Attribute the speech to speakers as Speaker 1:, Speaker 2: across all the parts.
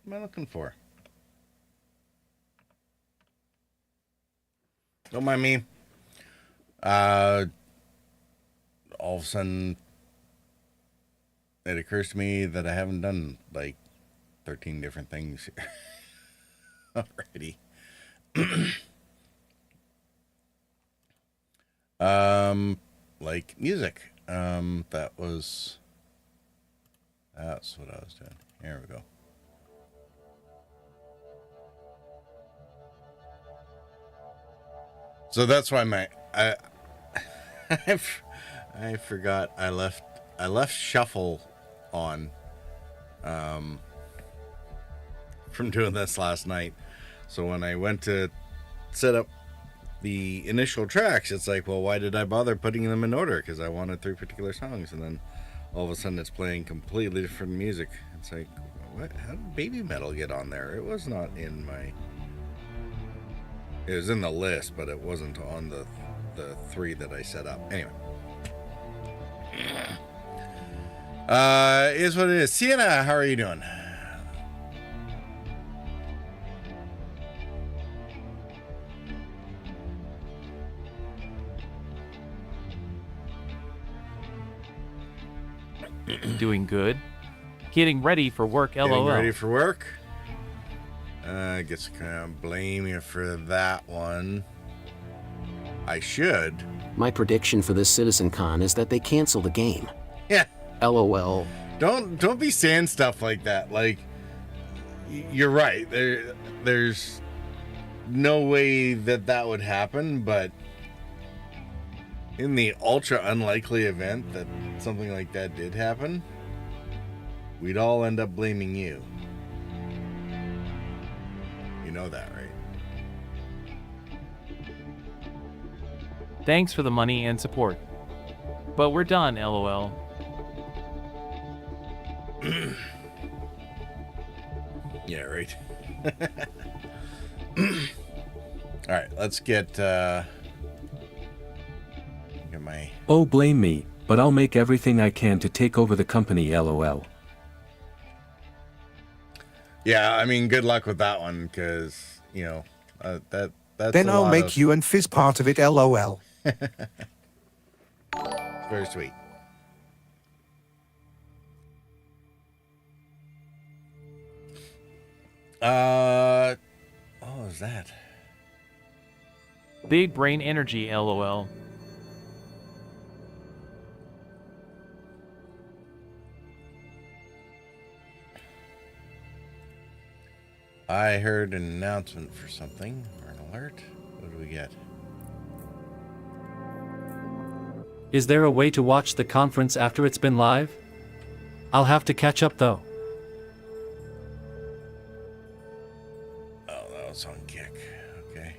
Speaker 1: am I looking for? Don't mind me. All of a sudden, it occurs to me that I haven't done like 13 different things here already. Like music. That's what I was doing. Here we go. So that's why I forgot I left shuffle on from doing this last night. So when I went to set up the initial tracks, it's like, well, why did I bother putting them in order? Because I wanted 3 particular songs, and then all of a sudden it's playing completely different music. It's like, what? How did Baby Metal get on there? It was not in my... It was in the list, but it wasn't on the 3 that I set up. Anyway. Is what it is. Sienna, how are you doing?
Speaker 2: Doing good. Getting ready for work, LOL.
Speaker 1: Getting ready for work? I guess I can't blame you for that one. I should.
Speaker 3: My prediction for this CitizenCon is that they cancel the game.
Speaker 1: Yeah.
Speaker 3: LOL.
Speaker 1: Don't be saying stuff like that. Like, you're right. There's no way that would happen, but in the ultra unlikely event that something like that did happen, we'd all end up blaming you. You know that, right?
Speaker 2: Thanks for the money and support. But we're done, LOL.
Speaker 1: Yeah, right. Alright, let's get my...
Speaker 4: Oh, blame me, but I'll make everything I can to take over the company, LOL.
Speaker 1: Yeah, I mean, good luck with that one, because, you know, that's
Speaker 5: Then I'll make you and Fizz part of it, LOL.
Speaker 1: It's very sweet. What was that?
Speaker 2: Big brain energy, LOL.
Speaker 1: I heard an announcement for something, or an alert. What do we get?
Speaker 6: Is there a way to watch the conference after it's been live? I'll have to catch up though.
Speaker 1: Oh, that was on Kick. Okay.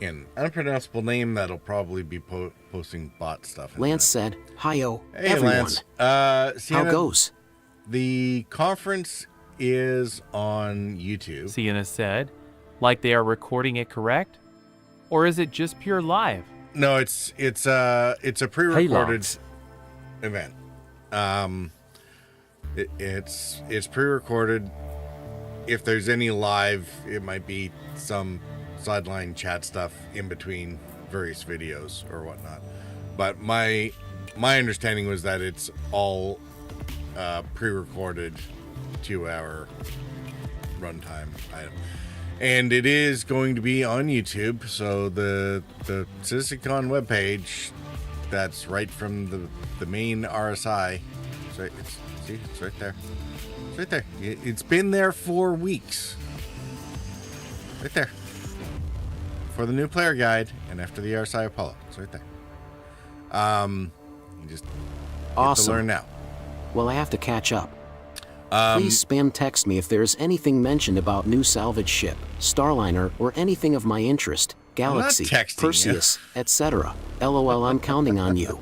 Speaker 1: An unpronounceable name that'll probably be posting bot stuff.
Speaker 3: Lance said, "Hi-yo,
Speaker 1: Hey,
Speaker 3: everyone.
Speaker 1: Lance. Sienna,
Speaker 3: How goes?"
Speaker 1: The conference is on YouTube.
Speaker 2: Sienna said, like they are recording it correct? Or is it just pure live?
Speaker 1: No, it's a pre-recorded event. It's pre-recorded. If there's any live, it might be some sideline chat stuff in between various videos or whatnot. But my understanding was that it's all pre-recorded 2-hour runtime item. And it is going to be on YouTube, so the CitizenCon webpage, that's right from the main RSI. It's right there. It's right there. It's been there for weeks. Right there. For the new player guide and after the RSI Apollo. It's right there. You just
Speaker 3: Awesome.
Speaker 1: get to learn now.
Speaker 3: Well, I have to catch up. Please spam text me if there's anything mentioned about new salvage ship, Starliner, or anything of my interest. Galaxy,
Speaker 1: texting
Speaker 3: Perseus, etc. LOL, I'm counting on you.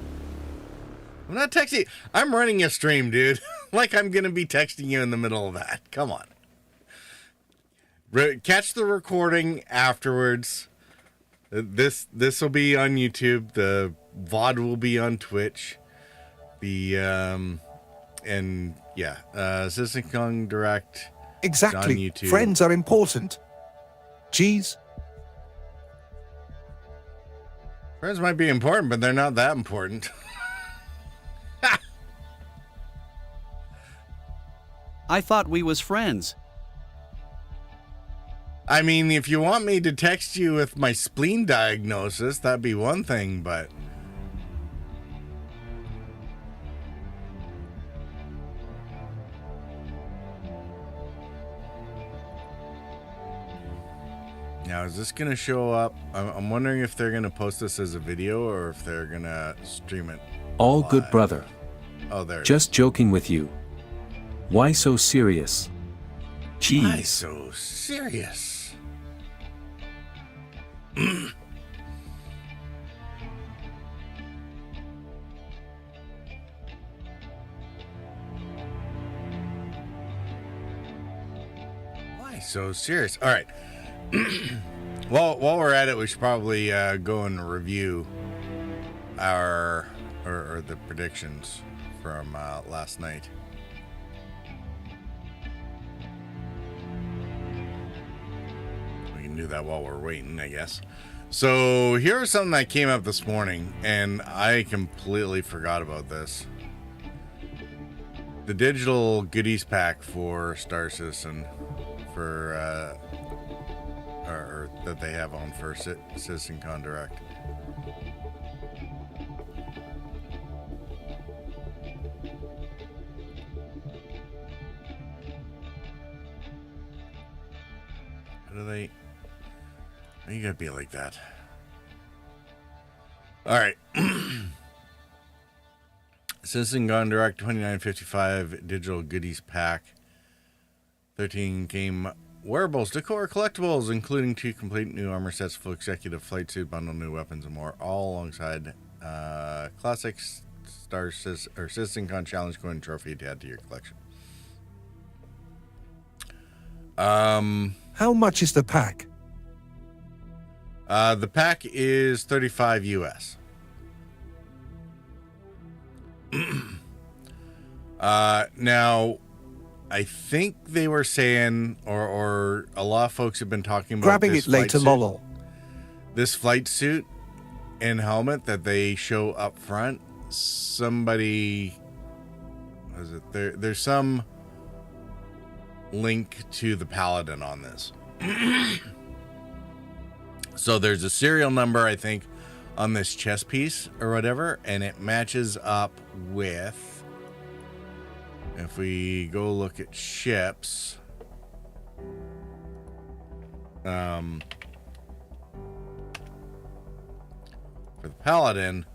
Speaker 1: I'm not texting you. I'm running a stream, dude. Like I'm going to be texting you in the middle of that. Come on. Catch the recording afterwards. This will be on YouTube. The VOD will be on Twitch. CitizenCon Direct.
Speaker 5: Exactly.
Speaker 1: On YouTube.
Speaker 5: Friends are important. Geez.
Speaker 1: Friends might be important, but they're not that important.
Speaker 7: I thought we was friends.
Speaker 1: I mean, if you want me to text you with my spleen diagnosis, that'd be one thing, but... Now, is this going to show up? I'm wondering if they're going to post this as a video or if they're going to stream it.
Speaker 4: All
Speaker 1: live.
Speaker 4: good, brother.
Speaker 1: Oh, there.
Speaker 4: Just joking with you. Why so serious? Jeez.
Speaker 1: Why so serious? Why so serious? All right. Well, while we're at it, we should probably go and review our or the predictions from last night. We can do that while we're waiting, I guess. So here's something that came up this morning, and I completely forgot about this. The digital goodies pack for Star Citizen for or that they have on for CitizenCon Direct. How do they? You gotta be like that. All right. CitizenCon Direct 2955 digital goodies pack. 13 game wearables, decor, collectibles, including 2 complete new armor sets, full executive flight suit, bundle new weapons, and more, all alongside classic CitizenCon challenge coin trophy to add to your collection.
Speaker 5: How much is the pack?
Speaker 1: The pack is $35 US. Now, I think they were saying, or a lot of folks have been talking about
Speaker 5: Grabbing
Speaker 1: this
Speaker 5: it later,
Speaker 1: suit,
Speaker 5: lol.
Speaker 1: this flight suit and helmet that they show up front. Somebody, what is it? There's some link to the Paladin on this. So there's a serial number, I think, on this chest piece or whatever, and it matches up with, if we go look at ships, for the Paladin,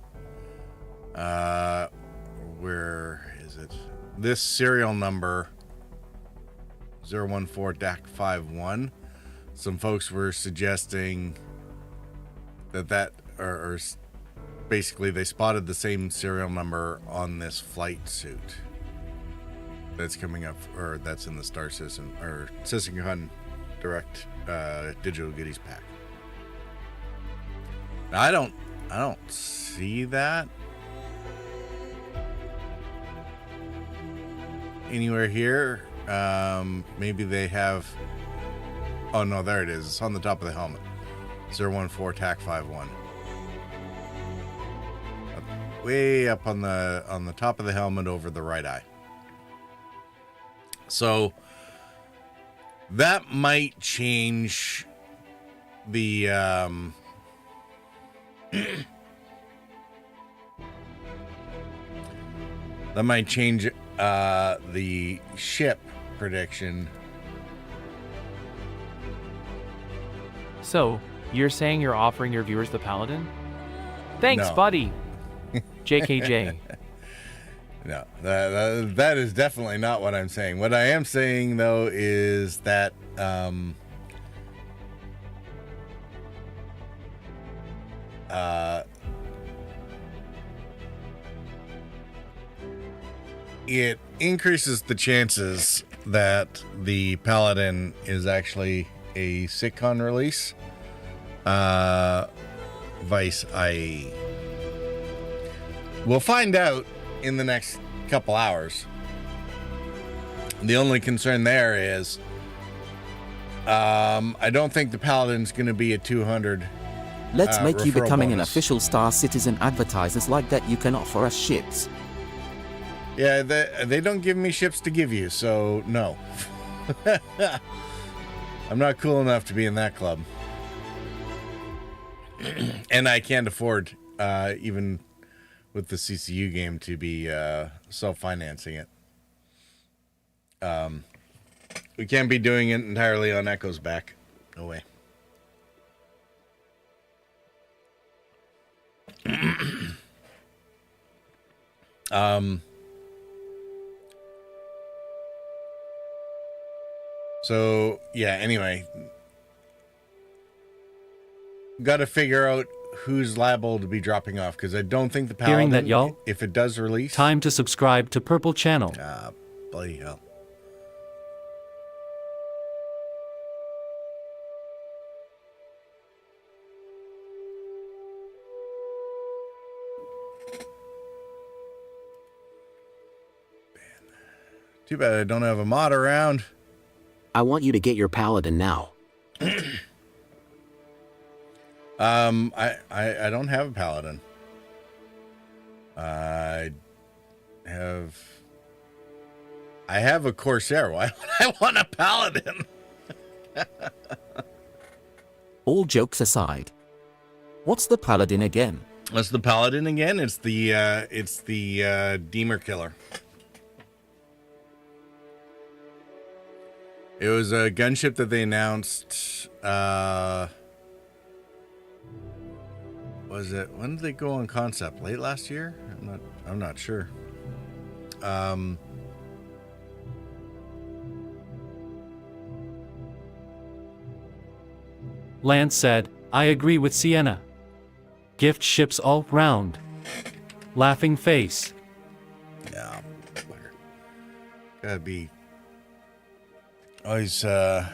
Speaker 1: where is it? This serial number 014-51. Some folks were suggesting that or basically they spotted the same serial number on this flight suit that's coming up, or that's in the Star Citizen or CitizenCon Direct digital goodies pack. Now, I don't see that anywhere here. Maybe they have. Oh no, there it is. It's on the top of the helmet. 014-51. Way up on the top of the helmet over the right eye. So that might change the that might change the ship prediction.
Speaker 2: So, you're saying you're offering your viewers the Paladin? Thanks,
Speaker 1: No.
Speaker 2: buddy. JKJ.
Speaker 1: No, that is definitely not what I'm saying. What I am saying, though, is that it increases the chances that the Paladin is actually a CitizenCon release. Vice IE. We'll find out in the next couple hours. The only concern there is I don't think the Paladin's going to be a 200.
Speaker 8: Let's make you
Speaker 1: referral
Speaker 8: becoming an
Speaker 1: bonus.
Speaker 8: official Star Citizen advertisers like that you can offer us ships.
Speaker 1: Yeah, they don't give me ships to give you, so no. I'm not cool enough to be in that club. And I can't afford, even with the CCU game, to be self-financing it. We can't be doing it entirely on Echo's back. No way. So, yeah, anyway. Got to figure out who's liable to be dropping off, because I don't think the Paladin,
Speaker 6: Hearing that, y'all?
Speaker 1: if it does release...
Speaker 6: Time to subscribe to Purple Channel.
Speaker 1: Bloody hell. Too bad I don't have a mod around.
Speaker 3: I want you to get your Paladin now.
Speaker 1: I don't have a Paladin. I have a Corsair. Why would I want a Paladin?
Speaker 8: All jokes aside, what's the Paladin again?
Speaker 1: What's the Paladin again? It's the Deemer Killer. It was a gunship that they announced. Was it, when did they go on concept? Late last year? I'm not sure.
Speaker 6: Lance said, I agree with Sienna. Gift ships all round. Laughing face.
Speaker 1: Yeah. Gotta be always get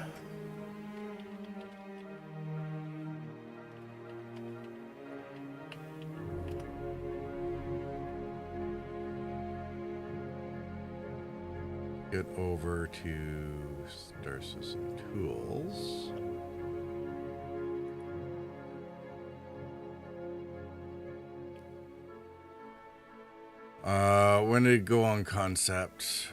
Speaker 1: over to Star System Tools. When did it go on concept?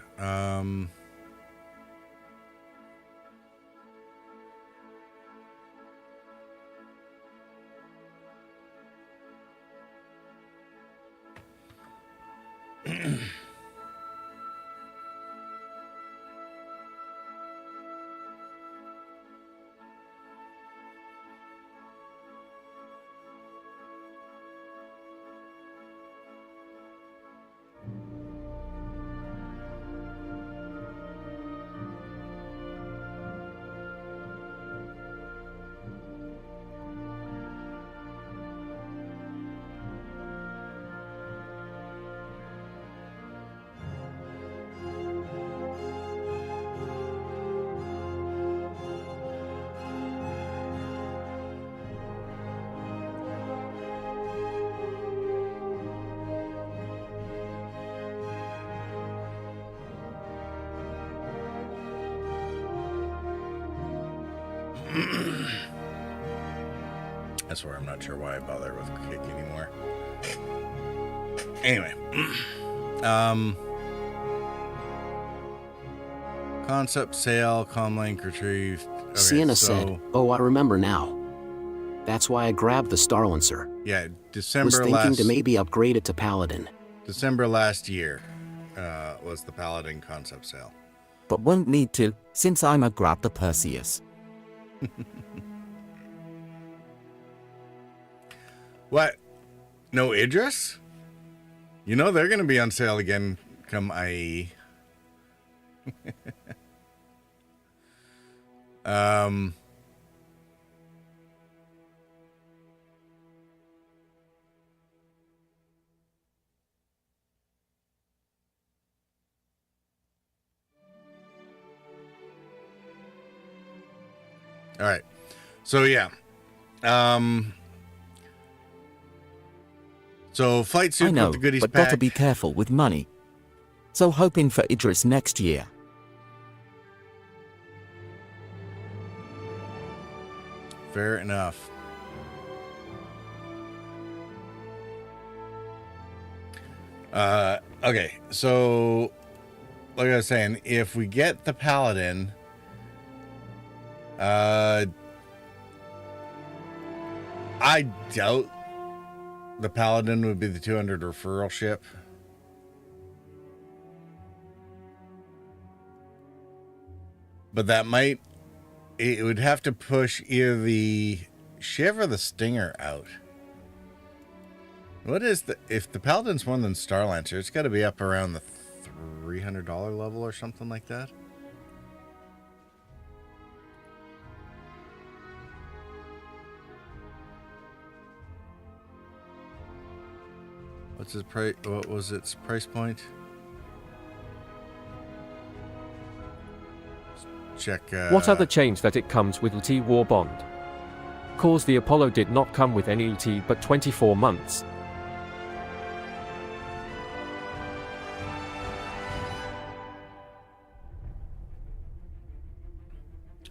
Speaker 1: That's where I'm not sure why I bother with Kick anymore. Anyway, concept sale, comlink retrieved. Okay,
Speaker 3: Sienna said, "Oh, I remember now. That's why I grabbed the Starlancer.
Speaker 1: Yeah,
Speaker 3: Was
Speaker 1: December
Speaker 3: thinking to maybe upgrade it to Paladin.
Speaker 1: December last year was the Paladin concept sale.
Speaker 8: But won't need to, since I'm a grab the Perseus.
Speaker 1: What? No Idris? You know they're going to be on sale again come IE. All right. So yeah. So flight
Speaker 8: I
Speaker 1: suit
Speaker 8: know,
Speaker 1: with the goodies
Speaker 8: but
Speaker 1: pack.
Speaker 8: gotta be careful with money. So hoping for Idris next year.
Speaker 1: Fair enough. Okay, so like I was saying, if we get the Paladin, I doubt the Paladin would be the 200 referral ship. But that might, it would have to push either the Shiv or the Stinger out. What is the, if the Paladin's more than Starlancer, it's got to be up around the $300 level or something like that. What's his price? What was its price point? Check.
Speaker 9: What other change that it comes with LT War Bond? Cause the Apollo did not come with any LT but 24 months.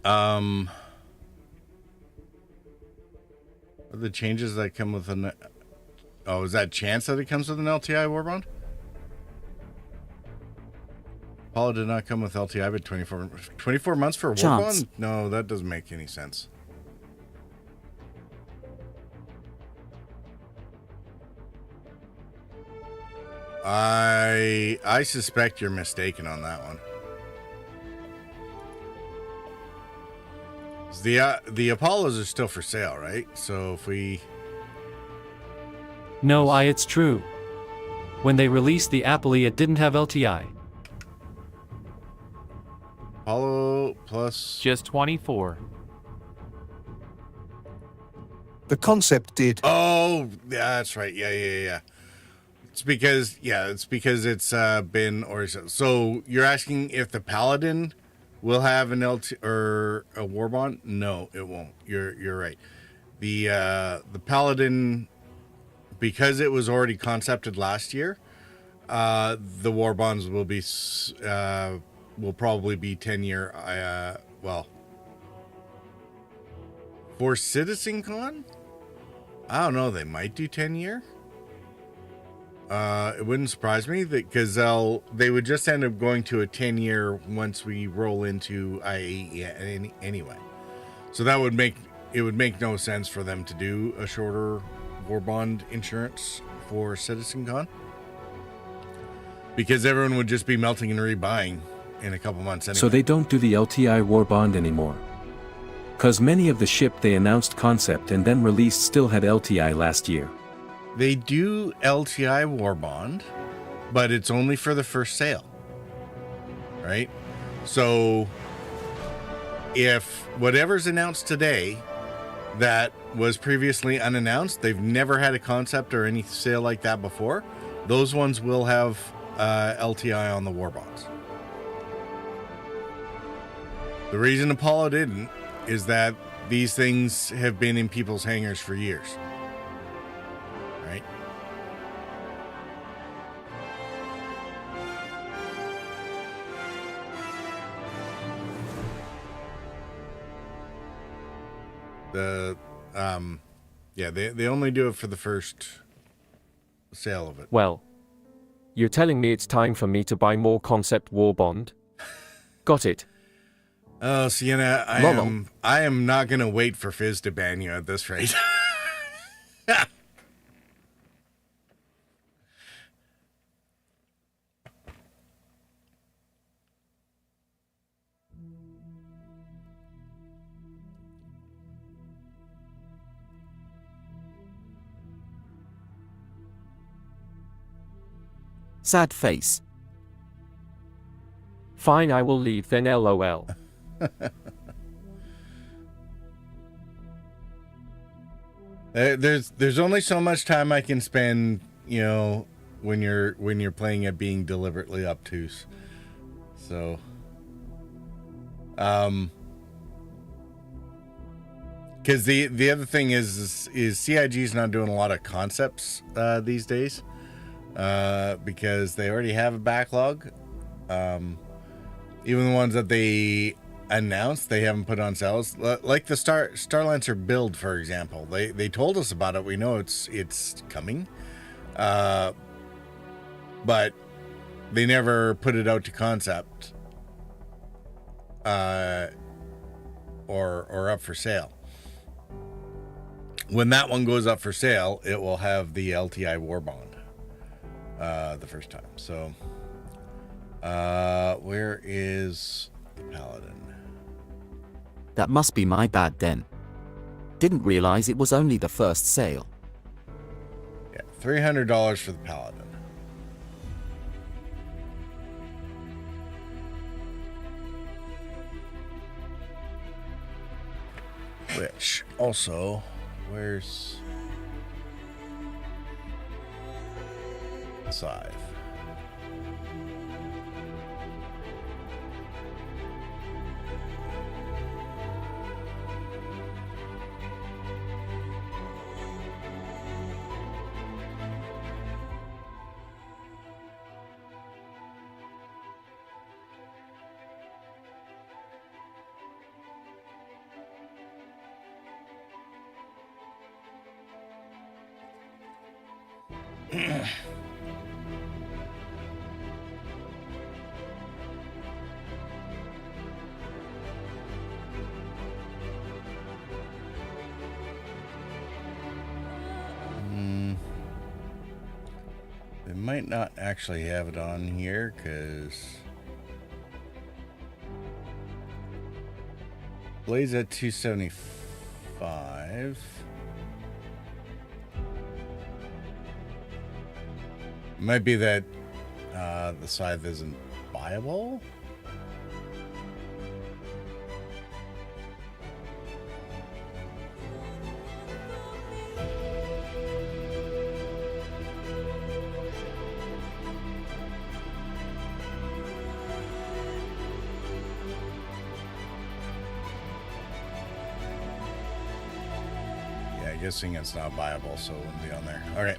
Speaker 1: Are the changes that come with an... Oh, is that chance that it comes with an LTI Warbond? Apollo did not come with LTI, but 24 months for a
Speaker 8: Chance.
Speaker 1: Warbond? No, that doesn't make any sense. I suspect you're mistaken on that one. The Apollos are still for sale, right? So if we...
Speaker 6: No, it's true. When they released the Apple, it didn't have LTI.
Speaker 1: Apollo plus...
Speaker 2: Just 24.
Speaker 5: The concept did.
Speaker 1: Oh, yeah, that's right. Yeah. It's because it's been or so. You're asking if the Paladin will have an LT or a Warbond? No, it won't. You're right. The Paladin, because it was already concepted last year, the Warbonds will probably be 10-year. Well, for CitizenCon, I don't know. They might do 10-year. It wouldn't surprise me because they would just end up going to a 10-year once we roll into IAE anyway. So that would make no sense for them to do a shorter Warbond insurance for CitizenCon because everyone would just be melting and rebuying in a couple months anyway.
Speaker 4: So they don't do the LTI war bond anymore. Cause many of the ship they announced concept and then released still had LTI last year.
Speaker 1: They do LTI Warbond, but it's only for the first sale. Right? So if whatever's announced today that was previously unannounced, they've never had a concept or any sale like that before, those ones will have LTI on the Warbonds. The reason Apollo didn't is that these things have been in people's hangars for years. Right? They only do it for the first sale of it.
Speaker 9: Well, you're telling me it's time for me to buy more concept War Bond? Got it.
Speaker 1: Oh, Sienna, I am not going to wait for Fizz to ban you at this rate.
Speaker 8: Sad face.
Speaker 9: Fine, I will leave then, LOL.
Speaker 1: There's only so much time I can spend, when you're playing at being deliberately obtuse. So, Because the other thing is CIG's not doing a lot of concepts these days because they already have a backlog. Even the ones that they announced, they haven't put on sales. Like the Starlancer build, for example. They told us about it. We know it's coming. But they never put it out to concept or up for sale. When that one goes up for sale, it will have the LTI Warbond the first time. So, where is the Paladin?
Speaker 8: That must be my bad then. Didn't realize it was only the first sale.
Speaker 1: Yeah, $300 for the Paladin. Which also, where's Scythe? They might not actually have it on here because Blaze at 275. Might be that the Scythe isn't viable. Yeah, guessing it's not viable, so it wouldn't be on there. All right.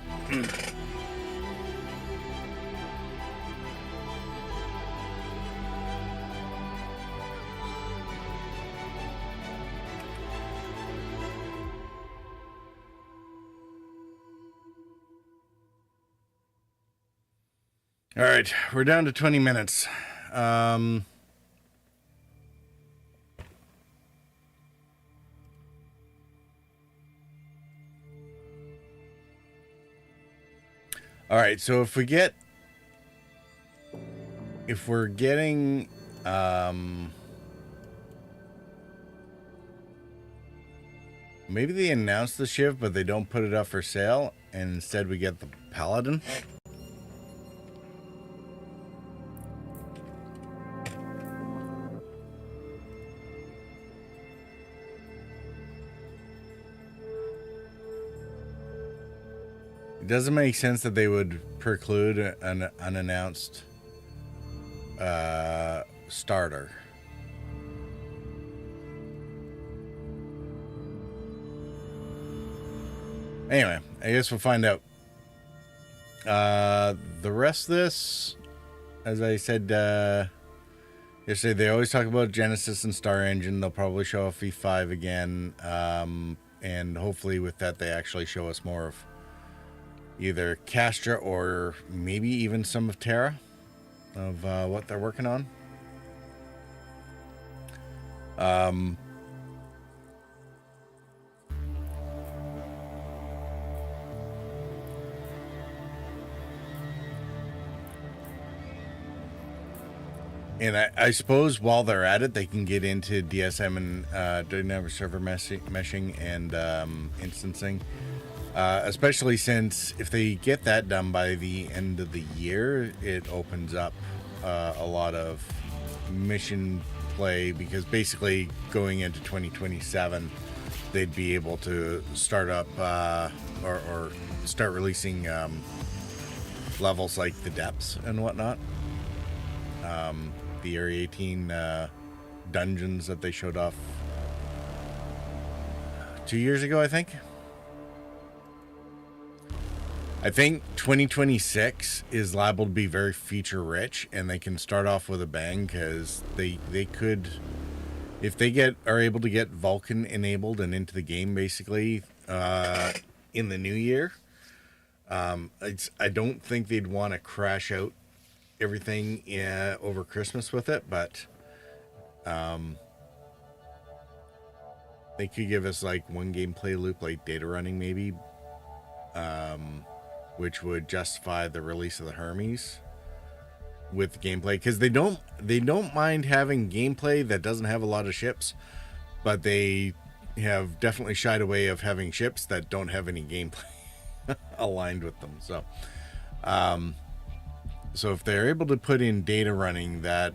Speaker 1: All right, we're down to 20 minutes. All right, so if we're getting maybe they announce the shift but they don't put it up for sale and instead we get the Paladin. It doesn't make sense that they would preclude an unannounced starter. Anyway, I guess we'll find out. The rest of this, as I said yesterday, they always talk about Genesis and Star Engine. They'll probably show off V5 again. And hopefully with that, they actually show us more of either Castra or maybe even some of Terra of what they're working on. And I suppose while they're at it, they can get into DSM and dynamic server meshing and instancing. Especially since if they get that done by the end of the year, it opens up a lot of mission play, because basically going into 2027, they'd be able to start up or start releasing levels like the depths and whatnot. The Area 18 dungeons that they showed off 2 years ago, I think. I think 2026 is liable to be very feature rich, and they can start off with a bang because they could, if they are able to get Vulkan enabled and into the game basically in the new year. I don't think they'd want to crash out everything over Christmas with it, but they could give us like one gameplay loop, like data running maybe. Which would justify the release of the Hermes with gameplay, because they don't mind having gameplay that doesn't have a lot of ships, but they have definitely shied away of having ships that don't have any gameplay aligned with them. So if they're able to put in data running that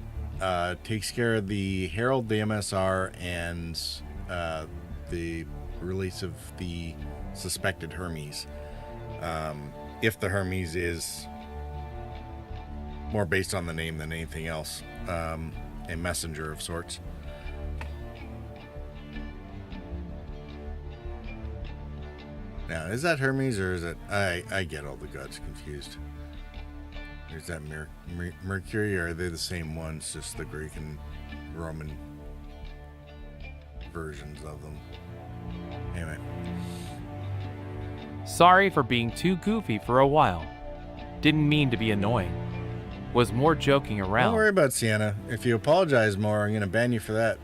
Speaker 1: takes care of the Herald, the MSR, and the release of the suspected Hermes. If the Hermes is more based on the name than anything else, a messenger of sorts. Now, is that Hermes or is it... I get all the gods confused. Is that Mercury, or are they the same ones, just the Greek and Roman versions of them? Anyway.
Speaker 2: Sorry for being too goofy for a while. Didn't mean to be annoying. Was more joking around.
Speaker 1: Don't worry about Sienna. If you apologize more, I'm going to ban you for that.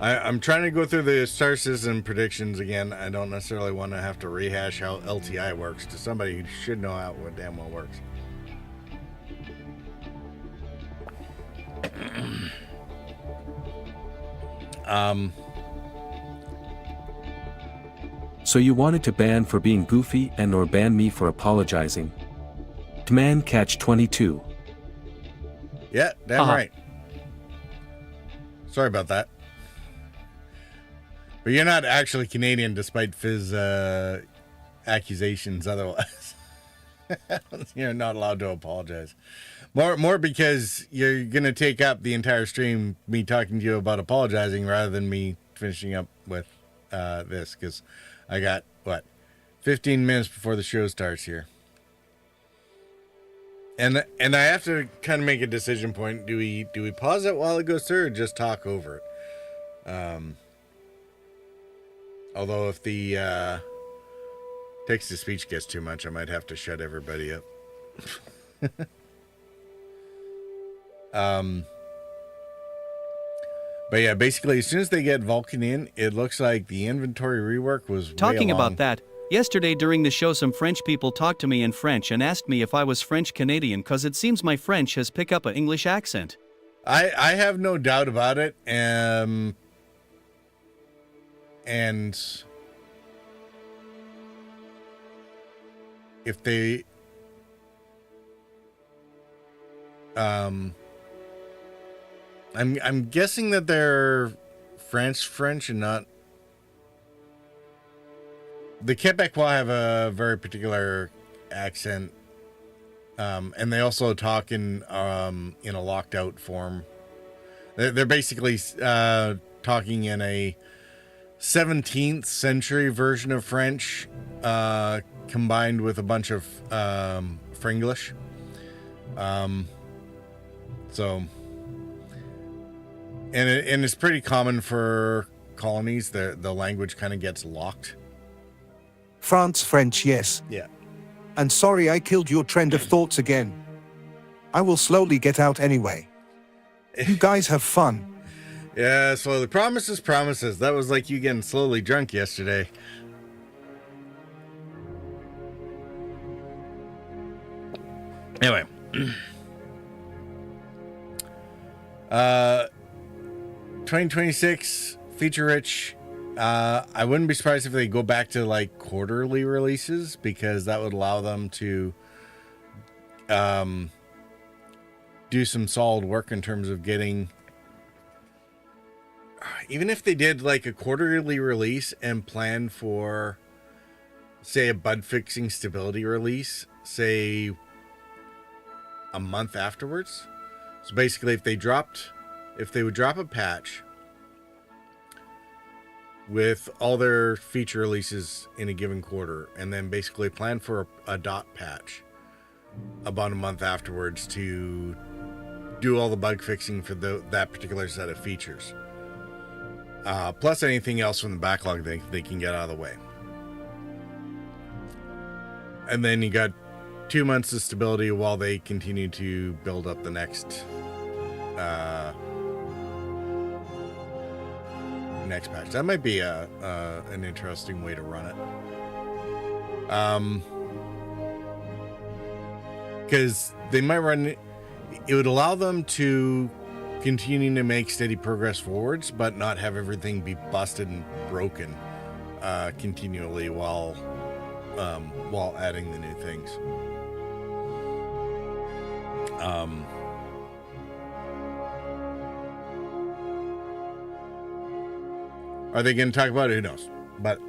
Speaker 1: I'm trying to go through the Star Citizen predictions again. I don't necessarily want to have to rehash how LTI works to somebody who should know how it damn well works.
Speaker 4: So you wanted to ban for being goofy and or ban me for apologizing? Man catch 22.
Speaker 1: Yeah, damn right. Sorry about that. But you're not actually Canadian, despite Fizz accusations otherwise. You're not allowed to apologize. More because you're going to take up the entire stream, me talking to you about apologizing, rather than me finishing up with this, because I got, 15 minutes before the show starts here. And I have to kind of make a decision point. Do we pause it while it goes through, or just talk over it? Although if the text-to-speech gets too much, I might have to shut everybody up. But yeah, basically, as soon as they get Vulkan in, it looks like the inventory rework was
Speaker 7: Talking
Speaker 1: way along.
Speaker 7: about that, yesterday during the show some French people talked to me in French and asked me if I was French-Canadian cause it seems my French has picked up an English accent.
Speaker 1: I have no doubt about it. And if they I'm guessing that they're French and not the Quebecois have a very particular accent, and they also talk in a locked out form. They're basically talking in a 17th century version of French, combined with a bunch of Frenglish. So, and it's pretty common for colonies. The language kind of gets locked.
Speaker 5: France French, yes.
Speaker 1: Yeah.
Speaker 5: And sorry I killed your trend of thoughts again. I will slowly get out anyway. You guys have fun.
Speaker 1: Yeah, slowly. Promises. That was like you getting slowly drunk yesterday. Anyway. 2026 feature rich. I wouldn't be surprised if they go back to like quarterly releases, because that would allow them to do some solid work in terms of getting, even if they did like a quarterly release and plan for, say, a bug fixing stability release, say a month afterwards, So basically, if they would drop a patch with all their feature releases in a given quarter, and then basically plan for a dot patch about a month afterwards to do all the bug fixing for that particular set of features, plus anything else from the backlog they can get out of the way. And then you got 2 months of stability while they continue to build up the next patch. That might be an interesting way to run it. Because they might run it would allow them to continue to make steady progress forwards, but not have everything be busted and broken continually while adding the new things. Are they going to talk about it? Who knows? But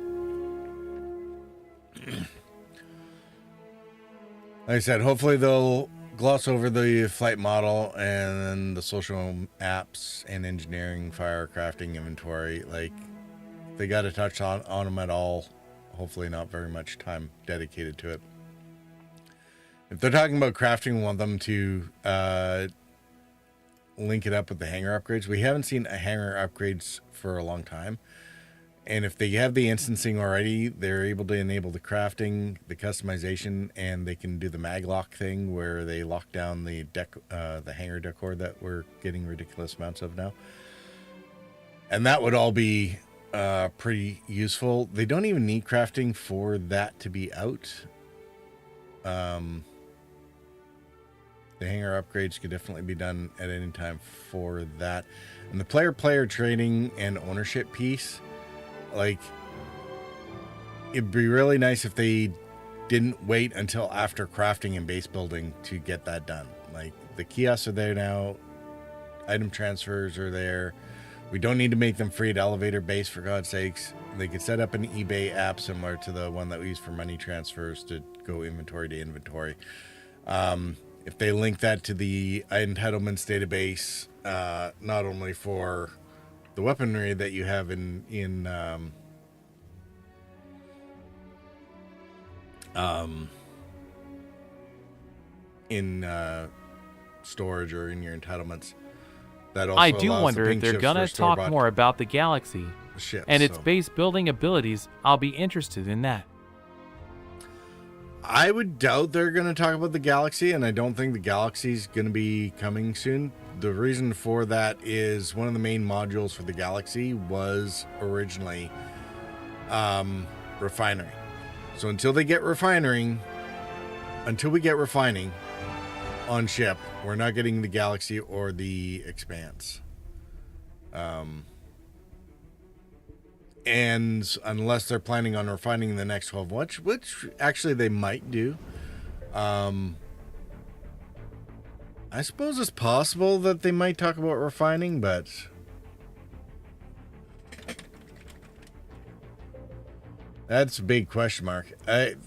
Speaker 1: like I said, hopefully they'll gloss over the flight model and the social apps and engineering, fire, crafting, inventory. Like, they got to touch on them at all. Hopefully not very much time dedicated to it. If they're talking about crafting, we want them to link it up with the hangar upgrades. We haven't seen a hangar upgrades for a long time. And if they have the instancing already, they're able to enable the crafting, the customization, and they can do the maglock thing where they lock down the hangar decor that we're getting ridiculous amounts of now. And that would all be pretty useful. They don't even need crafting for that to be out. The hangar upgrades could definitely be done at any time for that. And the player trading and ownership piece, like, it'd be really nice if they didn't wait until after crafting and base building to get that done. Like, the kiosks are there now, item transfers are there. We don't need to make them free at elevator base, for God's sakes. They could set up an eBay app similar to the one that we use for money transfers to go inventory to inventory. If they link that to the entitlements database, not only for the weaponry that you have in storage or in your entitlements, that also
Speaker 2: I do wonder if they're gonna talk more about the Galaxy and its base building abilities. I'll be interested in that.
Speaker 1: I would doubt they're going to talk about the Galaxy, and I don't think the Galaxy's going to be coming soon. The reason for that is one of the main modules for the Galaxy was originally refinery. So until we get refining on ship, we're not getting the Galaxy or the Expanse. And unless they're planning on refining in the next 12 months, which actually they might do, I suppose it's possible that they might talk about refining, but that's a big question mark. That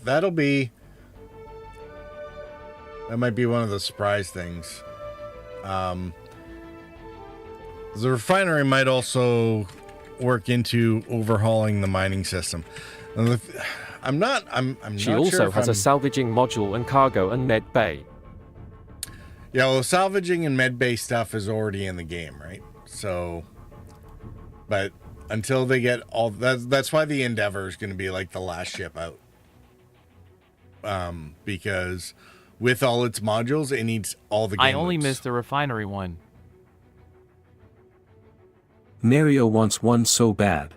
Speaker 1: might be one of the surprise things. The refinery might also work into overhauling the mining system. I'm not
Speaker 9: She
Speaker 1: not
Speaker 9: also
Speaker 1: sure if
Speaker 9: has a salvaging module and cargo and med bay.
Speaker 1: Yeah, well, salvaging and med bay stuff is already in the game, right? So, but until they get all that's why the Endeavor is going to be like the last ship out. Because with all its modules, it needs all the game
Speaker 2: I only
Speaker 1: loops.
Speaker 2: missed the refinery one.
Speaker 4: Mario wants one so bad.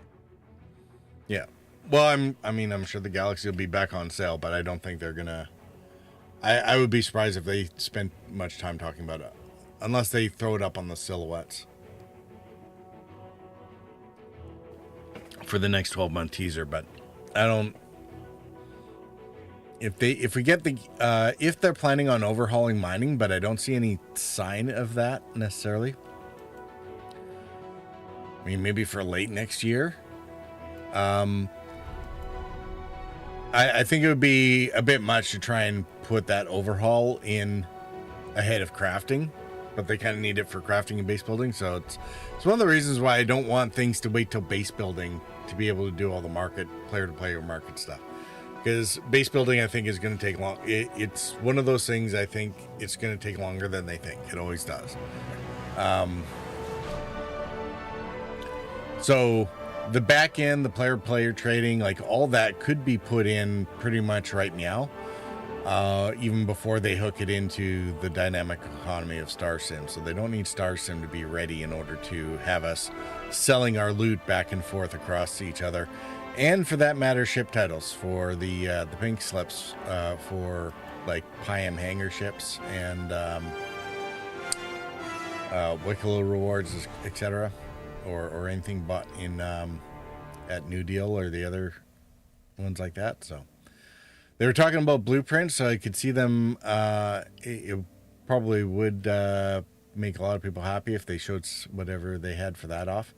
Speaker 1: Yeah. Well, I'm sure the Galaxy will be back on sale, but I don't think they're gonna. I would be surprised if they spent much time talking about it, unless they throw it up on the silhouettes for the next 12-month teaser. But I don't. If they're planning on overhauling mining, but I don't see any sign of that necessarily. I mean, maybe for late next year. I think it would be a bit much to try and put that overhaul in ahead of crafting. but they kind of need it for crafting and base building. So it's one of the reasons why I don't want things to wait till base building to be able to do all the player to player market stuff. Because base building, I think, is going to take long. It's one of those things. I think it's going to take longer than they think. It always does. So the back end, the player trading, like all that could be put in pretty much right now, even before they hook it into the dynamic economy of Star Sim. So they don't need Star Sim to be ready in order to have us selling our loot back and forth across each other. And for that matter, ship titles for the pink slips for like Pyam hangar ships and Wicklow rewards, etc., or anything bought in at New Deal or the other ones like that. So they were talking about blueprints, so I could see them. It probably would make a lot of people happy if they showed whatever they had for that off.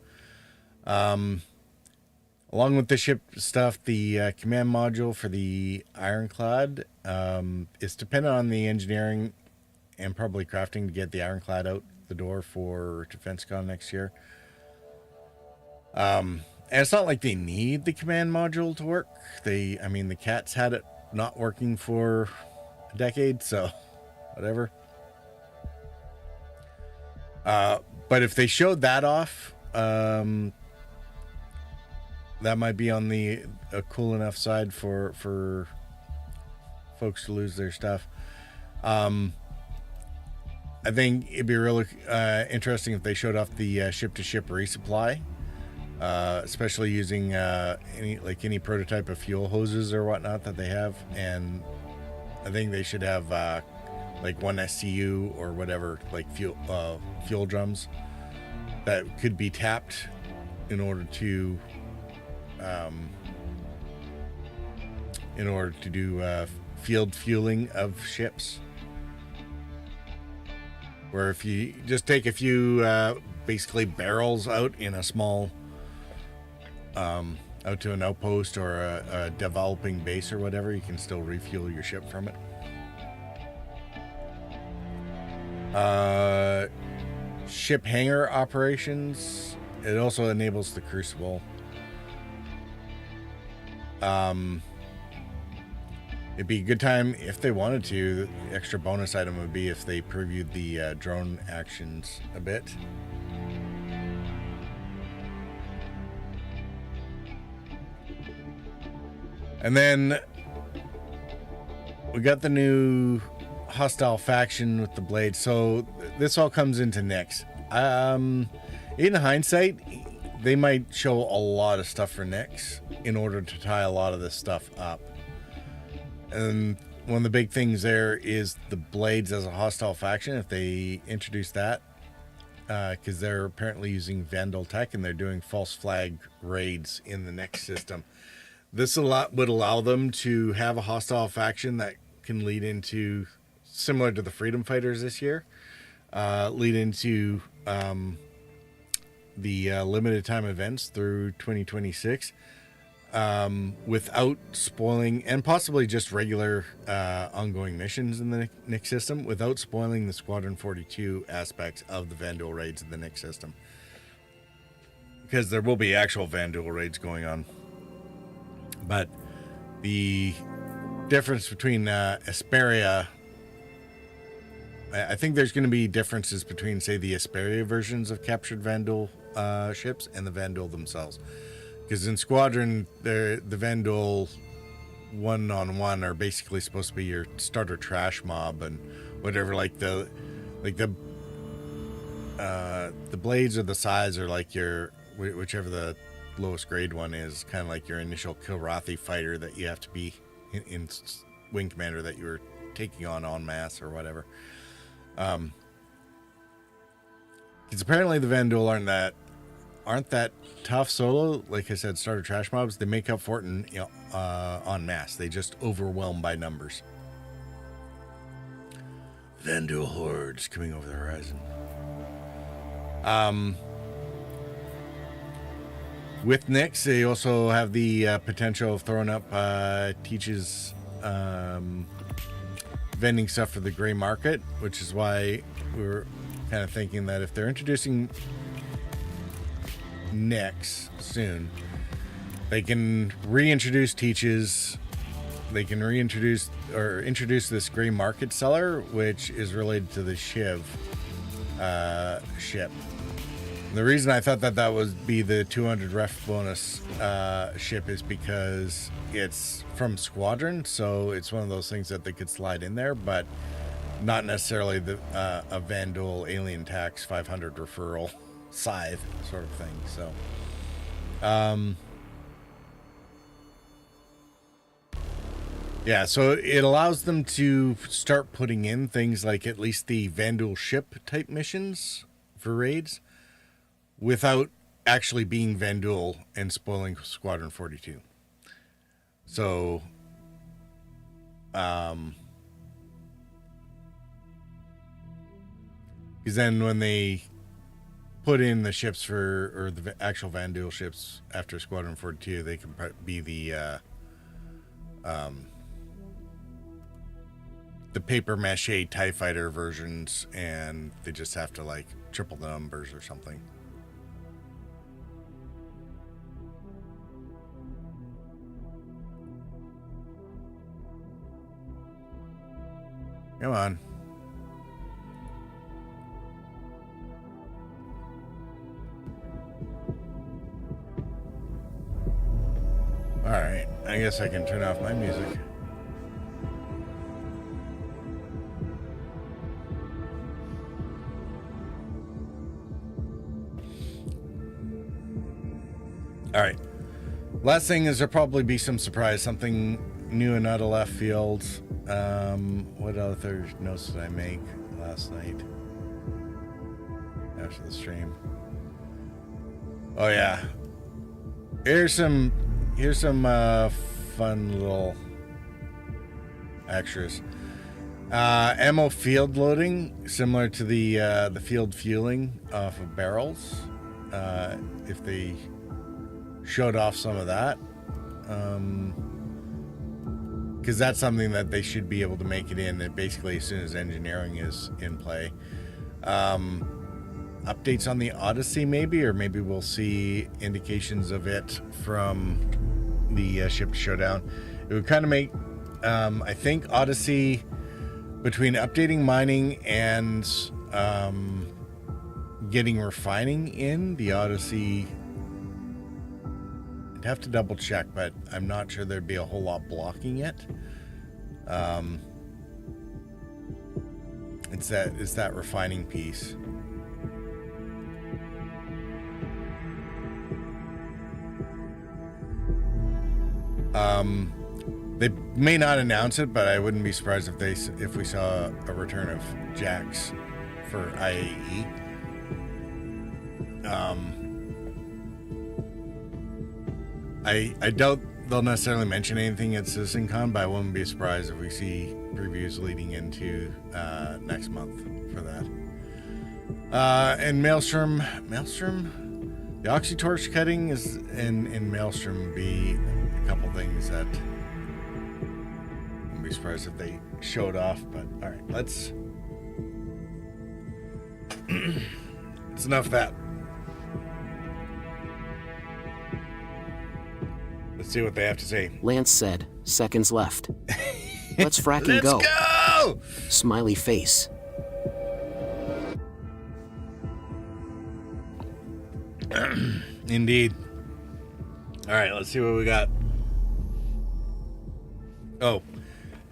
Speaker 1: Along with the ship stuff, the command module for the Ironclad is dependent on the engineering and probably crafting to get the Ironclad out the door for CitizenCon next year. And it's not like they need the command module to work. The Cats had it not working for a decade, so whatever. But if they showed that off, that might be on a cool enough side for folks to lose their stuff. I think it'd be really interesting if they showed off the ship-to-ship resupply, especially using any prototype of fuel hoses or whatnot that they have. And I think they should have one SCU or whatever, like fuel drums that could be tapped in order to do field fueling of ships. Where if you just take a few basically barrels out in a small out to an outpost or a developing base or whatever, you can still refuel your ship from it. Ship hangar operations, it also enables the Crucible. It'd be a good time if they wanted to. The extra bonus item would be if they previewed the drone actions a bit. And then we got the new hostile faction with the blades. So this all comes into Nyx. In hindsight, they might show a lot of stuff for Nyx in order to tie a lot of this stuff up. And one of the big things there is the blades as a hostile faction. If they introduce that, because they're apparently using Vandal tech and they're doing false flag raids in the Nyx system. This would allow them to have a hostile faction that can lead into, similar to the Freedom Fighters this year, lead into the limited time events through 2026 without spoiling, and possibly just regular ongoing missions in the Nyx system, without spoiling the Squadron 42 aspects of the Vanduul raids in the Nyx system. Because there will be actual Vanduul raids going on. But the difference between Asperia, I think there's going to be differences between, say, the Asperia versions of captured Vanduul ships and the Vanduul themselves. Because in Squadron, the Vanduul one-on-one are basically supposed to be your starter trash mob and whatever. The blades or the size are like your, whichever the lowest grade one is, kind of like your initial Kilrathi fighter that you have to be in Wing Commander that you were taking on en masse or whatever. Because apparently the Vanduul aren't that tough solo. Like I said, starter trash mobs, they make up for it en masse. They just overwhelm by numbers. Vanduul hordes coming over the horizon. With Nyx, they also have the potential of throwing up Teach's vending stuff for the gray market, which is why we were kind of thinking that if they're introducing Nix soon, they can reintroduce Teaches. They can reintroduce or introduce this gray market seller, which is related to the Shiv ship. The reason I thought that would be the 200 ref bonus ship is because it's from Squadron, so it's one of those things that they could slide in there, but not necessarily the a Vandal Alien Tax 500 referral scythe sort of thing. So, yeah, so it allows them to start putting in things like at least the Vandal ship type missions for raids without actually being Vandal and spoiling Squadron 42. So, because then when they put in the ships or the actual Vandal ships after Squadron 42, they can be the paper mache TIE fighter versions, and they just have to like triple the numbers or something. Come on. All right, I guess I can turn off my music. All right. Last thing is there'll probably be some surprise, something new and out of left field. What other notes did I make last night after the stream? Oh yeah. Here's some fun little extras. Ammo field loading, similar to the field fueling off of barrels. If they showed off some of that, because that's something that they should be able to make it in basically as soon as engineering is in play. Updates on the Odyssey maybe, or maybe we'll see indications of it from the ship showdown. It would kind of make I think Odyssey, between updating mining and getting refining in the Odyssey, I'd have to double check, but I'm not sure there'd be a whole lot blocking it. It's that refining piece. They may not announce it, but I wouldn't be surprised if we saw a return of Jax for IAE. I doubt they'll necessarily mention anything at CitizenCon, but I wouldn't be surprised if we see previews leading into next month for that. And Maelstrom, the Oxytorch cutting is in Maelstrom would be a couple things that I wouldn't be surprised if they showed off. But all right, let's. It's enough of that. Let's see what they have to say.
Speaker 3: Lance said, seconds left. Let's fracking go.
Speaker 1: Let's go!
Speaker 3: Smiley face.
Speaker 1: Indeed. All right, let's see what we got. Oh,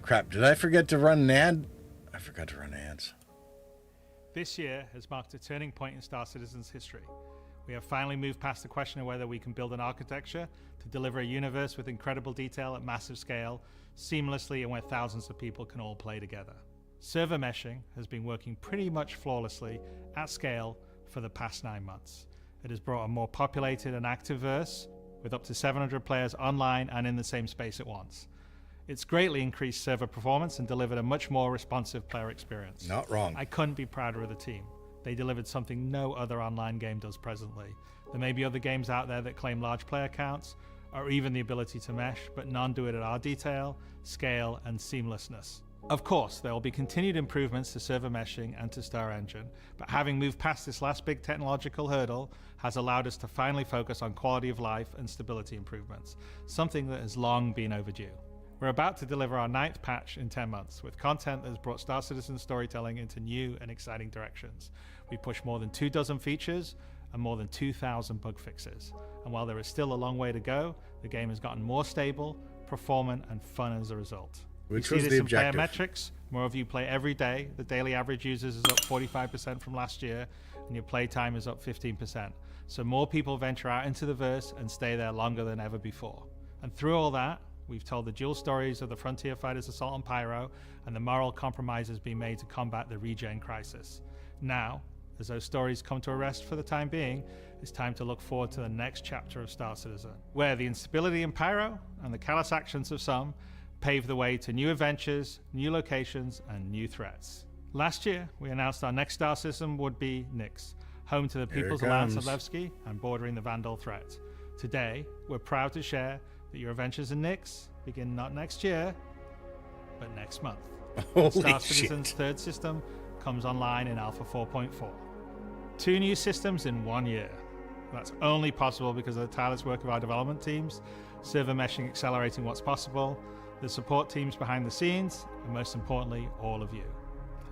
Speaker 1: crap. Did I forget to run an ad? I forgot to run ads.
Speaker 10: This year has marked a turning point in Star Citizen's history. We have finally moved past the question of whether we can build an architecture to deliver a universe with incredible detail at massive scale, seamlessly, and where thousands of people can all play together. Server meshing has been working pretty much flawlessly at scale for the past 9 months. It has brought a more populated and active verse with up to 700 players online and in the same space at once. It's greatly increased server performance and delivered a much more responsive player experience.
Speaker 1: Not wrong.
Speaker 10: I couldn't be prouder of the team. They delivered something no other online game does presently. There may be other games out there that claim large player counts, or even the ability to mesh, but none do it at our detail, scale, and seamlessness. Of course, there will be continued improvements to server meshing and to Star Engine, but having moved past this last big technological hurdle has allowed us to finally focus on quality of life and stability improvements, something that has long been overdue. We're about to deliver our 9th patch in 10 months, with content that has brought Star Citizen storytelling into new and exciting directions. We pushed more than 24 features and more than 2,000 bug fixes. And while there is still a long way to go, the game has gotten more stable, performant, and fun as a result.
Speaker 1: Which
Speaker 10: we
Speaker 1: was
Speaker 10: see
Speaker 1: the
Speaker 10: this in player
Speaker 1: objective.
Speaker 10: metrics. More of you play every day. The daily average users is up 45% from last year, and your play time is up 15%. So more people venture out into the verse and stay there longer than ever before. And through all that, we've told the dual stories of the Frontier Fighters Assault on Pyro and the moral compromises being made to combat the regen crisis. Now, as those stories come to a rest for the time being, it's time to look forward to the next chapter of Star Citizen, where the instability in Pyro and the callous actions of some pave the way to new adventures, new locations, and new threats. Last year, we announced our next Star Citizen would be Nyx, home to the People's Alliance of Levski and bordering the Vandal threat. Today, we're proud to share that your adventures in Nyx begin not next year, but next month. Star Citizen's third system comes online in Alpha 4.4. 2 new systems in 1 year. That's only possible because of the tireless work of our development teams, server meshing accelerating what's possible, the support teams behind the scenes, and most importantly, all of you.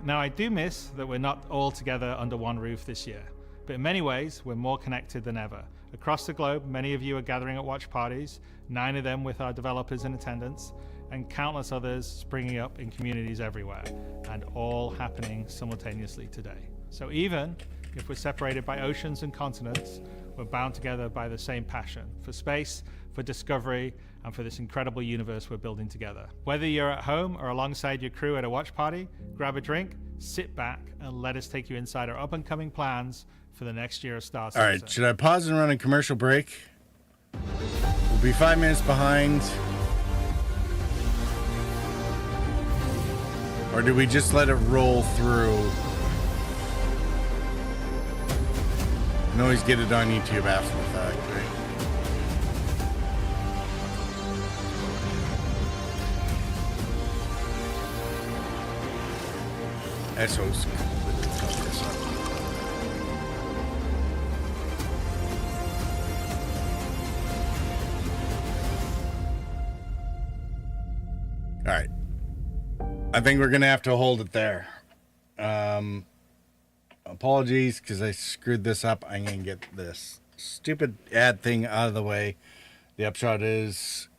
Speaker 10: Now, I do miss that we're not all together under one roof this year, but in many ways, we're more connected than ever. Across the globe, many of you are gathering at watch parties, 9 of them with our developers in attendance, and countless others springing up in communities everywhere, and all happening simultaneously today. So even if we're separated by oceans and continents, we're bound together by the same passion for space, for discovery, and for this incredible universe we're building together. Whether you're at home or alongside your crew at a watch party, grab a drink, sit back, and let us take you inside our up-and-coming plans for the next year of Star Citizen.
Speaker 1: All right, should I pause and run a commercial break? We'll be 5 minutes behind. Or do we just let it roll through? You can always get it on YouTube after the fact, right? That's so completely fucked this up. All right. I think we're going to have to hold it there. Apologies because I screwed this up. I'm going to get this stupid ad thing out of the way. The upshot is,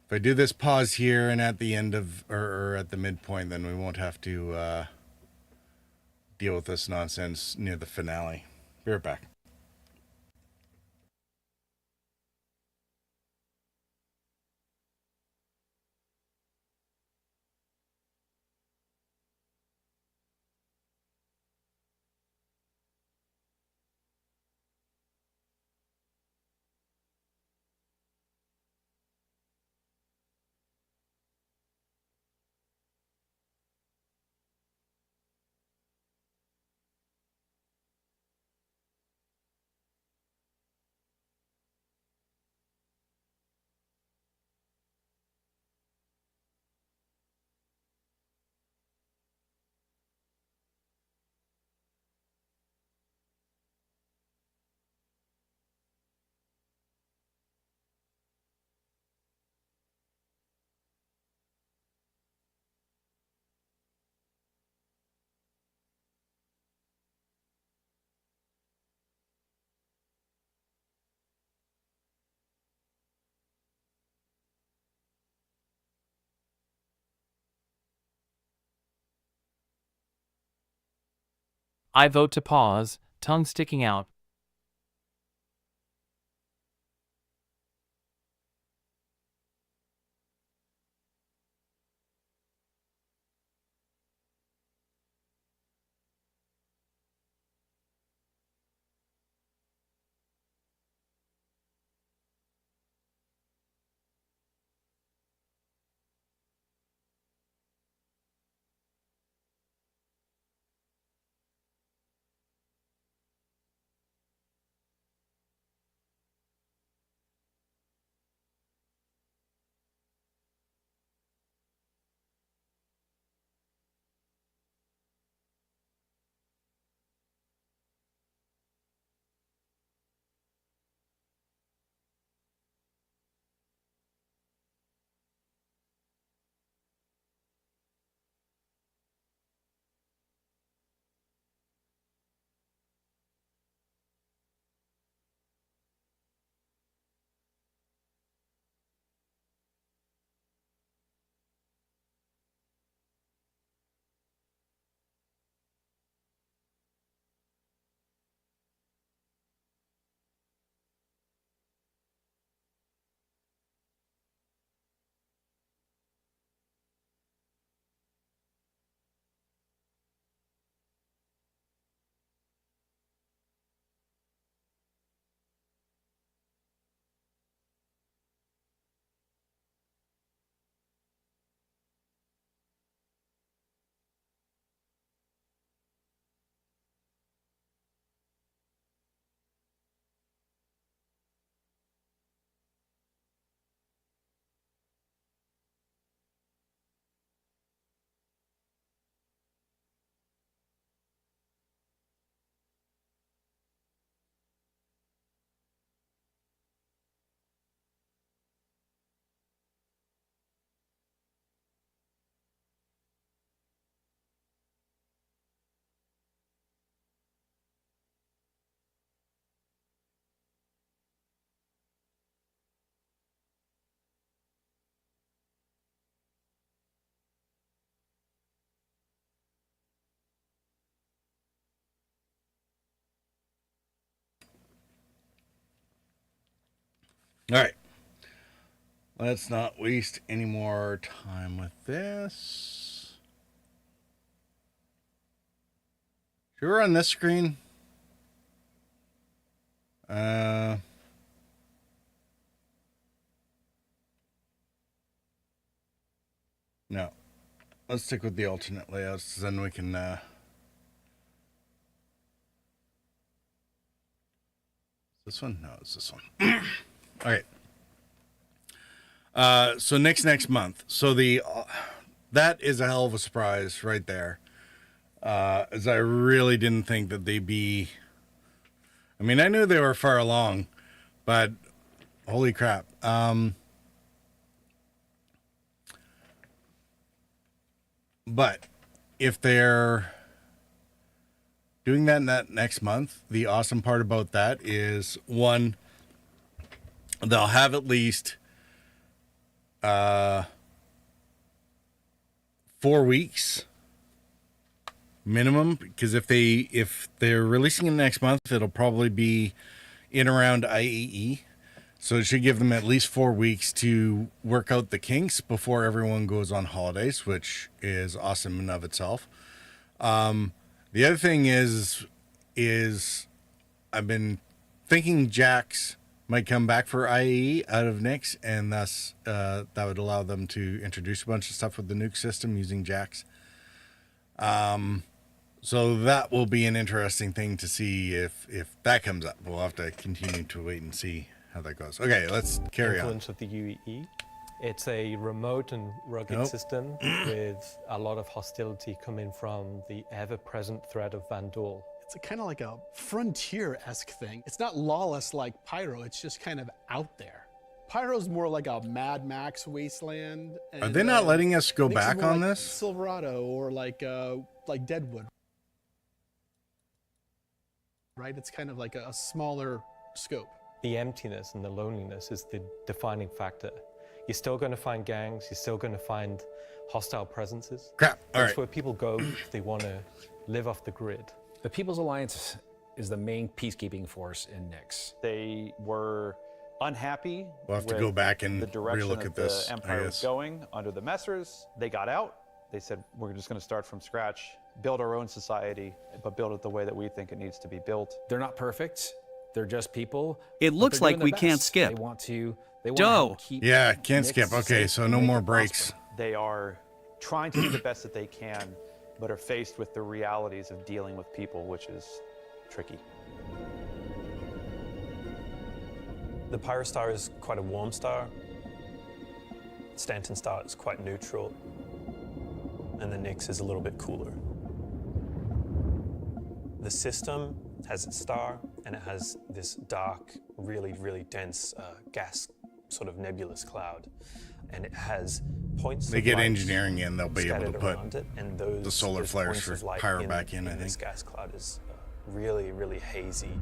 Speaker 1: if I do this pause here and at the end of, or at the midpoint, then we won't have to deal with this nonsense near the finale. Be right back.
Speaker 2: I vote to pause, tongue sticking out.
Speaker 1: All right. Let's not waste any more time with this. Should we run this screen? No. Let's stick with the alternate layouts, then we can this one? No, it's this one. All right. So next month. So that is a hell of a surprise right there. As I really didn't think that they'd be. I mean, I knew they were far along, but holy crap. But if they're doing that next month, the awesome part about that is, one, they'll have at least 4 weeks minimum, because if they're releasing it next month, it'll probably be in around IAE. So it should give them at least 4 weeks to work out the kinks before everyone goes on holidays, which is awesome in of itself. The other thing is I've been thinking Jax might come back for IAE out of Nix, and thus that would allow them to introduce a bunch of stuff with the nuke system using Jax. So that will be an interesting thing to see if that comes up. We'll have to continue to wait and see how that goes. Okay, let's carry on.
Speaker 11: Influence of the UEE. It's a remote and rugged system with a lot of hostility coming from the ever-present threat of Vandal.
Speaker 12: It's kind of like a frontier-esque thing. It's not lawless like Pyro, it's just kind of out there. Pyro's more like a Mad Max wasteland. And,
Speaker 1: are they not letting us go back on
Speaker 12: like
Speaker 1: this?
Speaker 12: Silverado or like Deadwood. Right? It's kind of like a smaller scope.
Speaker 11: The emptiness and the loneliness is the defining factor. You're still going to find gangs, you're still going to find hostile presences.
Speaker 1: Crap. All
Speaker 11: That's
Speaker 1: right.
Speaker 11: where people go if they want to live off the grid.
Speaker 13: The People's Alliance is the main peacekeeping force in Nix.
Speaker 14: They were unhappy
Speaker 1: We'll have
Speaker 14: with
Speaker 1: to go back and
Speaker 14: the direction
Speaker 1: relook
Speaker 14: that
Speaker 1: at this,
Speaker 14: the
Speaker 1: I
Speaker 14: Empire was
Speaker 1: guess.
Speaker 14: going under the Messers. They got out. They said, we're just going to start from scratch, build our own society, but build it the way that we think it needs to be built.
Speaker 13: They're not perfect. They're just people.
Speaker 7: It
Speaker 13: but
Speaker 7: looks
Speaker 13: they're
Speaker 7: like
Speaker 13: doing
Speaker 7: we
Speaker 13: their
Speaker 7: can't
Speaker 13: best.
Speaker 7: skip.
Speaker 13: They want to
Speaker 7: Doe.
Speaker 13: keep
Speaker 1: Yeah, can't
Speaker 13: Nix
Speaker 1: skip. Okay,
Speaker 13: safe
Speaker 1: so
Speaker 13: and
Speaker 1: no
Speaker 13: make
Speaker 1: more
Speaker 13: it
Speaker 1: breaks.
Speaker 13: prosper.
Speaker 14: They are trying to do the best that they can, but are faced with the realities of dealing with people, which is tricky.
Speaker 15: The Pyro Star is quite a warm star. Stanton Star is quite neutral. And the Nix is a little bit cooler. The system has its star, and it has this dark, really, really dense gas, sort of nebulous cloud. And it has points
Speaker 1: They
Speaker 15: of
Speaker 1: get
Speaker 15: light
Speaker 1: engineering in, they'll be able to
Speaker 15: scattered
Speaker 1: put
Speaker 15: around it, and those,
Speaker 1: the solar
Speaker 15: those
Speaker 1: flares
Speaker 15: points
Speaker 1: for
Speaker 15: of light
Speaker 1: Pyro back in, I
Speaker 15: this
Speaker 1: think.
Speaker 15: gas cloud is really, really hazy.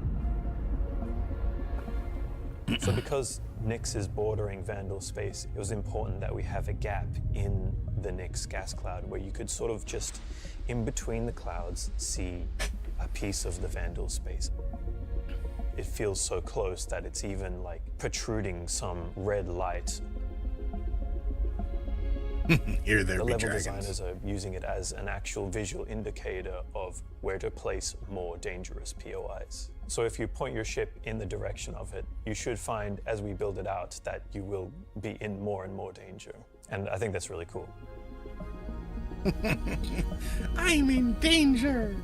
Speaker 15: So because Nix is bordering Vandal space, it was important that we have a gap in the Nix gas cloud where you could sort of just, in between the clouds, see a piece of the Vandal space. It feels so close that it's even like protruding some red light.
Speaker 1: Here there
Speaker 15: The
Speaker 1: be
Speaker 15: level
Speaker 1: dragons.
Speaker 15: designers are using it as an actual visual indicator of where to place more dangerous POIs. So if you point your ship in the direction of it, you should find, as we build it out, that you will be in more and more danger. And I think that's really cool.
Speaker 1: I'm in danger.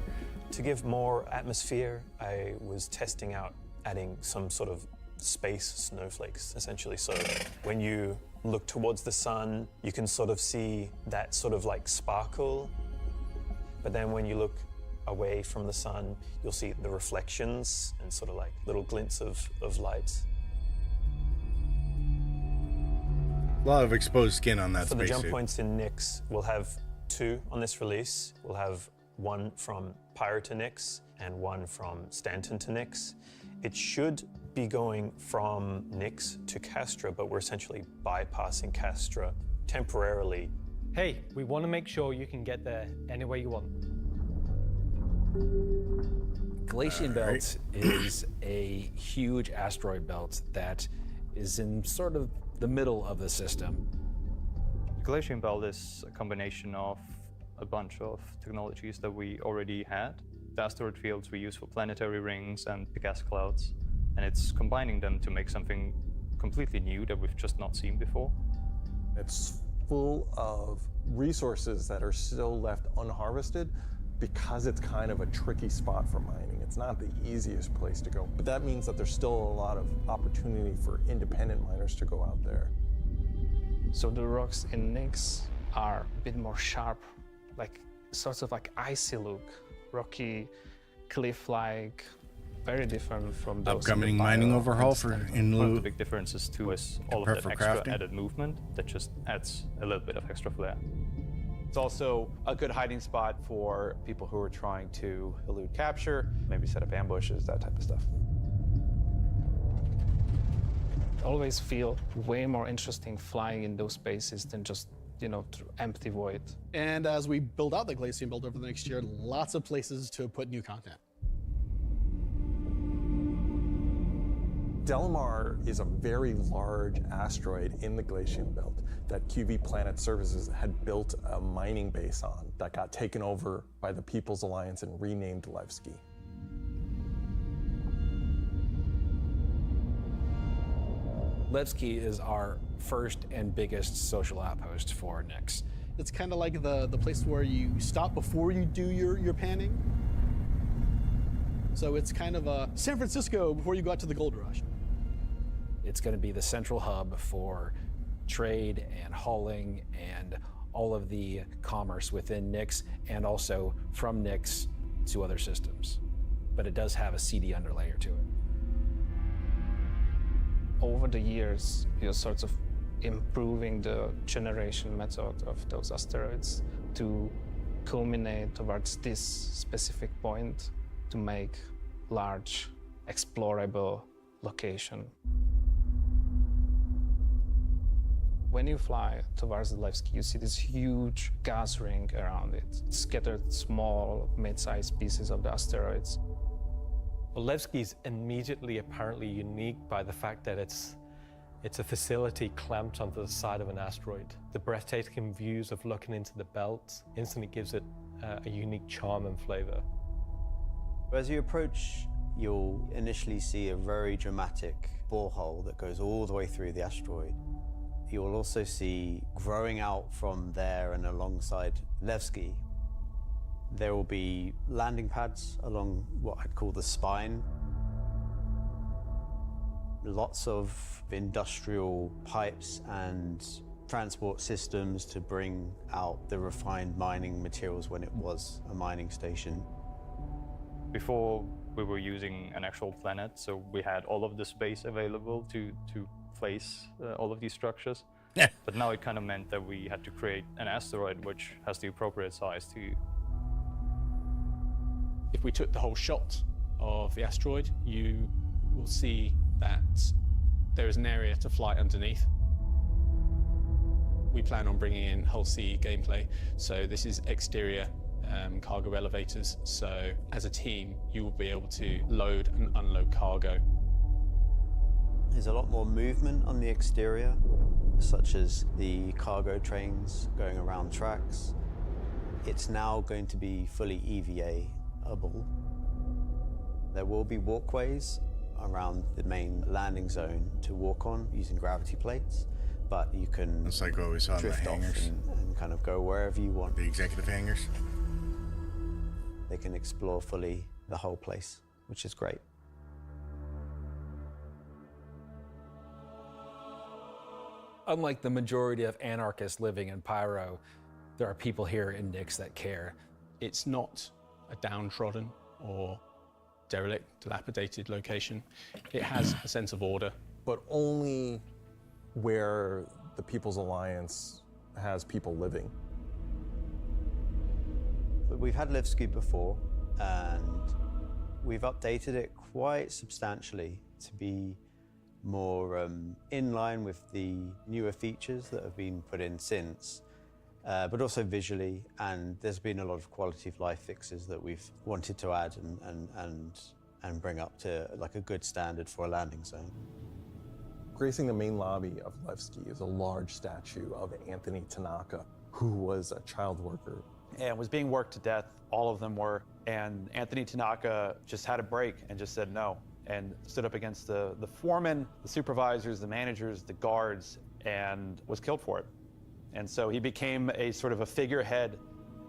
Speaker 15: To give more atmosphere, I was testing out adding some sort of space snowflakes, essentially. So when you look towards the sun, you can sort of see that sort of like sparkle. But then when you look away from the sun, you'll see the reflections and sort of like little glints of light.
Speaker 1: A lot of exposed skin on that
Speaker 15: For the jump
Speaker 1: spacesuit.
Speaker 15: points in Nix, we'll have 2 on this release. We'll have 1 from Pyro to Nix and 1 from Stanton to Nix. It should be going from Nix to Castra, but we're essentially bypassing Castra temporarily.
Speaker 11: Hey, we want to make sure you can get there any way you want.
Speaker 13: Galatian Belt is a huge asteroid belt that is in sort of the middle of the system.
Speaker 14: The Glacian Belt is a combination of a bunch of technologies that we already had. The asteroid fields we use for planetary rings and the gas clouds, and it's combining them to make something completely new that we've just not seen before.
Speaker 16: It's full of resources that are still left unharvested because it's kind of a tricky spot for mining. It's not the easiest place to go, but that means that there's still a lot of opportunity for independent miners to go out there.
Speaker 17: So the rocks in Nyx are a bit more sharp, like sorts of like icy look, rocky, cliff-like, very different from those
Speaker 1: upcoming mining overhaul for in
Speaker 14: One of the
Speaker 1: lieu
Speaker 14: big differences too is all of that extra added movement that just adds a little bit of extra flair.
Speaker 18: It's also a good hiding spot for people who are trying to elude capture, maybe set up ambushes, that type of stuff.
Speaker 17: Always feel way more interesting flying in those spaces than just, empty void.
Speaker 12: And as we build out the Glacian Belt over the next year, lots of places to put new content.
Speaker 16: Delamar is a very large asteroid in the Glacian Belt that QV Planet Services had built a mining base on that got taken over by the People's Alliance and renamed Levski.
Speaker 13: Levski is our first and biggest social outpost for Nyx.
Speaker 12: It's kind of like the place where you stop before you do your panning. So it's kind of a San Francisco before you go out to the gold rush.
Speaker 13: It's going to be the central hub for trade and hauling and all of the commerce within Nyx and also from Nyx to other systems. But it does have a seedy underlayer to it.
Speaker 17: Over the years, you're sort of improving the generation method of those asteroids to culminate towards this specific point to make large, explorable location. When you fly towards the Levski, you see this huge gas ring around it, scattered small, mid-sized pieces of the asteroids.
Speaker 11: Well, Levski is immediately apparently unique by the fact that it's a facility clamped onto the side of an asteroid. The breathtaking views of looking into the belt instantly gives it a unique charm and flavor.
Speaker 19: As you approach, you'll initially see a very dramatic borehole that goes all the way through the asteroid. You'll also see, growing out from there and alongside Levski, there will be landing pads along what I'd call the spine. Lots of industrial pipes and transport systems to bring out the refined mining materials when it was a mining station.
Speaker 14: Before, we were using an actual planet, so we had all of the space available to place all of these structures.
Speaker 1: Yeah.
Speaker 14: But now it kind of meant that we had to create an asteroid which has the appropriate size to.
Speaker 20: If we took the whole shot of the asteroid, you will see that there is an area to fly underneath. We plan on bringing in hull C gameplay, so this is exterior cargo elevators, so as a team you will be able to load and unload cargo.
Speaker 19: There's a lot more movement on the exterior, such as the cargo trains going around tracks. It's now going to be fully EVA-able. There will be walkways around the main landing zone to walk on using gravity plates, but you can
Speaker 1: it's like what we saw in the
Speaker 19: drift off
Speaker 1: hangars.
Speaker 19: and kind of go wherever you want.
Speaker 1: The executive hangars.
Speaker 19: They can explore fully the whole place, which is great.
Speaker 13: Unlike the majority of anarchists living in Pyro, there are people here in Nyx that care.
Speaker 20: It's not a downtrodden or derelict, dilapidated location. It has a sense of order.
Speaker 16: But only where the People's Alliance has people living.
Speaker 19: We've had Levski before, and we've updated it quite substantially to be more in line with the newer features that have been put in since, but also visually, and there's been a lot of quality of life fixes that we've wanted to add and bring up to like a good standard for a landing zone.
Speaker 16: Gracing the main lobby of Levski is a large statue of Anthony Tanaka, who was a child worker.
Speaker 18: And was being worked to death, all of them were. And Anthony Tanaka just had a break and just said no, and stood up against the foremen, the supervisors, the managers, the guards, and was killed for it. And so he became a sort of a figurehead.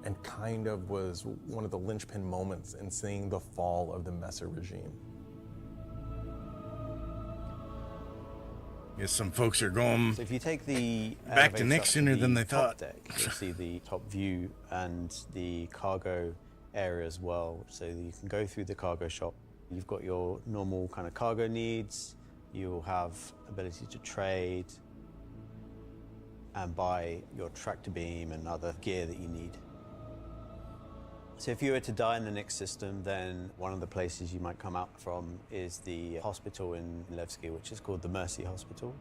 Speaker 16: And kind of was one of the linchpin moments in seeing the fall of the Messer regime.
Speaker 1: Yes, some folks are going
Speaker 19: So if you take the
Speaker 1: back to Nick
Speaker 19: elevator up
Speaker 1: sooner
Speaker 19: the
Speaker 1: than they
Speaker 19: top
Speaker 1: thought.
Speaker 19: deck, you'll see the top view and the cargo area as well. So you can go through the cargo shop. You've got your normal kind of cargo needs. You'll have ability to trade and buy your tractor beam and other gear that you need. So if you were to die in the Nix system, then one of the places you might come out from is the hospital in Levski, which is called the Mercy Hospital.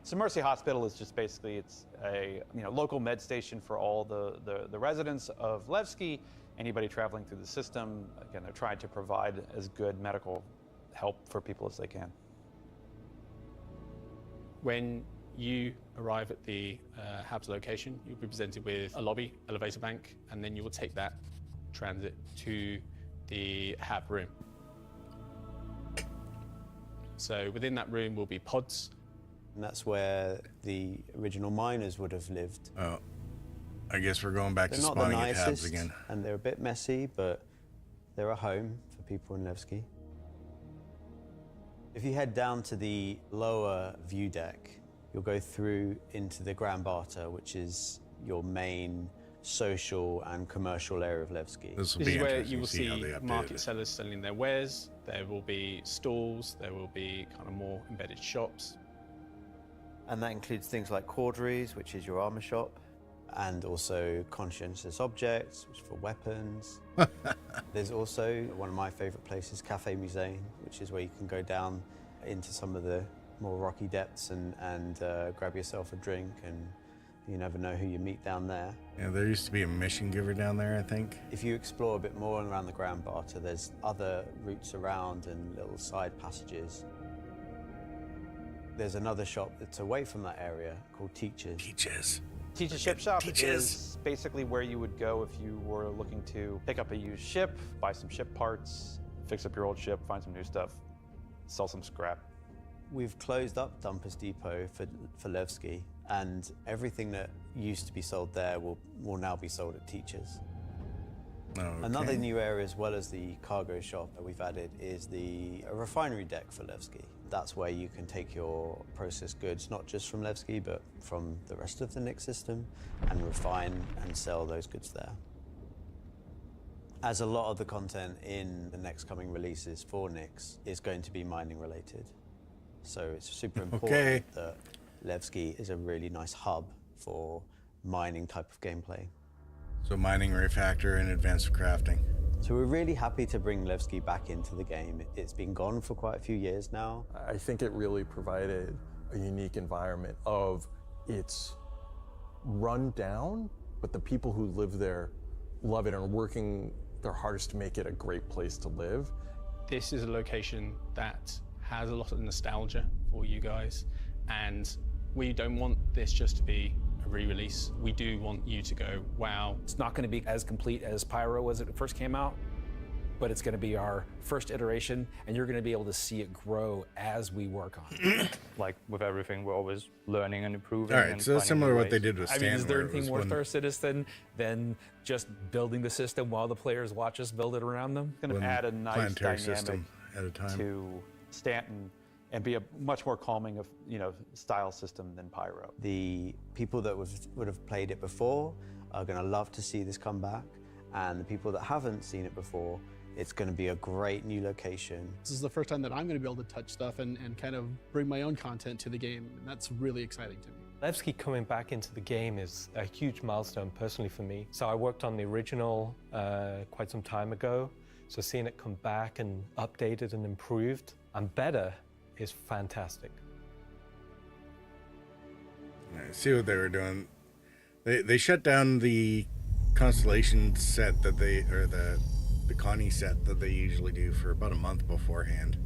Speaker 18: So Mercy Hospital is just basically, it's a local med station for all the residents of Levski, anybody traveling through the system. Again, they're trying to provide as good medical help for people as they can.
Speaker 20: When you arrive at the HAB's location, you'll be presented with a lobby, elevator bank, and then you will take that transit to the HAB room. So within that room will be pods.
Speaker 19: And that's where the original miners would have lived.
Speaker 1: Oh, I guess we're going back
Speaker 19: They're
Speaker 1: to
Speaker 19: not the
Speaker 1: spawning at HABs
Speaker 19: nicest,
Speaker 1: again.
Speaker 19: and they're a bit messy, but they're a home for people in Levski. If you head down to the lower view deck, you'll go through into the Grand Barter, which is your main social and commercial area of Levski.
Speaker 20: This is where you will see market sellers selling their wares. There will be stalls, there will be kind of more embedded shops.
Speaker 19: And that includes things like Corderies, which is your armor shop, and also conscientious objects, which is for weapons. There's also one of my favorite places, Cafe Musée, which is where you can go down into some of the more rocky depths and grab yourself a drink, and you never know who you meet down there.
Speaker 1: Yeah, there used to be a mission giver down there, I think.
Speaker 19: If you explore a bit more around the Grand Barter, there's other routes around and little side passages. There's another shop that's away from that area called Teachers.
Speaker 18: Teacher's Ship Shop is basically where you would go if you were looking to pick up a used ship, buy some ship parts, fix up your old ship, find some new stuff, sell some scrap.
Speaker 19: We've closed up Dumpers Depot for Levski, and everything that used to be sold there will now be sold at Teachers.
Speaker 1: Oh, okay.
Speaker 19: Another new area, as well as the cargo shop that we've added, is a refinery deck for Levski. That's where you can take your processed goods, not just from Levski, but from the rest of the Nix system, and refine and sell those goods there. As a lot of the content in the next coming releases for Nix is going to be mining related. So it's super important that Levski is a really nice hub for mining type of gameplay.
Speaker 1: So mining, refactor, and advanced crafting.
Speaker 19: So we're really happy to bring Levski back into the game. It's been gone for quite a few years now.
Speaker 16: I think it really provided a unique environment of it's run down, but the people who live there love it and are working their hardest to make it a great place to live.
Speaker 20: This is a location that has a lot of nostalgia for you guys, and we don't want this just to be a re-release. We do want you to go, wow.
Speaker 13: It's not going to be as complete as Pyro was when it first came out, but it's going to be our first iteration, and you're going to be able to see it grow as we work on it.
Speaker 14: Like with everything, we're always learning and improving.
Speaker 1: All right,
Speaker 14: and
Speaker 1: so that's
Speaker 14: finding
Speaker 1: similar
Speaker 14: new
Speaker 1: to what they
Speaker 14: ways.
Speaker 1: did with
Speaker 13: I
Speaker 1: Stan.
Speaker 13: mean, is there
Speaker 1: where it
Speaker 13: anything
Speaker 1: was
Speaker 13: more
Speaker 1: when-
Speaker 13: Star Citizen than just building the system while the players watch us build it around them?
Speaker 18: Going to
Speaker 1: One
Speaker 18: add a nice
Speaker 1: planetary
Speaker 18: dynamic
Speaker 1: system at a time.
Speaker 18: to Stanton and be a much more calming of style system than Pyro.
Speaker 19: The people that would have played it before are going to love to see this come back, and the people that haven't seen it before, it's going to be a great new location.
Speaker 12: This is the first time that I'm going to be able to touch stuff and kind of bring my own content to the game, and that's really exciting to me.
Speaker 11: Levski coming back into the game is a huge milestone personally for me. So I worked on the original quite some time ago, so seeing it come back and updated and improved and better is fantastic.
Speaker 1: I see what they were doing. They shut down the Constellation set that they, or the Connie set that they usually do for about a month beforehand.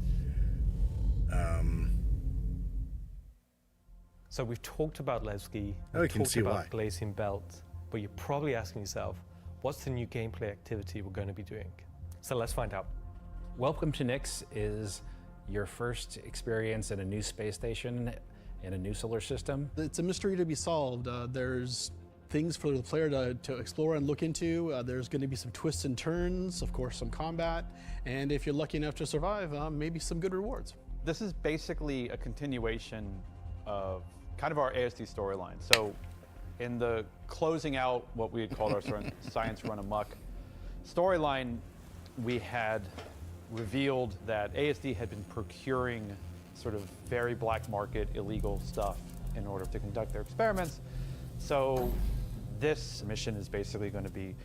Speaker 11: So we've talked about Levski,
Speaker 1: I
Speaker 11: we've
Speaker 1: can
Speaker 11: talked
Speaker 1: see
Speaker 11: about
Speaker 1: why.
Speaker 11: Glazing Belt, but you're probably asking yourself, what's the new gameplay activity we're going to be doing? So let's find out.
Speaker 13: Welcome to Nix is your first experience in a new space station in a new solar system.
Speaker 12: It's a mystery to be solved. There's things for the player to explore and look into. There's going to be some twists and turns, of course, some combat, and if you're lucky enough to survive, maybe some good rewards.
Speaker 18: This is basically a continuation of kind of our ASD storyline. So in the closing out what we had called our Science Run Amok storyline, we had revealed that ASD had been procuring sort of very black market illegal stuff in order to conduct their experiments. So this mission is basically going to be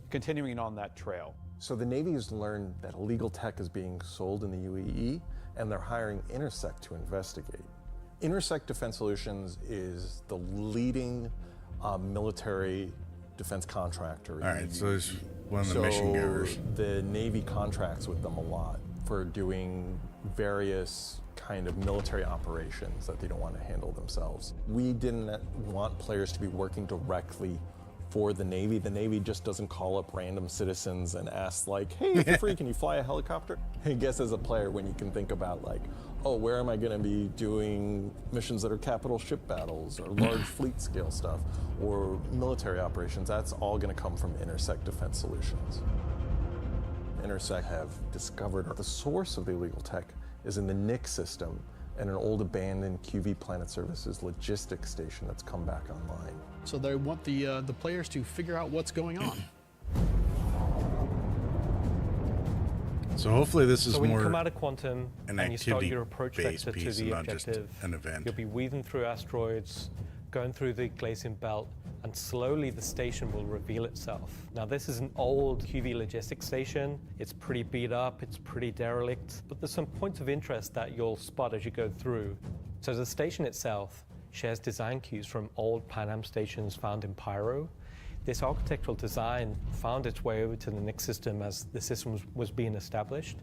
Speaker 18: continuing on that trail.
Speaker 16: So the Navy has learned that illegal tech is being sold in the UAE, and they're hiring Intersect to investigate. Intersect Defense Solutions is the leading military defense contractor.
Speaker 1: All right, so it's one of the mission givers.
Speaker 16: The Navy contracts with them a lot for doing various kind of military operations that they don't want to handle themselves. We didn't want players to be working directly for the Navy. The Navy just doesn't call up random citizens and ask like, hey, for free, can you fly a helicopter? I guess as a player, when you can think about like, oh, where am I going to be doing missions that are capital ship battles or large fleet scale stuff or military operations, that's all going to come from Intersect Defense Solutions. Intersect have discovered the source of the illegal tech is in the Nix system and an old abandoned QV Planet Services logistics station that's come back online.
Speaker 12: So they want the players to figure out what's going on.
Speaker 1: So hopefully this is
Speaker 11: so when
Speaker 1: more
Speaker 11: you come out of Quantum
Speaker 1: an
Speaker 11: and you start your
Speaker 1: activity-based
Speaker 11: approach vector to
Speaker 1: piece
Speaker 11: the
Speaker 1: and not just
Speaker 11: objective,
Speaker 1: an event.
Speaker 11: you'll be weaving through asteroids, going through the Glazing Belt, and slowly the station will reveal itself. Now this is an old QV logistics station. It's pretty beat up, it's pretty derelict, but there's some points of interest that you'll spot as you go through. So the station itself shares design cues from old Pan Am stations found in Pyro. This architectural design found its way over to the Nix system as the system was being established.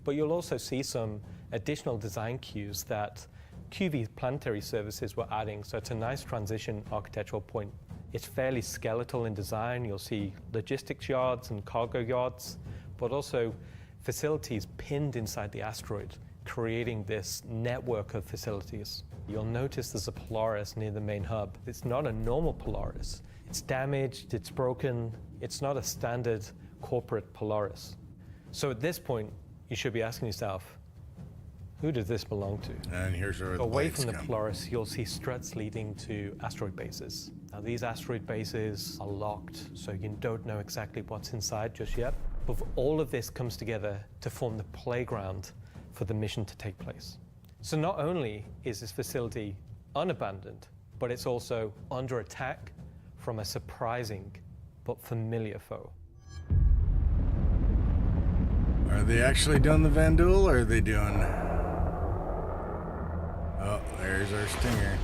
Speaker 11: But you'll also see some additional design cues that QV planetary services were adding, so it's a nice transition architectural point. It's fairly skeletal in design. You'll see logistics yards and cargo yards, but also facilities pinned inside the asteroid, creating this network of facilities. You'll notice there's a Polaris near the main hub. It's not a normal Polaris. It's damaged, it's broken. It's not a standard corporate Polaris. So at this point, you should be asking yourself, who does this belong to?
Speaker 1: And here's where the
Speaker 11: Away
Speaker 1: blades
Speaker 11: from the
Speaker 1: come.
Speaker 11: Polaris, you'll see struts leading to asteroid bases. Now these asteroid bases are locked, so you don't know exactly what's inside just yet. But all of this comes together to form the playground for the mission to take place. So not only is this facility unabandoned, but it's also under attack from a surprising but familiar foe.
Speaker 1: Are they actually doing the Vandal, or are they doing... Oh, there's our Stinger.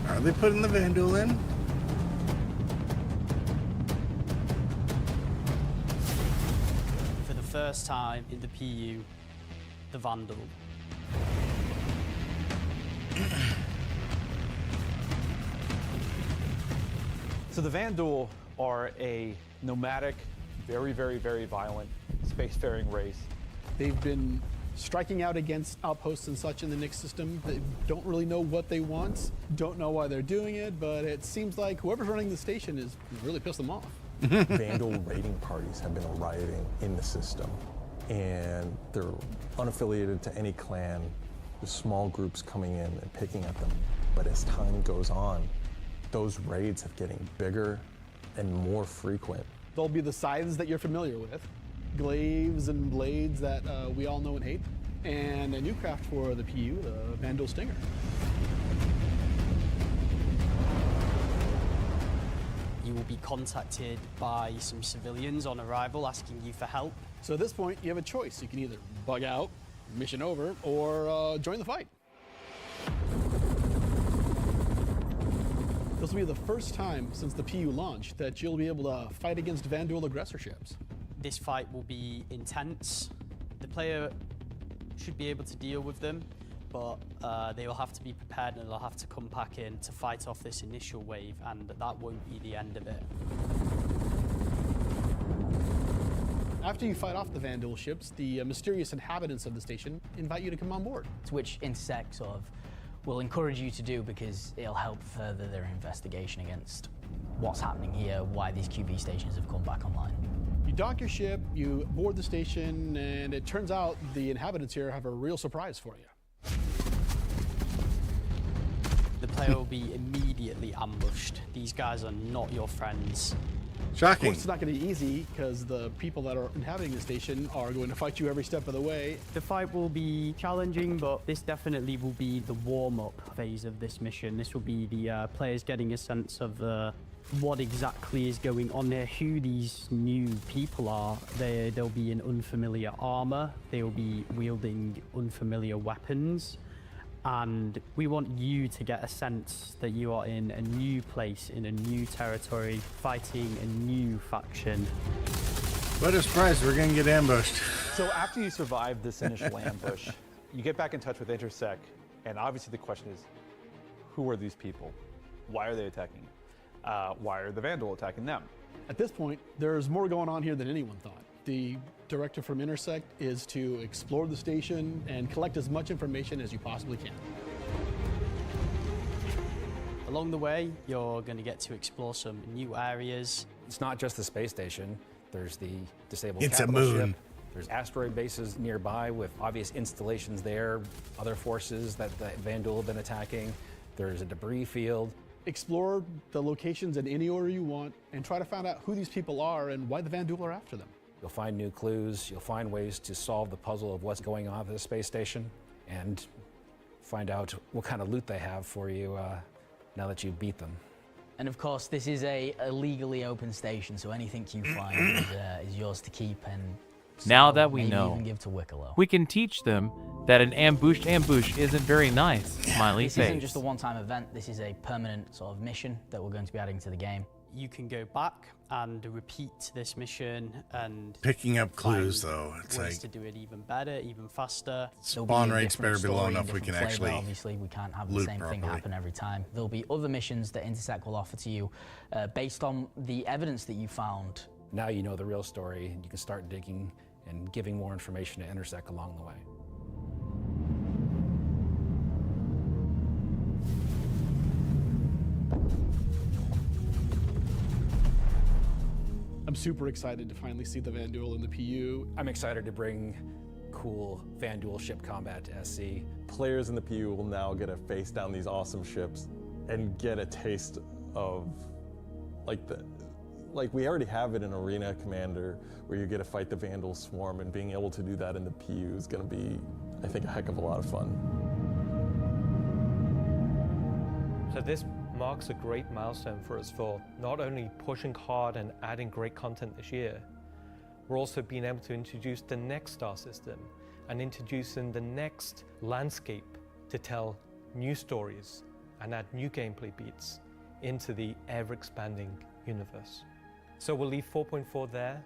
Speaker 1: Are they putting the Vandal in?
Speaker 21: For the first time in the PU, the Vandal.
Speaker 18: So the Vandal are a nomadic, very, very, very violent spacefaring race.
Speaker 12: They've been striking out against outposts and such in the Nix system. They don't really know what they want, don't know why they're doing it, but it seems like whoever's running the station is really pissed them off.
Speaker 16: Vandal raiding parties have been arriving in the system, and they're unaffiliated to any clan. There's small groups coming in and picking at them. But as time goes on, those raids are getting bigger and more frequent.
Speaker 12: They'll be the scythes that you're familiar with, glaives and blades that we all know and hate, and a new craft for the PU, the Vandal Stinger.
Speaker 21: You will be contacted by some civilians on arrival asking you for help.
Speaker 12: So at this point, you have a choice. You can either bug out, mission over, or join the fight. This will be the first time since the PU launch that you'll be able to fight against Vanduul aggressor ships.
Speaker 21: This fight will be intense. The player should be able to deal with them, but they will have to be prepared and they'll have to come back in to fight off this initial wave, and that won't be the end of it.
Speaker 12: After you fight off the Vanduul ships, the mysterious inhabitants of the station invite you to come on board.
Speaker 6: Which Intersect sort of will encourage you to do because it'll help further their investigation against what's happening here, why these QV stations have come back online.
Speaker 12: You dock your ship, you board the station, and it turns out the inhabitants here have a real surprise for you.
Speaker 21: The player will be immediately ambushed. These guys are not your friends.
Speaker 12: Shocking. Of course, it's not going to be easy because the people that are inhabiting the station are going to fight you every step of the way.
Speaker 21: The fight will be challenging, but this definitely will be the warm-up phase of this mission. This will be the players getting a sense of what exactly is going on there, who these new people are. They'll be in unfamiliar armor. They'll be wielding unfamiliar weapons. And we want you to get a sense that you are in a new place, in a new territory, fighting a new faction.
Speaker 1: What a surprise, we're gonna get ambushed.
Speaker 18: So after you survive this initial ambush, you get back in touch with Intersect, and obviously the question is, who are these people? Why are they attacking? Why are the Vanduul attacking them?
Speaker 12: At this point, there's more going on here than anyone thought. The directive from Intersect is to explore the station and collect as much information as you possibly can.
Speaker 21: Along the way, you're going to get to explore some new areas.
Speaker 13: It's not just the space station. There's the disabled
Speaker 1: It's a
Speaker 13: capital
Speaker 1: moon.
Speaker 13: ship. There's asteroid bases nearby with obvious installations there, other forces that the Vanduul have been attacking. There's a debris field.
Speaker 12: Explore the locations in any order you want and try to find out who these people are and why the Vanduul are after them.
Speaker 13: You'll find new clues, you'll find ways to solve the puzzle of what's going on at the space station, and find out what kind of loot they have for you now that you've beat them.
Speaker 6: And of course, this is a legally open station, so anything you find is yours to keep. And
Speaker 2: Now that we
Speaker 6: maybe
Speaker 2: know,
Speaker 6: even give to Wicklow.
Speaker 2: we can teach them that an ambush isn't very nice. Smiley
Speaker 6: This
Speaker 2: face.
Speaker 6: isn't just a one-time event. This is a permanent sort of mission that we're going to be adding to the game.
Speaker 21: You can go back and repeat this mission and
Speaker 1: Picking up clues,
Speaker 21: find
Speaker 1: though, it's
Speaker 21: ways
Speaker 1: like
Speaker 21: to do it even better, even faster.
Speaker 1: spawn rates better be low enough we can
Speaker 6: Flavor,
Speaker 1: actually
Speaker 6: obviously, we can't have the
Speaker 1: loot
Speaker 6: same thing
Speaker 1: properly.
Speaker 6: happen every time. There'll be other missions that Intersect will offer to you based on the evidence that you found.
Speaker 13: Now you know the real story, and you can start digging and giving more information to Intersect along the way.
Speaker 12: I'm super excited to finally see the Vanduul in the PU.
Speaker 13: I'm excited to bring cool Vanduul ship combat to SC.
Speaker 16: Players in the PU will now get to face down these awesome ships and get a taste of like we already have it in Arena Commander, where you get to fight the Vanduul swarm, and being able to do that in the PU is going to be, I think, a heck of a lot of fun.
Speaker 11: So this marks a great milestone for us for not only pushing hard and adding great content this year, we're also being able to introduce the next star system and introducing the next landscape to tell new stories and add new gameplay beats into the ever-expanding universe. So we'll leave 4.4 there.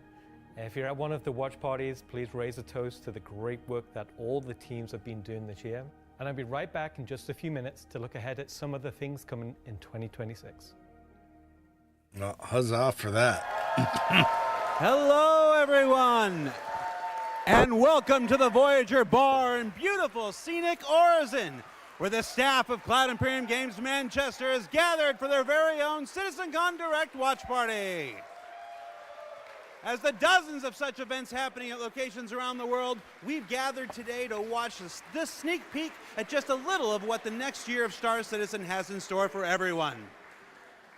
Speaker 11: If you're at one of the watch parties, please raise a toast to the great work that all the teams have been doing this year. And I'll be right back in just a few minutes to look ahead at some of the things coming in 2026.
Speaker 1: Well, huzzah for that.
Speaker 22: Hello, everyone, and welcome to the Voyager Bar in beautiful scenic Orizon, where the staff of Cloud Imperium Games Manchester is gathered for their very own CitizenCon Direct watch party. As the dozens of such events happening at locations around the world, we've gathered today to watch this sneak peek at just a little of what the next year of Star Citizen has in store for everyone.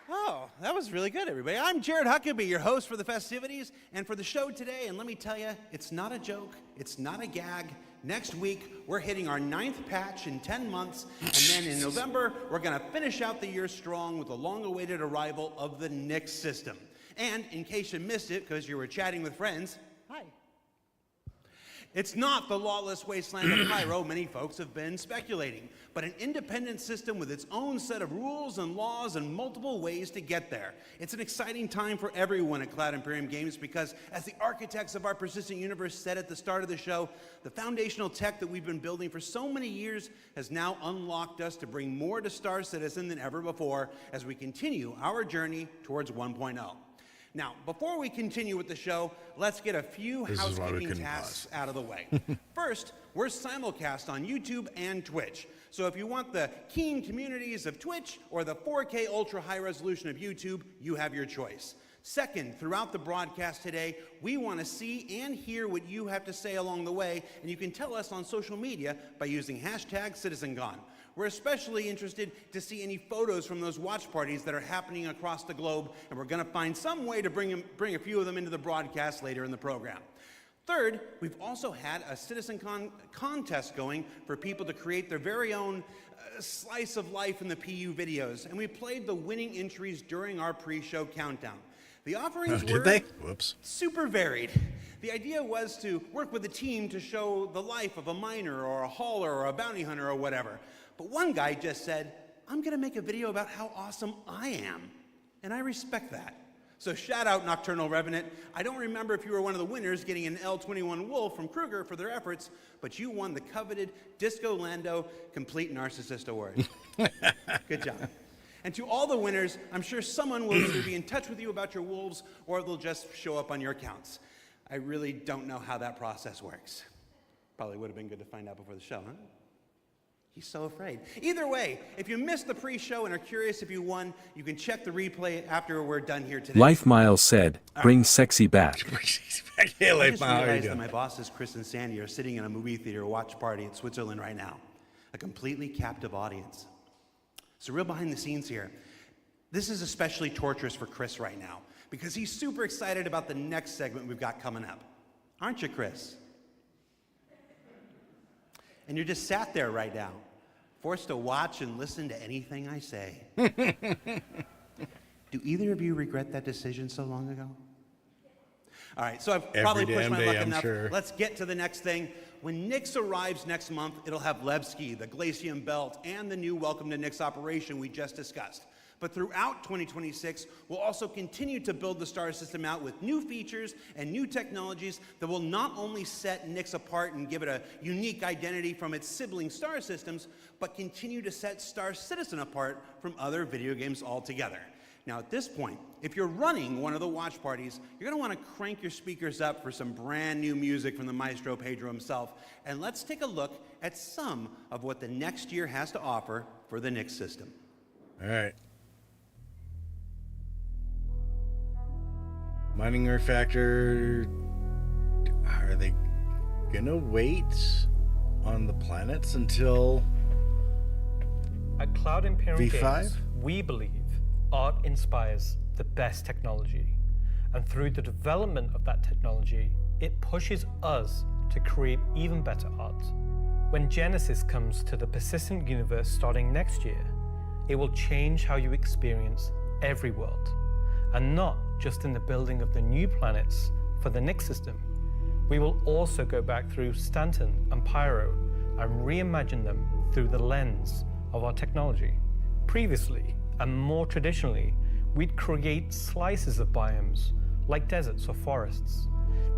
Speaker 22: Oh, that was really good, everybody. I'm Jared Huckabee, your host for the festivities and for the show today, and let me tell you, it's not a joke, it's not a gag. Next week, we're hitting our 9th patch in 10 months, and then in November, we're going to finish out the year strong with the long-awaited arrival of the Nyx system. And in case you missed it because you were chatting with friends, hi. It's not the lawless wasteland of Pyro many folks have been speculating, but an independent system with its own set of rules and laws and multiple ways to get there. It's an exciting time for everyone at Cloud Imperium Games because, as the architects of our persistent universe said at the start of the show, the foundational tech that we've been building for so many years has now unlocked us to bring more to Star Citizen than ever before as we continue our journey towards 1.0. Now, before we continue with the show, let's get a few housekeeping tasks out of the way. First, we're simulcast on YouTube and Twitch. So if you want the keen communities of Twitch or the 4K ultra high resolution of YouTube, you have your choice. Second, throughout the broadcast today, we want to see and hear what you have to say along the way, and you can tell us on social media by using hashtag CitizenCon. We're especially interested to see any photos from those watch parties that are happening across the globe, and we're going to find some way to bring a few of them into the broadcast later in the program. Third, we've also had a CitizenCon contest going for people to create their very own slice of life in the PU videos, and we played the winning entries during our pre-show countdown. The offerings were super varied. The idea was to work with a team to show the life of a miner or a hauler or a bounty hunter or whatever. But one guy just said, I'm going to make a video about how awesome I am. And I respect that. So shout out Nocturnal Revenant. I don't remember if you were one of the winners getting an L21 Wolf from Kruger for their efforts, but you won the coveted Disco Lando Complete Narcissist Award. Good job. And to all the winners, I'm sure someone will either be in touch with you about your wolves or they'll just show up on your accounts. I really don't know how that process works. Probably would have been good to find out before the show, huh? He's so afraid. Either way, if you missed the pre-show and are curious if you won, you can check the replay after we're done here today.
Speaker 4: Life Miles said, bring sexy back.
Speaker 1: Hey,
Speaker 22: I
Speaker 1: Life
Speaker 22: just
Speaker 1: Miles, how you
Speaker 22: realized that
Speaker 1: doing?
Speaker 22: my bosses, Chris and Sandy, are sitting in a movie theater watch party in Switzerland right now. A completely captive audience. So real behind the scenes here. This is especially torturous for Chris right now because he's super excited about the next segment we've got coming up. Aren't you, Chris? And you're just sat there right now, forced to watch and listen to anything I say. Do either of you regret that decision so long ago? All right, so I've probably pushed my luck enough. Sure. Let's get to the next thing. When Nyx arrives next month, it'll have Levski, the Glacium Belt, and the new Welcome to Nyx operation we just discussed. But throughout 2026, we'll also continue to build the Star System out with new features and new technologies that will not only set Nyx apart and give it a unique identity from its sibling star systems, but continue to set Star Citizen apart from other video games altogether. Now at this point, if you're running one of the watch parties, you're going to want to crank your speakers up for some brand new music from the Maestro Pedro himself, and let's take a look at some of what the next year has to offer for the Nyx system.
Speaker 1: All right. Mining refactor, are they gonna wait on the planets until
Speaker 11: At Cloud Imperium
Speaker 1: V5?
Speaker 11: Games, we believe art inspires the best technology. And through the development of that technology, it pushes us to create even better art. When Genesis comes to the persistent universe starting next year, it will change how you experience every world. And not just in the building of the new planets for the Nyx system. We will also go back through Stanton and Pyro and reimagine them through the lens of our technology. Previously, and more traditionally, we'd create slices of biomes, like deserts or forests.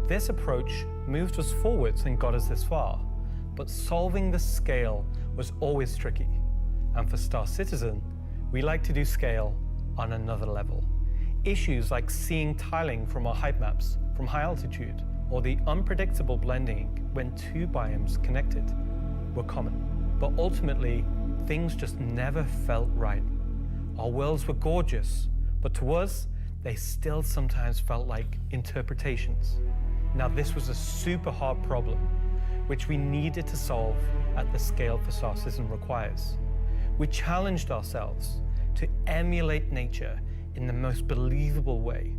Speaker 11: This approach moved us forwards and got us this far, but solving the scale was always tricky. And for Star Citizen, we like to do scale on another level. Issues like seeing tiling from our height maps from high altitude, or the unpredictable blending when two biomes connected, were common. But ultimately, things just never felt right. Our worlds were gorgeous, but to us, they still sometimes felt like interpretations. Now this was a super hard problem, which we needed to solve at the scale for Star Citizen requires. We challenged ourselves to emulate nature in the most believable way,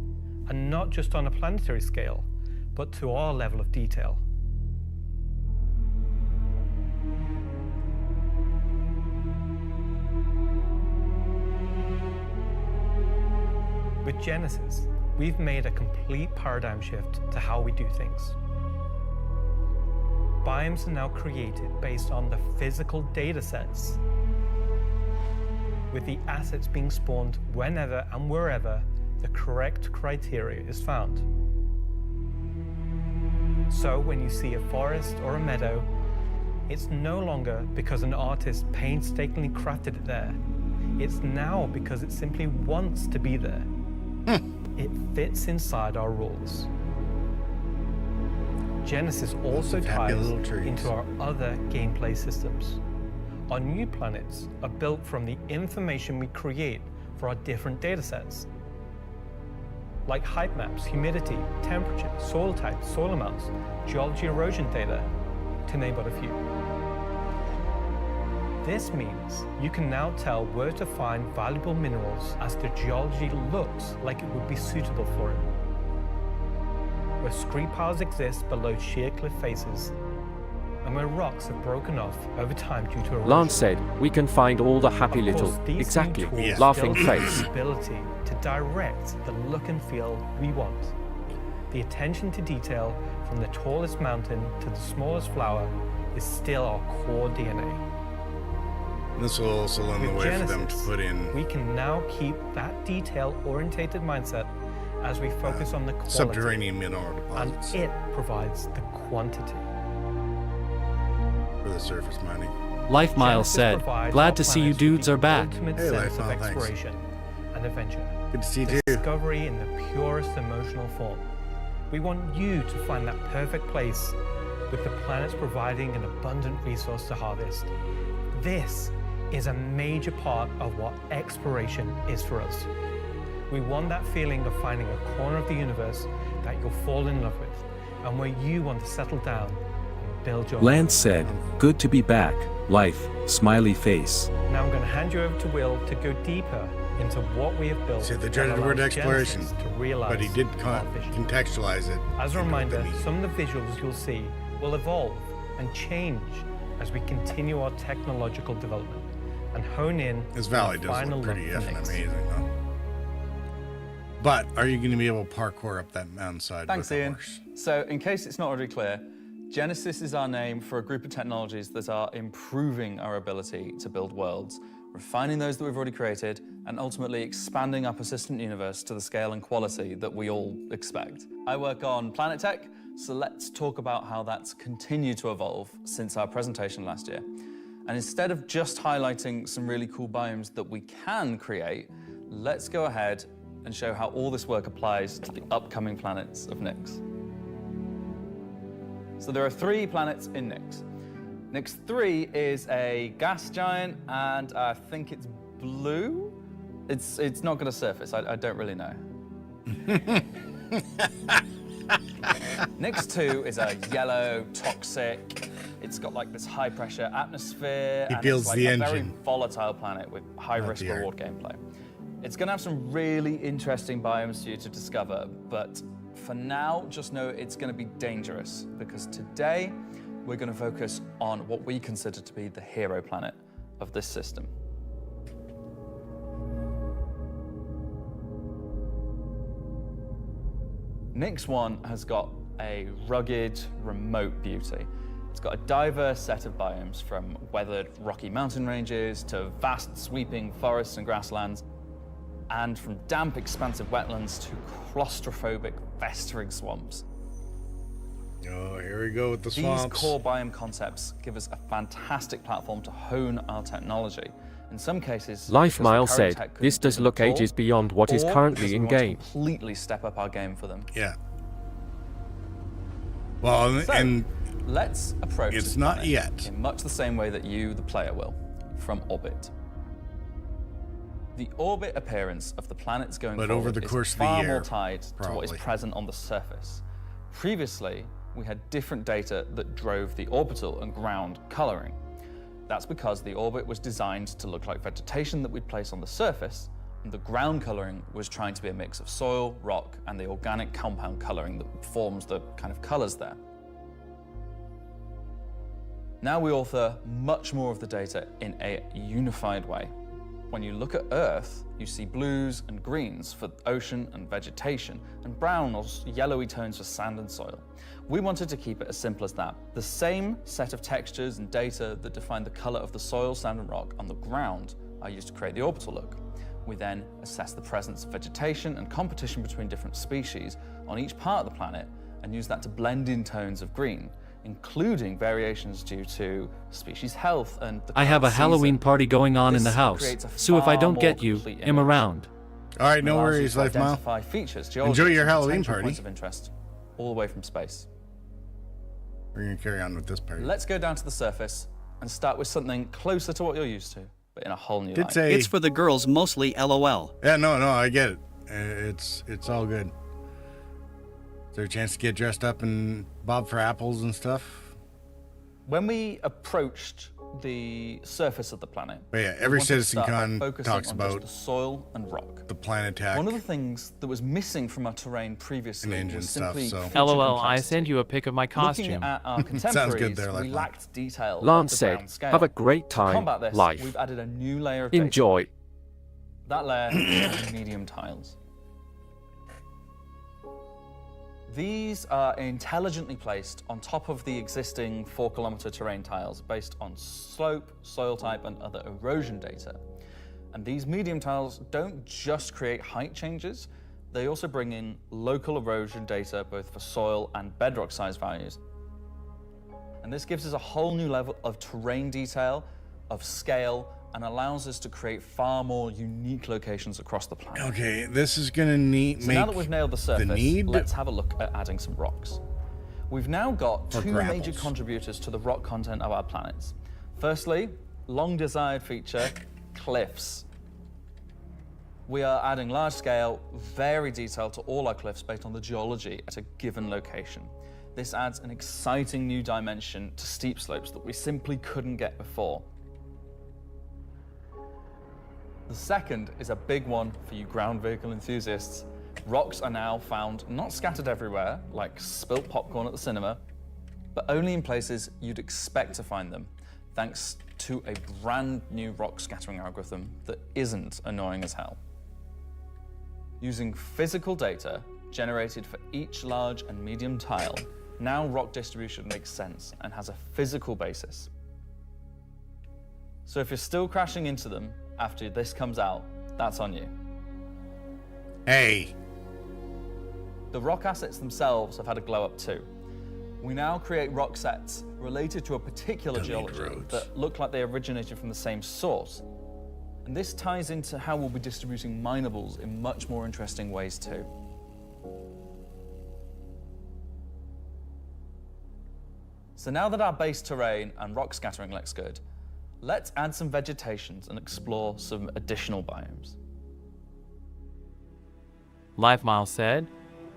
Speaker 11: and not just on a planetary scale, but to our level of detail. With Genesis, we've made a complete paradigm shift to how we do things. biomes are now created based on the physical data sets, with the assets being spawned whenever and wherever the correct criteria is found. So when you see a forest or a meadow, it's no longer because an artist painstakingly crafted it there. It's now because it simply wants to be there. It fits inside our rules. Genesis also ties into our other gameplay systems. Our new planets are built from the information we create for our different datasets, like height maps, humidity, temperature, soil type, soil amounts, geology erosion data, to name but a few. This means you can now tell where to find valuable minerals as the geology looks like it would be suitable for it. Where scree piles exist below sheer cliff faces, and where rocks have broken off over time due to erosion.
Speaker 9: Lance said, we can find all the happy little, exactly, laughing face.
Speaker 11: The ability to direct the look and feel we want. The attention to detail from the tallest mountain to the smallest flower is still our core DNA.
Speaker 1: This will also lend the way for them to put in.
Speaker 11: We can now keep that detail-orientated mindset as we focus on the quality.
Speaker 1: Subterranean mineral deposits.
Speaker 11: And it provides the quantity.
Speaker 1: For the surface mining.
Speaker 5: Life Miles said, glad to see you dudes are back.
Speaker 1: Hey, Life Miles, thanks.
Speaker 11: Exploration and adventure.
Speaker 1: Good to see you too.
Speaker 11: Discovery in the purest emotional form. We want you to find that perfect place with the planets providing an abundant resource to harvest. This is a major part of what exploration is for us. We want that feeling of finding a corner of the universe that you'll fall in love with, and where you want to settle down and build your
Speaker 4: Lance said, good to be back, Life, smiley face.
Speaker 11: Now I'm going to hand you over to Will to go deeper into what we have built.
Speaker 1: Said the dreaded word exploration, but he did contextualize it.
Speaker 11: As a reminder, some of the visuals you'll see will evolve and change as we continue our technological development and hone in.
Speaker 1: This valley does look pretty effing amazing, though. But are you going to be able to parkour up that mountainside?
Speaker 8: Thanks,
Speaker 1: with a
Speaker 8: Ian.
Speaker 1: horse?
Speaker 8: So, in case it's not already clear, Genesis is our name for a group of technologies that are improving our ability to build worlds, refining those that we've already created, and ultimately expanding our persistent universe to the scale and quality that we all expect. I work on planet tech, so let's talk about how that's continued to evolve since our presentation last year. And instead of just highlighting some really cool biomes that we can create, let's go ahead and show how all this work applies to the upcoming planets of Nyx. So there are 3 planets in Nyx. Nyx 3 is a gas giant, and I think it's blue. It's not going to surface. I don't really know. Nyx 2 is a yellow, toxic. It's got like this high pressure atmosphere.
Speaker 1: He builds
Speaker 8: it's like
Speaker 1: the
Speaker 8: a
Speaker 1: engine.
Speaker 8: very volatile planet with high risk reward gameplay. It's going to have some really interesting biomes for you to discover, but for now, just know it's going to be dangerous, because today we're going to focus on what we consider to be the hero planet of this system. Nyx 1 has got a rugged, remote beauty. It's got a diverse set of biomes, from weathered rocky mountain ranges to vast sweeping forests and grasslands, and from damp, expansive wetlands to claustrophobic, festering swamps.
Speaker 1: Oh, here we go with the swamps.
Speaker 8: These core biome concepts give us a fantastic platform to hone our technology. In some cases,
Speaker 9: Life Miles said, this does look ages beyond what is currently in-game.
Speaker 8: Completely step up our game for them.
Speaker 1: Yeah. Well,
Speaker 8: So,
Speaker 1: and
Speaker 8: let's approach
Speaker 1: it's
Speaker 8: this
Speaker 1: not
Speaker 8: planet
Speaker 1: yet.
Speaker 8: in much the same way that you, the player, will, from orbit. The orbit appearance of the planets going
Speaker 1: But
Speaker 8: forward
Speaker 1: over the
Speaker 8: is
Speaker 1: course of the
Speaker 8: far
Speaker 1: year,
Speaker 8: more tied to what is
Speaker 1: probably.
Speaker 8: present on the surface. Previously, we had different data that drove the orbital and ground coloring. That's because the orbit was designed to look like vegetation that we'd place on the surface, and the ground coloring was trying to be a mix of soil, rock, and the organic compound coloring that forms the kind of colors there. Now we author much more of the data in a unified way. When you look at Earth, you see blues and greens for ocean and vegetation, and brown or yellowy tones for sand and soil. We wanted to keep it as simple as that. The same set of textures and data that define the color of the soil, sand, and rock on the ground are used to create the orbital look. We then assess the presence of vegetation and competition between different species on each part of the planet and use that to blend in tones of green, including variations due to species health and the
Speaker 5: I have a
Speaker 8: current
Speaker 5: Halloween
Speaker 8: season.
Speaker 5: party going on in the
Speaker 8: This
Speaker 5: house,
Speaker 8: creates a
Speaker 5: so if I
Speaker 8: far
Speaker 5: don't
Speaker 8: more
Speaker 5: get you,
Speaker 8: complete
Speaker 5: I'm
Speaker 8: image.
Speaker 5: around.
Speaker 1: All right, no
Speaker 8: Allows you
Speaker 1: worries,
Speaker 8: to
Speaker 1: Life Mile.
Speaker 8: identify features,
Speaker 1: Enjoy
Speaker 8: geology,
Speaker 1: your
Speaker 8: and
Speaker 1: Halloween
Speaker 8: potential
Speaker 1: party.
Speaker 8: points of interest, all the way from space.
Speaker 1: We're gonna carry on with this party.
Speaker 8: Let's go down to the surface and start with something closer to what you're used to, but in a whole new light.
Speaker 7: It's for the girls mostly, LOL.
Speaker 1: Yeah, no, I get it. It's all good. Is there a chance to get dressed up and bob for apples and stuff?
Speaker 8: When we approached the surface of the planet,
Speaker 1: But yeah,
Speaker 8: we
Speaker 1: every
Speaker 8: wanted to start by
Speaker 1: CitizenCon
Speaker 8: focusing
Speaker 1: talks
Speaker 8: on just
Speaker 1: about
Speaker 8: the soil and rock.
Speaker 1: the planet attack.
Speaker 8: One of the things that was missing from our terrain previously
Speaker 1: And engine
Speaker 8: was
Speaker 1: stuff,
Speaker 8: simply
Speaker 1: so-
Speaker 8: feature
Speaker 2: LOL, I
Speaker 8: complexity.
Speaker 2: send you a pic of my costume.
Speaker 8: Looking at our
Speaker 1: Sounds
Speaker 8: contemporaries,
Speaker 1: good there,
Speaker 8: we
Speaker 1: Lifeline.
Speaker 8: lacked detail.
Speaker 9: Lance
Speaker 8: at the
Speaker 9: said,
Speaker 8: ground scale.
Speaker 9: have a great
Speaker 8: To
Speaker 9: time,
Speaker 8: combat this,
Speaker 9: life.
Speaker 8: we've added a new layer of data.
Speaker 9: Enjoy.
Speaker 8: That layer is medium tiles. These are intelligently placed on top of the existing 4-kilometer terrain tiles based on slope, soil type, and other erosion data. And these medium tiles don't just create height changes, they also bring in local erosion data both for soil and bedrock size values. And this gives us a whole new level of terrain detail, of scale, and allows us to create far more unique locations across the planet.
Speaker 1: Okay, this is gonna need
Speaker 8: So now that we've nailed the surface,
Speaker 1: need
Speaker 8: let's have a look at adding some rocks. We've now got
Speaker 1: Or
Speaker 8: two
Speaker 1: grapples.
Speaker 8: major contributors to the rock content of our planets. Firstly, long desired feature, cliffs. We are adding large scale, very detailed to all our cliffs based on the geology at a given location. This adds an exciting new dimension to steep slopes that we simply couldn't get before. The second is a big one for you ground vehicle enthusiasts. Rocks are now found not scattered everywhere, like spilt popcorn at the cinema, but only in places you'd expect to find them, thanks to a brand new rock scattering algorithm that isn't annoying as hell. Using physical data generated for each large and medium tile, now rock distribution makes sense and has a physical basis. So if you're still crashing into them after this comes out, that's on you.
Speaker 1: Hey.
Speaker 8: The rock assets themselves have had a glow up too. We now create rock sets related to a particular geology that look like they originated from the same source. And this ties into how we'll be distributing minables in much more interesting ways too. So now that our base terrain and rock scattering looks good, let's add some vegetations and explore some additional biomes.
Speaker 2: LiveMile said,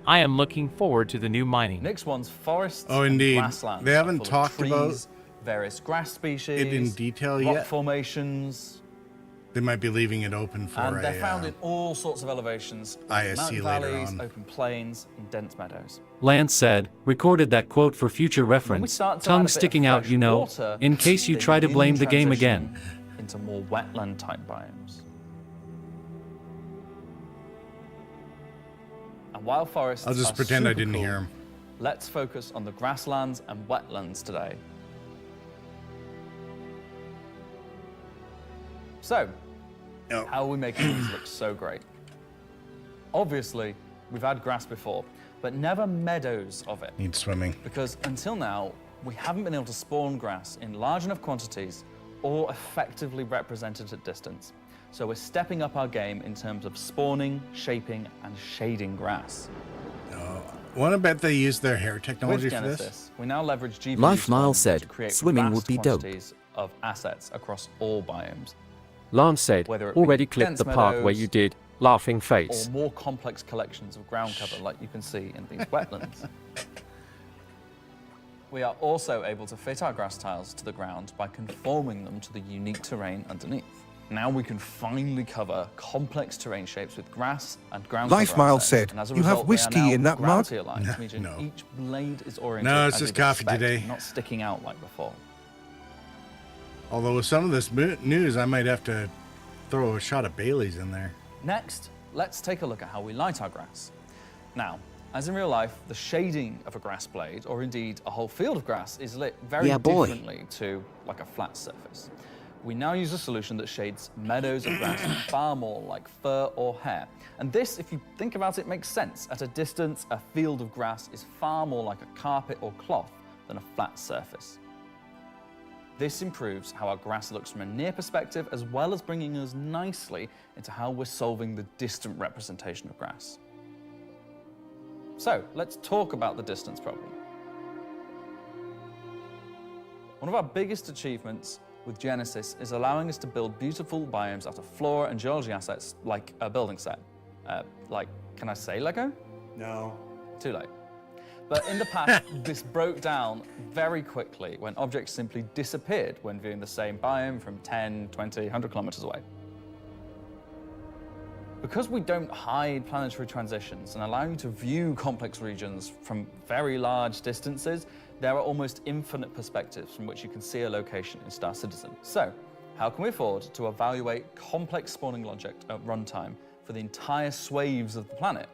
Speaker 2: I am looking forward to the new mining.
Speaker 8: Next one's forests
Speaker 1: Oh,
Speaker 8: and
Speaker 1: indeed.
Speaker 8: grasslands.
Speaker 1: They haven't
Speaker 8: full of
Speaker 1: talked about
Speaker 8: trees, various grass species,
Speaker 1: it in detail
Speaker 8: rock
Speaker 1: yet.
Speaker 8: formations,
Speaker 1: They might be leaving it open for
Speaker 8: and they're
Speaker 1: a
Speaker 8: found in all sorts of elevations,
Speaker 1: ISC
Speaker 8: mountain
Speaker 1: later
Speaker 8: valleys,
Speaker 1: on.
Speaker 8: open plains, and dense meadows.
Speaker 5: Lance said, recorded that quote for future reference.
Speaker 8: start to add a
Speaker 5: Tongue
Speaker 8: bit of
Speaker 5: sticking out,
Speaker 8: fresh
Speaker 5: you know,
Speaker 8: water,
Speaker 5: in case you
Speaker 8: they
Speaker 5: try to
Speaker 8: begin
Speaker 5: blame the game
Speaker 8: transitioning
Speaker 5: again.
Speaker 8: into more wetland type biomes. And while forests
Speaker 1: I'll just
Speaker 8: are
Speaker 1: pretend I
Speaker 8: super
Speaker 1: didn't
Speaker 8: cool,
Speaker 1: hear him.
Speaker 8: let's focus on the grasslands and wetlands today. So, how are we making these look so great? Obviously, we've had grass before, but never meadows of it.
Speaker 1: Need swimming.
Speaker 8: Because until now, we haven't been able to spawn grass in large enough quantities or effectively represented at distance. So we're stepping up our game in terms of spawning, shaping, and shading grass.
Speaker 1: Want to bet they use their hair technology
Speaker 8: With
Speaker 1: for this?
Speaker 8: Genesis, we now leverage GPU
Speaker 3: LiveMile
Speaker 8: spawn
Speaker 3: said
Speaker 8: to create
Speaker 3: swimming
Speaker 8: vast
Speaker 3: would be dope.
Speaker 8: quantities of assets across all biomes,
Speaker 9: Lance said,
Speaker 8: Whether it be
Speaker 9: already clipped
Speaker 8: dense
Speaker 9: the part where
Speaker 8: meadows
Speaker 9: you did laughing
Speaker 8: or
Speaker 9: face.
Speaker 8: more complex collections of ground cover like you can see in these wetlands. We are also able to fit our grass tiles to the ground by conforming them to the unique terrain underneath. Now we can finally cover complex terrain shapes with grass and ground cover
Speaker 10: LiveMile
Speaker 8: assets,
Speaker 10: said,
Speaker 8: and as a
Speaker 10: "You have
Speaker 8: result, they are
Speaker 10: whiskey
Speaker 8: now
Speaker 10: in that mug?"
Speaker 8: gravity aligned, meaning
Speaker 1: No.
Speaker 8: each blade is oriented
Speaker 1: No, it's
Speaker 8: as
Speaker 1: just
Speaker 8: you'd
Speaker 1: coffee
Speaker 8: expect,
Speaker 1: today.
Speaker 8: not sticking out like before.
Speaker 1: Although with some of this news, I might have to throw a shot of Bailey's in there.
Speaker 8: Next, let's take a look at how we light our grass. Now, as in real life, the shading of a grass blade, or indeed a whole field of grass, is lit very differently to like a flat surface. We now use a solution that shades meadows of grass far more like fur or hair. And this, if you think about it, makes sense. At a distance, a field of grass is far more like a carpet or cloth than a flat surface. This improves how our grass looks from a near perspective, as well as bringing us nicely into how we're solving the distant representation of grass. So let's talk about the distance problem. One of our biggest achievements with Genesis is allowing us to build beautiful biomes out of flora and geology assets like a building set. Can I say Lego?
Speaker 22: No.
Speaker 8: Too late. But in the past, this broke down very quickly when objects simply disappeared when viewing the same biome from 10, 20, 100 kilometers away. Because we don't hide planetary transitions and allow you to view complex regions from very large distances, there are almost infinite perspectives from which you can see a location in Star Citizen. So, how can we afford to evaluate complex spawning logic at runtime for the entire swathes of the planet?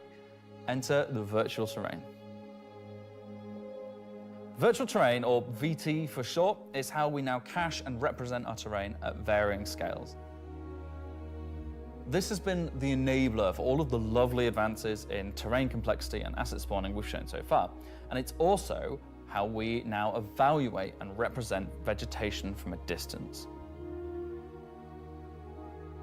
Speaker 8: Enter the virtual terrain. Virtual terrain, or VT for short, is how we now cache and represent our terrain at varying scales. This has been the enabler for all of the lovely advances in terrain complexity and asset spawning we've shown so far. And it's also how we now evaluate and represent vegetation from a distance.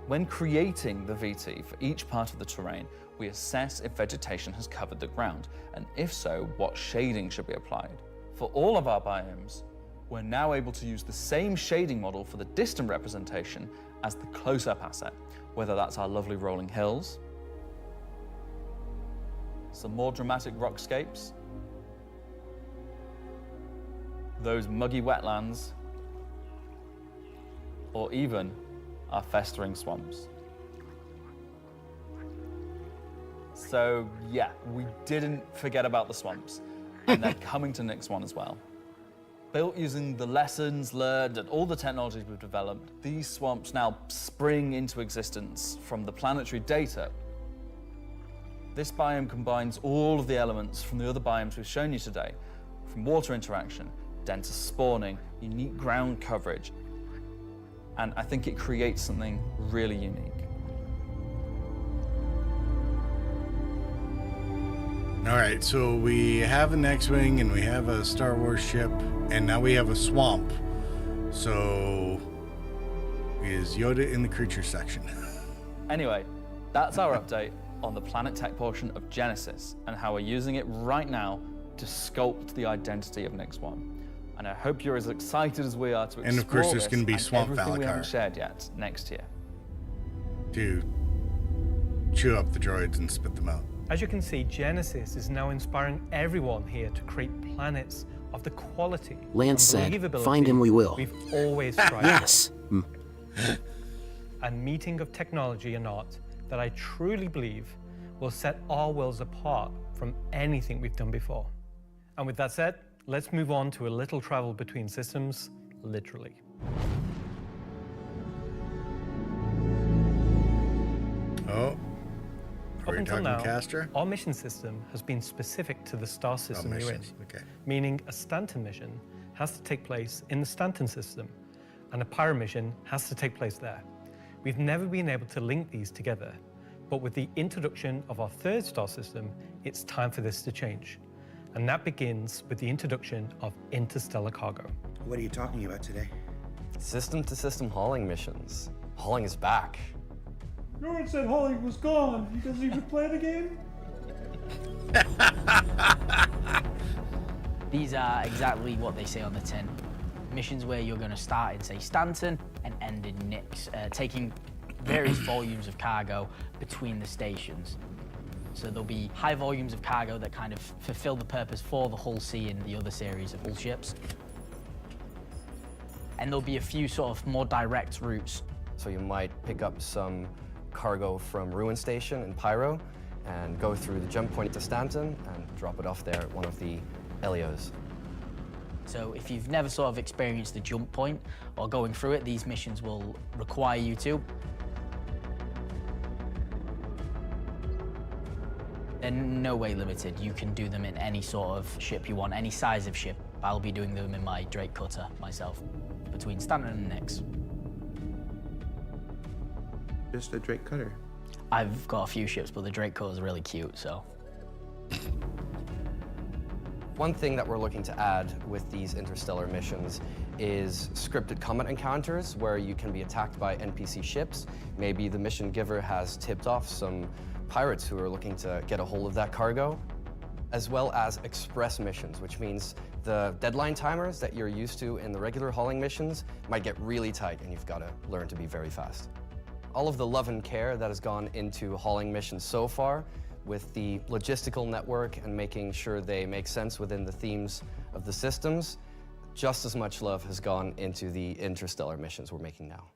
Speaker 8: When creating the VT for each part of the terrain, we assess if vegetation has covered the ground, and if so, what shading should be applied. For all of our biomes, we're now able to use the same shading model for the distant representation as the close-up asset, whether that's our lovely rolling hills, some more dramatic rockscapes, those muggy wetlands, or even our festering swamps. So yeah, we didn't forget about the swamps, and they're coming to Nyx 1 as well. Built using the lessons learned and all the technologies we've developed, these swamps now spring into existence from the planetary data. This biome combines all of the elements from the other biomes we've shown you today, from water interaction, denser spawning, unique ground coverage, and I think it creates something really unique.
Speaker 1: All right, so we have an X-Wing and we have a Star Wars ship, and now we have a swamp. So, is Yoda in the creature section?
Speaker 8: Anyway, that's our update on the Planet Tech portion of Genesis and how we're using it right now to sculpt the identity of Nyx 1. And I hope you're as excited as we are to explore
Speaker 1: And of course, there's
Speaker 8: this
Speaker 1: going to be
Speaker 8: and
Speaker 1: Swamp
Speaker 8: everything we haven't
Speaker 1: Valakar
Speaker 8: shared yet next year.
Speaker 1: to chew up the droids and spit them out.
Speaker 3: As you can see, Genesis is now inspiring everyone here to create planets of the quality
Speaker 10: Lance said,
Speaker 3: and believability
Speaker 10: "Find him we will."
Speaker 3: we've always tried.
Speaker 10: Yes.
Speaker 3: A meeting of technology and art that I truly believe will set our worlds apart from anything we've done before. And with that said, let's move on to a little travel between systems, literally.
Speaker 1: Oh.
Speaker 3: Up
Speaker 1: Are we
Speaker 3: until
Speaker 1: talking
Speaker 3: now,
Speaker 1: Castor?
Speaker 3: our mission system has been specific to the star system you're in.
Speaker 1: missions, okay.
Speaker 3: Meaning a Stanton mission has to take place in the Stanton system, and a Pyro mission has to take place there. We've never been able to link these together, but with the introduction of our third star system, it's time for this to change. And that begins with the introduction of interstellar cargo.
Speaker 23: What are you talking about today?
Speaker 24: System-to-system hauling missions. Hauling is back.
Speaker 25: No one said Holly was gone. He doesn't even play the game?
Speaker 6: These are exactly what they say on the tin. Missions where you're going to start in, say, Stanton and end in Nyx, taking various volumes of cargo between the stations. So there'll be high volumes of cargo that kind of fulfill the purpose for the Hull C and the other series of Hull ships. And there'll be a few sort of more direct routes.
Speaker 24: So you might pick up some cargo from Ruin Station in Pyro and go through the jump point to Stanton and drop it off there at one of the Elios.
Speaker 6: So if you've never sort of experienced the jump point or going through it, these missions will require you to. They're no way limited. You can do them in any sort of ship you want, any size of ship. I'll be doing them in my Drake Cutter myself, between Stanton and Nyx.
Speaker 10: Just a Drake Cutter.
Speaker 6: I've got a few ships, but the Drake Cutter is really cute, so.
Speaker 24: One thing that we're looking to add with these interstellar missions is scripted combat encounters where you can be attacked by NPC ships. Maybe the mission giver has tipped off some pirates who are looking to get a hold of that cargo, as well as express missions, which means the deadline timers that you're used to in the regular hauling missions might get really tight and you've got to learn to be very fast. All of the love and care that has gone into hauling missions so far, with the logistical network and making sure they make sense within the themes of the systems, just as much love has gone into the interstellar missions we're making now.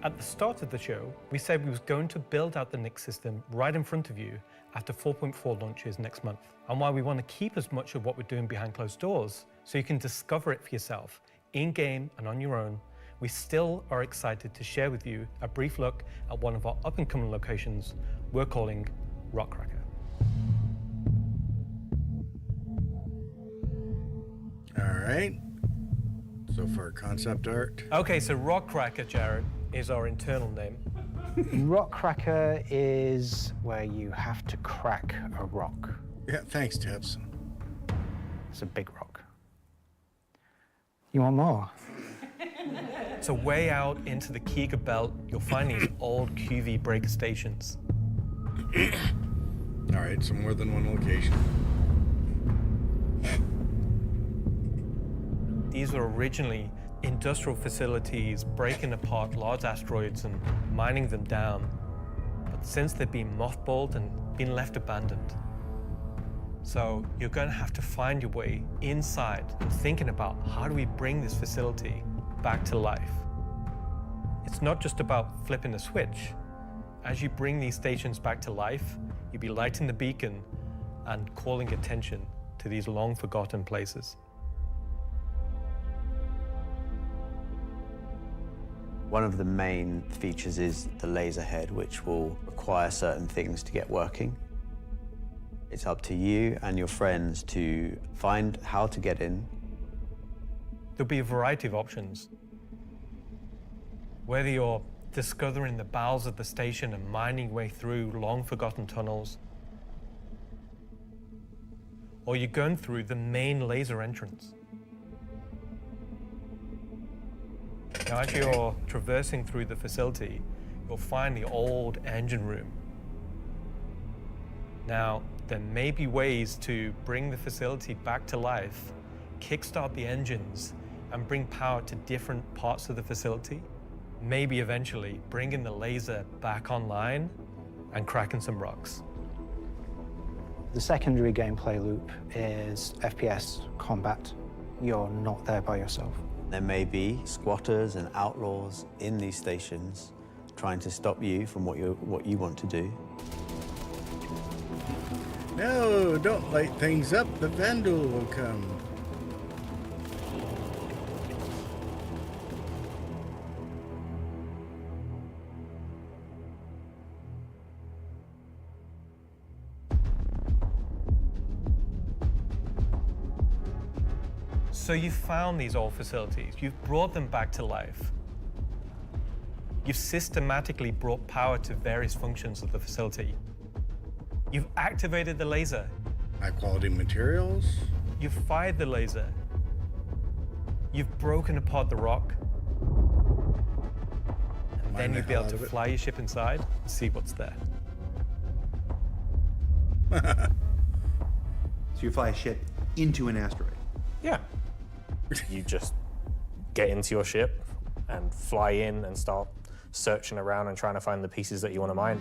Speaker 3: At the start of the show, we said we was going to build out the Nyx system right in front of you after 4.4 launches next month. And while we want to keep as much of what we're doing behind closed doors, so you can discover it for yourself, in-game and on your own, we still are excited to share with you a brief look at one of our up-and-coming locations we're calling Rockcracker.
Speaker 1: All right. So far, concept art.
Speaker 3: Okay, so Rockcracker, Jared, is our internal name.
Speaker 15: Rockcracker is where you have to crack a rock.
Speaker 1: Yeah, thanks, Tips.
Speaker 15: It's a big rock. You want more?
Speaker 3: So way out into the Keegar Belt, you'll find these old QV breaker stations.
Speaker 1: All right, so more than one location.
Speaker 3: These were originally industrial facilities breaking apart large asteroids and mining them down. But since they've been mothballed and been left abandoned. So you're going to have to find your way inside and thinking about how do we bring this facility back to life. It's not just about flipping a switch. As you bring these stations back to life, you'll be lighting the beacon and calling attention to these long forgotten places.
Speaker 19: One of the main features is the laser head, which will require certain things to get working. It's up to you and your friends to find how to get in.
Speaker 3: There'll be a variety of options. Whether you're discovering the bowels of the station and mining your way through long-forgotten tunnels, or you're going through the main laser entrance. Now, as you're traversing through the facility, you'll find the old engine room. Now, there may be ways to bring the facility back to life, kickstart the engines, and bring power to different parts of the facility. Maybe eventually bringing the laser back online and cracking some rocks.
Speaker 15: The secondary gameplay loop is FPS combat. You're not there by yourself.
Speaker 19: There may be squatters and outlaws in these stations trying to stop you from what you want to do.
Speaker 1: No, don't light things up. The Vandal will come.
Speaker 3: So you've found these old facilities, you've brought them back to life. You've systematically brought power to various functions of the facility. You've activated the laser.
Speaker 1: High quality materials.
Speaker 3: You've fired the laser. You've broken apart the rock. And then you'll be able to fly your ship inside and see what's there.
Speaker 10: So you fly a ship into an asteroid?
Speaker 17: Yeah. You just get into your ship and fly in and start searching around and trying to find the pieces that you want to mine.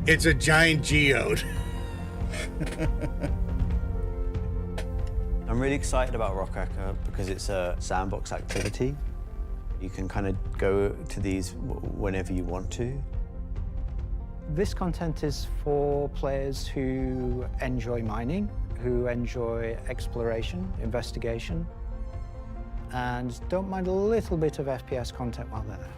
Speaker 1: It's a giant geode.
Speaker 19: I'm really excited about Rockcracker because it's a sandbox activity. You can kind of go to these whenever you want to.
Speaker 15: This content is for players who enjoy mining, who enjoy exploration, investigation. and don't mind a little bit of FPS content while they're there.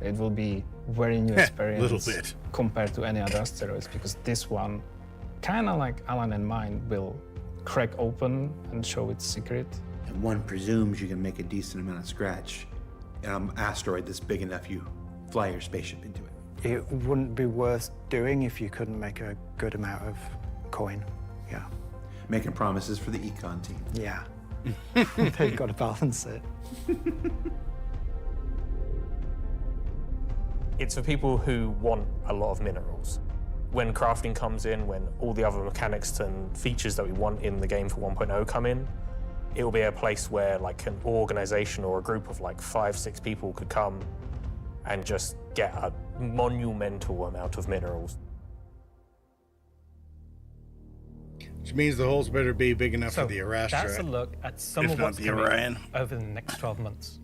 Speaker 14: It will be very new experience
Speaker 1: Little bit.
Speaker 14: compared to any other asteroids, because this one, kind of like Alan and mine, will crack open and show its secret.
Speaker 10: And one presumes you can make a decent amount of scratch on an asteroid that's big enough you fly your spaceship into it.
Speaker 15: It wouldn't be worth doing if you couldn't make a good amount of coin. Yeah.
Speaker 10: Making promises for the econ team.
Speaker 15: Yeah. They've got to balance it.
Speaker 17: It's for people who want a lot of minerals. When crafting comes in, when all the other mechanics and features that we want in the game for 1.0 come in, it will be a place where like an organization or a group of like 5-6 people could come and just get a monumental amount of minerals.
Speaker 1: Which means the holes better be big enough
Speaker 3: So
Speaker 1: for the Arastra.
Speaker 3: that's a look at some
Speaker 1: if
Speaker 3: of
Speaker 1: not
Speaker 3: what's
Speaker 1: the
Speaker 3: coming
Speaker 1: Orion.
Speaker 3: over the next 12 months.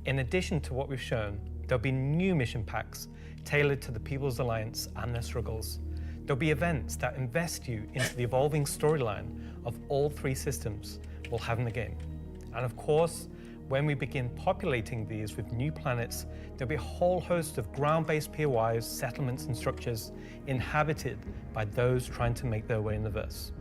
Speaker 3: In addition to what we've shown, there'll be new mission packs tailored to the People's Alliance and their struggles. There'll be events that invest you into the evolving storyline of all 3 systems we'll have in the game. And of course, when we begin populating these with new planets, there'll be a whole host of ground-based POIs, settlements, and structures inhabited by those trying to make their way in the verse.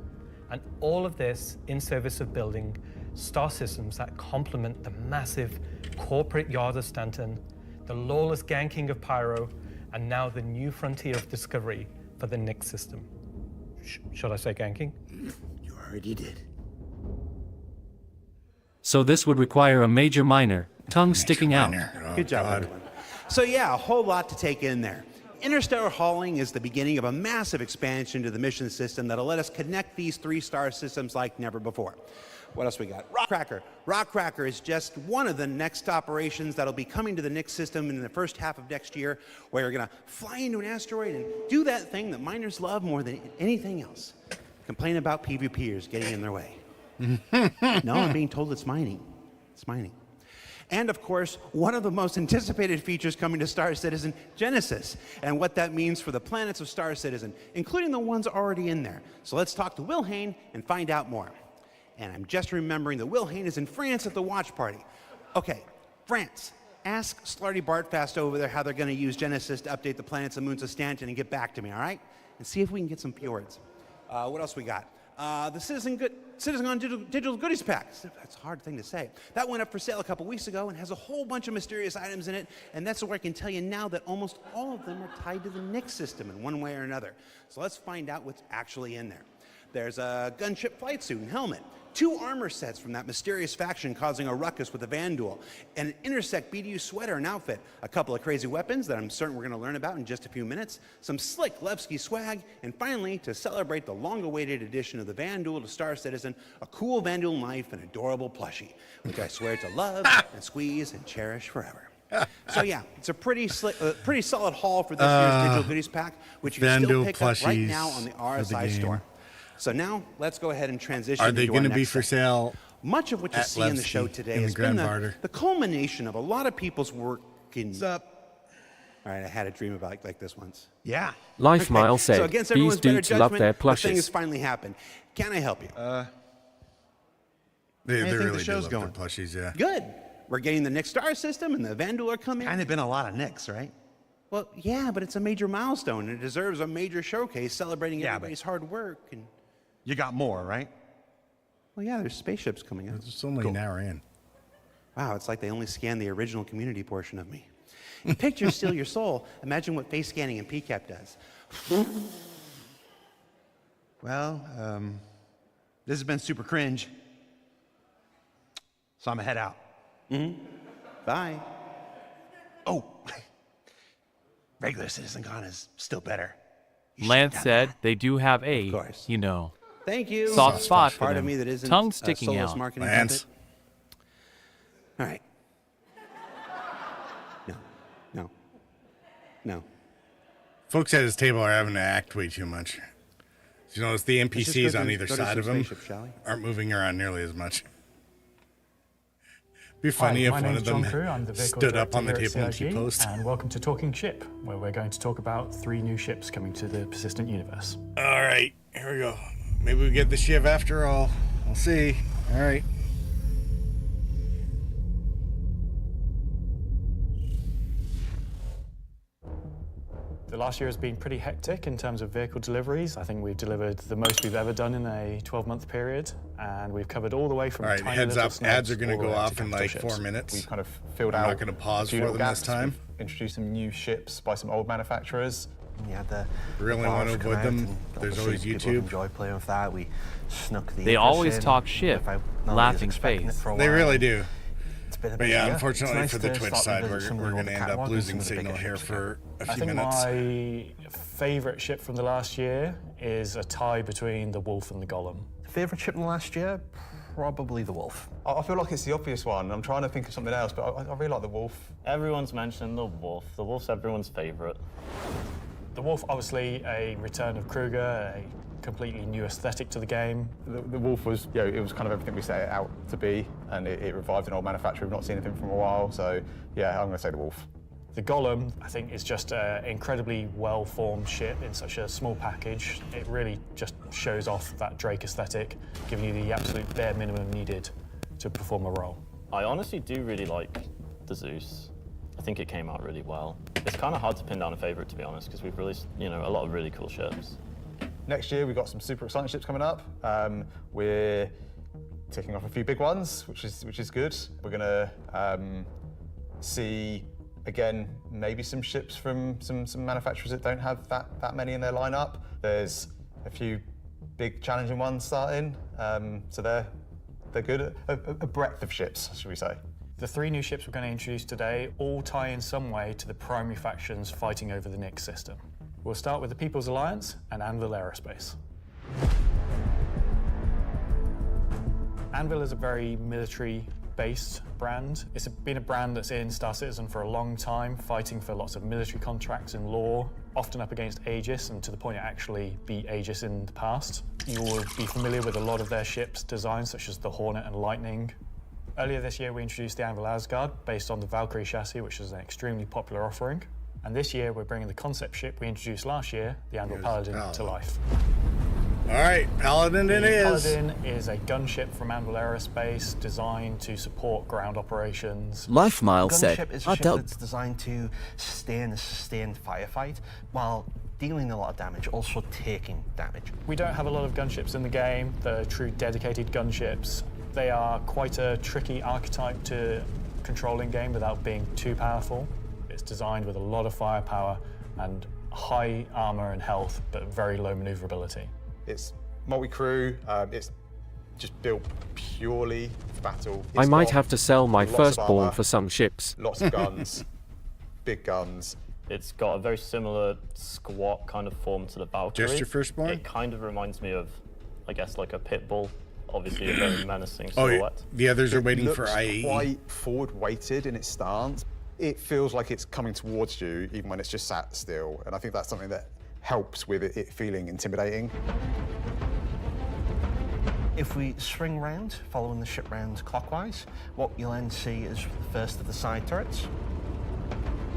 Speaker 3: And all of this in service of building star systems that complement the massive corporate yard of Stanton, the lawless ganking of Pyro, and now the new frontier of discovery for the Nyx system. Should I say ganking?
Speaker 10: You already did.
Speaker 5: So this would require a major miner, tongue sticking out.
Speaker 10: Good job, everyone. So yeah, a whole lot to take in there. Interstellar hauling is the beginning of a massive expansion to the mission system that'll let us connect these 3 star systems like never before. What else we got? Rockcracker. Rockcracker is just one of the next operations that'll be coming to the Nyx system in the first half of next year, where you're gonna fly into an asteroid and do that thing that miners love more than anything else. Complain about PvPers getting in their way. No, I'm being told it's mining. It's mining. And of course, one of the most anticipated features coming to Star Citizen, Genesis, and what that means for the planets of Star Citizen, including the ones already in there. So let's talk to Will Hain and find out more. And I'm just remembering that Will Hain is in France at the watch party. Okay, France. Ask Slarty Bartfast over there how they're going to use Genesis to update the planets and moons of Stanton and get back to me, all right? And see if we can get some fjords. What else we got? The CitizenCon Digital Goodies Pack. That's a hard thing to say. That went up for sale a couple weeks ago and has a whole bunch of mysterious items in it, and that's where I can tell you now that almost all of them are tied to the Nyx system in one way or another. So let's find out what's actually in there. There's a gunship flight suit and helmet, 2 armor sets from that mysterious faction causing a ruckus with the Vandal, and an Intersect BDU sweater and outfit, a couple of crazy weapons that I'm certain we're going to learn about in just a few minutes, some slick Levski swag, and finally, to celebrate the long-awaited addition of the Vandal to Star Citizen, a cool Vandal knife and adorable plushie, which I swear to love and squeeze and cherish forever. So yeah, it's a pretty solid haul for this year's Digital Goodies Pack, which you can still pick up right now on the RSI store. So now, let's go ahead and transition.
Speaker 1: Are they
Speaker 10: going to
Speaker 1: be for sale?
Speaker 10: Much of what you see in the show today has been the culmination of a lot of people's work in... What's up? All right, I had a dream about like this once. Yeah.
Speaker 9: Lifemile said,
Speaker 10: so against
Speaker 9: these dudes love their
Speaker 10: the thing has
Speaker 9: plushes.
Speaker 10: finally happened. Can I help you?
Speaker 1: They
Speaker 10: think
Speaker 1: really
Speaker 10: the
Speaker 1: do
Speaker 10: show's
Speaker 1: love
Speaker 10: going?
Speaker 1: their plushies, yeah.
Speaker 10: Good. We're getting the Nyx star system and the Vandal are coming.
Speaker 18: Kind of been a lot of Nyx, right?
Speaker 10: Well, yeah, but it's a major milestone and it deserves a major showcase celebrating everybody's hard work. And
Speaker 18: you got more, right?
Speaker 10: Well, yeah, there's spaceships coming up.
Speaker 1: It's only an hour in.
Speaker 10: Wow, it's like they only scanned the original community portion of me. If pictures steal your soul, imagine what face scanning in PCAP does.
Speaker 18: Well, this has been super cringe. So I'm gonna head out.
Speaker 10: Bye.
Speaker 18: Oh, regular CitizenCon is still better.
Speaker 2: Lance said they do have a, you know,
Speaker 10: Thank you.
Speaker 2: soft spot for
Speaker 10: Part
Speaker 2: them.
Speaker 10: of me that isn't
Speaker 2: Tongue sticking
Speaker 10: soulless
Speaker 2: out.
Speaker 10: marketing
Speaker 1: Lance.
Speaker 10: puppet. All right. No.
Speaker 1: Folks at his table are having to act way too much. You notice the
Speaker 10: Let's just
Speaker 1: NPCs
Speaker 10: go
Speaker 1: on
Speaker 10: to-
Speaker 1: either
Speaker 10: go to
Speaker 1: side
Speaker 10: some
Speaker 1: of him
Speaker 10: spaceship, shall we?
Speaker 1: aren't moving around nearly as much. Be funny if
Speaker 20: my
Speaker 1: one
Speaker 20: name's
Speaker 1: of them
Speaker 20: John Crew. I'm the vehicle
Speaker 1: stood up on the
Speaker 20: director
Speaker 1: table
Speaker 20: here
Speaker 1: and
Speaker 20: at
Speaker 1: post.
Speaker 20: CIG, and welcome to Talking Ship, where we're going to talk about 3 new ships coming to the persistent universe.
Speaker 1: All right, here we go. maybe we get the Shiv after all. We'll see. All right.
Speaker 20: The last year has been pretty hectic in terms of vehicle deliveries. I think we've delivered the most we've ever done in a 12-month period, and we've covered all the way from
Speaker 1: All right,
Speaker 20: tiny
Speaker 1: heads
Speaker 20: little
Speaker 1: up.
Speaker 20: snubs
Speaker 1: Ads are going
Speaker 20: all
Speaker 1: to
Speaker 20: the
Speaker 1: go
Speaker 20: way up
Speaker 1: off
Speaker 20: to
Speaker 1: in
Speaker 20: capital
Speaker 1: like
Speaker 20: ships.
Speaker 1: 4 minutes.
Speaker 12: We've kind of filled
Speaker 1: I'm
Speaker 12: out
Speaker 1: not going to pause
Speaker 12: a few
Speaker 1: for
Speaker 12: little
Speaker 1: them
Speaker 12: gaps.
Speaker 1: this time.
Speaker 12: We've introduced some new ships by some old manufacturers.
Speaker 13: Yeah, the
Speaker 1: Really want to avoid them? There's always
Speaker 13: people
Speaker 1: YouTube.
Speaker 13: enjoy playing with that. We snuck the
Speaker 2: They
Speaker 13: Idris
Speaker 2: always
Speaker 13: in,
Speaker 2: talk shit,
Speaker 13: if I- nobody was
Speaker 2: laughing
Speaker 13: expecting it
Speaker 2: face.
Speaker 13: for a
Speaker 1: They
Speaker 13: while.
Speaker 1: really do.
Speaker 13: It's been a
Speaker 1: But
Speaker 13: busy
Speaker 1: yeah,
Speaker 13: year.
Speaker 1: unfortunately
Speaker 13: It's
Speaker 1: for
Speaker 13: nice
Speaker 1: the
Speaker 13: to
Speaker 1: Twitch
Speaker 13: start
Speaker 1: side,
Speaker 13: to visit some of
Speaker 1: we're
Speaker 13: the
Speaker 1: going to
Speaker 13: older
Speaker 1: end up
Speaker 13: catalogs and
Speaker 1: losing
Speaker 13: some of the
Speaker 1: signal
Speaker 13: bigger
Speaker 1: here
Speaker 13: ships
Speaker 1: for a
Speaker 20: I
Speaker 1: few
Speaker 20: think
Speaker 1: minutes.
Speaker 20: my favourite ship from the last year is a tie between the Wolf and the Golem.
Speaker 13: Favourite ship in the last year? Probably the Wolf.
Speaker 12: I feel like it's the obvious one. I'm trying to think of something else, but I really like the Wolf.
Speaker 16: Everyone's mentioned the Wolf. The Wolf's everyone's favourite.
Speaker 20: The Wolf, obviously, a return of Kruger, a completely new aesthetic to the game.
Speaker 12: The Wolf was, you know, it was kind of everything we set it out to be, and it revived an old manufacturer. We've not seen anything from a while, so yeah, I'm going to say the Wolf.
Speaker 20: The Golem, I think, is just an incredibly well-formed ship in such a small package. It really just shows off that Drake aesthetic, giving you the absolute bare minimum needed to perform a role.
Speaker 16: I honestly do really like the Zeus. I think it came out really well. It's kind of hard to pin down a favourite, to be honest, because we've released, you know, a lot of really cool ships.
Speaker 12: Next year, we've got some super exciting ships coming up. We're ticking off a few big ones, which is good. We're going to see, again, maybe some ships from some manufacturers that don't have that many in their lineup. There's a few big challenging ones starting, so they're good. A breadth of ships, should we say.
Speaker 20: The 3 new ships we're going to introduce today all tie in some way to the primary factions fighting over the Nyx system. We'll start with the People's Alliance and Anvil Aerospace. Anvil is a very military-based brand. It's been a brand that's in Star Citizen for a long time, fighting for lots of military contracts and lore, often up against Aegis, and to the point it actually beat Aegis in the past. You will be familiar with a lot of their ships' designs, such as the Hornet and Lightning. Earlier this year, we introduced the Anvil Asgard, based on the Valkyrie chassis, which is an extremely popular offering. And this year, we're bringing the concept ship we introduced last year, the Anvil Paladin, to life.
Speaker 1: All right, Paladin it is.
Speaker 20: Paladin is a gunship from Anvil Aerospace designed to support ground operations.
Speaker 21: Lifemile said,
Speaker 13: Gunship is a ship that's designed to sustain a sustained firefight while dealing a lot of damage, also taking damage.
Speaker 20: We don't have a lot of gunships in the game. They're true dedicated gunships. They are quite a tricky archetype to control in game without being too powerful. It's designed with a lot of firepower and high armor and health, but very low maneuverability.
Speaker 12: It's multi-crew. It's just built purely for battle.
Speaker 9: I
Speaker 12: It's
Speaker 9: might
Speaker 12: got
Speaker 9: have to sell my
Speaker 12: lots of
Speaker 9: firstborn
Speaker 12: armor,
Speaker 9: for some ships.
Speaker 12: Lots of guns, big guns.
Speaker 16: It's got a very similar squat kind of form to the Valkyrie.
Speaker 1: Just your firstborn?
Speaker 16: It kind of reminds me of, I guess, like a pit bull. Obviously a very menacing
Speaker 1: Oh,
Speaker 16: silhouette.
Speaker 1: the others are
Speaker 12: It
Speaker 1: waiting for
Speaker 12: looks
Speaker 1: IAE.
Speaker 12: quite forward-weighted in its stance. It feels like it's coming towards you, even when it's just sat still. And I think that's something that helps with it feeling intimidating.
Speaker 13: If we swing round, following the ship round clockwise, what you'll then see is the first of the side turrets.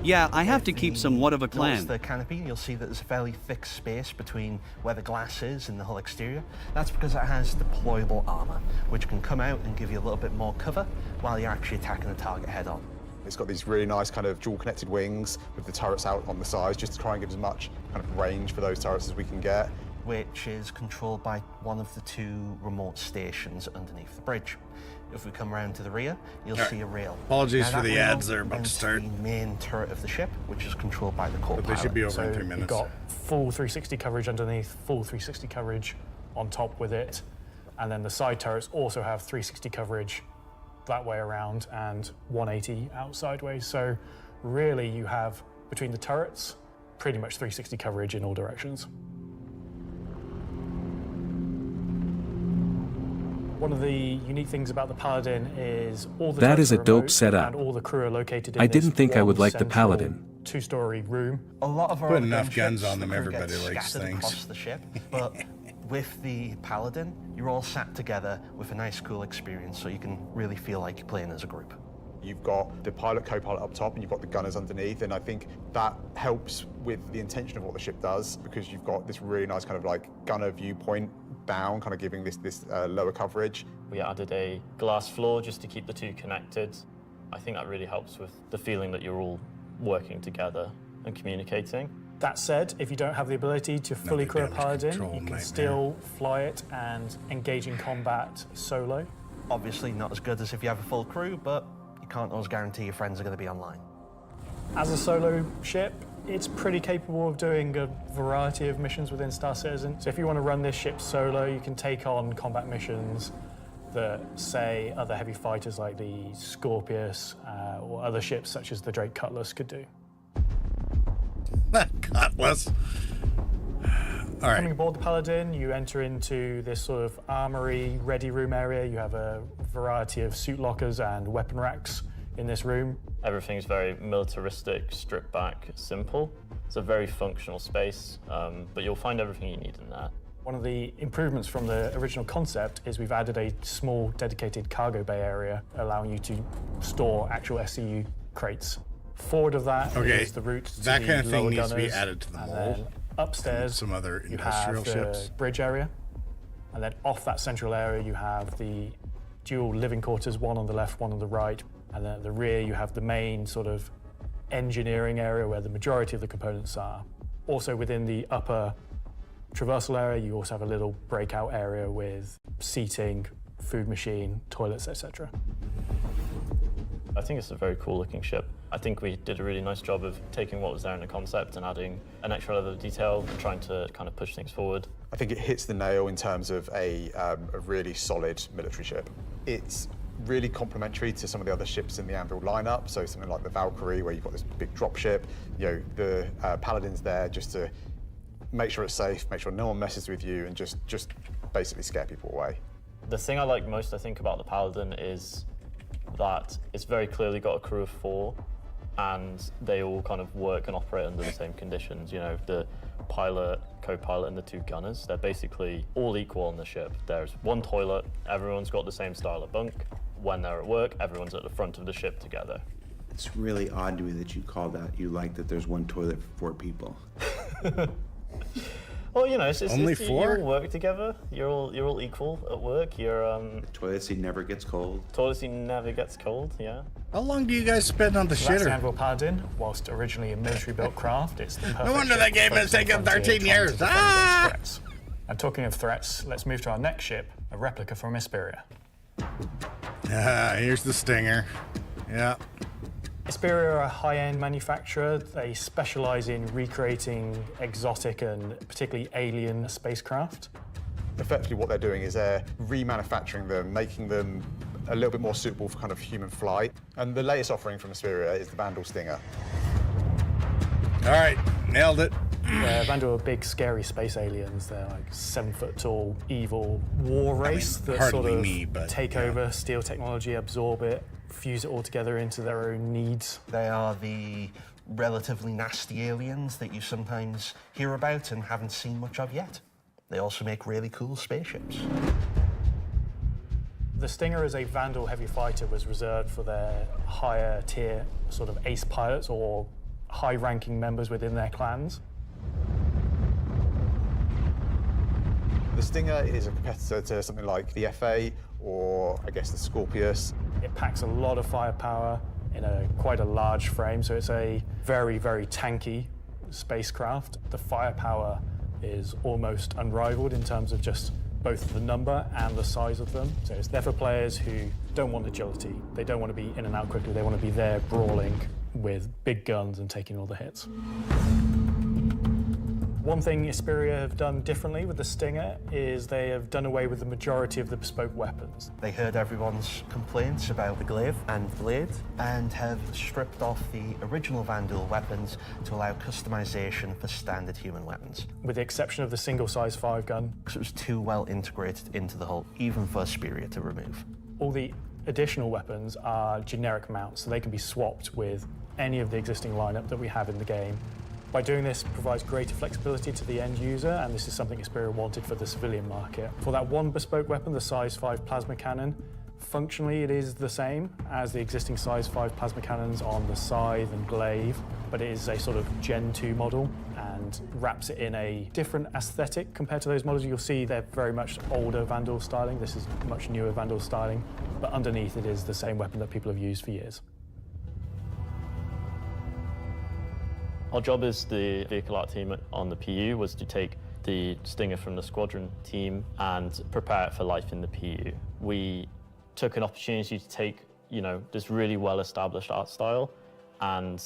Speaker 7: Yeah, I have to keep somewhat of a
Speaker 13: Notice
Speaker 7: clan.
Speaker 13: the canopy, you'll see that there's a fairly thick space between where the glass is and the hull exterior. That's because it has deployable armor, which can come out and give you a little bit more cover while you're actually attacking the target head on.
Speaker 12: It's got these really nice kind of dual connected wings with the turrets out on the sides, just to try and give as much kind of range for those turrets as we can get.
Speaker 13: Which is controlled by one of the 2 remote stations underneath the bridge. If we come around to the rear, you'll see a rail.
Speaker 1: Apologies
Speaker 13: Now,
Speaker 1: for
Speaker 13: that
Speaker 1: the
Speaker 13: rail
Speaker 1: ads that are about to
Speaker 13: runs
Speaker 1: start.
Speaker 13: the main turret of the ship, which is controlled by the
Speaker 1: But
Speaker 13: co-pilot.
Speaker 1: they should be over in 3
Speaker 20: You've
Speaker 1: minutes.
Speaker 20: got full 360 coverage underneath, full 360 coverage on top with it. And then the side turrets also have 360 coverage that way around and 180 out sideways. So really you have, between the turrets, pretty much 360 coverage in all directions. One of the unique things about the Paladin is all the
Speaker 4: That
Speaker 20: turrets
Speaker 4: is a
Speaker 20: are
Speaker 4: dope
Speaker 20: remote
Speaker 4: setup.
Speaker 20: and all the crew are located in
Speaker 4: I
Speaker 20: this
Speaker 4: didn't think I would
Speaker 20: one
Speaker 4: like the
Speaker 20: central
Speaker 4: Paladin.
Speaker 20: 2-story room.
Speaker 13: A lot of our
Speaker 1: Put
Speaker 13: other
Speaker 1: enough
Speaker 13: gunships,
Speaker 1: guns on them,
Speaker 13: the crew
Speaker 1: everybody
Speaker 13: gets
Speaker 1: likes
Speaker 13: scattered
Speaker 1: things.
Speaker 13: across the ship, but with the Paladin, you're all sat together with a nice, cool experience, so you can really feel like you're playing as a group.
Speaker 12: You've got the pilot, co-pilot up top, and you've got the gunners underneath, and I think that helps with the intention of what the ship does, because you've got this really nice kind of like gunner viewpoint down, kind of giving this lower coverage.
Speaker 16: We added a glass floor just to keep the two connected. I think that really helps with the feeling that you're all working together and communicating.
Speaker 20: That said, if you don't have the ability to fully crew a Paladin, you can still fly it and engage in combat solo.
Speaker 13: Obviously not as good as if you have a full crew, but you can't always guarantee your friends are going to be online.
Speaker 20: As a solo ship, it's pretty capable of doing a variety of missions within Star Citizen. So if you want to run this ship solo, you can take on combat missions that, say, other heavy fighters like the Scorpius or other ships such as the Drake Cutlass could do.
Speaker 1: Cutlass. All right.
Speaker 20: Coming aboard the Paladin, you enter into this sort of armory ready room area. You have a variety of suit lockers and weapon racks in this room.
Speaker 16: Everything's very militaristic, stripped back, simple. It's a very functional space, but you'll find everything you need in there.
Speaker 20: One of the improvements from the original concept is we've added a small dedicated cargo bay area, allowing you to store actual SCU crates. Forward of that is the route to
Speaker 1: that
Speaker 20: the
Speaker 1: kind of thing
Speaker 20: lower
Speaker 1: needs
Speaker 20: gunners,
Speaker 1: to be added to the
Speaker 20: and
Speaker 1: mall.
Speaker 20: then upstairs,
Speaker 1: Some other
Speaker 20: you
Speaker 1: industrial
Speaker 20: have the
Speaker 1: ships.
Speaker 20: bridge area, and then off that central area you have the dual living quarters, one on the left, one on the right, and then at the rear you have the main sort of engineering area where the majority of the components are. Also within the upper traversal area you also have a little breakout area with seating, food machine, toilets, etc.
Speaker 16: I think it's a very cool looking ship. I think we did a really nice job of taking what was there in the concept and adding an extra level of detail and trying to kind of push things forward.
Speaker 12: I think it hits the nail in terms of a really solid military ship. It's really complementary to some of the other ships in the Anvil lineup, so something like the Valkyrie, where you've got this big drop ship. You know, the Paladin's there just to make sure it's safe, make sure no one messes with you, and just basically scare people away.
Speaker 16: The thing I like most, I think, about the Paladin is that it's very clearly got a crew of 4, and they all kind of work and operate under the same conditions. You know, the pilot, co-pilot, and the 2 gunners, they're basically all equal on the ship. There's one toilet, everyone's got the same style of bunk. When they're at work, everyone's at the front of the ship together.
Speaker 8: It's really odd to me that you call that, you like that there's one toilet for 4 people.
Speaker 16: Well, you know, it's
Speaker 8: Only 4?
Speaker 16: You all work together. You're all equal at work. You're
Speaker 8: The toilet seat never gets cold.
Speaker 16: Toilet seat never gets cold. Yeah.
Speaker 1: How long do you guys spend on the
Speaker 20: So that's the
Speaker 1: shitter?
Speaker 20: Anvil Paladin. Whilst originally a military-built craft, it's the perfect
Speaker 1: wonder
Speaker 20: ship
Speaker 1: that game
Speaker 20: for
Speaker 1: has taken
Speaker 20: frontier
Speaker 1: 13
Speaker 20: trying
Speaker 1: years.
Speaker 20: to defend
Speaker 1: Ah!
Speaker 20: against threats. And talking of threats, let's move to our next ship, a replica from Hesperia.
Speaker 1: Here's the Stinger. Yeah.
Speaker 20: Hesperia are a high-end manufacturer. They specialize in recreating exotic and particularly alien spacecraft.
Speaker 12: Effectively what they're doing is they're remanufacturing them, making them a little bit more suitable for kind of human flight. And the latest offering from Hesperia is the Vandal Stinger.
Speaker 1: All right, nailed it.
Speaker 20: Vandal are big, scary space aliens. They're like 7-foot-tall, evil war race that
Speaker 1: hardly
Speaker 20: sort of
Speaker 1: me, but,
Speaker 20: take over, steal technology, absorb it, fuse it all together into their own needs.
Speaker 13: They are the relatively nasty aliens that you sometimes hear about and haven't seen much of yet. They also make really cool spaceships.
Speaker 20: The Stinger as a Vandal heavy fighter was reserved for their higher tier sort of ace pilots or high-ranking members within their clans.
Speaker 12: The Stinger is a competitor to something like the FA or, I guess, the Scorpius.
Speaker 20: It packs a lot of firepower in quite a large frame, so it's a very, very tanky spacecraft. The firepower is almost unrivaled in terms of just both the number and the size of them. So it's there for players who don't want agility. They don't want to be in and out quickly. They want to be there brawling with big guns and taking all the hits. One thing Hesperia have done differently with the Stinger is they have done away with the majority of the bespoke weapons.
Speaker 13: They heard everyone's complaints about the glaive and blade and have stripped off the original Vandal weapons to allow customization for standard human weapons.
Speaker 20: With the exception of the single-size 5-gun.
Speaker 13: Because it was too well integrated into the hull, even for Hesperia to remove.
Speaker 20: All the additional weapons are generic mounts, so they can be swapped with any of the existing lineup that we have in the game. By doing this, it provides greater flexibility to the end user, and this is something Hesperia wanted for the civilian market. For that one bespoke weapon, the size 5 plasma cannon, Functionally, it is the same as the existing size 5 plasma cannons on the Scythe and Glaive, but it is a sort of Gen 2 model and wraps it in a different aesthetic compared to those models. You'll see they're very much older Vandal styling. This is much newer Vandal styling, but underneath it is the same weapon that people have used for years.
Speaker 16: Our job as the vehicle art team on the PU was to take the Stinger from the squadron team and prepare it for life in the PU. We took an opportunity to take, this really well-established art style and,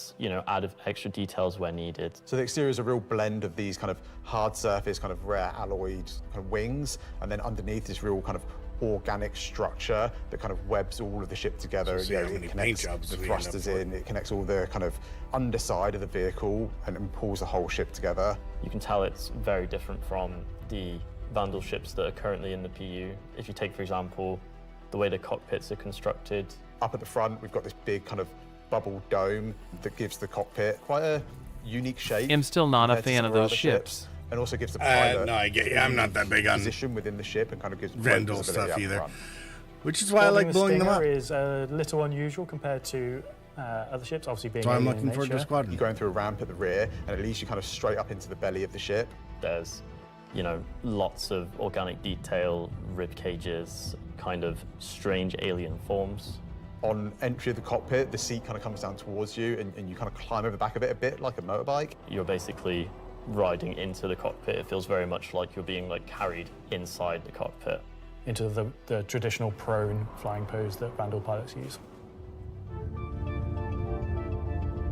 Speaker 16: add extra details where needed.
Speaker 12: So the exterior is a real blend of these kind of hard surface, kind of rare alloyed kind of wings, and then underneath this real kind of organic structure that kind of webs all of the ship together.
Speaker 1: So
Speaker 12: it connects the thrusters in, it connects all the kind of underside of the vehicle and pulls the whole ship together.
Speaker 16: You can tell it's very different from the Vandal ships that are currently in the PU. If you take, for example, the way the cockpits are constructed.
Speaker 12: Up at the front, we've got this big kind of bubble dome that gives the cockpit quite a unique shape.
Speaker 2: I'm still not a fan of those ships.
Speaker 12: And also gives the pilot
Speaker 1: no, I get you. I'm not that big on
Speaker 12: position within the ship and kind of gives
Speaker 1: Vandal stuff either.
Speaker 12: Front.
Speaker 1: Which is why I like blowing them up.
Speaker 20: Is a little unusual compared to other ships, obviously being.
Speaker 1: So I'm looking forward to the squadron.
Speaker 12: You're going through a ramp at the rear, and it leads you kind of straight up into the belly of the ship.
Speaker 16: There's, lots of organic detail, rib cages, kind of strange alien forms.
Speaker 12: On entry of the cockpit, the seat kind of comes down towards you, and you kind of climb over the back of it a bit like a motorbike.
Speaker 16: You're basically riding into the cockpit. It feels very much like you're being carried inside the cockpit.
Speaker 20: Into the traditional prone flying pose that Vandal pilots use.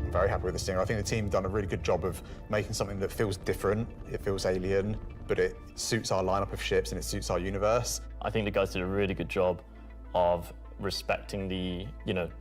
Speaker 12: I'm very happy with the Stinger. I think the team done a really good job of making something that feels different, it feels alien, but it suits our lineup of ships and it suits our universe.
Speaker 16: I think the guys did a really good job of respecting the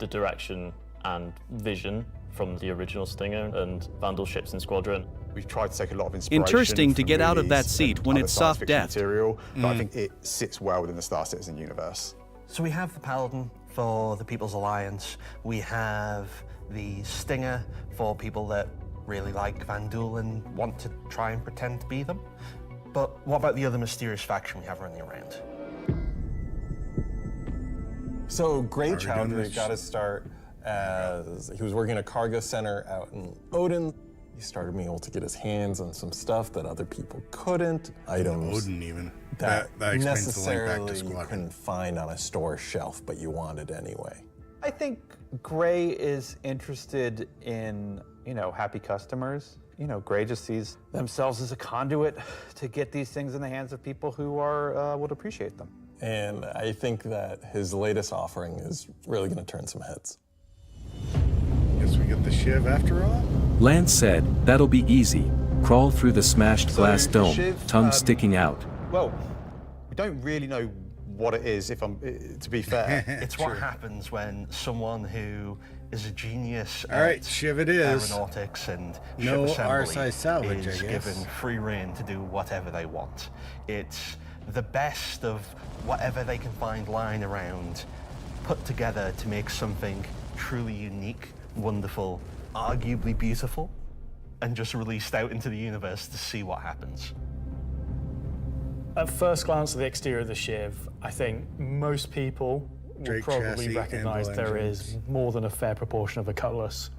Speaker 16: direction and vision from the original Stinger and Vandal ships in Squadron.
Speaker 12: We've tried to take a lot of inspiration.
Speaker 7: Interesting to get out of that seat when it's soft death.
Speaker 12: Material, but I think it sits well within the Star Citizen universe.
Speaker 13: So we have the Paladin for the People's Alliance. We have the Stinger for people that really like Vandal and want to try and pretend to be them. But what about the other mysterious faction we have running around?
Speaker 11: So Gray Chowdhury got his start as he was working at a cargo center out in Odin. He started being able to get his hands on some stuff that other people couldn't. Items
Speaker 1: Odin even.
Speaker 11: that
Speaker 1: explains the link back to
Speaker 11: necessarily you
Speaker 1: Squadron.
Speaker 11: couldn't find on a store shelf, but you wanted anyway.
Speaker 21: I think Gray is interested in, happy customers. Gray just sees themselves as a conduit to get these things in the hands of people who would appreciate them.
Speaker 11: And I think that his latest offering is really going to turn some heads.
Speaker 1: Guess we get the Shiv after all?
Speaker 4: Lance said, "That'll be easy. Crawl through the smashed glass
Speaker 12: the
Speaker 4: dome,
Speaker 12: Shiv,
Speaker 4: tongue sticking out."
Speaker 12: Well, we don't really know what it is, to be fair.
Speaker 13: It's what happens when someone who is a genius
Speaker 1: All right, Shiv it is.
Speaker 13: aeronautics and
Speaker 1: No
Speaker 13: ship assembly
Speaker 1: R-size salvage,
Speaker 13: is
Speaker 1: I guess.
Speaker 13: given free rein to do whatever they want. It's the best of whatever they can find lying around, put together to make something truly unique, wonderful, arguably beautiful, and just released out into the universe to see what happens.
Speaker 20: At first glance at the exterior of the Shiv, I think most people will
Speaker 1: Drake
Speaker 20: probably
Speaker 1: chassis,
Speaker 20: recognize
Speaker 1: Anvil
Speaker 20: there
Speaker 1: engines.
Speaker 20: is more than a fair proportion of a Cutlass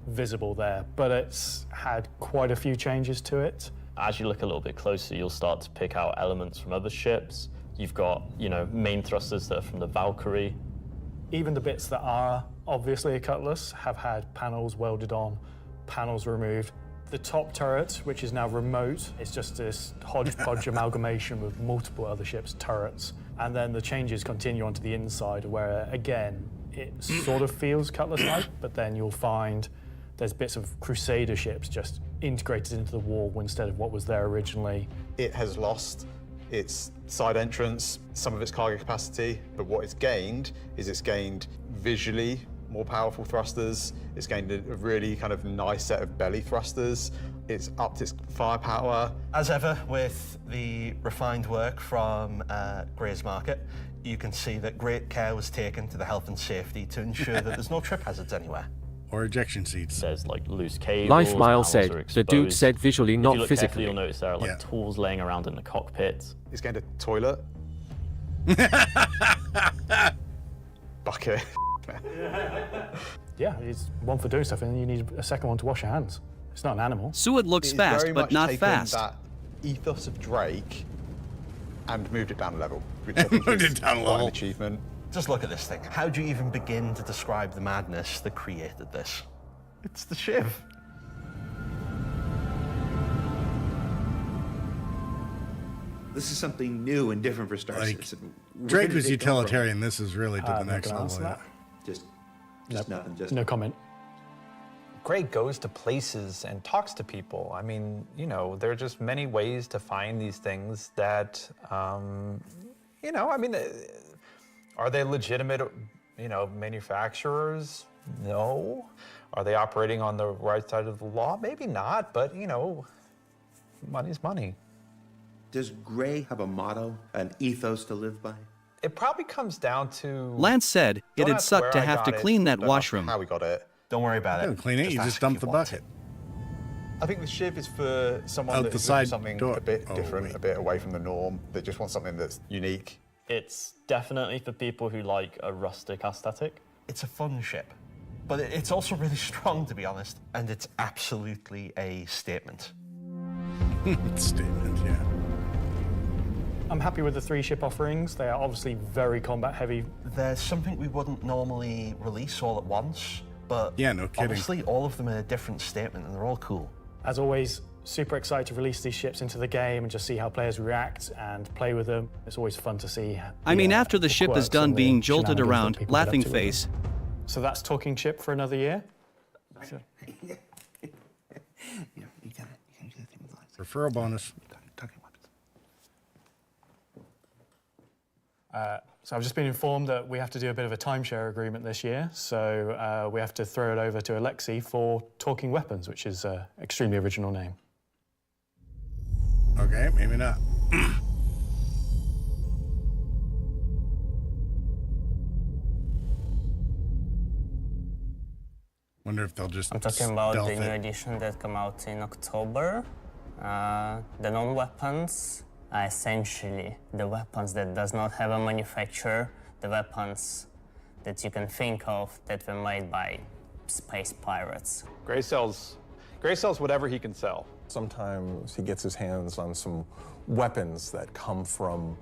Speaker 20: visible there, but it's had quite a few changes to it.
Speaker 16: As you look a little bit closer, you'll start to pick out elements from other ships. You've got, main thrusters that are from the Valkyrie.
Speaker 20: Even the bits that are obviously a Cutlass have had panels welded on, panels removed. The top turret, which is now remote, is just this hodgepodge amalgamation with multiple other ships' turrets. And then the changes continue onto the inside where, again, it sort of feels Cutlass-like, but then you'll find there's bits of Crusader ships just integrated into the wall instead of what was there originally.
Speaker 12: It has lost its side entrance, some of its cargo capacity, but what it's gained is it's gained visually more powerful thrusters, it's gained a really kind of nice set of belly thrusters, it's upped its firepower.
Speaker 13: As ever with the refined work from Gray's Market, you can see that great care was taken to the health and safety to ensure that there's no trip hazards anywhere.
Speaker 1: Or ejection seats.
Speaker 16: There's loose cables.
Speaker 9: Life Mile
Speaker 16: panels
Speaker 9: said,
Speaker 16: are
Speaker 9: the dude
Speaker 16: exposed.
Speaker 9: said visually,
Speaker 16: If
Speaker 9: not
Speaker 16: you look
Speaker 9: physically.
Speaker 16: carefully, you'll notice there are tools laying around in the cockpit.
Speaker 12: It's gained a toilet. Bucket.
Speaker 20: Yeah, it's one for doing stuff, and then you need a second one to wash your hands. It's not an animal.
Speaker 7: Suet looks
Speaker 12: It's
Speaker 7: fast,
Speaker 12: very
Speaker 7: but
Speaker 12: much
Speaker 7: not
Speaker 12: taken
Speaker 7: fast.
Speaker 12: that ethos of Drake and moved it down a level, which I think
Speaker 1: Moved
Speaker 12: is
Speaker 1: it down a
Speaker 12: quite
Speaker 1: level.
Speaker 12: an achievement.
Speaker 13: Just look at this thing. How do you even begin to describe the madness that created this? It's the Shiv.
Speaker 8: This is something new and different for Star
Speaker 1: Like,
Speaker 8: Citizen. Where
Speaker 1: Drake
Speaker 8: did
Speaker 1: was
Speaker 8: it come from?
Speaker 1: utilitarian. This is really to the
Speaker 20: I'm not
Speaker 1: next
Speaker 20: gonna
Speaker 1: level.
Speaker 20: answer
Speaker 1: Yeah.
Speaker 20: that.
Speaker 8: Just nothing. Just
Speaker 20: No comment.
Speaker 6: Gray goes to places and talks to people. I mean, you know, there are just many ways to find these things that, you know, I mean, are they legitimate, you know, manufacturers? No. Are they operating on the right side of the law? Maybe not, but, you know, money's money.
Speaker 8: Does Gray have a motto, an ethos to live by?
Speaker 6: It probably comes down to...
Speaker 7: Lance said
Speaker 6: Don't
Speaker 7: it'd
Speaker 6: ask
Speaker 7: suck
Speaker 6: where
Speaker 7: to
Speaker 6: I
Speaker 7: have to
Speaker 6: got it.
Speaker 7: clean that
Speaker 12: Don't know
Speaker 7: washroom.
Speaker 12: How we got it.
Speaker 13: Don't worry about
Speaker 1: You
Speaker 13: it.
Speaker 1: don't clean it, you
Speaker 13: ask
Speaker 1: just
Speaker 13: if
Speaker 1: dump the
Speaker 13: want
Speaker 1: bucket.
Speaker 12: I think the Shiv is for someone
Speaker 1: Out
Speaker 12: that
Speaker 1: the
Speaker 12: is looking for
Speaker 1: side
Speaker 12: something
Speaker 1: door.
Speaker 12: a bit
Speaker 1: Oh,
Speaker 12: different,
Speaker 1: wait.
Speaker 12: a bit away from the norm, that just wants something that's unique.
Speaker 16: It's definitely for people who like a rustic aesthetic.
Speaker 13: It's a fun ship, but it's also really strong, to be honest, and it's absolutely a statement.
Speaker 1: Statement, yeah.
Speaker 20: I'm happy with the 3 ship offerings. They are obviously very combat heavy.
Speaker 13: There's something we wouldn't normally release all at once, but
Speaker 1: Yeah, no kidding.
Speaker 13: honestly, all of them are a different statement, and they're all cool.
Speaker 20: As always, super excited to release these ships into the game and just see how players react and play with them. It's always fun to see.
Speaker 7: I mean, after the ship is
Speaker 20: quirks
Speaker 7: done
Speaker 20: and the
Speaker 7: being jolted
Speaker 20: shenanigans that
Speaker 7: around,
Speaker 20: people get up
Speaker 7: laughing
Speaker 20: to with them.
Speaker 7: face.
Speaker 20: So that's talking ship for another year.
Speaker 1: Referral bonus.
Speaker 20: So I've just been informed that we have to do a bit of a timeshare agreement this year. So we have to throw it over to Alexei for Talking Weapons, which is an extremely original name.
Speaker 1: Okay, maybe not. Wonder if they'll just
Speaker 22: I'm talking about the
Speaker 1: stealth
Speaker 22: new
Speaker 1: it.
Speaker 22: edition that come out in October. The non-weapons are essentially the weapons that does not have a manufacturer, the weapons that you can think of that were made by space pirates.
Speaker 21: Gray sells whatever he can sell.
Speaker 11: Sometimes he gets his hands on some weapons that come from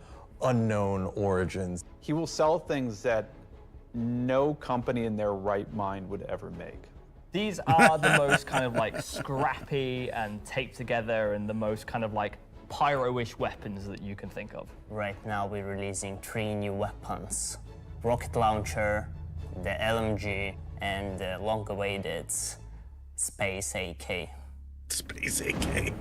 Speaker 11: unknown origins.
Speaker 21: He will sell things that no company in their right mind would ever make.
Speaker 23: These are the most kind of like scrappy and taped together and the most kind of like pyro-ish weapons that you can think of.
Speaker 22: Right now we're releasing 3 new weapons. Rocket launcher, the LMG, and the long-awaited Space AK.
Speaker 1: Space AK.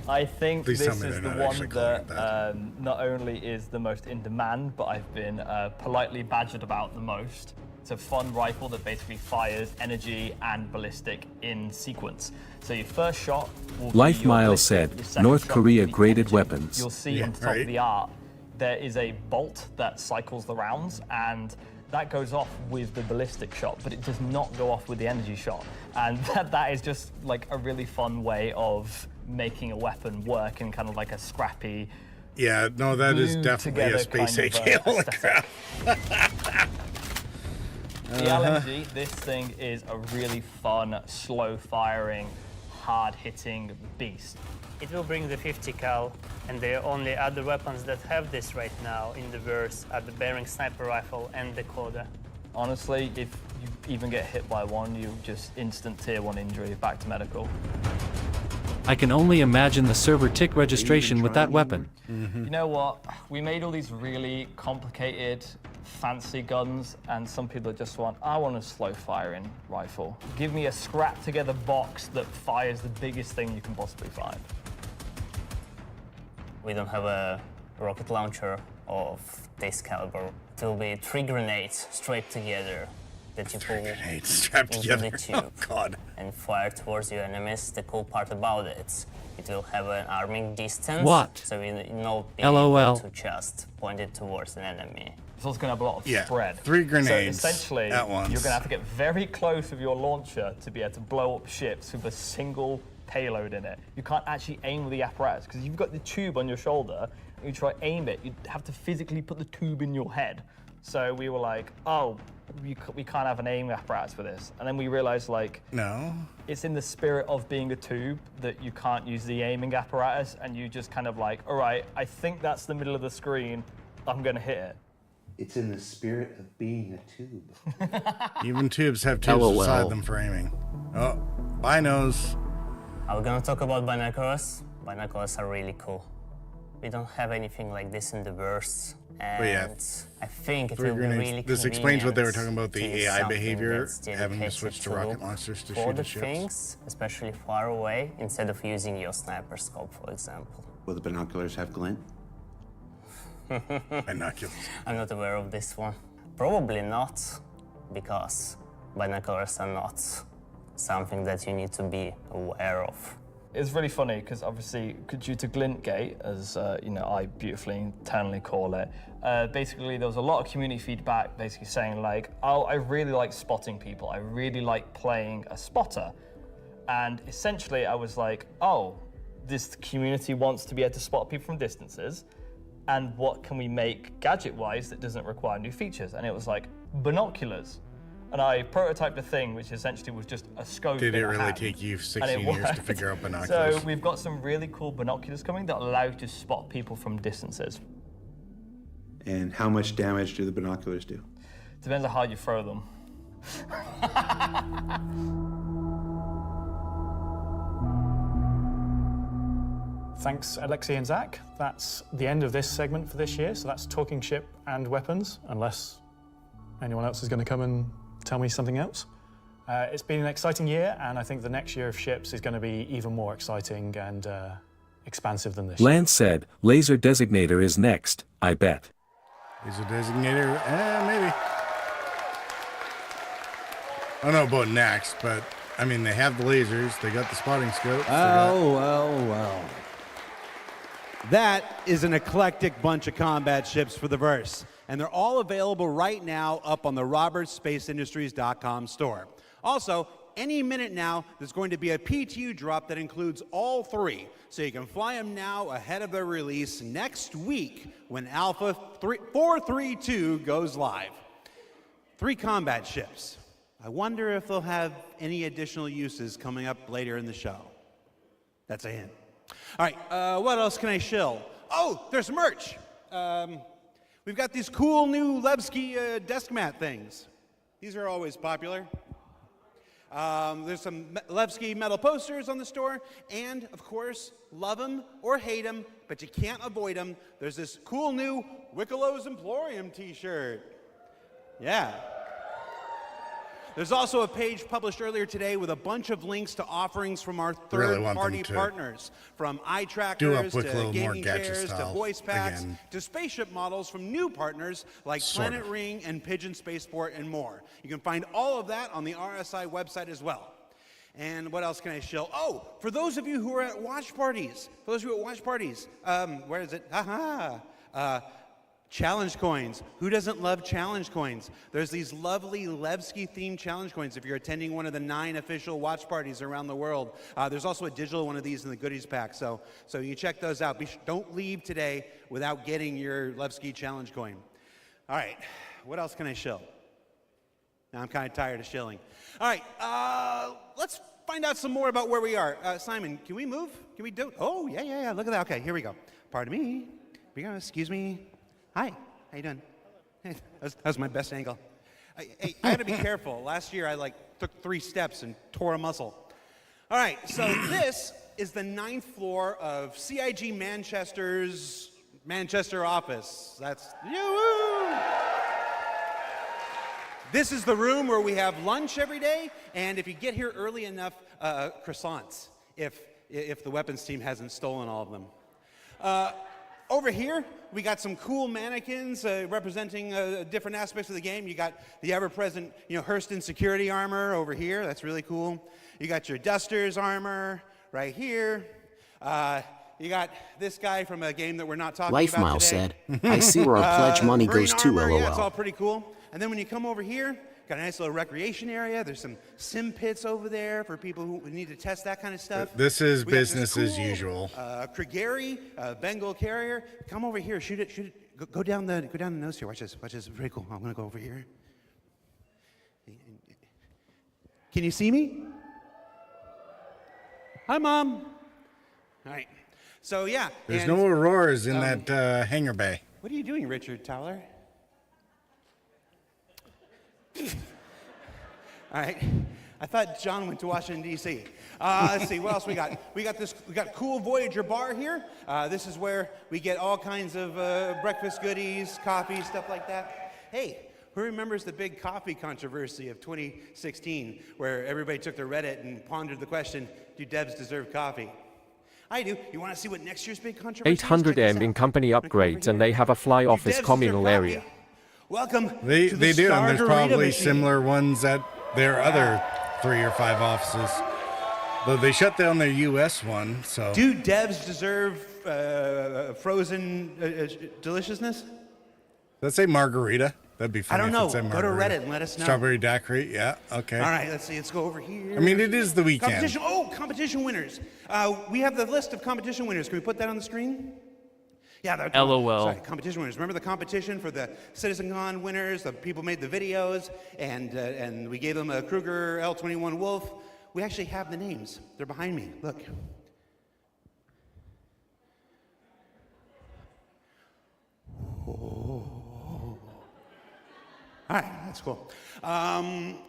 Speaker 23: I think
Speaker 1: Please tell
Speaker 23: this
Speaker 1: me
Speaker 23: is
Speaker 1: they're
Speaker 23: the
Speaker 1: not
Speaker 23: one
Speaker 1: actually calling
Speaker 23: that,
Speaker 1: it
Speaker 23: not only is the most in demand, but I've been politely badgered about the most. It's a fun rifle that basically fires energy and ballistic in sequence. So your first shot will be
Speaker 4: Life
Speaker 23: your
Speaker 4: Miles
Speaker 23: ballistic,
Speaker 4: said,
Speaker 23: your second
Speaker 4: North
Speaker 23: shot will
Speaker 4: Korea
Speaker 23: be
Speaker 4: graded
Speaker 23: energy.
Speaker 4: weapons.
Speaker 23: You'll see
Speaker 4: Yeah,
Speaker 23: on the top
Speaker 4: right.
Speaker 23: of the art, there is a bolt that cycles the rounds, and that goes off with the ballistic shot, but it does not go off with the energy shot. And that is just like a really fun way of making a weapon work in kind of like a scrappy,
Speaker 1: Yeah, no, that is
Speaker 23: glued
Speaker 1: definitely a
Speaker 23: together
Speaker 1: space
Speaker 23: kind of,
Speaker 1: AK. Holy crap.
Speaker 23: The LMG, this thing is a really fun, slow-firing, hard-hitting beast.
Speaker 22: It will bring the 50 cal, and the only other weapons that have this right now in the verse are the Bearing sniper rifle and the Coda.
Speaker 23: Honestly, if you even get hit by one, you just instant tier 1 injury, back to medical.
Speaker 5: I can only imagine the server tick registration with that weapon.
Speaker 23: You know what? We made all these really complicated, fancy guns, and some people just want, I want a slow-firing rifle. Give me a scrap-together box that fires the biggest thing you can possibly find.
Speaker 22: We don't have a rocket launcher of this caliber. It will be 3 grenades straight together that you pull
Speaker 1: strapped
Speaker 22: into
Speaker 1: together.
Speaker 22: the tube
Speaker 1: Oh, God.
Speaker 22: and fire towards your enemies. The cool part about it will have an arming distance.
Speaker 5: What?
Speaker 22: So you know be
Speaker 5: LOL.
Speaker 22: able to just point it towards an enemy.
Speaker 23: It's also going to have a lot of
Speaker 1: Yeah,
Speaker 23: spread.
Speaker 1: 3 grenades
Speaker 23: So essentially,
Speaker 1: at once.
Speaker 23: you're going to have to get very close with your launcher to be able to blow up ships with a single payload in it. You can't actually aim with the apparatus because you've got the tube on your shoulder and you try to aim it, you'd have to physically put the tube in your head. So we were like, oh, we can't have an aiming apparatus for this. And then we realized, like,
Speaker 1: no,
Speaker 23: it's in the spirit of being a tube that you can't use the aiming apparatus, and you just kind of like, all right, I think that's the middle of the screen, I'm gonna hit it.
Speaker 8: It's in the spirit of being a tube.
Speaker 1: Even tubes have tubes
Speaker 22: LOL.
Speaker 1: beside them for aiming. Oh, binos.
Speaker 22: Are we gonna talk about binoculars? Binoculars are really cool. We don't have anything like this in the verse. And
Speaker 1: yeah,
Speaker 22: I think it
Speaker 1: three
Speaker 22: will be
Speaker 1: grenades.
Speaker 22: really
Speaker 1: This explains what they were
Speaker 22: convenient
Speaker 1: talking about, the
Speaker 22: to use
Speaker 1: AI
Speaker 22: something
Speaker 1: behavior,
Speaker 22: that's
Speaker 1: having to
Speaker 22: dedicated
Speaker 1: switch to
Speaker 22: look
Speaker 1: rocket launchers to
Speaker 22: for
Speaker 1: shoot
Speaker 22: the
Speaker 1: at ships.
Speaker 22: things, especially far away, instead of using your sniper scope, for example.
Speaker 8: Will the binoculars have glint?
Speaker 1: Binoculars.
Speaker 22: I'm not aware of this one. Probably not, because binoculars are not something that you need to be aware of.
Speaker 23: It's really funny because obviously, due to Glintgate, as I beautifully internally call it, basically there was a lot of community feedback basically saying like, oh, I really like spotting people. I really like playing a spotter. And essentially I was like, oh, this community wants to be able to spot people from distances. And what can we make gadget-wise that doesn't require new features? And it was like binoculars. And I prototyped a thing which essentially was just a scope.
Speaker 1: Did it
Speaker 23: in a
Speaker 1: really
Speaker 23: hand,
Speaker 1: take you
Speaker 23: and
Speaker 1: 16
Speaker 23: it
Speaker 1: years to
Speaker 23: worked.
Speaker 1: figure out binoculars?
Speaker 23: So we've got some really cool binoculars coming that allow you to spot people from distances.
Speaker 8: And how much damage do the binoculars do?
Speaker 23: Depends on how you throw them.
Speaker 20: Thanks, Alexei and Zach. That's the end of this segment for this year. So that's talking ship and weapons, unless anyone else is going to come and tell me something else. It's been an exciting year, and I think the next year of ships is going to be even more exciting and expansive than this.
Speaker 4: Lance said, laser designator is next, I bet.
Speaker 1: Laser designator? Maybe. I don't know about next, but I mean, they have the lasers, they got the spotting scopes.
Speaker 10: Well. That is an eclectic bunch of combat ships for the verse, and they're all available right now up on the robertsspaceindustries.com store. Also, any minute now, there's going to be a PTU drop that includes all three, so you can fly them now ahead of their release next week when Alpha 432 goes live. 3 combat ships. I wonder if they'll have any additional uses coming up later in the show. That's a hint. All right, what else can I shill? Oh, there's merch. We've got these cool new Levski desk mat things. These are always popular. There's some Levski metal posters on the store, and of course, love them or hate them, but you can't avoid them. There's this cool new Wickelow's Emporium t-shirt. Yeah. There's also a page published earlier today with a bunch of links to offerings from our third-party partners, from eye trackers to gaming chairs to voice packs to spaceship models from new partners like Planet Ring and Pigeon Spaceport and more. You can find all of that on the RSI website as well. And what else can I shill? Oh, for those of you who are at watch parties, where is it? Challenge coins. Who doesn't love challenge coins? There's these lovely Levski-themed challenge coins if you're attending one of the 9 official watch parties around the world. There's also a digital one of these in the goodies pack, so you check those out. Don't leave today without getting your Levski challenge coin. All right, what else can I shill? Now I'm kind of tired of shilling. All right, let's find out some more about where we are. Simon, can we move? Can we do? Oh, yeah, look at that. Okay, here we go. Pardon me. Excuse me. Hi, how you doing? That was my best angle. I had to be careful. Last year I took 3 steps and tore a muscle. All right, so this is the 9th floor of CIG Manchester's Manchester office. That's This is the room where we have lunch every day, and if you get here early enough, croissants, if the weapons team hasn't stolen all of them. Over here, we got some cool mannequins representing different aspects of the game. You got the ever-present, Hurston security armor over here. That's really cool. You got your Dusters armor right here. You got this guy from a game that we're not talking
Speaker 14: Life
Speaker 10: about
Speaker 14: Mile
Speaker 10: today.
Speaker 14: said, I see where our pledge money
Speaker 10: Marine
Speaker 14: goes to,
Speaker 10: armor,
Speaker 14: LOL.
Speaker 10: Yeah, it's all pretty cool. And then when you come over here, Got a nice little recreation area. There's some sim pits over there for people who need to test that kind of stuff.
Speaker 1: This is
Speaker 10: We got
Speaker 1: business
Speaker 10: this
Speaker 1: as
Speaker 10: cool,
Speaker 1: usual.
Speaker 10: Krigeri, Bengal carrier. Come over here. Shoot it. Go down the nose here. Watch this. Very cool. I'm gonna go over here. Can you see me? Hi, Mom. All right. So yeah.
Speaker 1: There's
Speaker 10: and,
Speaker 1: no auroras in that hangar bay.
Speaker 10: What are you doing, Richard Towler? All right. I thought John went to Washington, D.C. Let's see, what else we got? We got cool Voyager bar here. This is where we get all kinds of breakfast goodies, coffee, stuff like that. Hey, who remembers the big coffee controversy of 2016, where everybody took to Reddit and pondered the question, do devs deserve coffee? I do. You want to see what next year's big controversy is?
Speaker 9: 800M in company upgrades, and they have a fly office communal area.
Speaker 10: Welcome.
Speaker 1: They
Speaker 10: to the
Speaker 1: do, and there's
Speaker 10: Stargarita
Speaker 1: probably
Speaker 10: machine.
Speaker 1: similar ones at their other 3 or 5 offices. Though they shut down their U.S. one, so.
Speaker 10: Do devs deserve frozen deliciousness?
Speaker 1: Let's say margarita. That'd be funny.
Speaker 10: I don't know.
Speaker 1: If it said
Speaker 10: Go to
Speaker 1: margarita.
Speaker 10: Reddit and let us know.
Speaker 1: Strawberry daiquiri. Yeah. Okay.
Speaker 10: All right. Let's see. Let's go over here.
Speaker 1: I mean, it is the weekend.
Speaker 10: Competition. Oh, competition winners. We have the list of competition winners. Can we put that on the screen? Yeah.
Speaker 2: LOL.
Speaker 10: Sorry, competition winners. Remember the competition for the CitizenCon winners? The people made the videos, and we gave them a Kruger L21 Wolf. We actually have the names. They're behind me. Look. Oh. All right, that's cool.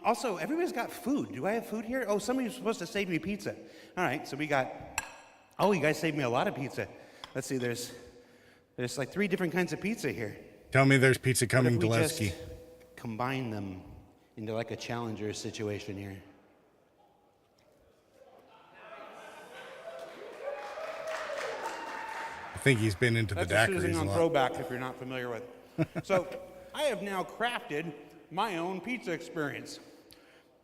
Speaker 10: Also, everybody's got food. Do I have food here? Oh, somebody's supposed to save me pizza. All right, so we got. Oh, you guys saved me a lot of pizza. Let's see. There's like 3 different kinds of pizza here.
Speaker 1: Tell me there's pizza coming,
Speaker 10: What if we
Speaker 1: Dulevsky.
Speaker 10: just combine them into like a challenger situation here?
Speaker 1: I think he's been into the
Speaker 10: That's a
Speaker 1: daiquiris a
Speaker 10: CitizenCon
Speaker 1: lot.
Speaker 10: throwback if you're not familiar with. So I have now crafted my own pizza experience.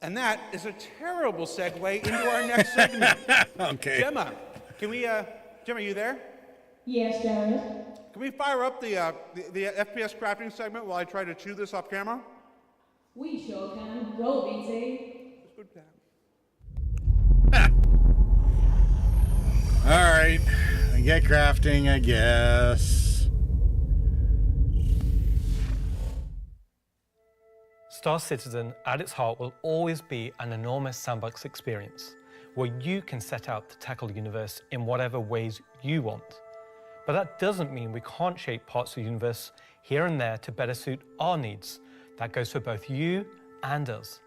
Speaker 10: And that is a terrible segue into our next segment.
Speaker 1: Okay.
Speaker 10: Gemma, can we, Gemma, are you there?
Speaker 14: Yes, Jared.
Speaker 10: Can we fire up the FPS crafting segment while I try to chew this off camera?
Speaker 14: We sure can. Roll, BT.
Speaker 1: All right. I get crafting, I guess.
Speaker 3: Star Citizen, at its heart, will always be an enormous sandbox experience where you can set out to tackle the universe in whatever ways you want. But that doesn't mean we can't shape parts of the universe here and there to better suit our needs. That goes for both you and us.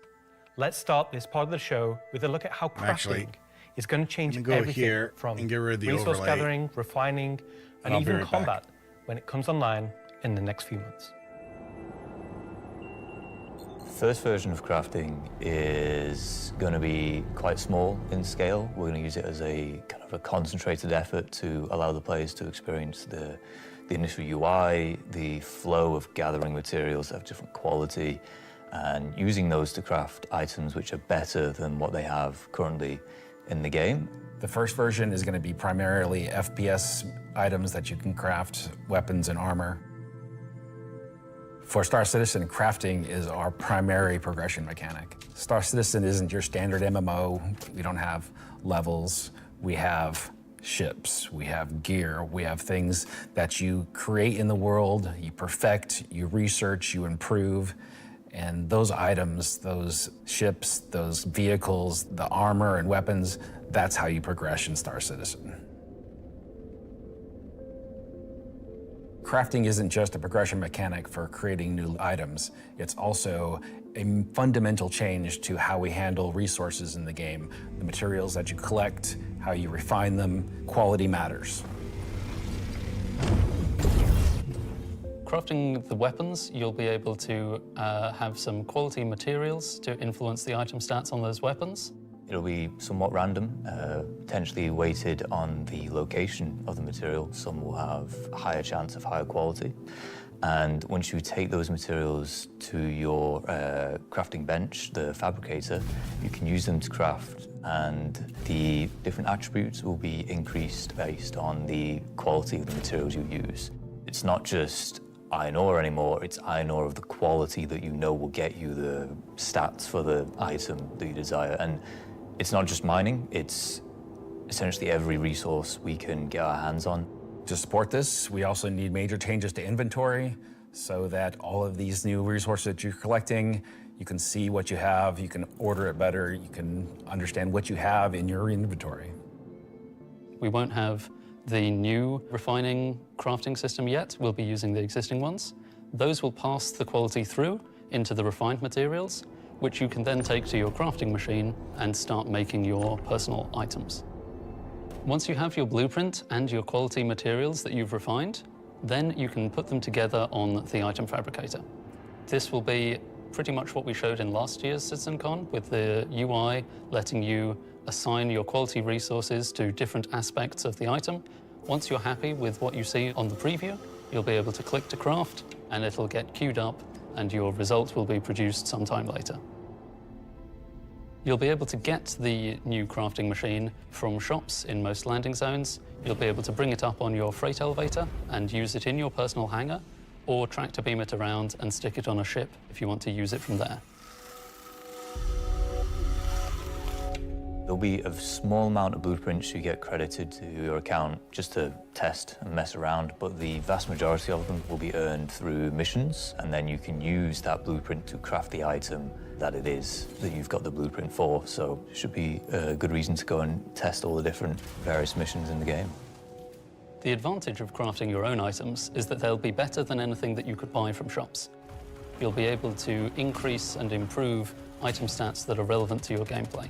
Speaker 3: Let's start this part of the show with a look at how crafting
Speaker 1: Actually,
Speaker 3: is going to change
Speaker 1: I'm gonna go
Speaker 3: everything
Speaker 1: here
Speaker 3: from
Speaker 1: and get rid of the
Speaker 3: resource
Speaker 1: overlay.
Speaker 3: gathering, refining, and
Speaker 1: I'll be
Speaker 3: even
Speaker 1: right back.
Speaker 3: combat when it comes online in the next few months.
Speaker 15: First version of crafting is going to be quite small in scale. We're going to use it as a kind of a concentrated effort to allow the players to experience the initial UI, the flow of gathering materials that have different quality, and using those to craft items which are better than what they have currently in the game.
Speaker 19: The first version is going to be primarily FPS items that you can craft, weapons and armor. For Star Citizen, crafting is our primary progression mechanic. Star Citizen isn't your standard MMO. We don't have levels. We have ships, we have gear, we have things that you create in the world, you perfect, you research, you improve. And those items, those ships, those vehicles, the armor and weapons, that's how you progress in Star Citizen. Crafting isn't just a progression mechanic for creating new items, it's also a fundamental change to how we handle resources in the game. The materials that you collect, how you refine them, quality matters.
Speaker 24: Crafting the weapons, you'll be able to have some quality materials to influence the item stats on those weapons.
Speaker 15: It'll be somewhat random, potentially weighted on the location of the material. Some will have a higher chance of higher quality. And once you take those materials to your crafting bench, the fabricator, you can use them to craft, and the different attributes will be increased based on the quality of the materials you use. It's not just iron ore anymore. It's iron ore of the quality that you know will get you the stats for the item that you desire. And it's not just mining, it's essentially every resource we can get our hands on.
Speaker 19: To support this, we also need major changes to inventory so that all of these new resources that you're collecting, you can see what you have, you can order it better, you can understand what you have in your inventory.
Speaker 24: We won't have the new refining crafting system yet. We'll be using the existing ones. Those will pass the quality through into the refined materials, which you can then take to your crafting machine and start making your personal items. Once you have your blueprint and your quality materials that you've refined, then you can put them together on the item fabricator. This will be pretty much what we showed in last year's CitizenCon, with the UI letting you assign your quality resources to different aspects of the item. Once you're happy with what you see on the preview, you'll be able to click to craft, and it'll get queued up, and your result will be produced sometime later. You'll be able to get the new crafting machine from shops in most landing zones. You'll be able to bring it up on your freight elevator and use it in your personal hangar, or tractor beam it around and stick it on a ship if you want to use it from there.
Speaker 15: There'll be a small amount of blueprints you get credited to your account just to test and mess around, but the vast majority of them will be earned through missions, and then you can use that blueprint to craft the item that it is that you've got the blueprint for. So it should be a good reason to go and test all the different various missions in the game.
Speaker 24: The advantage of crafting your own items is that they'll be better than anything that you could buy from shops. You'll be able to increase and improve item stats that are relevant to your gameplay.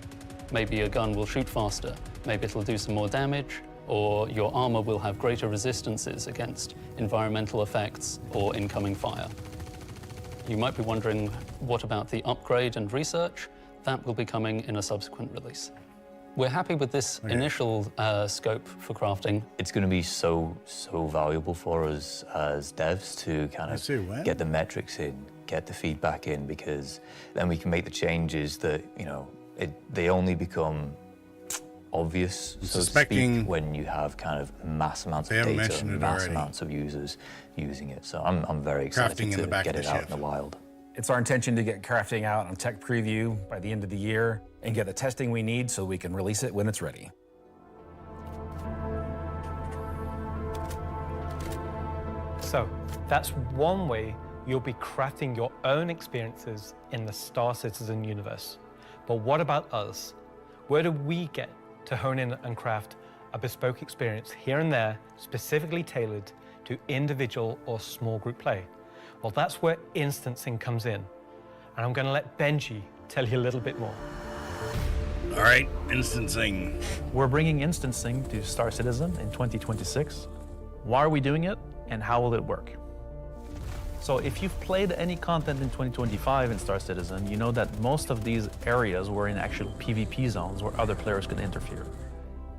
Speaker 24: Maybe a gun will shoot faster, maybe it'll do some more damage, or your armor will have greater resistances against environmental effects or incoming fire. You might be wondering, what about the upgrade and research? That will be coming in a subsequent release. We're happy with this initial scope for crafting.
Speaker 15: It's going to be so valuable for us as devs to kind of get the metrics in, get the feedback in, because then we can make the changes that, you know, they only become obvious, so to speak, when you have kind of mass amounts of data, mass amounts of users using it. So I'm very excited to get it out in the wild.
Speaker 19: It's our intention to get crafting out on tech preview by the end of the year and get the testing we need so we can release it when it's ready.
Speaker 3: So that's one way you'll be crafting your own experiences in the Star Citizen universe. But what about us? Where do we get to hone in and craft a bespoke experience here and there, specifically tailored to individual or small group play? Well, that's where instancing comes in. And I'm going to let Benji tell you a little bit more.
Speaker 1: All right, instancing.
Speaker 6: We're bringing instancing to Star Citizen in 2026. Why are we doing it, and how will it work? So if you've played any content in 2025 in Star Citizen, you know that most of these areas were in actual PvP zones where other players could interfere.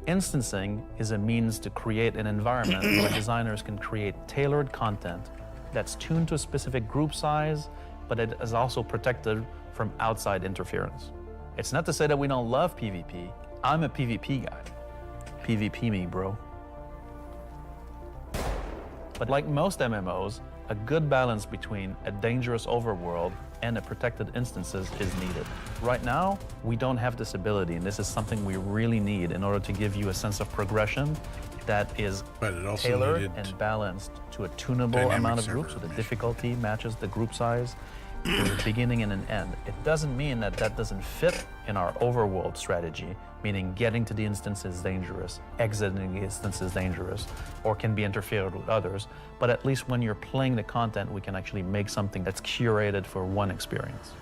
Speaker 6: Instancing is a means to create an environment where designers can create tailored content that's tuned to a specific group size, but it is also protected from outside interference. It's not to say that we don't love PvP. I'm a PvP guy. PvP me, bro. But like most MMOs, a good balance between a dangerous overworld and a protected instances is needed. Right now, we don't have this ability, and this is something we really need in order to give you a sense of progression that is tailored and balanced to a tunable amount of groups, so the difficulty matches the group size. There's a beginning and an end. It doesn't mean that that doesn't fit in our overworld strategy, meaning getting to the instance is dangerous, exiting the instance is dangerous, or can be interfered with others. But at least when you're playing the content, we can actually make something that's curated for one experience.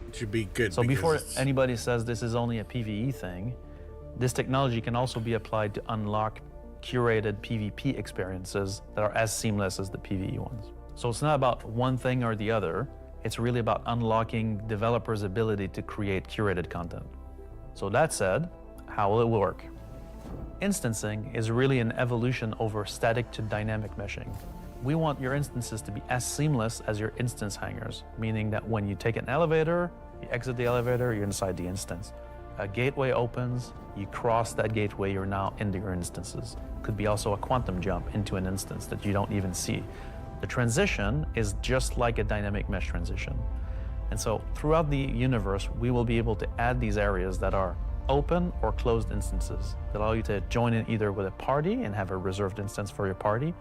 Speaker 1: It should be good.
Speaker 6: So before anybody says this is only a PvE thing, this technology can also be applied to unlock curated PvP experiences that are as seamless as the PvE ones. So it's not about one thing or the other. It's really about unlocking developers' ability to create curated content. So that said, how will it work? Instancing is really an evolution over static to dynamic meshing. We want your instances to be as seamless as your instance hangars, meaning that when you take an elevator, you exit the elevator, you're inside the instance. A gateway opens, you cross that gateway, you're now into your instances. Could be also a quantum jump into an instance that you don't even see. The transition is just like a dynamic mesh transition. And so throughout the universe, we will be able to add these areas that are open or closed instances that allow you to join in either with a party and have a reserved instance for your party,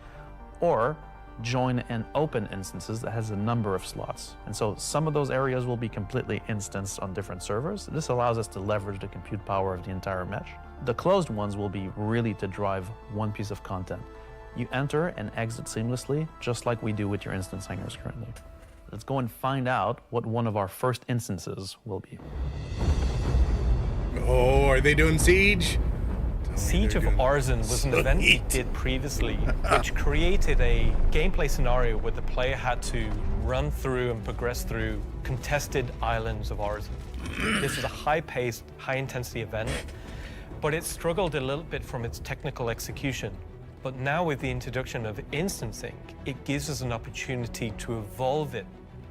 Speaker 6: or join in open instances that has a number of slots. And so some of those areas will be completely instanced on different servers. This allows us to leverage the compute power of the entire mesh. The closed ones will be really to drive one piece of content. You enter and exit seamlessly, just like we do with your instance hangers currently. Let's go and find out what one of our first instances will be.
Speaker 1: Oh, are they doing Siege?
Speaker 3: Siege of Arzen was an event we did previously, which created a gameplay scenario where the player had to run through and progress through contested islands of Arzen. This was a high-paced, high-intensity event, but it struggled a little bit from its technical execution. But now with the introduction of instancing, it gives us an opportunity to evolve it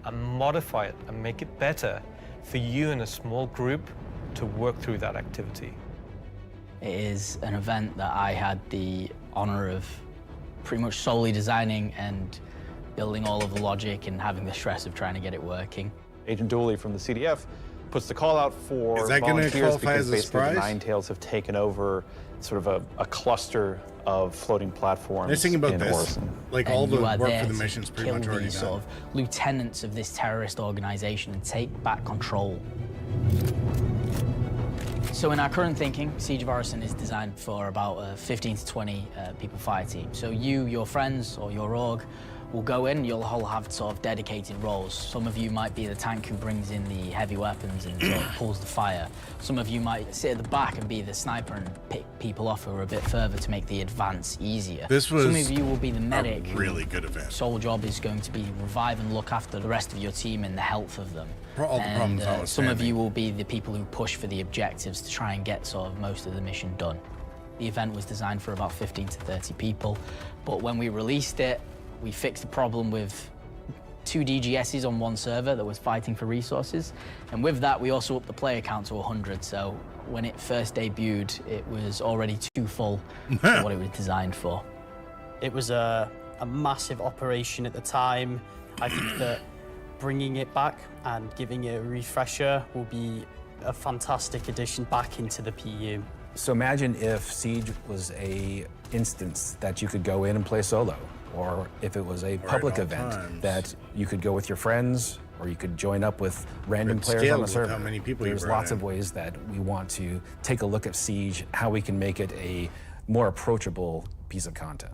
Speaker 3: and modify it and make it better for you in a small group to work through that activity.
Speaker 12: It is an event that I had the honor of pretty much solely designing and building all of the logic and having the stress of trying to get it working.
Speaker 21: Agent Dooley from the CDF puts the call out for
Speaker 1: Is that gonna
Speaker 21: volunteers
Speaker 1: qualify
Speaker 21: because
Speaker 1: as a
Speaker 21: basically the
Speaker 1: surprise?
Speaker 21: Nine-Tails have taken over sort of a cluster of floating platforms
Speaker 1: Nice thing about
Speaker 21: in
Speaker 1: this,
Speaker 21: Orson.
Speaker 1: like
Speaker 12: And
Speaker 1: all the
Speaker 12: you are
Speaker 1: work
Speaker 12: there
Speaker 1: for the
Speaker 12: to
Speaker 1: mission's pretty
Speaker 12: kill
Speaker 1: much already
Speaker 12: these
Speaker 1: done.
Speaker 12: sort of lieutenants of this terrorist organization and take back control. So in our current thinking, Siege of Orison is designed for about a 15 to 20 people fire team. So you, your friends, or your org will go in, you'll all have sort of dedicated roles. Some of you might be the tank who brings in the heavy weapons and sort of pulls the fire. Some of you might sit at the back and be the sniper and pick people off who are a bit further to make the advance easier.
Speaker 1: This was
Speaker 12: Some of you will be the medic.
Speaker 1: a really good event.
Speaker 12: Sole job is going to be revive and look after the rest of your team and the health of them.
Speaker 1: All the problems
Speaker 12: And some of
Speaker 1: notwithstanding.
Speaker 12: you will be the people who push for the objectives to try and get sort of most of the mission done. The event was designed for about 15 to 30 people, but when we released it, we fixed the problem with 2 DGSs on one server that was fighting for resources. And with that, we also upped the player count to 100. So when it first debuted, it was already too full for what it was designed for.
Speaker 16: It was a massive operation at the time. I think that bringing it back and giving it a refresher will be a fantastic addition back into the PU.
Speaker 21: So imagine if Siege was a instance that you could go in and play solo, or if it was a public event that you could go with your friends, or you could join up with random
Speaker 1: It's
Speaker 21: players on
Speaker 1: scaled
Speaker 21: the
Speaker 1: with
Speaker 21: server.
Speaker 1: how many people you
Speaker 21: There's
Speaker 1: brought
Speaker 21: lots
Speaker 1: in.
Speaker 21: of ways that we want to take a look at Siege, how we can make it a more approachable piece of content.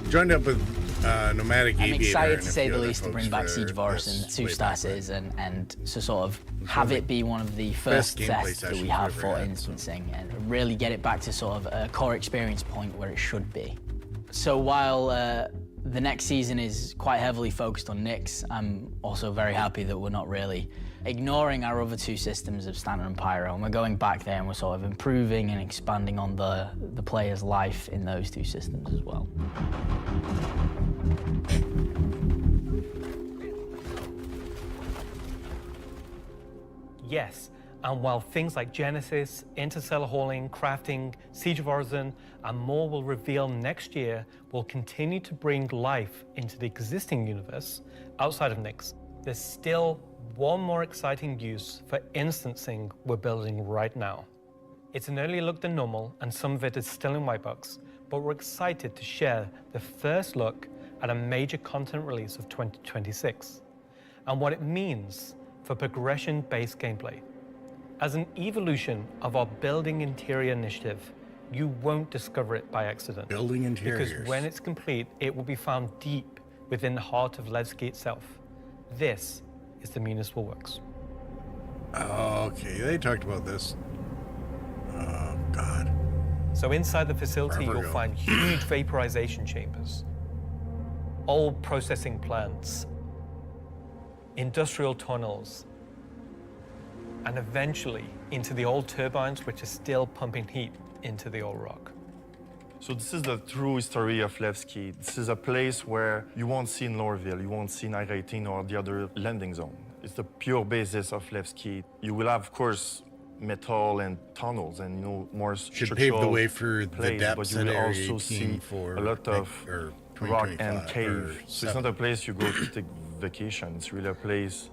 Speaker 1: Joined up with Nomadic
Speaker 12: I'm
Speaker 1: Aviator
Speaker 12: excited
Speaker 1: and
Speaker 12: to
Speaker 1: a
Speaker 12: say
Speaker 1: few
Speaker 12: the
Speaker 1: other
Speaker 12: least to
Speaker 1: folks
Speaker 12: bring back
Speaker 1: for
Speaker 12: Siege of Orison
Speaker 1: this
Speaker 12: to
Speaker 1: way
Speaker 12: Star
Speaker 1: back when.
Speaker 12: Citizen and to sort of have it be one of the first
Speaker 1: gameplay
Speaker 12: tests that
Speaker 1: sessions
Speaker 12: we have
Speaker 1: we've
Speaker 12: for
Speaker 1: ever had,
Speaker 12: instancing and really get it back to sort of a core experience point where it should be. So while the next season is quite heavily focused on Nyx, I'm also very happy that we're not really ignoring our other 2 systems of Standard and Pyro, and we're going back there and we're sort of improving and expanding on the player's life in those 2 systems as well.
Speaker 3: Yes, and while things like Genesis, interstellar hauling, crafting, Siege of Orison, and more will reveal next year, we'll continue to bring life into the existing universe outside of Nyx. There's still one more exciting use for instancing we're building right now. It's an earlier look than normal, and some of it is still in white box, but we're excited to share the first look at a major content release of 2026, and what it means for progression-based gameplay. As an evolution of our Building Interior initiative, you won't discover it by accident.
Speaker 1: Building interiors.
Speaker 3: Because when it's complete, it will be found deep within the heart of Levski itself. This is the Municipal Works.
Speaker 1: Okay, they talked about this. Oh, God.
Speaker 3: So inside the facility,
Speaker 1: Forever
Speaker 3: you'll
Speaker 1: ago.
Speaker 3: find huge vaporization chambers, old processing plants, industrial tunnels, and eventually into the old turbines which are still pumping heat into the old rock.
Speaker 17: So this is the true history of Levski. This is a place where you won't see in Lorville, you won't see in I-18 or the other landing zone. It's the pure basis of Levski. You will have, of course, metal and tunnels and, you know, more
Speaker 1: Should
Speaker 17: structural
Speaker 1: pave the way for the
Speaker 17: plays,
Speaker 1: depths
Speaker 17: but you
Speaker 1: that
Speaker 17: will
Speaker 1: Area
Speaker 17: also
Speaker 1: 18
Speaker 17: see
Speaker 1: for
Speaker 17: a lot of rock and
Speaker 1: 2025 or
Speaker 17: cave. So it's not a place you go to take vacation. It's really a place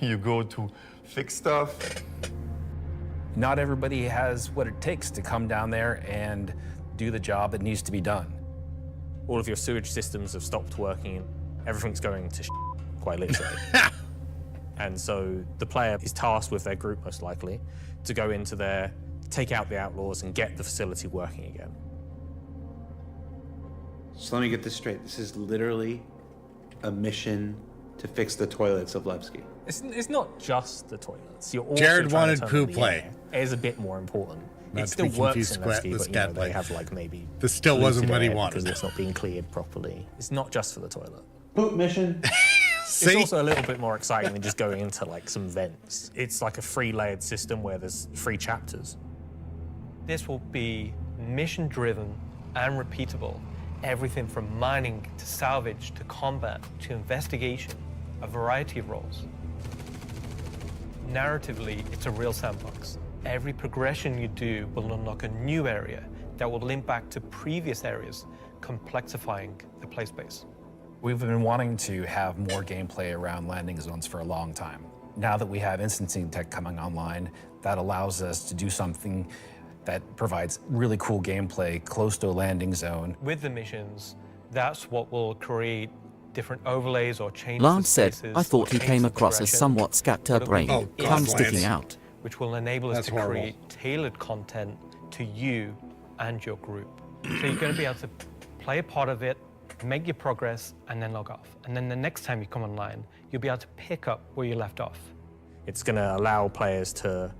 Speaker 17: you go to fix stuff.
Speaker 19: Not everybody has what it takes to come down there and do the job that needs to be done.
Speaker 7: All of your sewage systems have stopped working. Everything's going to quite literally. And so the player is tasked with their group, most likely, to go into there, take out the outlaws, and get the facility working again.
Speaker 8: So let me get this straight. This is literally a mission to fix the toilets of Levski.
Speaker 7: It's not just the toilets. You're also
Speaker 1: Jared
Speaker 7: trying
Speaker 1: wanted
Speaker 7: to turn
Speaker 1: poo
Speaker 7: on the
Speaker 1: play.
Speaker 7: air. It is a bit more important.
Speaker 1: Not
Speaker 7: It
Speaker 1: to
Speaker 7: still
Speaker 1: be
Speaker 7: works
Speaker 1: confused
Speaker 7: in
Speaker 1: with
Speaker 7: Levski, but
Speaker 1: scat
Speaker 7: they
Speaker 1: play.
Speaker 7: have like maybe...
Speaker 1: This still wasn't what he
Speaker 7: polluted air
Speaker 1: wanted.
Speaker 7: because it's not being cleared properly. It's not just for the toilet.
Speaker 8: Poop mission.
Speaker 7: It's also a little bit more exciting than just going into like some vents. It's like a free layered system where there's 3 chapters.
Speaker 3: This will be mission-driven and repeatable. Everything from mining to salvage to combat to investigation, a variety of roles. Narratively, it's a real sandbox. Every progression you do will unlock a new area that will link back to previous areas, complexifying the play space.
Speaker 19: We've been wanting to have more gameplay around landing zones for a long time. Now that we have instancing tech coming online, that allows us to do something that provides really cool gameplay close to a landing zone.
Speaker 3: With the missions, that's what will create different overlays or changes.
Speaker 11: Lance said, I thought he came across as somewhat scatterbrained, tongue sticking out.
Speaker 3: Which will enable us
Speaker 1: That's
Speaker 3: to
Speaker 1: horrible.
Speaker 3: create tailored content to you and your group. So you're going to be able to play a part of it, make your progress, and then log off. And then the next time you come online, you'll be able to pick up where you left off.
Speaker 7: It's going to allow players to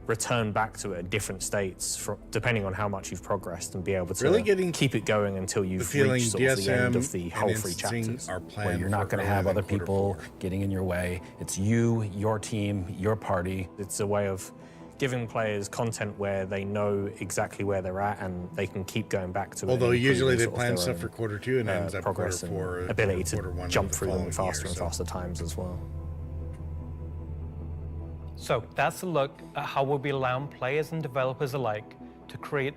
Speaker 7: return back to it at different states, depending on how much you've progressed, and be able to
Speaker 1: Really getting
Speaker 7: keep it going until you've reached sort of the end of the whole 3 chapters.
Speaker 19: Where you're not going to have other people getting in your way. It's you, your team, your party.
Speaker 7: It's a way of giving players content where they know exactly where they're at and they can keep going back to it.
Speaker 1: Although
Speaker 7: and
Speaker 1: usually they
Speaker 7: improving sort
Speaker 1: plan
Speaker 7: of their
Speaker 1: stuff
Speaker 7: own,
Speaker 1: for quarter 2 and ends up quarter
Speaker 7: progress and
Speaker 1: 4,
Speaker 7: ability
Speaker 1: quarter 1
Speaker 7: to
Speaker 1: of
Speaker 7: jump
Speaker 1: the
Speaker 7: through them
Speaker 1: following
Speaker 7: faster
Speaker 1: year,
Speaker 7: and
Speaker 1: so.
Speaker 7: faster times as well.
Speaker 3: So that's a look at how we'll be allowing players and developers alike to create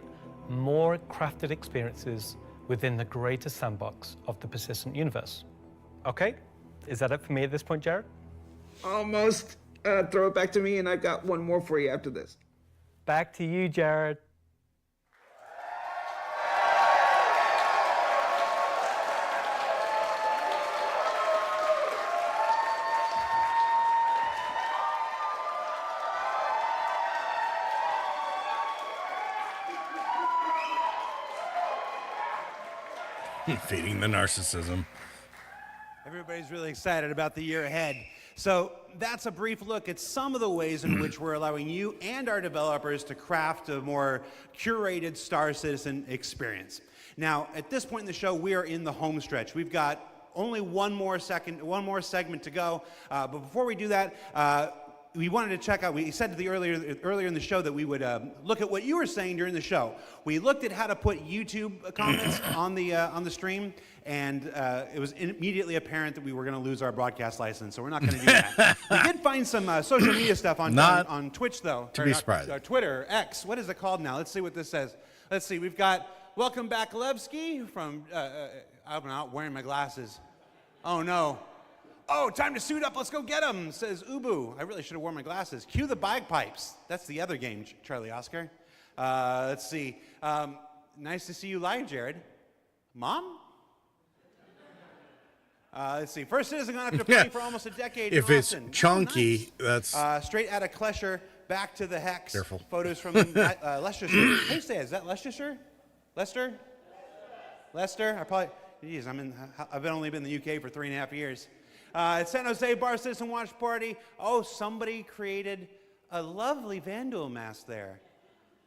Speaker 3: more crafted experiences within the greater sandbox of the persistent universe. Okay, is that it for me at this point, Jared?
Speaker 13: Almost. Throw it back to me, and I've got one more for you after this.
Speaker 3: Back to you, Jared.
Speaker 1: Feeding the narcissism.
Speaker 10: Everybody's really excited about the year ahead. So that's a brief look at some of the ways in which we're allowing you and our developers to craft a more curated Star Citizen experience. Now, at this point in the show, we are in the home stretch. We've got only one more segment to go. But before we do that, we wanted to check out, we said earlier in the show that we would look at what you were saying during the show. We looked at how to put YouTube comments on the stream, and it was immediately apparent that we were going to lose our broadcast license, so we're not going to do that. We did find some social media stuff on Twitch, though.
Speaker 1: To be surprised.
Speaker 10: Twitter, X, what is it called now? Let's see what this says. Let's see, we've got Welcome Back Levski from, I'm not wearing my glasses. Oh no. Oh, time to suit up, let's go get him, says Ubu. I really should have worn my glasses. Cue the bagpipes. That's the other game, Charlie Oscar. Let's see. Nice to see you live, Jared. Mom? Let's see. First Citizen after playing for almost a decade
Speaker 1: If
Speaker 10: in
Speaker 1: it's
Speaker 10: Austin.
Speaker 1: chunky, that's...
Speaker 10: Straight out of Klesher, back to the Hex.
Speaker 1: Careful.
Speaker 10: Photos from Leicestershire. How do you say it? Is that Leicestershire? Leicester? Leicester? Geez, I've only been in the UK for 3.5 years. At San Jose Bar Citizen Watch Party. Oh, somebody created a lovely Vandal mask there.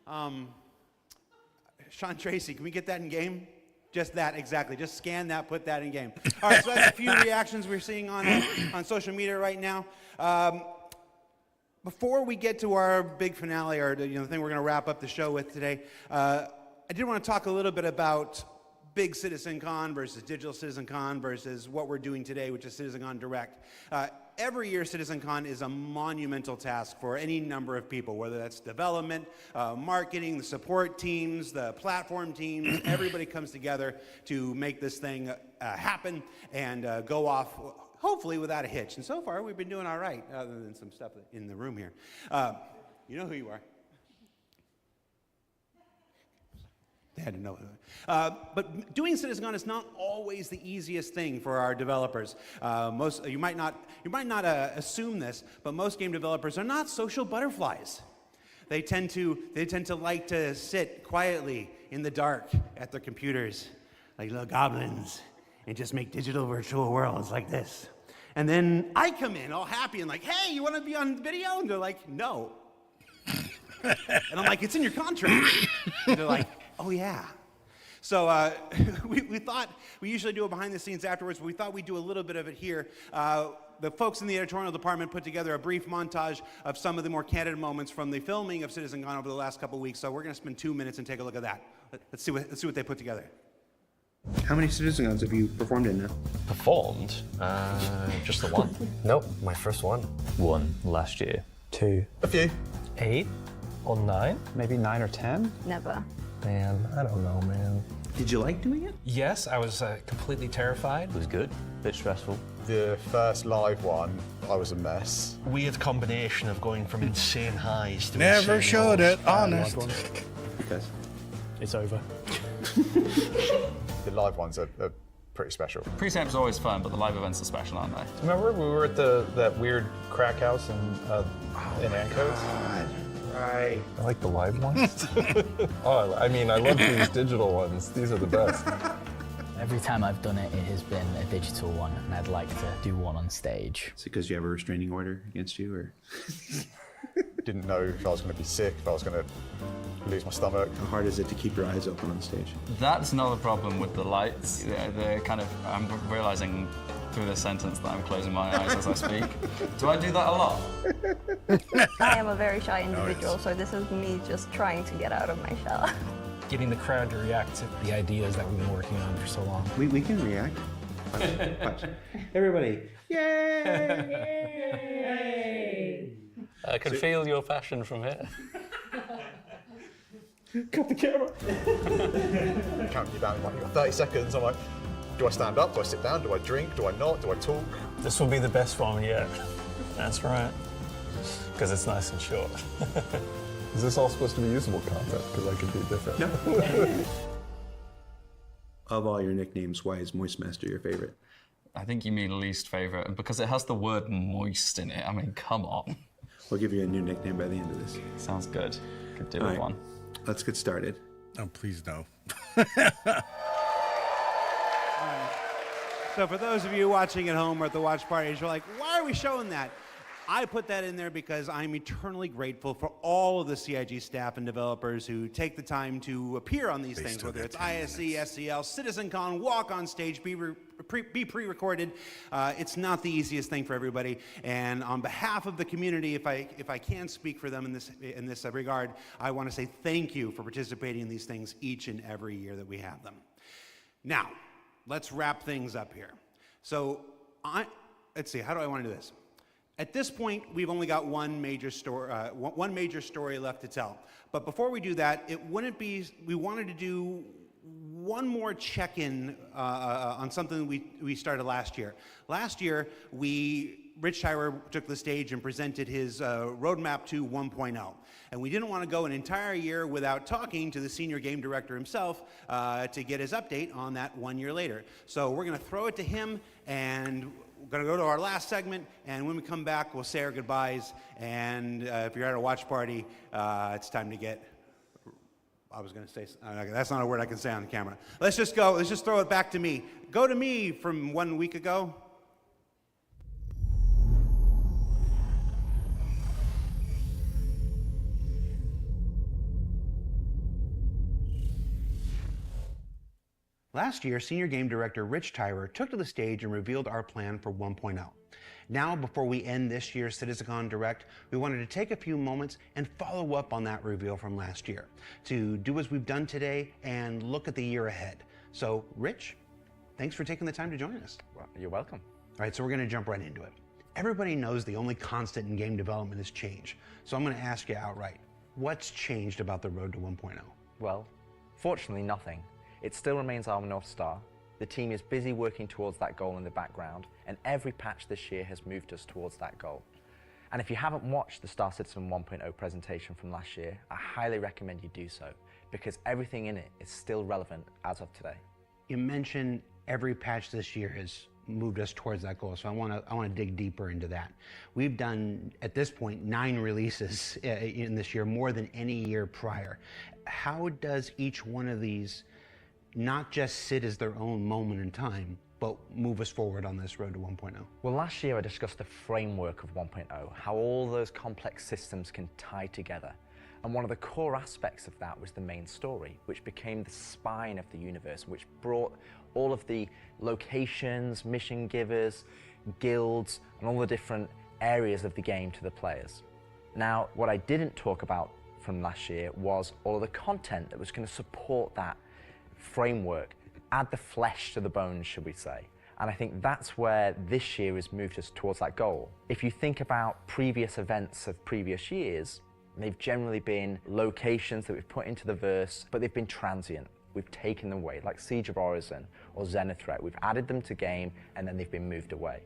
Speaker 10: Sean Tracy, can we get that in game? Just that, exactly. Just scan that, put that in game. All right, so that's a few reactions we're seeing on social media right now. Before we get to our big finale, or the thing we're going to wrap up the show with today, I did want to talk a little bit about big CitizenCon versus digital CitizenCon versus what we're doing today, which is CitizenCon Direct. every year CitizenCon is a monumental task for any number of people, whether that's development, marketing, the support teams, the platform teams. Everybody comes together to make this thing happen and go off, hopefully without a hitch. And so far, we've been doing all right, other than some stuff in the room here. You know who you are. They had to know. But doing CitizenCon is not always the easiest thing for our developers. You might not assume this, but most game developers are not social butterflies. They tend to like to sit quietly in the dark at their computers, like little goblins, and just make digital virtual worlds like this. And then I come in all happy and like, hey, you want to be on video? And they're like, no. And I'm like, it's in your contract. And they're like, oh yeah. So we thought, we usually do it behind the scenes afterwards, but we thought we'd do a little bit of it here. The folks in the editorial department put together a brief montage of some of the more candid moments from the filming of CitizenCon over the last couple of weeks. So we're going to spend 2 minutes and take a look at that. Let's see what they put together. How many CitizenCons have you performed in now?
Speaker 5: Performed? Just the one. Nope, my first one. One last year. 2.
Speaker 21: A few.
Speaker 5: 8 or 9?
Speaker 21: Maybe 9 or 10?
Speaker 18: Never.
Speaker 5: Man, I don't know, man.
Speaker 10: Did you like doing it?
Speaker 5: Yes, I was completely terrified.
Speaker 15: It was good, a bit stressful.
Speaker 21: The first live one, I was a mess.
Speaker 5: Weird combination of going from insane highs to
Speaker 1: Never
Speaker 5: insane
Speaker 1: showed
Speaker 5: lows.
Speaker 1: it, honest.
Speaker 21: Because
Speaker 5: It's over.
Speaker 21: the live ones are pretty special.
Speaker 22: Pre-samp's always fun, but the live events are special, aren't they?
Speaker 21: Remember we were at that weird crack house in Ancoats?
Speaker 17: Right. I like the live ones. Oh, I mean, I love these digital ones. These are the best.
Speaker 12: Every time I've done it, it has been a digital one, and I'd like to do one on stage.
Speaker 10: Is it because you have a restraining order against you, or?
Speaker 21: Didn't know if I was going to be sick, if I was going to lose my stomach.
Speaker 10: How hard is it to keep your eyes open on stage?
Speaker 22: That's another problem with the lights. They're kind of, I'm realizing through this sentence that I'm closing my eyes as I speak. Do I do that a lot?
Speaker 18: I am a very shy individual, so this is me just trying to get out of my shell.
Speaker 5: Getting the crowd to react to the ideas that we've been working on for so long.
Speaker 10: We can react. Watch. Everybody. Yay!
Speaker 18: Yay!
Speaker 24: I can feel your passion from here.
Speaker 21: Cut the camera. Counting you down in like, you got 30 seconds. I'm like, do I stand up? Do I sit down? Do I drink? Do I not? Do I talk?
Speaker 5: This will be the best one yet. That's right. Because it's nice and short.
Speaker 17: Is this all supposed to be usable content? Because I could be different. No.
Speaker 10: Of all your nicknames, why is Moist Master your favorite?
Speaker 22: I think you mean least favorite, and because it has the word moist in it. I mean, come on.
Speaker 10: We'll give you a new nickname by the end of this.
Speaker 22: Sounds good. Could do
Speaker 10: All
Speaker 22: with
Speaker 10: right.
Speaker 22: one.
Speaker 10: Let's get started.
Speaker 1: Oh, please no.
Speaker 10: So for those of you watching at home or at the watch parties, you're like, why are we showing that? I put that in there because I'm eternally grateful for all of the CIG staff and developers who take the time to appear on these things, whether it's ISE, SCL, CitizenCon, walk on stage, be pre-recorded. It's not the easiest thing for everybody. And on behalf of the community, if I can speak for them in this regard, I want to say thank you for participating in these things each and every year that we have them. Now, let's wrap things up here. So let's see, how do I want to do this? At this point, we've only got one major story left to tell. But before we do that, we wanted to do one more check-in on something we started last year. Last year, Rich Tyler took the stage and presented his roadmap to 1.0. And we didn't want to go an entire year without talking to the senior game director himself to get his update on that 1 year later. So we're going to throw it to him, and we're going to go to our last segment, and when we come back, we'll say our goodbyes. And if you're at a watch party, it's time to get... I was going to say... that's not a word I can say on the camera. Let's just go. Let's just throw it back to me. Go to me from 1 week ago. Last year, Senior Game Director Rich Tyler took to the stage and revealed our plan for 1.0. Now, before we end this year's CitizenCon Direct, we wanted to take a few moments and follow up on that reveal from last year, to do as we've done today and look at the year ahead. So, Rich, thanks for taking the time to join us.
Speaker 21: Well, you're welcome.
Speaker 10: All right, so we're going to jump right into it. Everybody knows the only constant in game development is change. So I'm going to ask you outright, what's changed about the road to 1.0?
Speaker 4: Well, fortunately nothing. It still remains our North Star. The team is busy working towards that goal in the background, and every patch this year has moved us towards that goal. And if you haven't watched the Star Citizen 1.0 presentation from last year, I highly recommend you do so, because everything in it is still relevant as of today.
Speaker 10: You mentioned every patch this year has moved us towards that goal, so I want to dig deeper into that. We've done, at this point, 9 releases in this year, more than any year prior. How does each one of these not just sit as their own moment in time, but move us forward on this road to 1.0?
Speaker 4: Well, last year I discussed the framework of 1.0, how all those complex systems can tie together. And one of the core aspects of that was the main story, which became the spine of the universe, which brought all of the locations, mission givers, guilds, and all the different areas of the game to the players. Now, what I didn't talk about from last year was all of the content that was going to support that framework, add the flesh to the bones, should we say. And I think that's where this year has moved us towards that goal. If you think about previous events of previous years, they've generally been locations that we've put into the verse, but they've been transient. We've taken them away, like Siege of Orison or Zenithreat. We've added them to game, and then they've been moved away.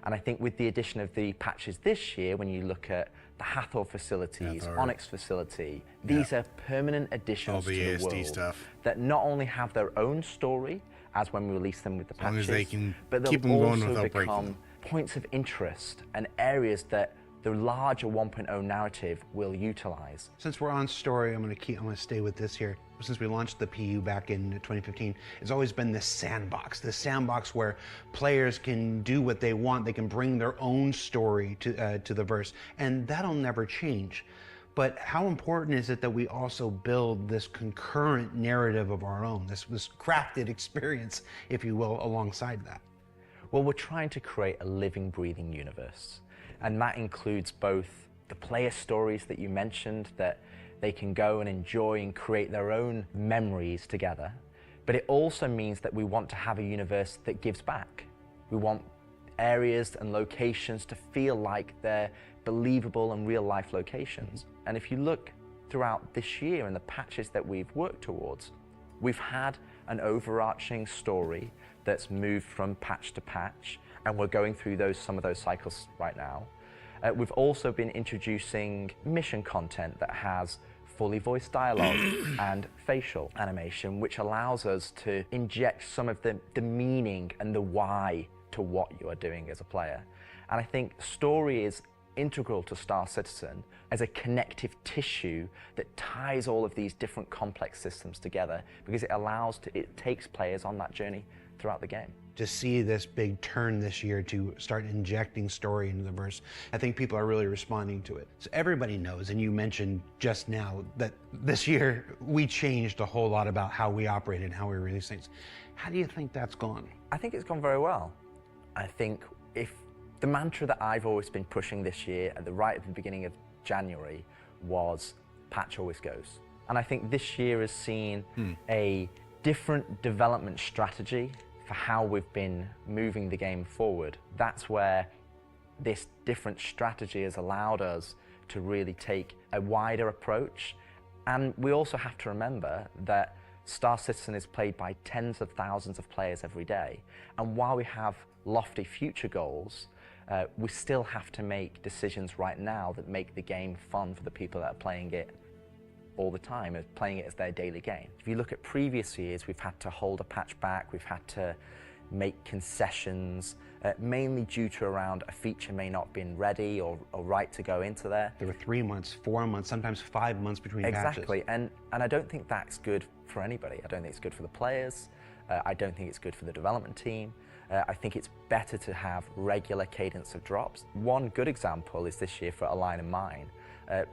Speaker 4: And I think with the addition of the patches this year, when you look at the Hathor facilities, Onyx facility, these are permanent additions to the world
Speaker 1: stuff
Speaker 4: that not only have their own story, as when we release them with the patches,
Speaker 1: they can
Speaker 4: but
Speaker 1: keep
Speaker 4: they'll
Speaker 1: them going
Speaker 4: also
Speaker 1: without breaking
Speaker 4: become
Speaker 1: them.
Speaker 4: points of interest and areas that the larger 1.0 narrative will utilize.
Speaker 10: Since we're on story, I'm going to stay with this here. Since we launched the PU back in 2015, it's always been this sandbox where players can do what they want. They can bring their own story to the verse, and that'll never change. But how important is it that we also build this concurrent narrative of our own, this crafted experience, if you will, alongside that?
Speaker 4: Well, we're trying to create a living, breathing universe. And that includes both the player stories that you mentioned, that they can go and enjoy and create their own memories together. But it also means that we want to have a universe that gives back. We want areas and locations to feel like they're believable and real life locations. And if you look throughout this year and the patches that we've worked towards, we've had an overarching story that's moved from patch to patch, and we're going through some of those cycles right now. We've also been introducing mission content that has fully voiced dialogue and facial animation, which allows us to inject some of the meaning and the why to what you are doing as a player. And I think story is integral to Star Citizen as a connective tissue that ties all of these different complex systems together, because it takes players on that journey throughout the game.
Speaker 10: To see this big turn this year to start injecting story into the verse, I think people are really responding to it. So everybody knows, and you mentioned just now, that this year we changed a whole lot about how we operate and how we release things. How do you think that's gone?
Speaker 4: I think it's gone very well. I think if the mantra that I've always been pushing this year at the beginning of January was patch always goes. And I think this year has seen a different development strategy for how we've been moving the game forward. That's where this different strategy has allowed us to really take a wider approach. And we also have to remember that Star Citizen is played by tens of thousands of players every day. And while we have lofty future goals, we still have to make decisions right now that make the game fun for the people that are playing it all the time, playing it as their daily game. If you look at previous years, we've had to hold a patch back, we've had to make concessions, mainly due to around a feature may not have been ready or right to go into there.
Speaker 10: There were 3 months, 4 months, sometimes 5 months between patches.
Speaker 4: Exactly, and I don't think that's good for anybody. I don't think it's good for the players. I don't think it's good for the development team. I think it's better to have regular cadence of drops. One good example is this year for A Line of Mine.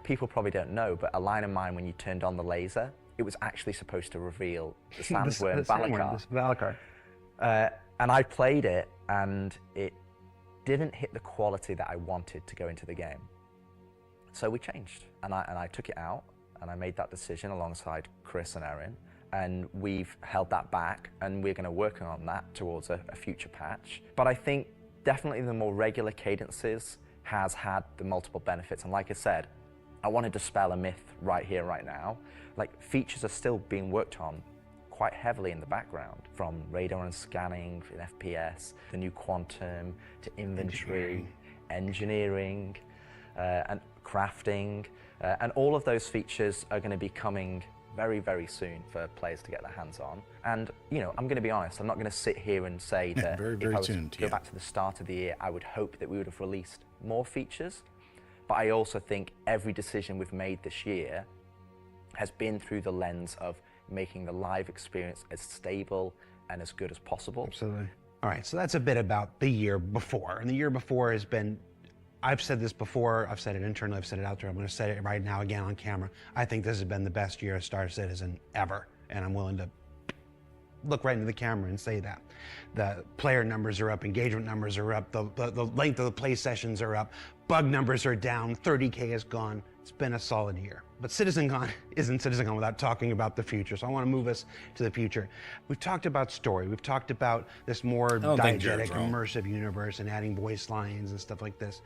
Speaker 4: People probably don't know, but A Line of Mine, when you turned on the laser, it was actually supposed to reveal the sandworm Valakar. And I played it, and it didn't hit the quality that I wanted to go into the game. So we changed, and I took it out, and I made that decision alongside Chris and Erin, and we've held that back, and we're going to work on that towards a future patch. But I think definitely the more regular cadences has had the multiple benefits. And like I said, I want to dispel a myth right here, right now. Like, features are still being worked on quite heavily in the background, from radar and scanning in FPS, the new quantum, to inventory, engineering and crafting. And all of those features are going to be coming very, very soon for players to get their hands on. And, you know, I'm going to be honest, I'm not going to sit here and say that
Speaker 1: very,
Speaker 4: if
Speaker 1: very
Speaker 4: I was
Speaker 1: soon,
Speaker 4: to go back to the start of the year, I would hope that we would have released more features. But I also think every decision we've made this year has been through the lens of making the live experience as stable and as good as possible.
Speaker 10: Absolutely. All right, so that's a bit about the year before. And the year before has been, I've said this before, I've said it internally, I've said it out there, I'm going to say it right now again on camera. I think this has been the best year of Star Citizen ever, and I'm willing to look right into the camera and say that. The player numbers are up, engagement numbers are up, the length of the play sessions are up, bug numbers are down, 30K is gone. It's been a solid year. But CitizenCon isn't CitizenCon without talking about the future, so I want to move us to the future. We've talked about story, we've talked about this more diegetic, immersive universe and adding voice lines and stuff like this.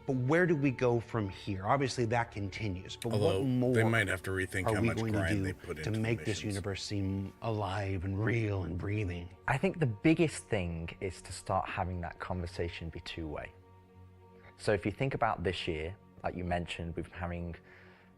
Speaker 10: But where do we go from here? Obviously that continues, but
Speaker 1: Although
Speaker 10: what more
Speaker 1: they might have to rethink
Speaker 10: are
Speaker 1: how
Speaker 10: we
Speaker 1: much
Speaker 10: going to
Speaker 1: grind
Speaker 10: do
Speaker 1: they put
Speaker 10: to
Speaker 1: into
Speaker 10: make
Speaker 1: the
Speaker 10: this
Speaker 1: missions.
Speaker 10: universe seem alive and real and breathing?
Speaker 4: I think the biggest thing is to start having that conversation be two-way. So if you think about this year, like you mentioned, we've been having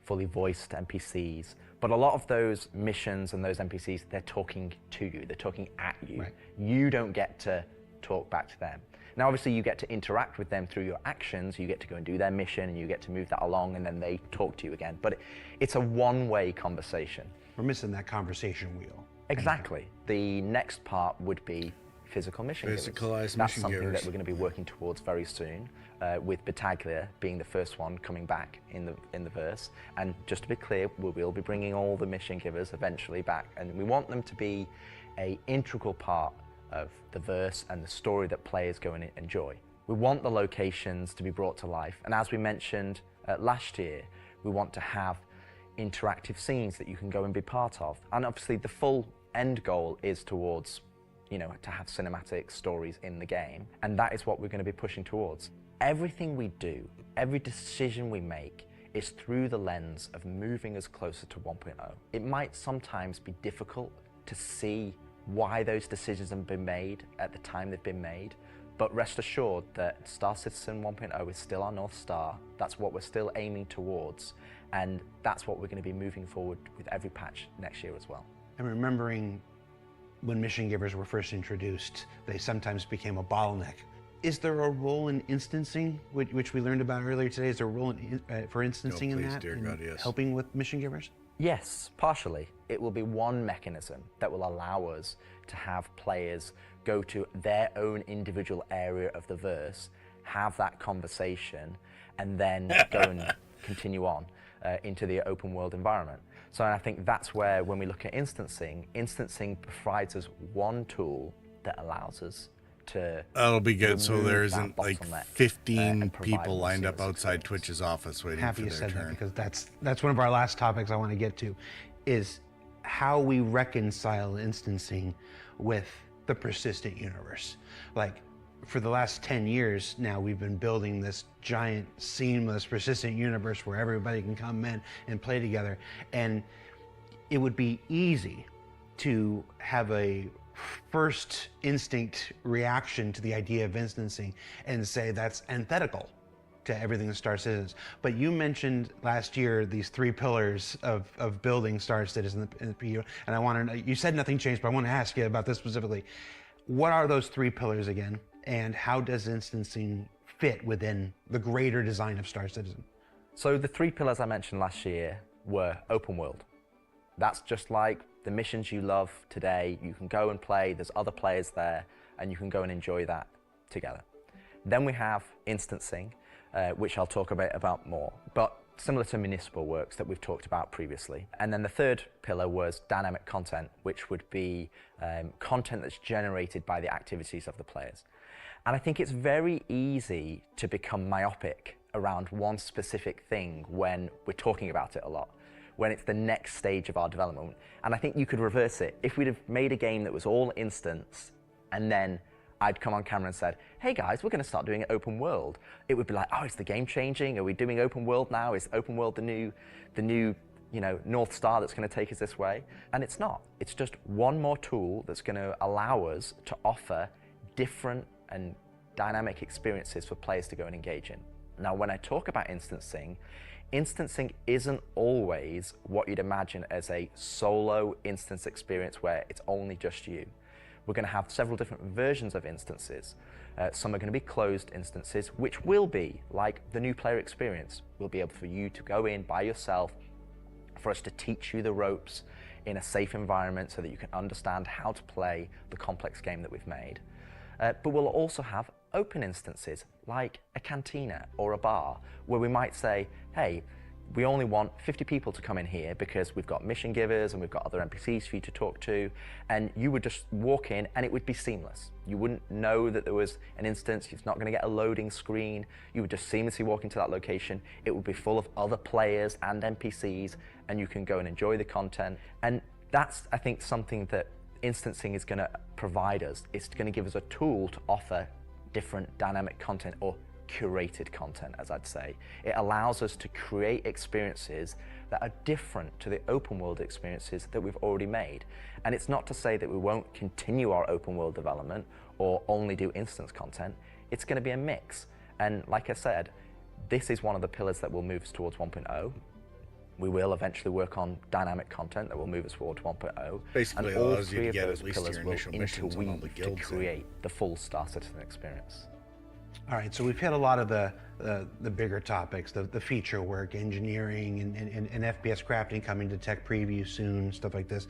Speaker 4: fully voiced NPCs, but a lot of those missions and those NPCs, they're talking to you, they're talking at you.
Speaker 10: Right.
Speaker 4: You don't get to talk back to them. Now, obviously, you get to interact with them through your actions. You get to go and do their mission, and you get to move that along, and then they talk to you again. But it's a one-way conversation.
Speaker 10: We're missing that conversation wheel.
Speaker 4: Exactly. The next part would be physical mission givers.
Speaker 1: Physicalized
Speaker 4: That's
Speaker 1: mission
Speaker 4: something
Speaker 1: givers.
Speaker 4: that we're going to be working towards very soon, with Battaglia being the first one coming back in the verse. And just to be clear, we will be bringing all the mission givers eventually back, and we want them to be an integral part of the verse and the story that players go and enjoy. We want the locations to be brought to life, and as we mentioned last year, we want to have interactive scenes that you can go and be part of. And obviously the full end goal is towards, you know, to have cinematic stories in the game, and that is what we're going to be pushing towards. Everything we do, every decision we make is through the lens of moving us closer to 1.0. It might sometimes be difficult to see why those decisions have been made at the time they've been made, but rest assured that Star Citizen 1.0 is still our North Star. That's what we're still aiming towards, and that's what we're going to be moving forward with every patch next year as well.
Speaker 10: And remembering when mission givers were first introduced, they sometimes became a bottleneck. Is there a role in instancing, which we learned about earlier today? Is there a role for instancing in that,
Speaker 1: dear God, yes.
Speaker 10: helping with mission givers?
Speaker 4: Yes, partially. It will be one mechanism that will allow us to have players go to their own individual area of the verse, have that conversation, and then go and continue on into the open world environment. So I think that's where, when we look at instancing provides us one tool that allows us to...
Speaker 1: That'll be good, so there
Speaker 4: remove that
Speaker 1: isn't like
Speaker 4: bottleneck,
Speaker 1: 15
Speaker 4: and provide
Speaker 1: people
Speaker 4: more
Speaker 1: lined up
Speaker 4: seamless
Speaker 1: outside Twitch's office waiting
Speaker 10: Happy
Speaker 1: for
Speaker 10: you
Speaker 1: their
Speaker 10: said that,
Speaker 1: turn.
Speaker 10: because that's one of our last topics I want to get to, is how we reconcile instancing with the persistent universe. Like, for the last 10 years now, we've been building this giant, seamless, persistent universe where everybody can come in and play together. And it would be easy to have a first instinct reaction to the idea of instancing and say that's antithetical to everything that Star Citizen is. But you mentioned last year these three pillars of building Star Citizen in the PU, and I want to, you said nothing changed, but I want to ask you about this specifically. What are those three pillars again, and how does instancing fit within the greater design of Star Citizen?
Speaker 4: So the three pillars I mentioned last year were open world. That's just like the missions you love today. You can go and play, there's other players there, and you can go and enjoy that together. Then we have instancing, which I'll talk about more, but similar to municipal works that we've talked about previously. And then the third pillar was dynamic content, which would be content that's generated by the activities of the players. And I think it's very easy to become myopic around one specific thing when we're talking about it a lot, when it's the next stage of our development. And I think you could reverse it. If we'd have made a game that was all instance, and then I'd come on camera and said, hey guys, we're going to start doing it open world, it would be like, oh, is the game changing? Are we doing open world now? Is open world the new North Star that's going to take us this way? And it's not. It's just one more tool that's going to allow us to offer different and dynamic experiences for players to go and engage in. Now, when I talk about instancing isn't always what you'd imagine as a solo instance experience where it's only just you. We're going to have several different versions of instances. Some are going to be closed instances, which will be like the new player experience. We'll be able for you to go in by yourself, for us to teach you the ropes in a safe environment so that you can understand how to play the complex game that we've made. But we'll also have open instances like a cantina or a bar where we might say, hey, we only want 50 people to come in here because we've got mission givers and we've got other NPCs for you to talk to, and you would just walk in and it would be seamless. You wouldn't know that there was an instance, you're not going to get a loading screen, you would just seamlessly walk into that location, it would be full of other players and NPCs, and you can go and enjoy the content. And that's, I think, something that instancing is going to provide us. It's going to give us a tool to offer different dynamic content, or curated content, as I'd say. It allows us to create experiences that are different to the open world experiences that we've already made. And it's not to say that we won't continue our open world development or only do instance content. It's going to be a mix. And like I said, this is one of the pillars that will move us towards 1.0. We will eventually work on dynamic content that will move us towards 1.0.
Speaker 1: Basically,
Speaker 4: and all
Speaker 1: allows you
Speaker 4: three
Speaker 1: to
Speaker 4: of
Speaker 1: get
Speaker 4: those
Speaker 1: at least
Speaker 4: pillars
Speaker 1: your
Speaker 4: will
Speaker 1: initial missions on all the
Speaker 4: interweave to
Speaker 1: guilds in.
Speaker 4: create the full Star Citizen experience.
Speaker 10: All right, so we've hit a lot of the bigger topics, the feature work, engineering, and FPS crafting coming to tech preview soon, stuff like this.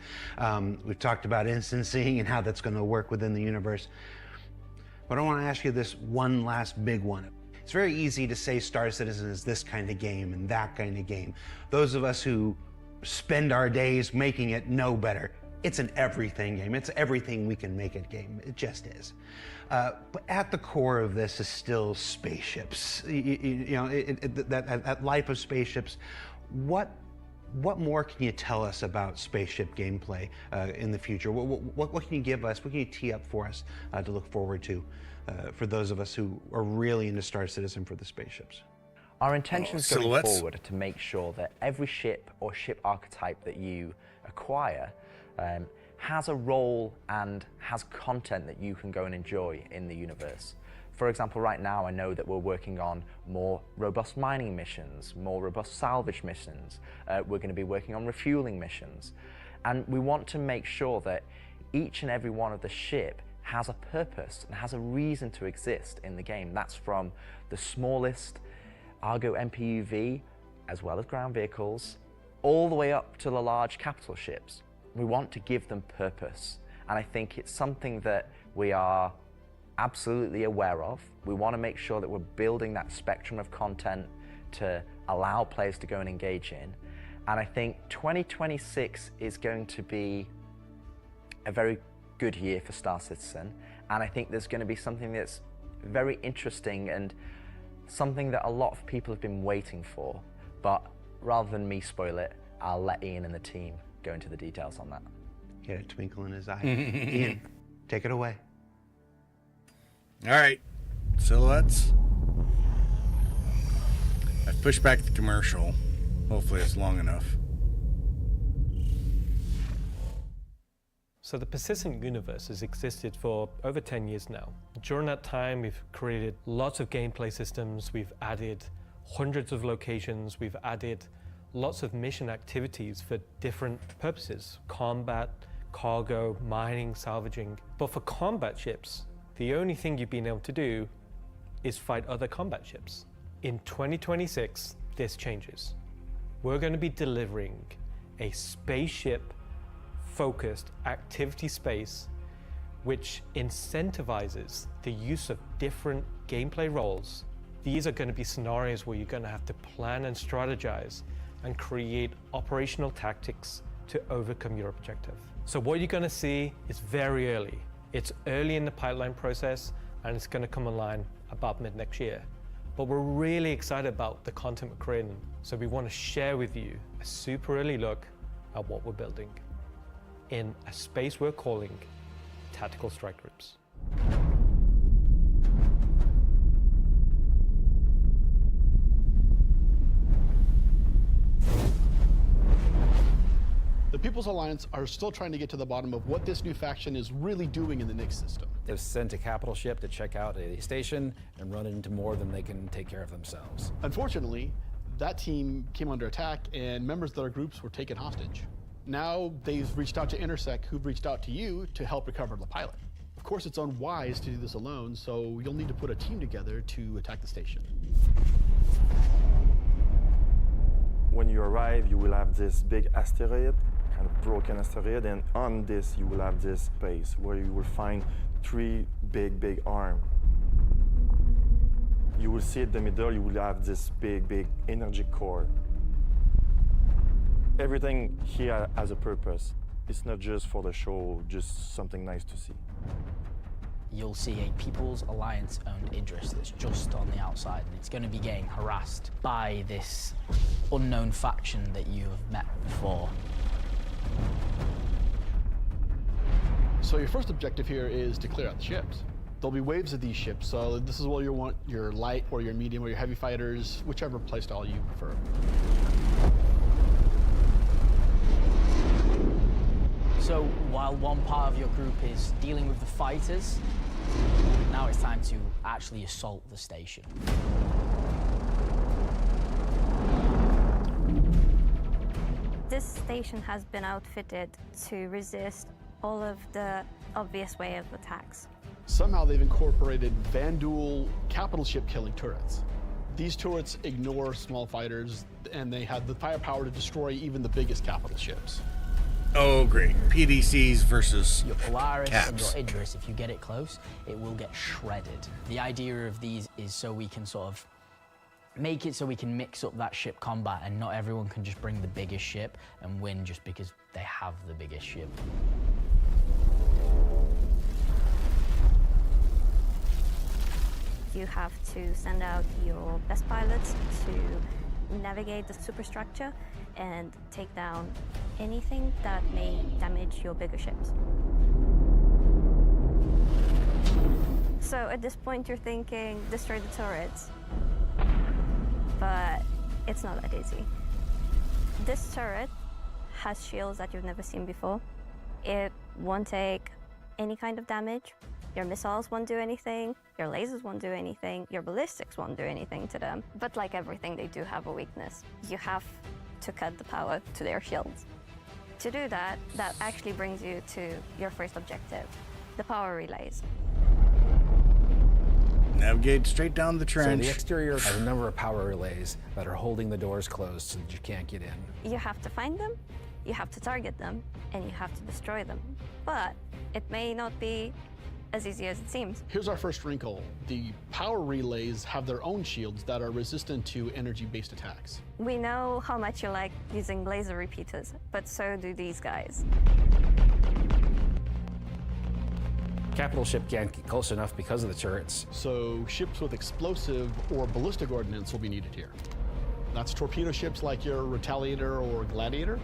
Speaker 10: We've talked about instancing and how that's going to work within the universe. But I want to ask you this one last big one. It's very easy to say Star Citizen is this kind of game and that kind of game. Those of us who spend our days making it know better. It's an everything game. It's everything we can make it game. It just is. But at the core of this is still spaceships. That life of spaceships. What more can you tell us about spaceship gameplay in the future? What can you give us? What can you tee up for us to look forward to for those of us who are really into Star Citizen for the spaceships?
Speaker 4: Our intentions going forward are to make sure that every ship or ship archetype that you acquire has a role and has content that you can go and enjoy in the universe. For example, right now I know that we're working on more robust mining missions, more robust salvage missions. We're going to be working on refueling missions. And we want to make sure that each and every one of the ship has a purpose and has a reason to exist in the game. That's from the smallest Argo MPUV, as well as ground vehicles, all the way up to the large capital ships. We want to give them purpose, and I think it's something that we are absolutely aware of. We want to make sure that we're building that spectrum of content to allow players to go and engage in, and I think 2026 is going to be a very good year for Star Citizen, and I think there's going to be something that's very interesting and something that a lot of people have been waiting for, but rather than me spoil it, I'll let Ian and the team go into the details on that.
Speaker 10: He had a twinkle in his eye. Ian, take it away.
Speaker 1: All right, silhouettes. I've pushed back the commercial. Hopefully it's long enough.
Speaker 3: So the persistent universe has existed for over 10 years now. During that time, we've created lots of gameplay systems, we've added hundreds of locations, we've added lots of mission activities for different purposes: combat, cargo, mining, salvaging. But for combat ships, the only thing you've been able to do is fight other combat ships. In 2026, this changes. We're going to be delivering a spaceship focused activity space which incentivizes the use of different gameplay roles. These are going to be scenarios where you're going to have to plan and strategize and create operational tactics to overcome your objective. So what you're going to see is very early. It's early in the pipeline process, and it's going to come online about mid next year. But we're really excited about the content we're creating, so we want to share with you a super early look at what we're building in a space we're calling Tactical Strike Groups.
Speaker 2: The People's Alliance are still trying to get to the bottom of what this new faction is really doing in the Nyx system.
Speaker 19: They was sent a capital ship to check out a station and run it into more than they can take care of themselves.
Speaker 2: Unfortunately, that team came under attack and members of their groups were taken hostage. Now they've reached out to Intersec, who've reached out to you to help recover the pilot. Of course, it's unwise to do this alone, so you'll need to put a team together to attack the station.
Speaker 17: When you arrive, you will have this big asteroid, kind of broken asteroid, and on this you will have this base where you will find 3 big arms. You will see at the middle, you will have this big energy core. Everything here has a purpose. It's not just for the show, just something nice to see.
Speaker 12: You'll see a People's Alliance-owned Idris that's just on the outside, and it's going to be getting harassed by this unknown faction that you have met before.
Speaker 2: So your first objective here is to clear out the ships. There'll be waves of these ships, so this is where you want your light or your medium or your heavy fighters, whichever playstyle you prefer.
Speaker 12: So while one part of your group is dealing with the fighters, now it's time to actually assault the station.
Speaker 18: This station has been outfitted to resist all of the obvious way of attacks.
Speaker 2: Somehow they've incorporated Vanduul capital ship killing turrets. These turrets ignore small fighters, and they have the firepower to destroy even the biggest capital ships.
Speaker 1: Oh, great. PDCs versus
Speaker 12: your Polaris
Speaker 1: caps.
Speaker 12: and your Idris, if you get it close, it will get shredded. The idea of these is so we can sort of make it so we can mix up that ship combat, and not everyone can just bring the biggest ship and win just because they have the biggest ship.
Speaker 18: You have to send out your best pilots to navigate the superstructure and take down anything that may damage your bigger ships. So at this point you're thinking, destroy the turrets, but it's not that easy. This turret has shields that you've never seen before. It won't take any kind of damage. Your missiles won't do anything, your lasers won't do anything, your ballistics won't do anything to them. But like everything, they do have a weakness. You have to cut the power to their shields. To do that, that actually brings you to your first objective, the power relays.
Speaker 1: Navigate straight down the trench.
Speaker 19: So the exterior has a number of power relays that are holding the doors closed so that you can't get in.
Speaker 18: You have to find them, you have to target them, and you have to destroy them. But it may not be as easy as it seems.
Speaker 2: Here's our first wrinkle. The power relays have their own shields that are resistant to energy-based attacks.
Speaker 18: We know how much you like using laser repeaters, but so do these guys.
Speaker 19: Capital ship can't get close enough because of the turrets.
Speaker 2: So ships with explosive or ballistic ordnance will be needed here. That's torpedo ships like your Retaliator or Gladiator,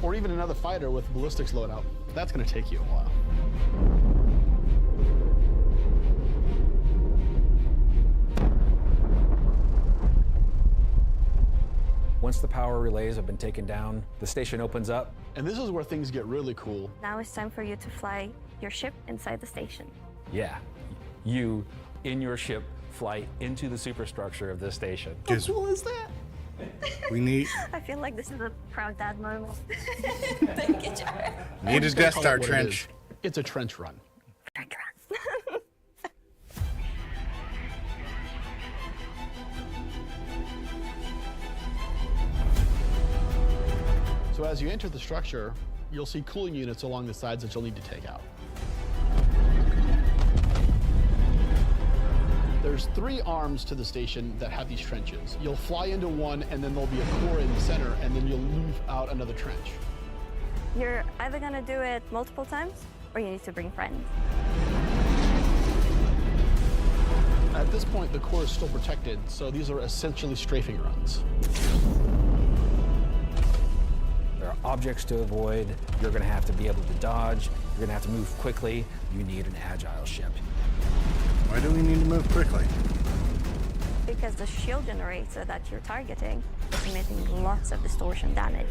Speaker 2: or even another fighter with ballistics loadout. That's going to take you a while.
Speaker 19: Once the power relays have been taken down, the station opens up.
Speaker 2: And this is where things get really cool.
Speaker 18: Now it's time for you to fly your ship inside the station.
Speaker 19: Yeah, you, in your ship, fly into the superstructure of this station.
Speaker 2: How cool is that?
Speaker 1: We need...
Speaker 18: I feel like this is a proud dad moment. Thank you, Jared.
Speaker 1: Need a Death Star trench.
Speaker 2: It's a trench run.
Speaker 18: Trench run.
Speaker 2: So as you enter the structure, you'll see cooling units along the sides that you'll need to take out. There's 3 arms to the station that have these trenches. You'll fly into one, and then there'll be a core in the center, and then you'll move out another trench.
Speaker 18: You're either gonna do it multiple times, or you need to bring friends.
Speaker 2: At this point, the core is still protected, so these are essentially strafing runs.
Speaker 19: There are objects to avoid. You're going to have to be able to dodge. You're going to have to move quickly. You need an agile ship.
Speaker 1: Why do we need to move quickly?
Speaker 18: because the shield generator that you're targeting is emitting lots of distortion damage.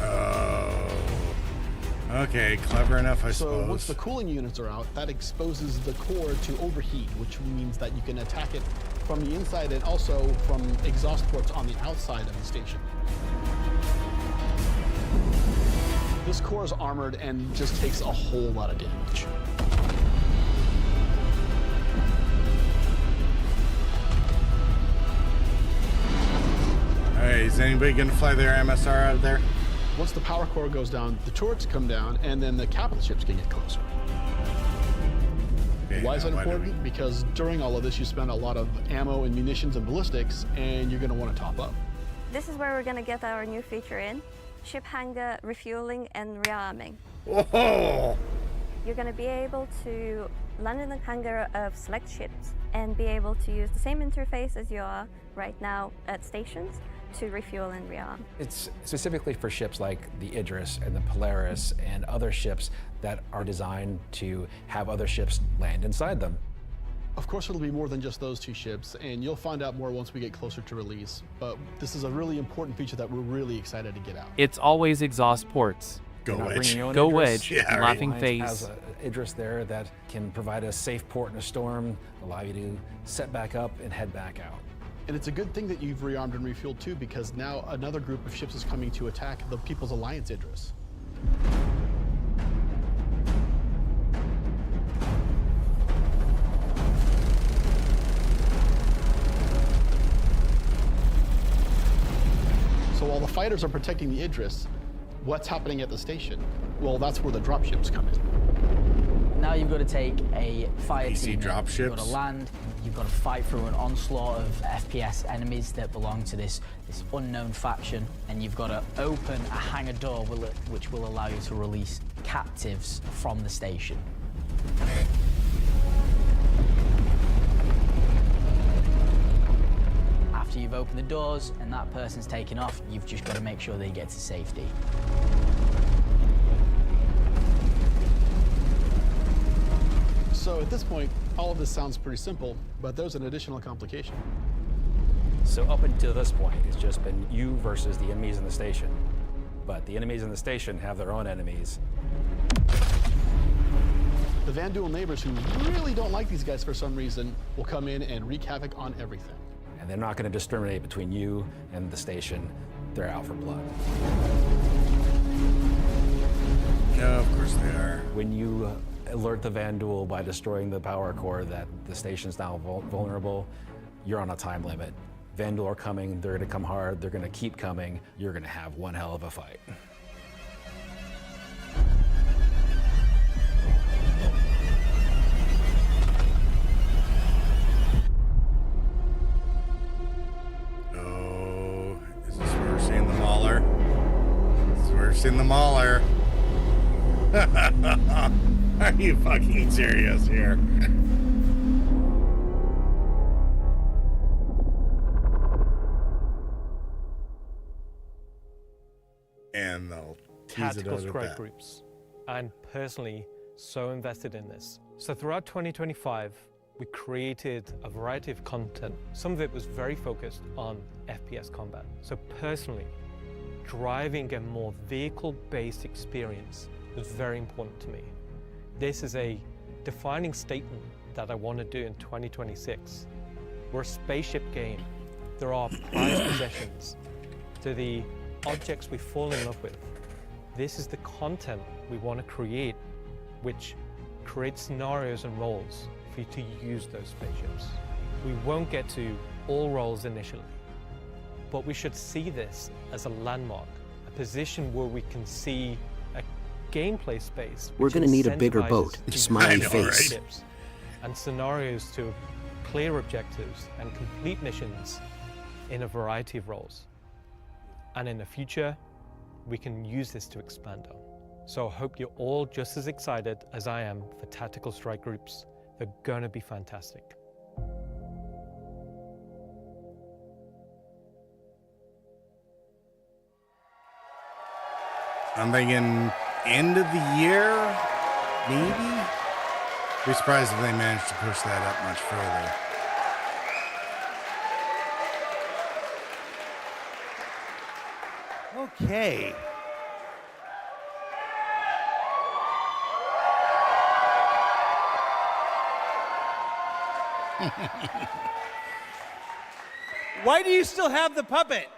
Speaker 1: Oh. Okay, clever enough, I suppose.
Speaker 2: So once the cooling units are out, that exposes the core to overheat, which means that you can attack it from the inside and also from exhaust ports on the outside of the station. This core is armored and just takes a whole lot of damage.
Speaker 1: All right, is anybody gonna fly their MSR out of there?
Speaker 2: Once the power core goes down, the turrets come down, and then the capital ships can get closer.
Speaker 1: Okay,
Speaker 2: why is that
Speaker 1: why do
Speaker 2: important? Because during all of this, you spend a lot of ammo and munitions and ballistics, and you're going to want to top up.
Speaker 18: This is where we're going to get our new feature in, ship hangar refueling and rearming.
Speaker 1: Whoa!
Speaker 18: You're going to be able to land in the hangar of select ships and be able to use the same interface as you are right now at stations to refuel and rearm.
Speaker 19: It's specifically for ships like the Idris and the Polaris and other ships that are designed to have other ships land inside them.
Speaker 2: Of course, it'll be more than just those two ships, and you'll find out more once we get closer to release. But this is a really important feature that we're really excited to get out.
Speaker 9: It's always exhaust ports.
Speaker 1: Go Wedge.
Speaker 9: Go Wedge.
Speaker 1: Yeah,
Speaker 9: Laughing
Speaker 19: Alliance
Speaker 9: face.
Speaker 19: has an Idris there that can provide a safe port in a storm, allow you to set back up and head back out.
Speaker 2: And it's a good thing that you've rearmed and refueled too, because now another group of ships is coming to attack the People's Alliance Idris. So while the fighters are protecting the Idris, what's happening at the station? Well, that's where the dropships come in.
Speaker 12: Now you've got to take a fire
Speaker 1: PC
Speaker 12: team.
Speaker 1: dropships.
Speaker 12: You've got to land. You've got to fight through an onslaught of FPS enemies that belong to this unknown faction, and you've got to open a hangar door which will allow you to release captives from the station. After you've opened the doors and that person's taken off, you've just got to make sure they get to safety.
Speaker 2: So at this point, all of this sounds pretty simple, but there's an additional complication.
Speaker 19: So up until this point, it's just been you versus the enemies in the station. But the enemies in the station have their own enemies.
Speaker 2: The Van Duel neighbors, who really don't like these guys for some reason, will come in and wreak havoc on everything.
Speaker 19: And they're not going to discriminate between you and the station. They're out for blood.
Speaker 1: Yeah, of course they are.
Speaker 19: When you alert the Van Duel by destroying the power core that the station's now vulnerable, you're on a time limit. Van Duel are coming, they're going to come hard, they're going to keep coming. You're going to have one hell of a fight.
Speaker 1: Oh, is this where we're seeing the Mauler? This is where we're seeing the Mauler. Are you fucking serious here? And they'll tease it
Speaker 3: Tactical
Speaker 1: out of
Speaker 3: strike
Speaker 1: that.
Speaker 3: groups. I'm personally so invested in this. So throughout 2025, we created a variety of content. Some of it was very focused on FPS combat. So personally, driving a more vehicle-based experience was very important to me. This is a defining statement that I want to do in 2026. We're a spaceship game. There are prized possessions. To the objects we fall in love with. This is the content we want to create, which creates scenarios and roles for you to use those spaceships. We won't get to all roles initially, but we should see this as a landmark, a position where we can see a gameplay space.
Speaker 14: We're going to need a bigger boat,
Speaker 3: incentivizes
Speaker 14: smiley
Speaker 3: to
Speaker 14: face.
Speaker 3: ships and scenarios to clear objectives and complete missions in a variety of roles. And in the future, we can use this to expand on. So I hope you're all just as excited as I am for tactical strike groups. They're gonna be fantastic.
Speaker 1: I'm thinking end of the year, maybe? Be surprised if they managed to push that up much further.
Speaker 10: Okay. Why do you still have the puppet?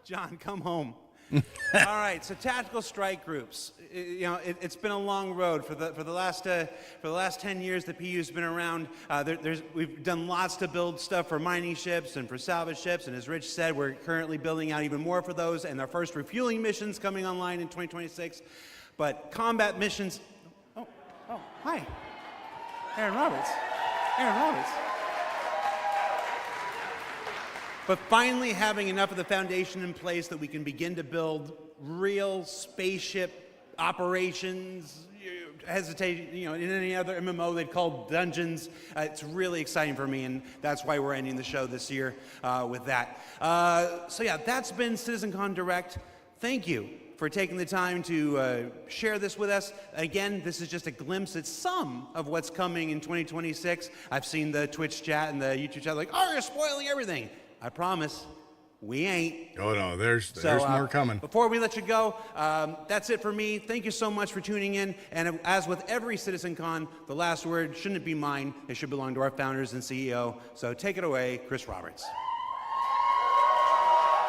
Speaker 10: John, come home. All right, so tactical strike groups. It's been a long road for the last 10 years. The PU's been around. We've done lots to build stuff for mining ships and for salvage ships, and as Rich said, we're currently building out even more for those, and our first refueling missions coming online in 2026. But combat missions. Oh, hi, Aaron Roberts. But finally having enough of the foundation in place that we can begin to build real spaceship operations, in any other MMO they'd call dungeons. It's really exciting for me, and that's why we're ending the show this year with that. So yeah, that's been CitizenCon Direct. Thank you for taking the time to share this with us. Again, this is just a glimpse at some of what's coming in 2026. I've seen the Twitch chat and the YouTube chat like, oh, you're spoiling everything. I promise, we ain't.
Speaker 1: Oh no, there's more coming.
Speaker 10: Before we let you go, that's it for me. Thank you so much for tuning in. And as with every CitizenCon, the last word shouldn't be mine. It should belong to our founders and CEO. So take it away, Chris Roberts.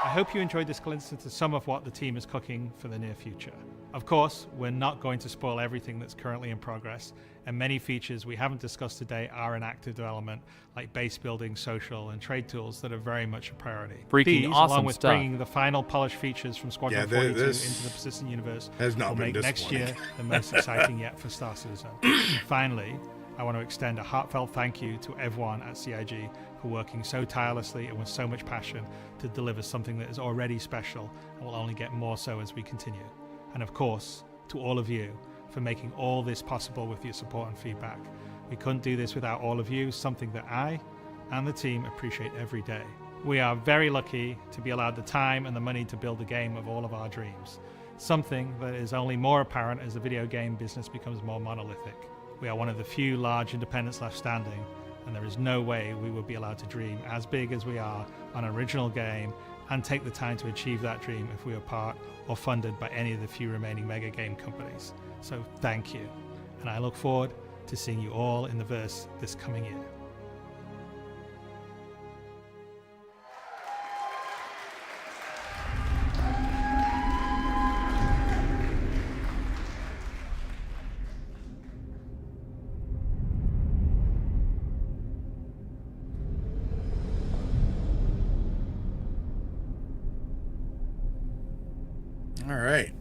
Speaker 6: I hope you enjoyed this glimpse into some of what the team is cooking for the near future. Of course, we're not going to spoil everything that's currently in progress, and many features we haven't discussed today are in active development, like base building, social, and trade tools that are very much a priority.
Speaker 9: Freaking
Speaker 6: These,
Speaker 9: awesome
Speaker 6: along with
Speaker 9: stuff.
Speaker 6: bringing the final polished features from Squadron 42 into the persistent universe,
Speaker 1: has not
Speaker 6: will
Speaker 1: been
Speaker 6: make next year
Speaker 1: disappointing.
Speaker 6: the most exciting yet for Star Citizen. And finally, I want to extend a heartfelt thank you to everyone at CIG for working so tirelessly and with so much passion to deliver something that is already special and will only get more so as we continue. And of course, to all of you for making all this possible with your support and feedback. We couldn't do this without all of you, something that I and the team appreciate every day. We are very lucky to be allowed the time and the money to build a game of all of our dreams, something that is only more apparent as the video game business becomes more monolithic. We are one of the few large independents left standing, and there is no way we would be allowed to dream as big as we are on an original game and take the time to achieve that dream if we were part or funded by any of the few remaining mega game companies. So thank you, and I look forward to seeing you all in the verse this coming year.
Speaker 1: All right.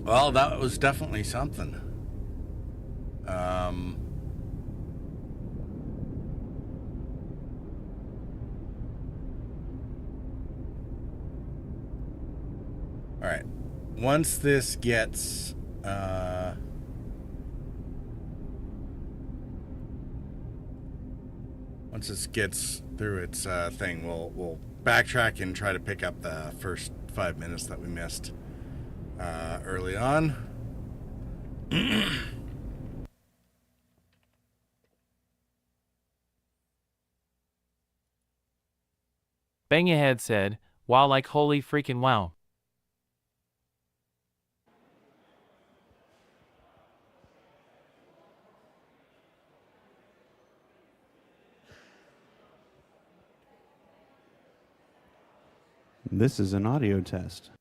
Speaker 1: Well, that was definitely something. All right. Once this gets through its thing, we'll backtrack and try to pick up the first 5 minutes that we missed early on.
Speaker 9: Bang Ahead said, wow, like holy freaking wow.
Speaker 10: This is an audio test.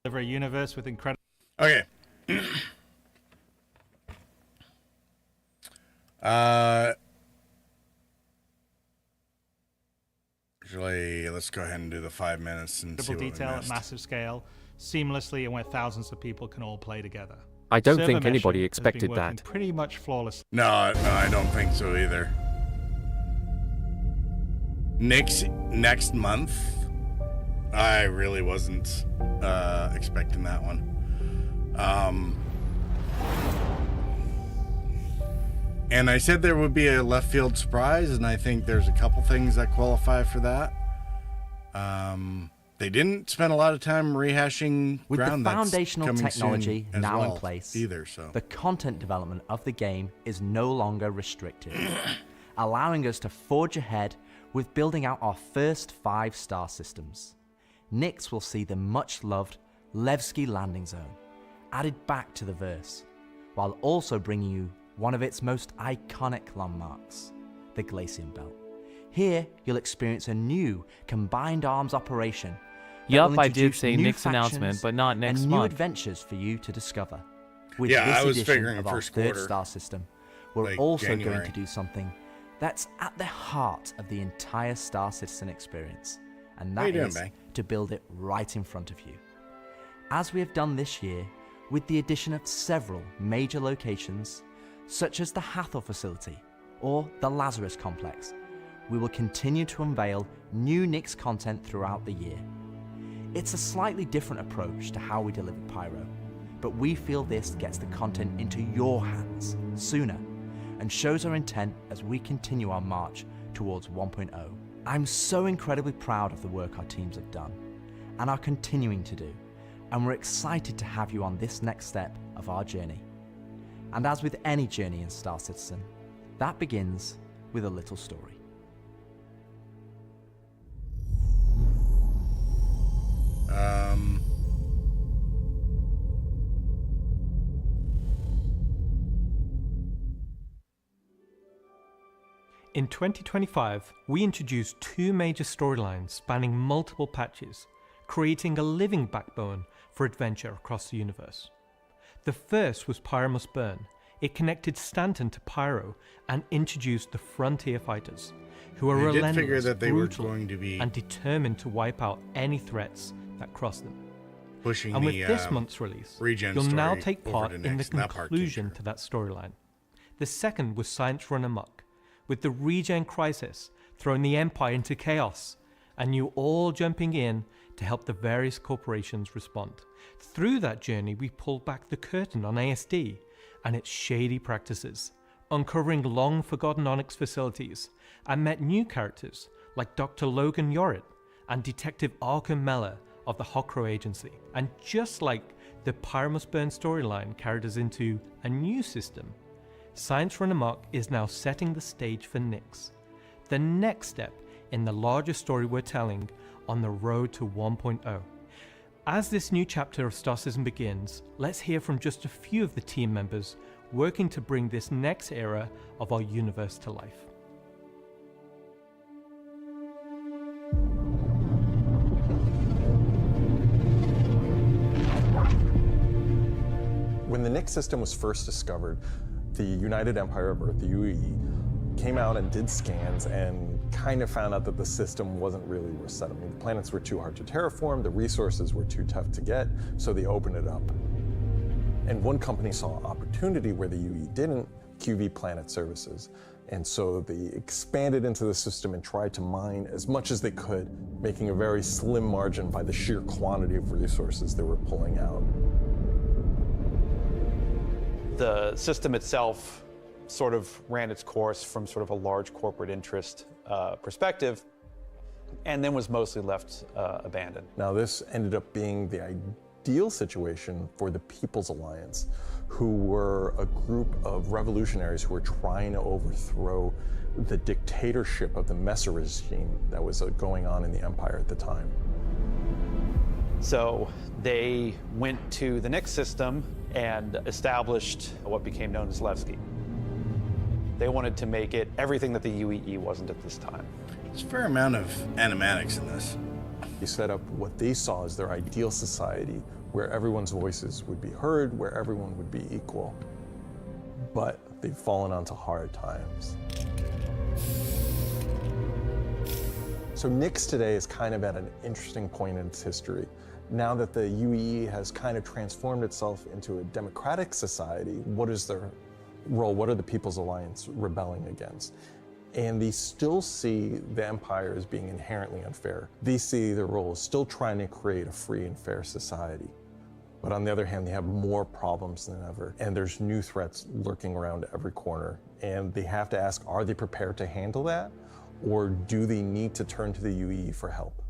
Speaker 6: Deliver a universe with incredible...
Speaker 1: Okay. Actually, let's go ahead and do the 5 minutes and see what we
Speaker 6: detail at
Speaker 1: missed.
Speaker 6: massive scale, seamlessly, and where thousands of people can all play together.
Speaker 9: I don't
Speaker 6: Server
Speaker 9: think anybody
Speaker 6: meshing has been
Speaker 9: expected
Speaker 6: working
Speaker 9: that.
Speaker 6: pretty much flawlessly.
Speaker 1: No, I don't think so either. Next month, I really wasn't expecting that one. And I said there would be a left field surprise, and I think there's a couple things that qualify for that. They didn't spend a lot of time rehashing
Speaker 14: With
Speaker 1: ground
Speaker 14: the
Speaker 1: that's
Speaker 14: foundational
Speaker 1: coming
Speaker 14: technology
Speaker 1: soon as
Speaker 14: now
Speaker 1: well
Speaker 14: in place,
Speaker 1: either. So
Speaker 14: the content development of the game is no longer restricted, allowing us to forge ahead with building out our first 5 star systems. Nyx will see the much-loved Levski landing zone added back to the verse, while also bringing you one of its most iconic landmarks, the Glacian Belt. Here, you'll experience a new combined arms operation.
Speaker 9: Yup, I did say Nyx announcement, but not next
Speaker 14: and new
Speaker 9: month.
Speaker 14: adventures for you to discover. With
Speaker 1: Yeah,
Speaker 14: this
Speaker 1: I was
Speaker 14: edition
Speaker 1: figuring
Speaker 14: of our
Speaker 1: first
Speaker 14: 3rd
Speaker 1: quarter,
Speaker 14: star system, we're
Speaker 1: like
Speaker 14: also going
Speaker 1: January.
Speaker 14: to do something that's at the heart of the entire Star Citizen experience, and
Speaker 1: How you
Speaker 14: that
Speaker 1: doing,
Speaker 14: is
Speaker 1: Bang?
Speaker 14: to build it right in front of you. As we have done this year, with the addition of several major locations, such as the Hathor facility or the Lazarus complex, we will continue to unveil new Nyx content throughout the year. It's a slightly different approach to how we deliver Pyro, but we feel this gets the content into your hands sooner and shows our intent as we continue our march towards 1.0. I'm so incredibly proud of the work our teams have done and are continuing to do, and we're excited to have you on this next step of our journey. And as with any journey in Star Citizen, that begins with a little story.
Speaker 3: In 2025, we introduced 2 major storylines spanning multiple patches, creating a living backbone for adventure across the universe. The first was Pyro Must Burn. It connected Stanton to Pyro and introduced the Frontier Fighters, who are
Speaker 1: I did
Speaker 3: relentless,
Speaker 1: figure that they were
Speaker 3: brutal,
Speaker 1: going to be
Speaker 3: and determined to wipe out any threats that cross them.
Speaker 1: pushing
Speaker 3: And with
Speaker 1: the
Speaker 3: this month's release,
Speaker 1: regen
Speaker 3: you'll now
Speaker 1: story
Speaker 3: take
Speaker 1: over
Speaker 3: part
Speaker 1: to
Speaker 3: in the
Speaker 1: Nyx, and that part came
Speaker 3: conclusion to that storyline. The second was Science Run Amok, with the regen crisis throwing the Empire into chaos, and you all jumping in to help the various corporations respond. Through that journey, we pulled back the curtain on ASD and its shady practices, uncovering long-forgotten Onyx facilities, and met new characters like Dr. Logan Yorit and Detective Arkham Meller of the Hokro Agency. And just like the Pyro Must Burn storyline carried us into a new system, Science Run Amok is now setting the stage for Nyx, the next step in the larger story we're telling on the road to 1.0. As this new chapter of Star Citizen begins, let's hear from just a few of the team members working to bring this next era of our universe to life.
Speaker 16: When the Nyx system was first discovered, the United Empire of Earth, the UAE, came out and did scans and kind of found out that the system wasn't really worth settling. The planets were too hard to terraform, the resources were too tough to get, so they opened it up. And one company saw opportunity where the UE didn't, QV Planet Services. And so they expanded into the system and tried to mine as much as they could, making a very slim margin by the sheer quantity of resources they were pulling out.
Speaker 21: The system itself sort of ran its course from sort of a large corporate interest perspective, and then was mostly left abandoned.
Speaker 16: Now this ended up being the ideal situation for the People's Alliance, who were a group of revolutionaries who were trying to overthrow the dictatorship of the Messer regime that was going on in the Empire at the time.
Speaker 21: So they went to the Nyx system and established what became known as Levski. They wanted to make it everything that the UEE wasn't at this time.
Speaker 1: There's a fair amount of animatics in this.
Speaker 16: They set up what they saw as their ideal society, where everyone's voices would be heard, where everyone would be equal. But they've fallen onto hard times. So Nyx today is kind of at an interesting point in its history. Now that the UEE has kind of transformed itself into a democratic society, what is their role? What are the People's Alliance rebelling against? And they still see the Empire as being inherently unfair. They see their role as still trying to create a free and fair society. But on the other hand, they have more problems than ever, and there's new threats lurking around every corner. And they have to ask, are they prepared to handle that? Or do they need to turn to the UEE for help?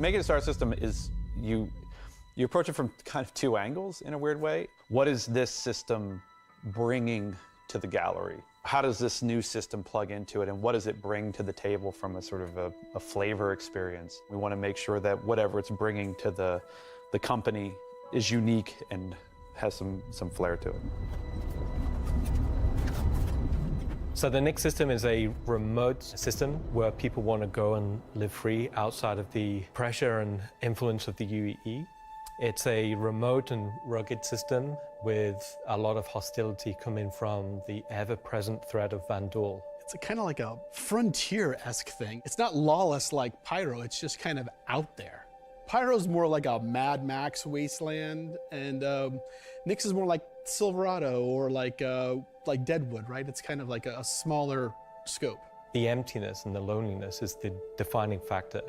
Speaker 21: Making a star system is you approach it from kind of two angles in a weird way. What is this system bringing to the gallery? How does this new system plug into it, and what does it bring to the table from a sort of a flavor experience? We want to make sure that whatever it's bringing to the company is unique and has some flair to it.
Speaker 3: So the Nix system is a remote system where people want to go and live free outside of the pressure and influence of the UEE. It's a remote and rugged system with a lot of hostility coming from the ever-present threat of Vandal.
Speaker 2: It's kind of like a frontier-esque thing. It's not lawless like Pyro, it's just kind of out there. Pyro's more like a Mad Max wasteland, and Nix is more like Silverado or like Deadwood, right? It's kind of like a smaller scope.
Speaker 3: The emptiness and the loneliness is the defining factor.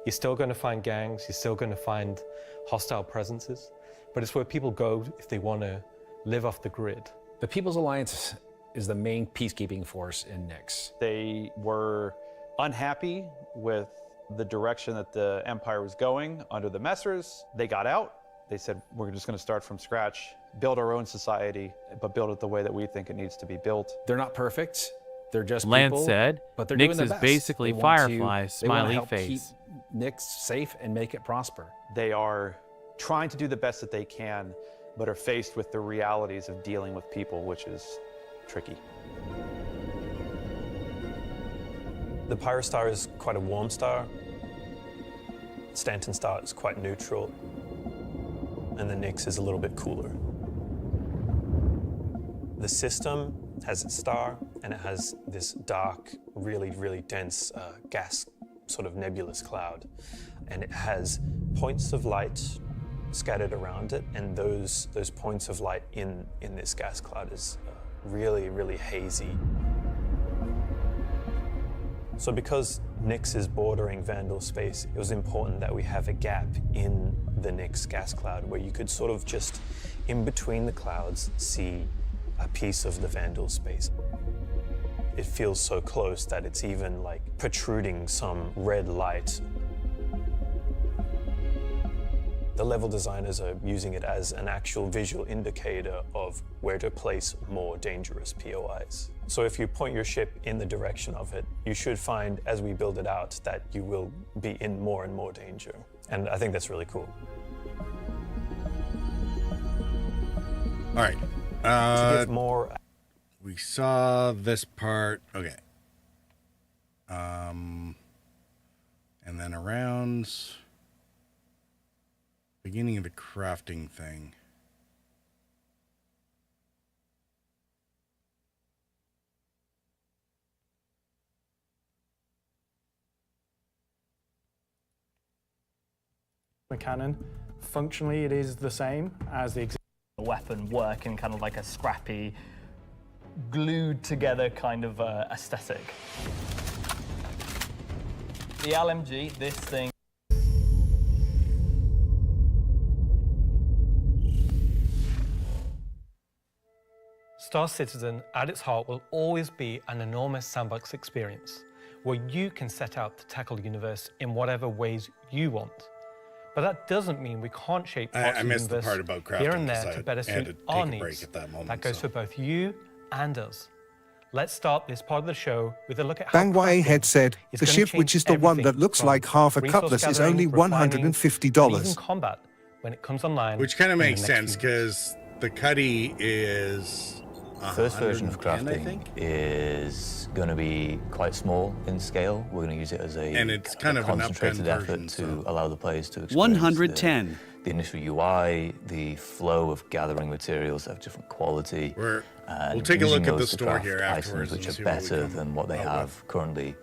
Speaker 3: You're still going to find gangs, you're still going to find hostile presences, but it's where people go if they want to live off the grid.
Speaker 19: The People's Alliance is the main peacekeeping force in Nix.
Speaker 21: They were unhappy with the direction that the Empire was going under the Messers. They got out. They said, we're just going to start from scratch, build our own society, but build it the way that we think it needs to be built.
Speaker 19: They're not perfect. They're just
Speaker 9: Lance
Speaker 19: people,
Speaker 9: said,
Speaker 19: but they're
Speaker 9: Nix
Speaker 19: doing their
Speaker 9: is
Speaker 19: best.
Speaker 9: basically
Speaker 19: They want
Speaker 9: Firefly,
Speaker 19: to- they wanna
Speaker 9: smiley
Speaker 19: help
Speaker 9: face.
Speaker 19: keep Nix safe and make it prosper.
Speaker 21: They are trying to do the best that they can, but are faced with the realities of dealing with people, which is tricky.
Speaker 8: The Pyro Star is quite a warm star. Stanton Star is quite neutral. And the Nix is a little bit cooler. The system has its star, and it has this dark, really, really dense gas sort of nebulous cloud. And it has points of light scattered around it, and those points of light in this gas cloud is really, really hazy. So because Nix is bordering Vandal space, it was important that we have a gap in the Nix gas cloud where you could sort of just, in between the clouds, see a piece of the Vandal space. It feels so close that it's even like protruding some red light. The level designers are using it as an actual visual indicator of where to place more dangerous POIs. So if you point your ship in the direction of it, you should find, as we build it out, that you will be in more and more danger. And I think that's really cool.
Speaker 1: All right.
Speaker 8: To give more...
Speaker 1: We saw this part. Okay. And then around beginning of the crafting thing.
Speaker 11: The cannon, functionally it is the same as the existing
Speaker 20: weapon work in kind of like a scrappy, glued together kind of aesthetic. The LMG, this thing.
Speaker 3: Star Citizen, at its heart, will always be an enormous sandbox experience where you can set out to tackle the universe in whatever ways you want. But that doesn't mean we can't shape parts
Speaker 1: I
Speaker 3: of the
Speaker 1: missed the
Speaker 3: universe
Speaker 1: part about crafting
Speaker 3: here and there
Speaker 1: because
Speaker 3: to
Speaker 1: I
Speaker 3: better
Speaker 1: had to
Speaker 3: suit
Speaker 1: take
Speaker 3: our
Speaker 1: a break
Speaker 3: needs.
Speaker 1: at that moment,
Speaker 3: That goes
Speaker 1: so.
Speaker 3: for both you and us. Let's start this part of the show with a look at how
Speaker 23: Bang Wai had said
Speaker 3: is
Speaker 23: the
Speaker 3: gonna
Speaker 23: ship,
Speaker 3: change
Speaker 23: which is the one that
Speaker 3: everything
Speaker 23: looks
Speaker 3: from
Speaker 23: like half a
Speaker 3: resource
Speaker 23: cutlass, is
Speaker 3: gathering,
Speaker 23: only
Speaker 3: refining, and even
Speaker 23: $150.
Speaker 3: combat when it comes online.
Speaker 1: Which kind of
Speaker 3: in the
Speaker 1: makes
Speaker 3: next
Speaker 1: sense
Speaker 3: few
Speaker 1: because the Cuddy is.
Speaker 15: First version of
Speaker 1: 110, I
Speaker 15: crafting
Speaker 1: think.
Speaker 15: is going to be quite small in scale. We're going to use it as a,
Speaker 1: And it's kind of an
Speaker 15: concentrated
Speaker 1: up-gun
Speaker 15: effort
Speaker 1: version,
Speaker 15: to allow the players to experience
Speaker 25: 110.
Speaker 15: the initial UI, the flow of gathering materials that have different quality.
Speaker 1: We'll
Speaker 15: and
Speaker 1: take a look
Speaker 15: using
Speaker 1: at the
Speaker 15: those to
Speaker 1: store
Speaker 15: craft
Speaker 1: here
Speaker 15: items
Speaker 1: afterwards
Speaker 15: which
Speaker 1: and
Speaker 15: are
Speaker 1: see what we
Speaker 15: better
Speaker 1: come
Speaker 15: than what they
Speaker 1: up
Speaker 15: have currently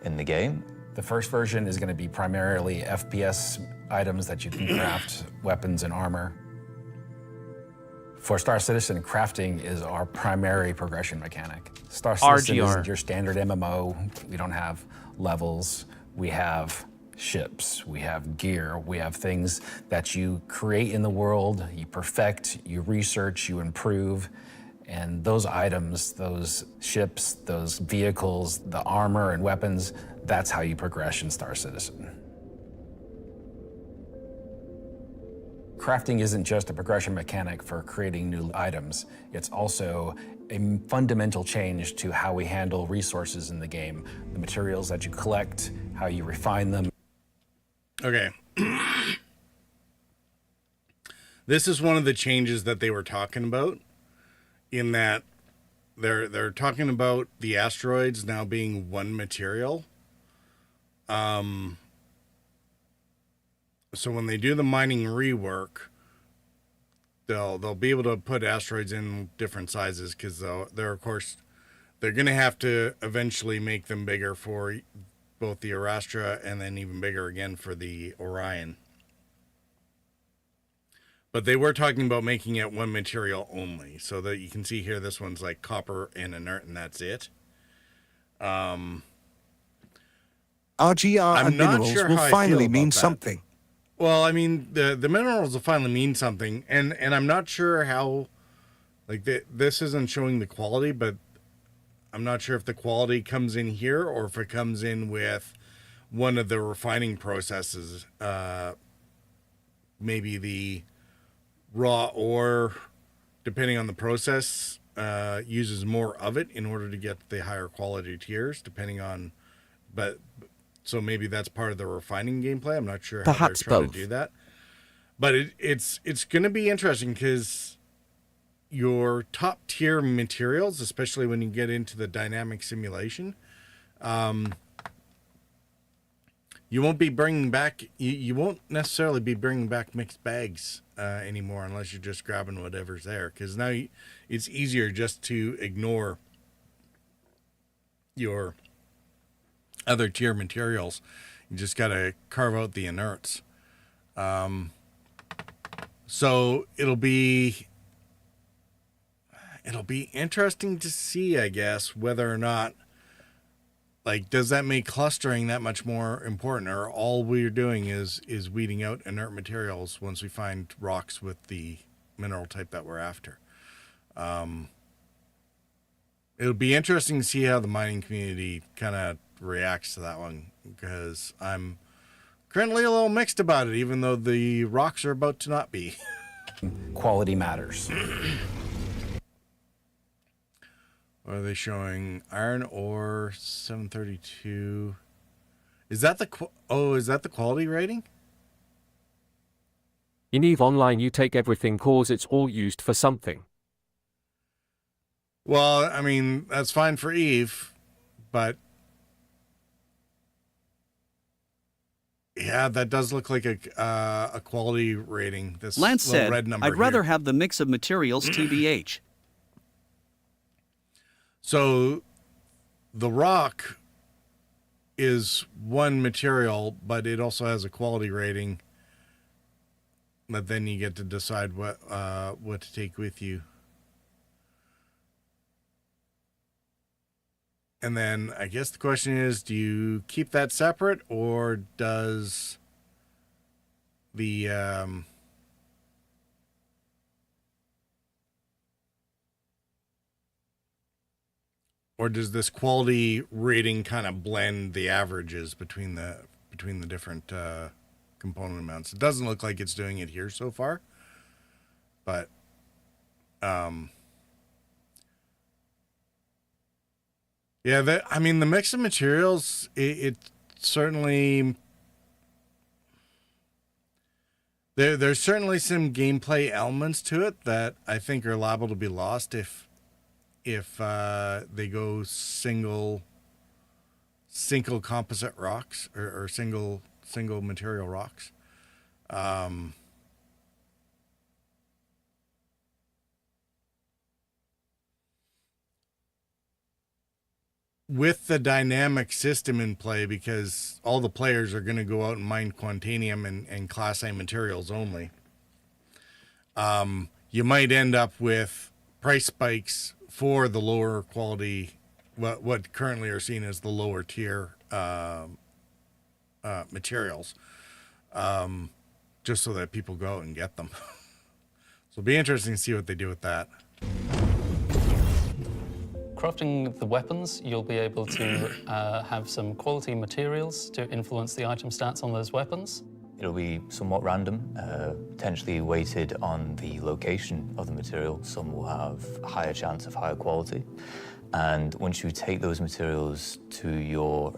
Speaker 15: in the game.
Speaker 19: The first version is going to be primarily FPS items that you can craft, weapons and armor. For Star Citizen, crafting is our primary progression mechanic. Star Citizen
Speaker 9: RGR.
Speaker 19: isn't your standard MMO. We don't have levels. We have ships, we have gear, we have things that you create in the world, you perfect, you research, you improve, and those items, those ships, those vehicles, the armor and weapons, that's how you progress in Star Citizen. Crafting isn't just a progression mechanic for creating new items, it's also a fundamental change to how we handle resources in the game. The materials that you collect, how you refine them.
Speaker 1: Okay. This is one of the changes that they were talking about, in that they're talking about the asteroids now being one material. So when they do the mining rework, they'll be able to put asteroids in different sizes, because they're of course they're going to have to eventually make them bigger for both the Arastra and then even bigger again for the Orion. But they were talking about making it one material only, so that you can see here this one's like copper and inert, and that's it.
Speaker 7: RGR
Speaker 1: I'm
Speaker 7: and
Speaker 1: not
Speaker 7: minerals
Speaker 1: sure
Speaker 7: will
Speaker 1: how I
Speaker 7: finally
Speaker 1: feel
Speaker 7: mean
Speaker 1: about that.
Speaker 7: something.
Speaker 1: Well, I mean, the minerals will finally mean something, and I'm not sure how, like, this isn't showing the quality, but I'm not sure if the quality comes in here or if it comes in with one of the refining processes. Maybe the raw ore, depending on the process, uses more of it in order to get the higher quality tiers, depending on, so maybe that's part of the refining gameplay. I'm not sure how
Speaker 14: Perhaps
Speaker 1: they're trying
Speaker 14: both.
Speaker 1: to do that. But it's going to be interesting, because your top tier materials, especially when you get into the dynamic simulation, you won't be bringing back, you won't necessarily be bringing back mixed bags anymore, unless you're just grabbing whatever's there, because now it's easier just to ignore your other tier materials. You just got to carve out the inerts. So it'll be interesting to see, I guess, whether or not, like, does that make clustering that much more important, or all we're doing is weeding out inert materials once we find rocks with the mineral type that we're after. It'll be interesting to see how the mining community kind of reacts to that one, because I'm currently a little mixed about it, even though the rocks are about to not be.
Speaker 19: Quality matters.
Speaker 1: What are they showing? Iron ore 732. Is that the quality rating?
Speaker 13: In EVE Online you take everything cause it's all used for something.
Speaker 1: Well, I mean, that's fine for EVE, but yeah, that does look like a quality rating. This
Speaker 23: Lance
Speaker 1: little
Speaker 23: said,
Speaker 1: red number
Speaker 23: I'd rather
Speaker 1: here.
Speaker 23: have the mix of materials TBH.
Speaker 1: So the rock is one material, but it also has a quality rating. But then you get to decide what to take with you. And then I guess the question is, do you keep that separate, or does the or does this quality rating kind of blend the averages between the different component amounts? It doesn't look like it's doing it here so far, but yeah, I mean, the mix of materials, it certainly, there's certainly some gameplay elements to it that I think are liable to be lost if they go single composite rocks or single material rocks. With the dynamic system in play, because all the players are going to go out and mine Quantanium and Class A materials only, you might end up with price spikes for the lower quality, what currently are seen as the lower tier materials, just so that people go out and get them. So it'll be interesting to see what they do with that.
Speaker 24: Crafting the weapons, you'll be able to have some quality materials to influence the item stats on those weapons.
Speaker 15: It'll be somewhat random, potentially weighted on the location of the material. Some will have a higher chance of higher quality. And once you take those materials to your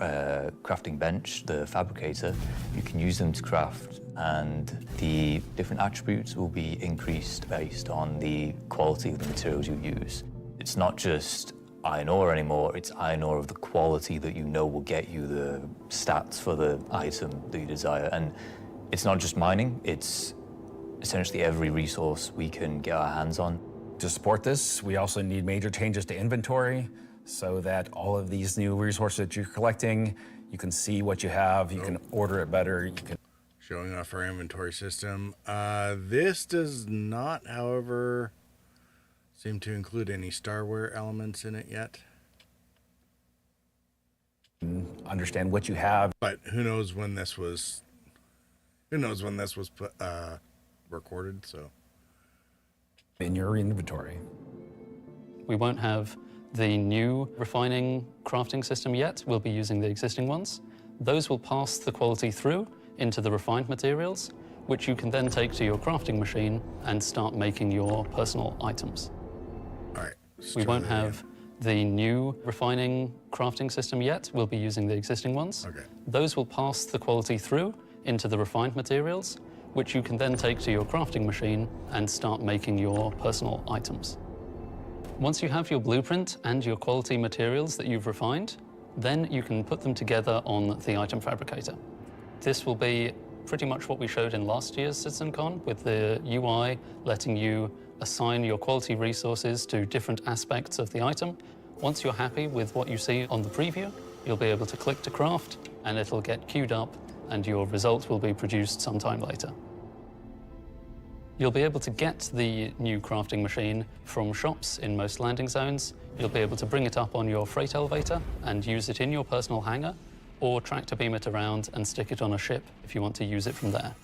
Speaker 15: crafting bench, the fabricator, you can use them to craft, and the different attributes will be increased based on the quality of the materials you use. It's not just iron ore anymore, it's iron ore of the quality that you know will get you the stats for the item that you desire. And it's not just mining, it's essentially every resource we can get our hands on.
Speaker 19: To support this, we also need major changes to inventory so that all of these new resources that you're collecting, you can see what you have, you can order it better, you can...
Speaker 1: Showing off our inventory system. This does not, however, seem to include any Starware elements in it yet.
Speaker 19: Understand what you have.
Speaker 1: But who knows when this was... Who knows when this was put, recorded, so...
Speaker 19: In your inventory.
Speaker 24: We won't have the new refining crafting system yet. We'll be using the existing ones. Those will pass the quality through into the refined materials, which you can then take to your crafting machine and start making your personal items.
Speaker 1: All right.
Speaker 24: We won't have the new refining crafting system yet. We'll be using the existing ones.
Speaker 1: Okay.
Speaker 24: Those will pass the quality through into the refined materials, which you can then take to your crafting machine and start making your personal items. Once you have your blueprint and your quality materials that you've refined, then you can put them together on the item fabricator. This will be pretty much what we showed in last year's CitizenCon, with the UI letting you assign your quality resources to different aspects of the item. Once you're happy with what you see on the preview, you'll be able to click to craft, and it'll get queued up, and your result will be produced sometime later. You'll be able to get the new crafting machine from shops in most landing zones. You'll be able to bring it up on your freight elevator and use it in your personal hangar, or tractor beam it around and stick it on a ship if you want to use it from there.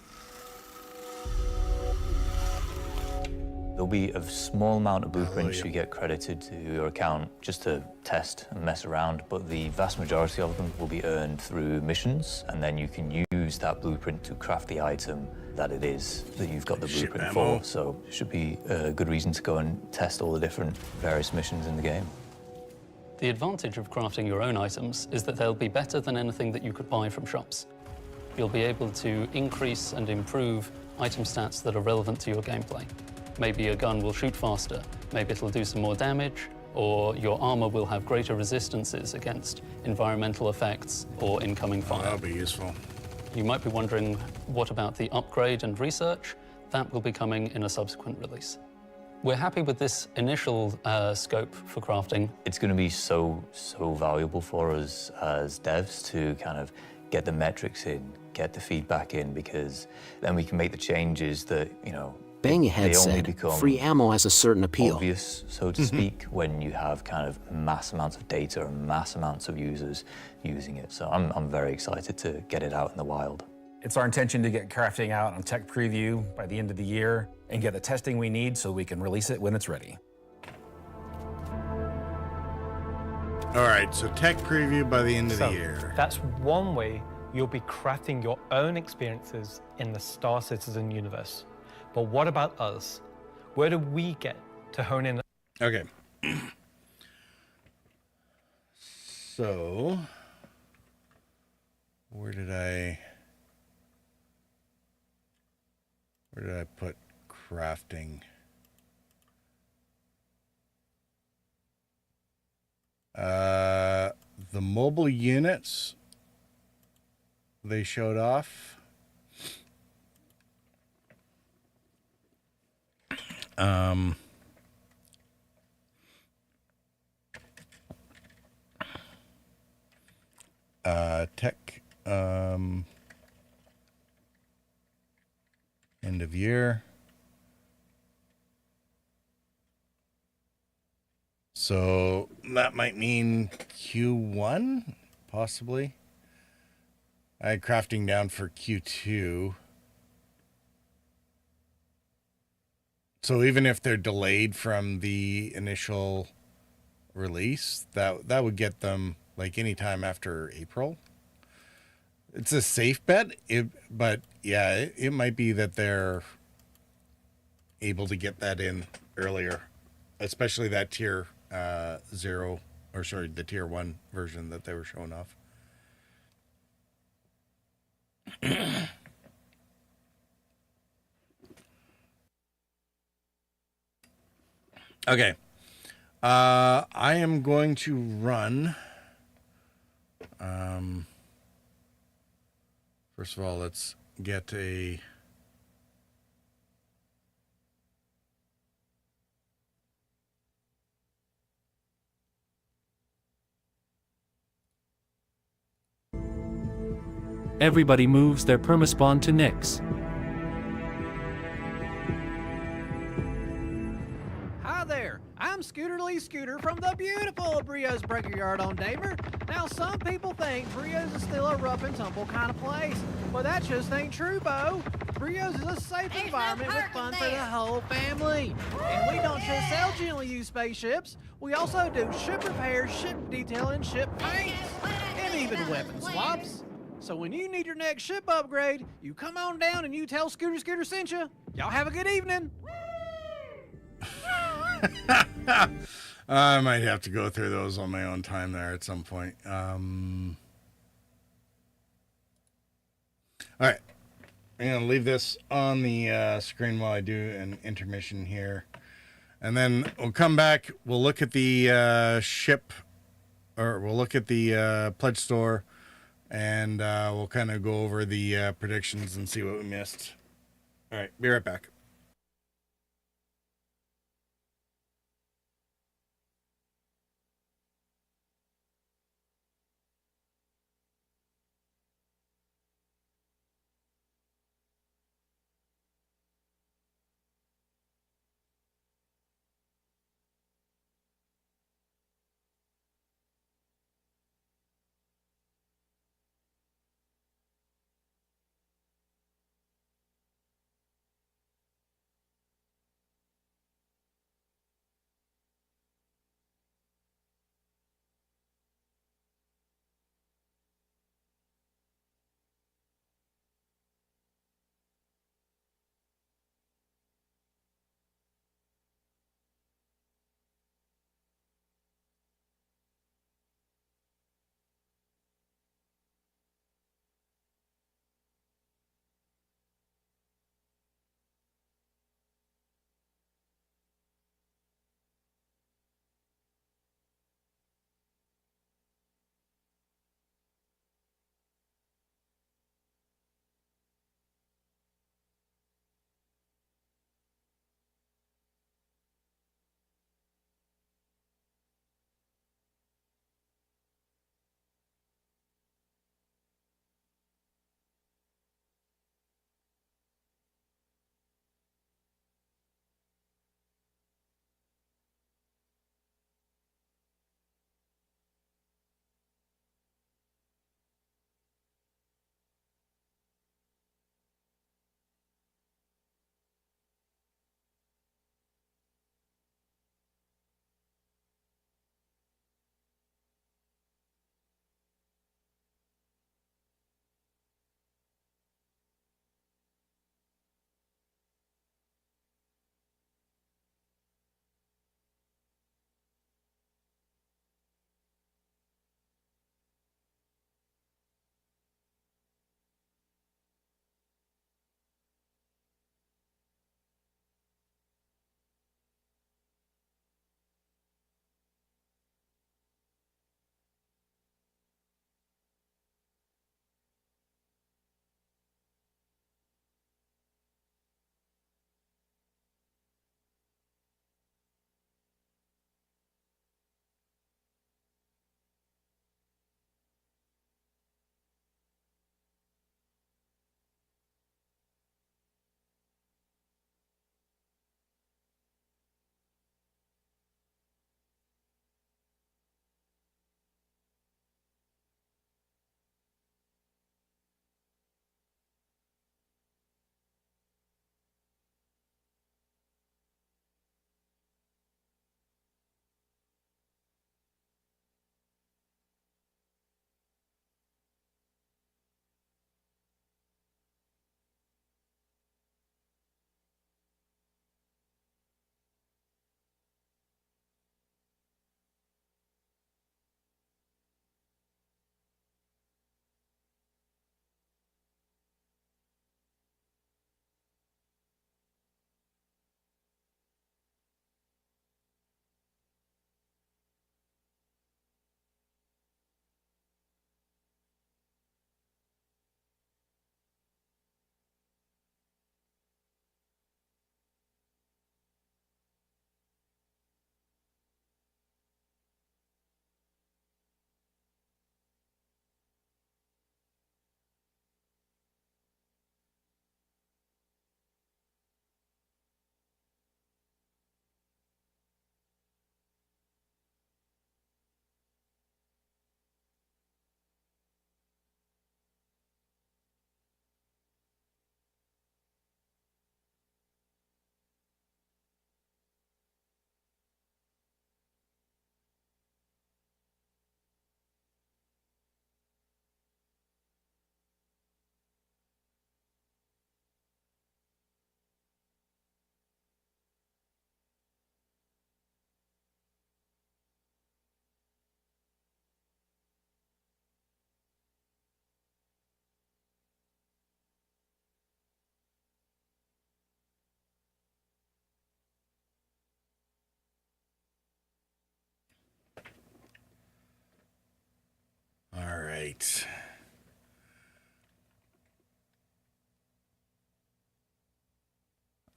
Speaker 15: There'll be a small amount of blueprints you get credited to your account just to test and mess around, but the vast majority of them will be earned through missions, and then you can use that blueprint to craft the item that it is that you've got the blueprint for. So it should be a good reason to go and test all the different various missions in the game.
Speaker 24: The advantage of crafting your own items is that they'll be better than anything that you could buy from shops. You'll be able to increase and improve item stats that are relevant to your gameplay. Maybe your gun will shoot faster, maybe it'll do some more damage, or your armor will have greater resistances against environmental effects or incoming fire.
Speaker 1: That'll be useful.
Speaker 24: You might be wondering, what about the upgrade and research? That will be coming in a subsequent release. We're happy with this initial scope for crafting.
Speaker 15: It's going to be so valuable for us as devs to kind of get the metrics in, get the feedback in, because then we can make the changes that, you know,
Speaker 4: Bang Ahead said, free ammo has a certain appeal.
Speaker 15: Obvious, so to speak, when you have kind of mass amounts of data and mass amounts of users using it. So I'm very excited to get it out in the wild.
Speaker 19: It's our intention to get crafting out on tech preview by the end of the year and get the testing we need so we can release it when it's ready.
Speaker 1: All right, so tech preview by the end of the year.
Speaker 3: That's one way you'll be crafting your own experiences in the Star Citizen universe. But what about us? Where do we get to hone in?
Speaker 1: Okay. So, where did I put crafting? The mobile units, they showed off. Tech, end of year. So that might mean Q1, possibly. I had crafting down for Q2. So even if they're delayed from the initial release, that would get them like anytime after April. It's a safe bet, but yeah, it might be that they're able to get that in earlier, especially that tier 0, or sorry, the tier 1 version that they were showing off. Okay. I am going to run. First of all, let's get a.
Speaker 9: Everybody moves their permaspawn to Nyx.
Speaker 5: Hi there, I'm Scooter Lee Scooter from the beautiful Brio's Breaker Yard on Damer. Now, some people think Brio's is still a rough and tumble kind of place, but that just ain't true, Bo. Brio's is a safe environment with fun for the whole family. And we don't just sell gently used spaceships, we also do ship repairs, ship detailing, ship paints, and even weapon swaps. So when you need your next ship upgrade, you come on down and you tell Scooter sent you. Y'all have a good evening.
Speaker 1: I might have to go through those on my own time there at some point. All right. I'm going to leave this on the screen while I do an intermission here. And then we'll come back. We'll look at the ship, or we'll look at the pledge store, and we'll kind of go over the predictions and see what we missed. All right. Be right back.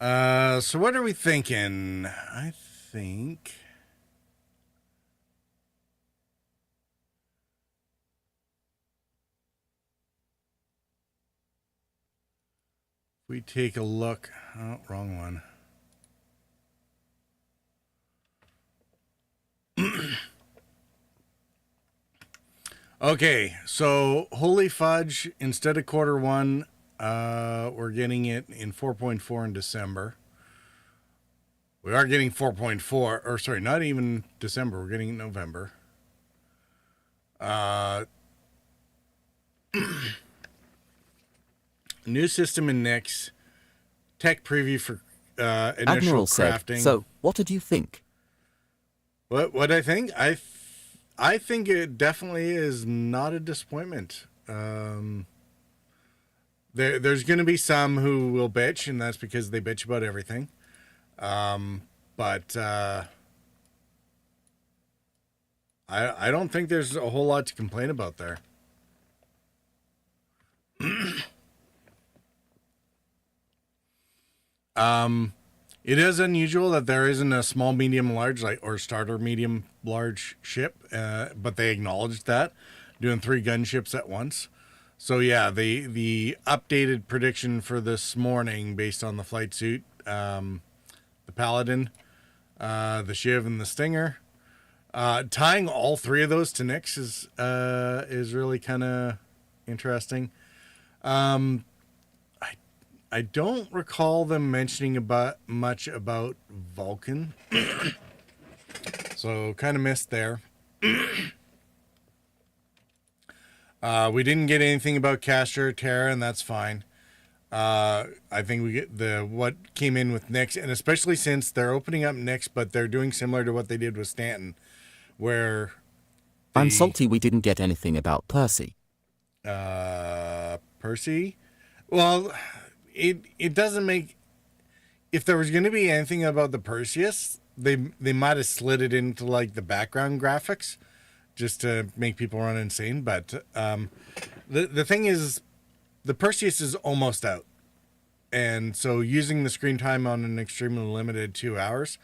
Speaker 1: So what are we thinking? I think we take a look. Oh, wrong one. Okay, so Holy Fudge, instead of Q1, we're getting it in 4.4 in December. We are getting 4.4, or sorry, not even December. We're getting it in November. New system in Nix. Tech preview for initial
Speaker 4: Admiral said,
Speaker 1: crafting.
Speaker 4: so what did you think?
Speaker 1: What I think? I think it definitely is not a disappointment. There's going to be some who will bitch, and that's because they bitch about everything. But I don't think there's a whole lot to complain about there. It is unusual that there isn't a small, medium, large, or starter, medium, large ship, but they acknowledged that, doing 3 gunships at once. So yeah, the updated prediction for this morning, based on the flight suit, the Paladin, the Shiv, and the Stinger, tying all 3 of those to Nix is really kind of interesting. I don't recall them mentioning much about Vulcan, so kind of missed there. We didn't get anything about Castor or Terra, and that's fine. I think we get what came in with Nix, and especially since they're opening up Nix, but they're doing similar to what they did with Stanton, where
Speaker 4: I'm salty we didn't get anything about Percy.
Speaker 1: Percy? Well, it doesn't make... If there was going to be anything about the Perseus, they might have slid it into like the background graphics just to make people run insane. But the thing is, the Perseus is almost out. And so using the screen time on an extremely limited 2 hours...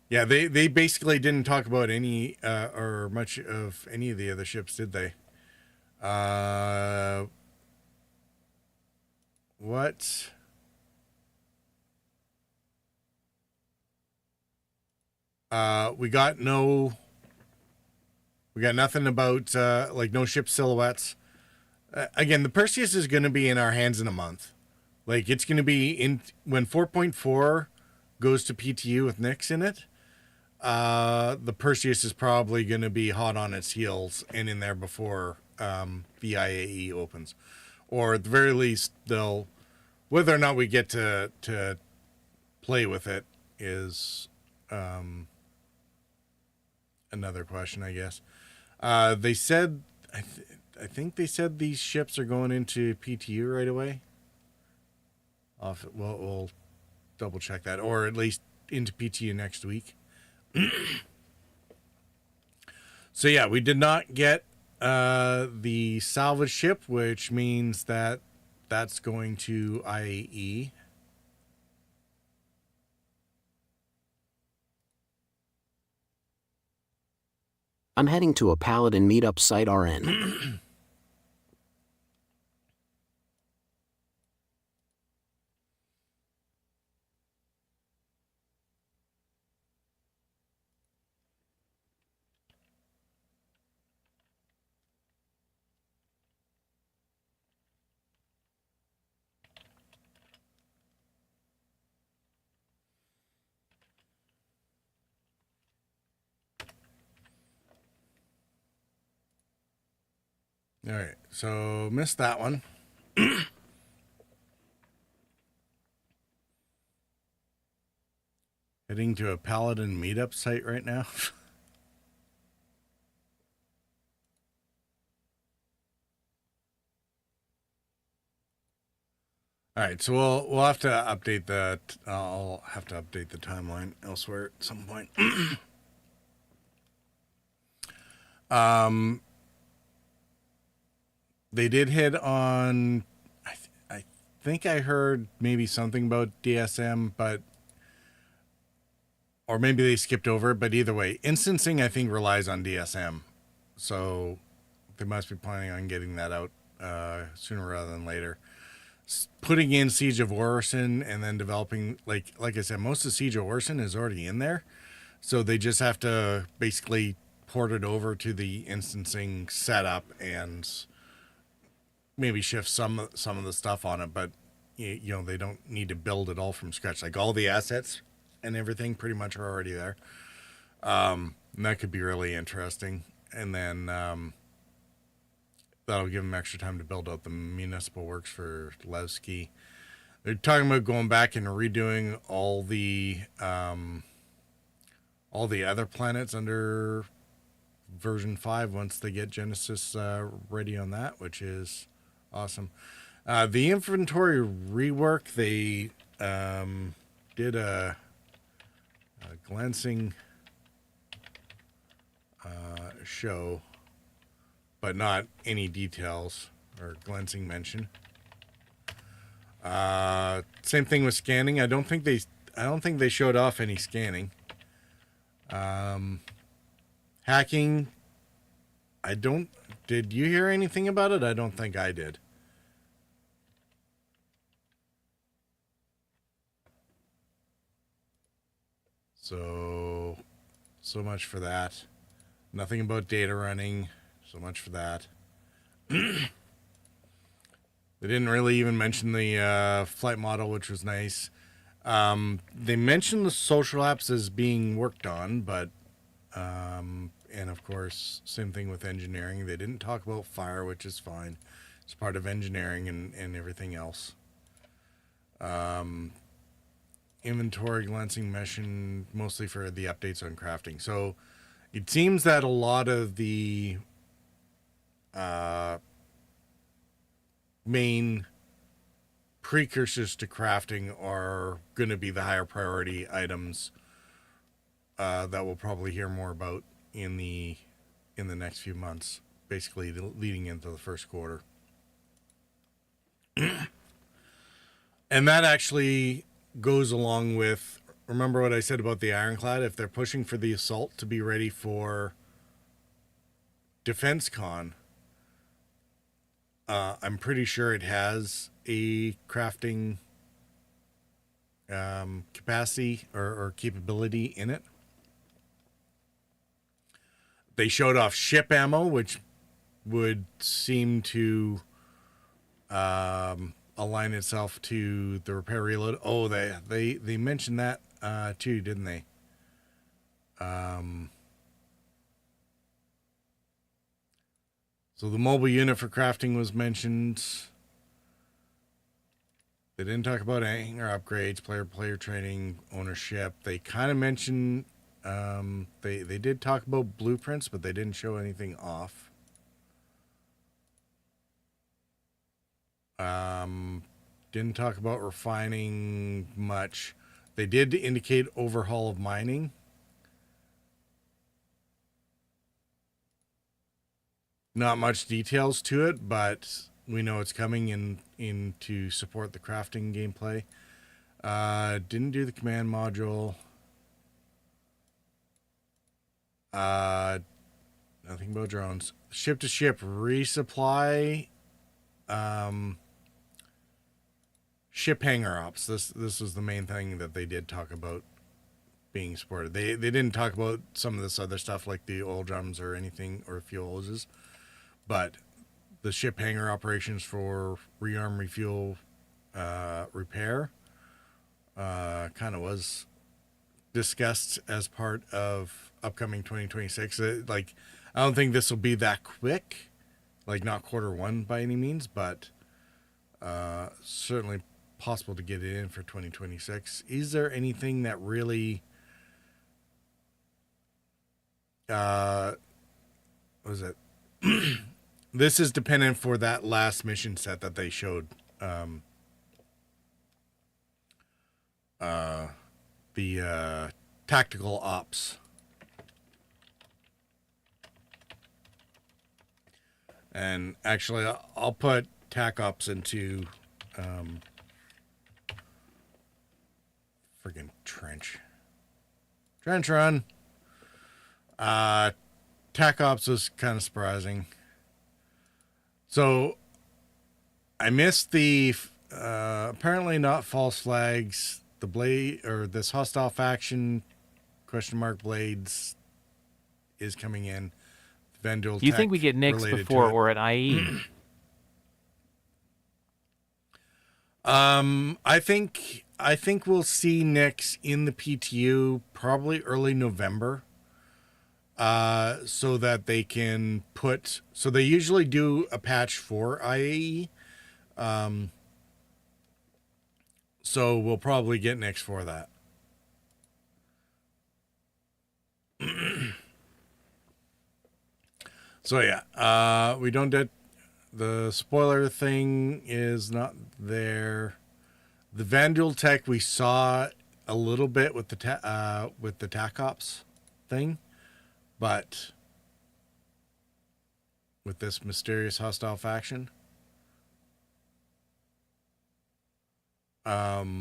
Speaker 1: yeah, they basically didn't talk about any or much of any of the other ships, did they? What? We got nothing about like no ship silhouettes. Again, the Perseus is going to be in our hands in a month. Like it's going to be in when 4.4 goes to PTU with Nix in it. The Perseus is probably going to be hot on its heels and in there before the IAE opens, or at the very least, they'll, whether or not we get to play with it is another question, I guess. They said, I think they said these ships are going into PTU right away. We'll double check that, or at least into PTU next week. So yeah, we did not get the salvage ship, which means that that's going to IAE.
Speaker 4: I'm heading to a Paladin meetup site RN.
Speaker 1: All right, so missed that one. Heading to a Paladin meetup site right now. All right, so we'll have to update that. I'll have to update the timeline elsewhere at some point. They did hit on, think I heard maybe something about DSM, or maybe they skipped over it, but either way, instancing, I think, relies on DSM. So they must be planning on getting that out sooner rather than later. Putting in Siege of Orison and then developing, like I said, most of Siege of Orison is already in there. So they just have to basically port it over to the instancing setup and maybe shift some of the stuff on it. But, you know, they don't need to build it all from scratch. Like all the assets and everything pretty much are already there. And that could be really interesting. And then that'll give them extra time to build out the municipal works for Levski. They're talking about going back and redoing all the other planets under version 5 once they get Genesis ready on that, which is awesome. The inventory rework, they did a glancing show, but not any details or glancing mention. Same thing with scanning. I don't think they showed off any scanning. Hacking, did you hear anything about it? I don't think I did. So much for that. Nothing about data running. So much for that. They didn't really even mention the flight model, which was nice. They mentioned the social apps as being worked on, but and of course, same thing with engineering. They didn't talk about fire, which is fine. It's part of engineering and everything else. Inventory glancing meshing, mostly for the updates on crafting. So it seems that a lot of the main precursors to crafting are going to be the higher priority items that we'll probably hear more about in the next few months, basically leading into the first quarter. And that actually goes along with, remember what I said about the Ironclad? If they're pushing for the Assault to be ready for CitizenCon, I'm pretty sure it has a crafting capacity or capability in it. They showed off ship ammo, which would seem to align itself to the repair reload. Oh, they mentioned that too, didn't they? So the mobile unit for crafting was mentioned. They didn't talk about hangar upgrades, player training, ownership. They kind of mentioned they did talk about blueprints, but they didn't show anything off. Didn't talk about refining much. They did indicate overhaul of mining. Not much details to it, but we know it's coming in to support the crafting gameplay. Didn't do the command module. Nothing about drones. Ship to ship resupply. Ship hangar ops. This was the main thing that they did talk about being supported. They didn't talk about some of this other stuff like the oil drums or anything or fuel hoses, but the ship hangar operations for rearm, refuel, repair kind of was discussed as part of upcoming 2026. Like, I don't think this will be that quick, like not Q1 by any means, but certainly possible to get it in for 2026. Is there anything that really was it? This is dependent for that last mission set that they showed. The tactical ops. And actually, I'll put TAC ops into Friggin' trench. Trench run. Tac Ops was kind of surprising. So I missed the apparently not false flags. The blade or this hostile faction ? Blades is coming in. Vendel
Speaker 9: Do you think we get Nix before or at IE?
Speaker 1: I think we'll see Nix in the PTU probably early November. So that they can put. So they usually do a patch for IAE. So we'll probably get Nix for that. So yeah, we don't get the spoiler thing is not there. The Vandal tech we saw a little bit with the TAC Ops thing, but with this mysterious hostile faction, but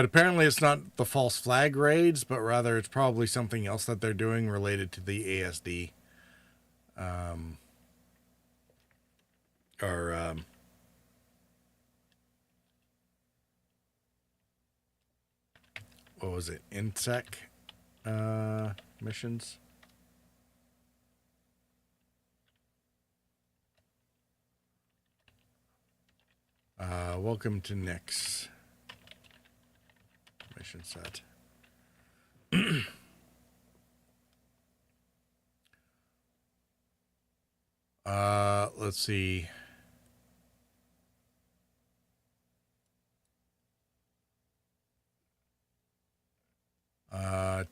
Speaker 1: apparently it's not the false flag raids, but rather it's probably something else that they're doing related to the ASD. What was it? INSEC missions? Welcome to Nix. Mission set. Let's see.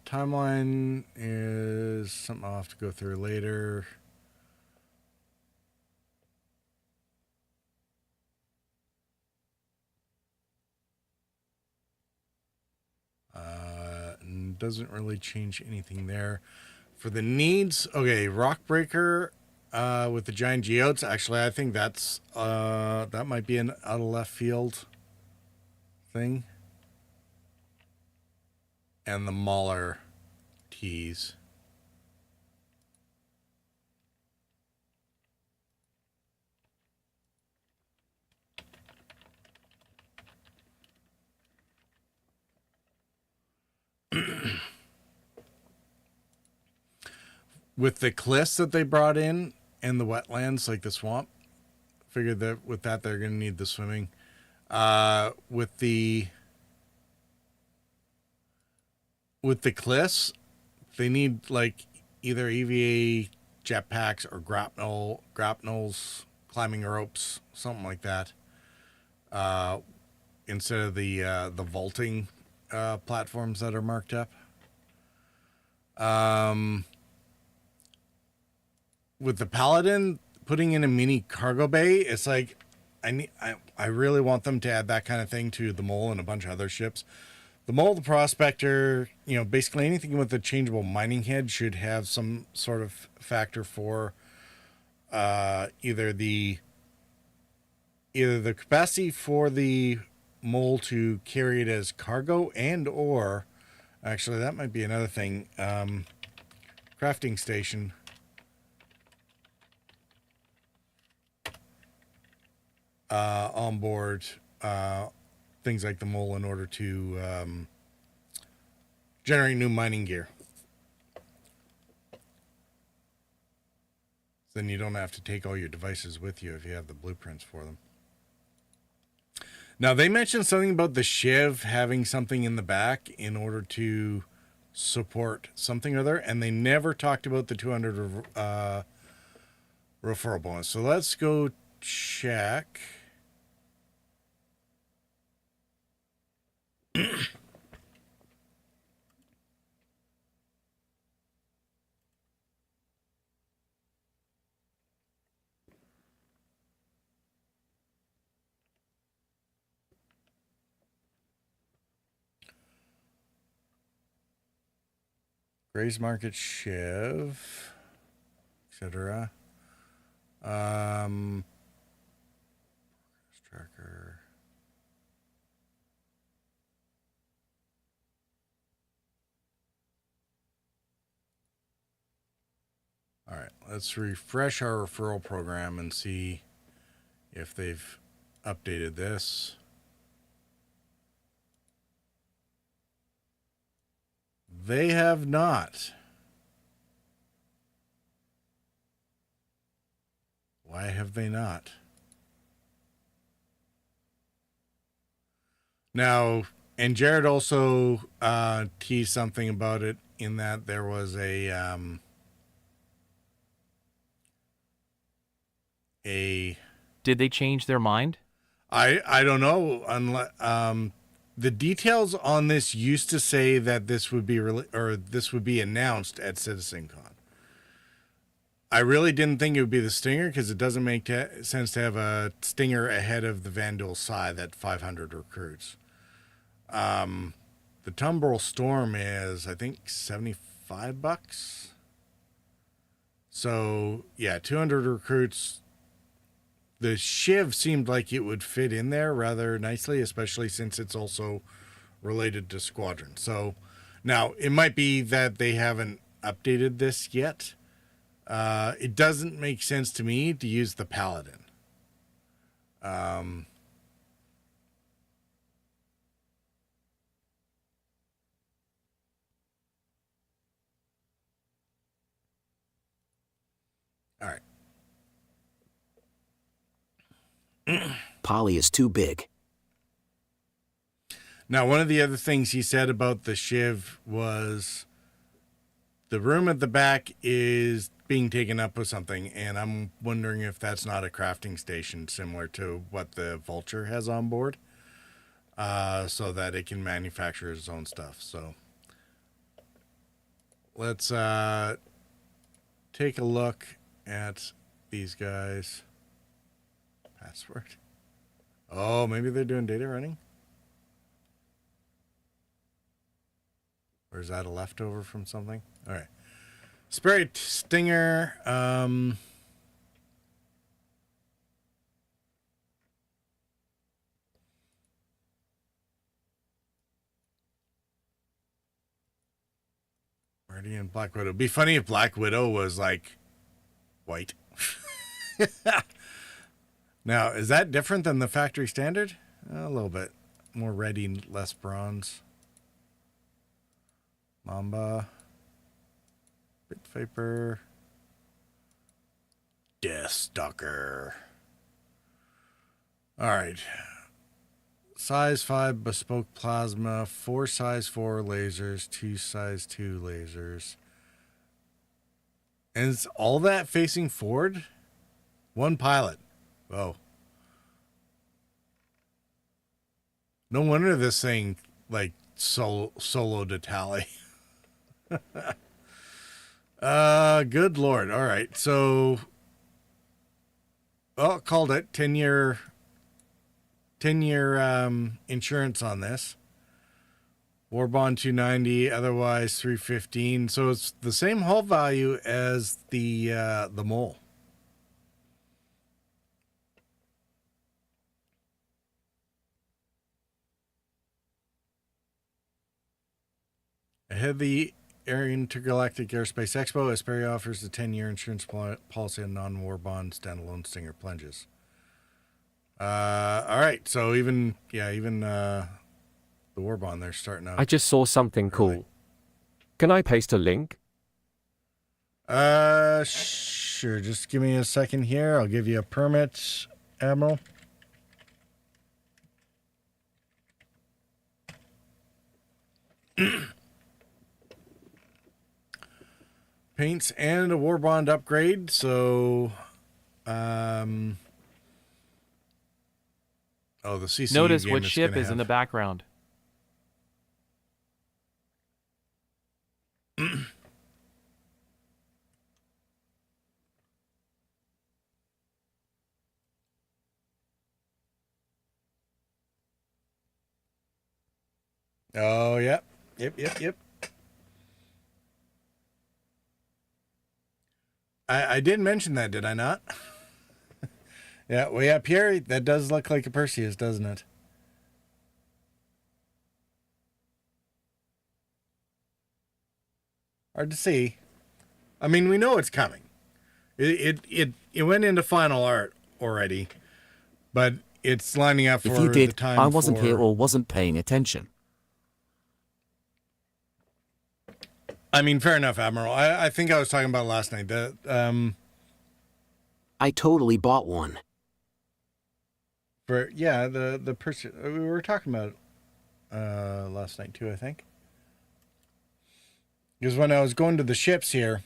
Speaker 1: Timeline is something I'll have to go through later. Doesn't really change anything there. For the needs, okay, Rockbreaker with the giant geodes. Actually, I think that's that might be an out of left field thing. And the Mauler teas. With the cliffs that they brought in and the wetlands, like the swamp, figured that with that they're going to need the swimming. With the cliffs, they need like either EVA jetpacks or grapnels, climbing ropes, something like that. Instead of the vaulting platforms that are marked up. With the Paladin, putting in a mini cargo bay, it's like I really want them to add that kind of thing to the Mole and a bunch of other ships. The Mole, the Prospector, basically anything with a changeable mining head should have some sort of factor for either the capacity for the Mole to carry it as cargo and or actually that might be another thing. Crafting station. On board things like the Mole in order to generate new mining gear. Then you don't have to take all your devices with you if you have the blueprints for them. Now, they mentioned something about the Shiv having something in the back in order to support something or other, and they never talked about the 200 referral bonus. So let's go check. Gray's Market Shiv, etc. Tracker. let's refresh our referral program and see if they've updated this. They have not. Why have they not? Now, and Jared also teased something about it in that there was a
Speaker 9: Did they change their mind?
Speaker 1: I don't know. Unless the details on this used to say that this would be this would be announced at CitizenCon. I really didn't think it would be the Stinger because it doesn't make sense to have a Stinger ahead of the Vandal Scythe at 500 recruits. The Tumbrel Storm is, I think, $75. So yeah, 200 recruits. The Shiv seemed like it would fit in there rather nicely, especially since it's also related to Squadron. So now it might be that they haven't updated this yet. It doesn't make sense to me to use the Paladin. All right.
Speaker 4: Polly is too big.
Speaker 1: Now, one of the other things he said about the Shiv was the room at the back is being taken up with something, and I'm wondering if that's not a crafting station similar to what the Vulture has on board, so that it can manufacture its own stuff. So let's take a look at these guys. Password. Oh, maybe they're doing data running? Or is that a leftover from something? All right. Spirit Stinger. Guardian Black Widow. It'd be funny if Black Widow was like white. Now, is that different than the factory standard? A little bit. More red and less bronze. Mamba. Bit Viper. Death Stalker. Alright. Size 5 bespoke plasma. 4 size 4 lasers. 2 size 2 lasers. And is all that facing forward? One pilot. Oh. No wonder this thing, like, solo to tally. Good Lord. All right. So, called it 10-year insurance on this. War bond 290, otherwise 315. So it's the same hull value as the Mole. Ahead of the Intergalactic Airspace Expo, Asperia offers a 10-year insurance policy on non-war bond standalone Stinger plunges. All right, so even the war bond, they're starting out.
Speaker 13: I just saw something cool. Can I paste a link?
Speaker 1: Sure. Just give me a second here. I'll give you a permit, Admiral. Paints and a war bond upgrade. So, the CCU
Speaker 9: Notice
Speaker 1: game
Speaker 9: what
Speaker 1: is
Speaker 9: ship
Speaker 1: gonna
Speaker 9: is in the
Speaker 1: have-
Speaker 9: background.
Speaker 1: Oh, yeah. Yep. I did mention that, did I not? Yeah, way up here, that does look like a Perseus, doesn't it? Hard to see. I mean, we know it's coming. It went into final art already, but it's lining up for
Speaker 12: If you did,
Speaker 1: the time
Speaker 12: I wasn't
Speaker 1: for,
Speaker 12: here or wasn't paying attention.
Speaker 1: I mean, fair enough, Admiral. I think I was talking about last night.
Speaker 4: I totally bought one.
Speaker 1: The person we were talking about last night too, I think. Because when I was going to the ships here,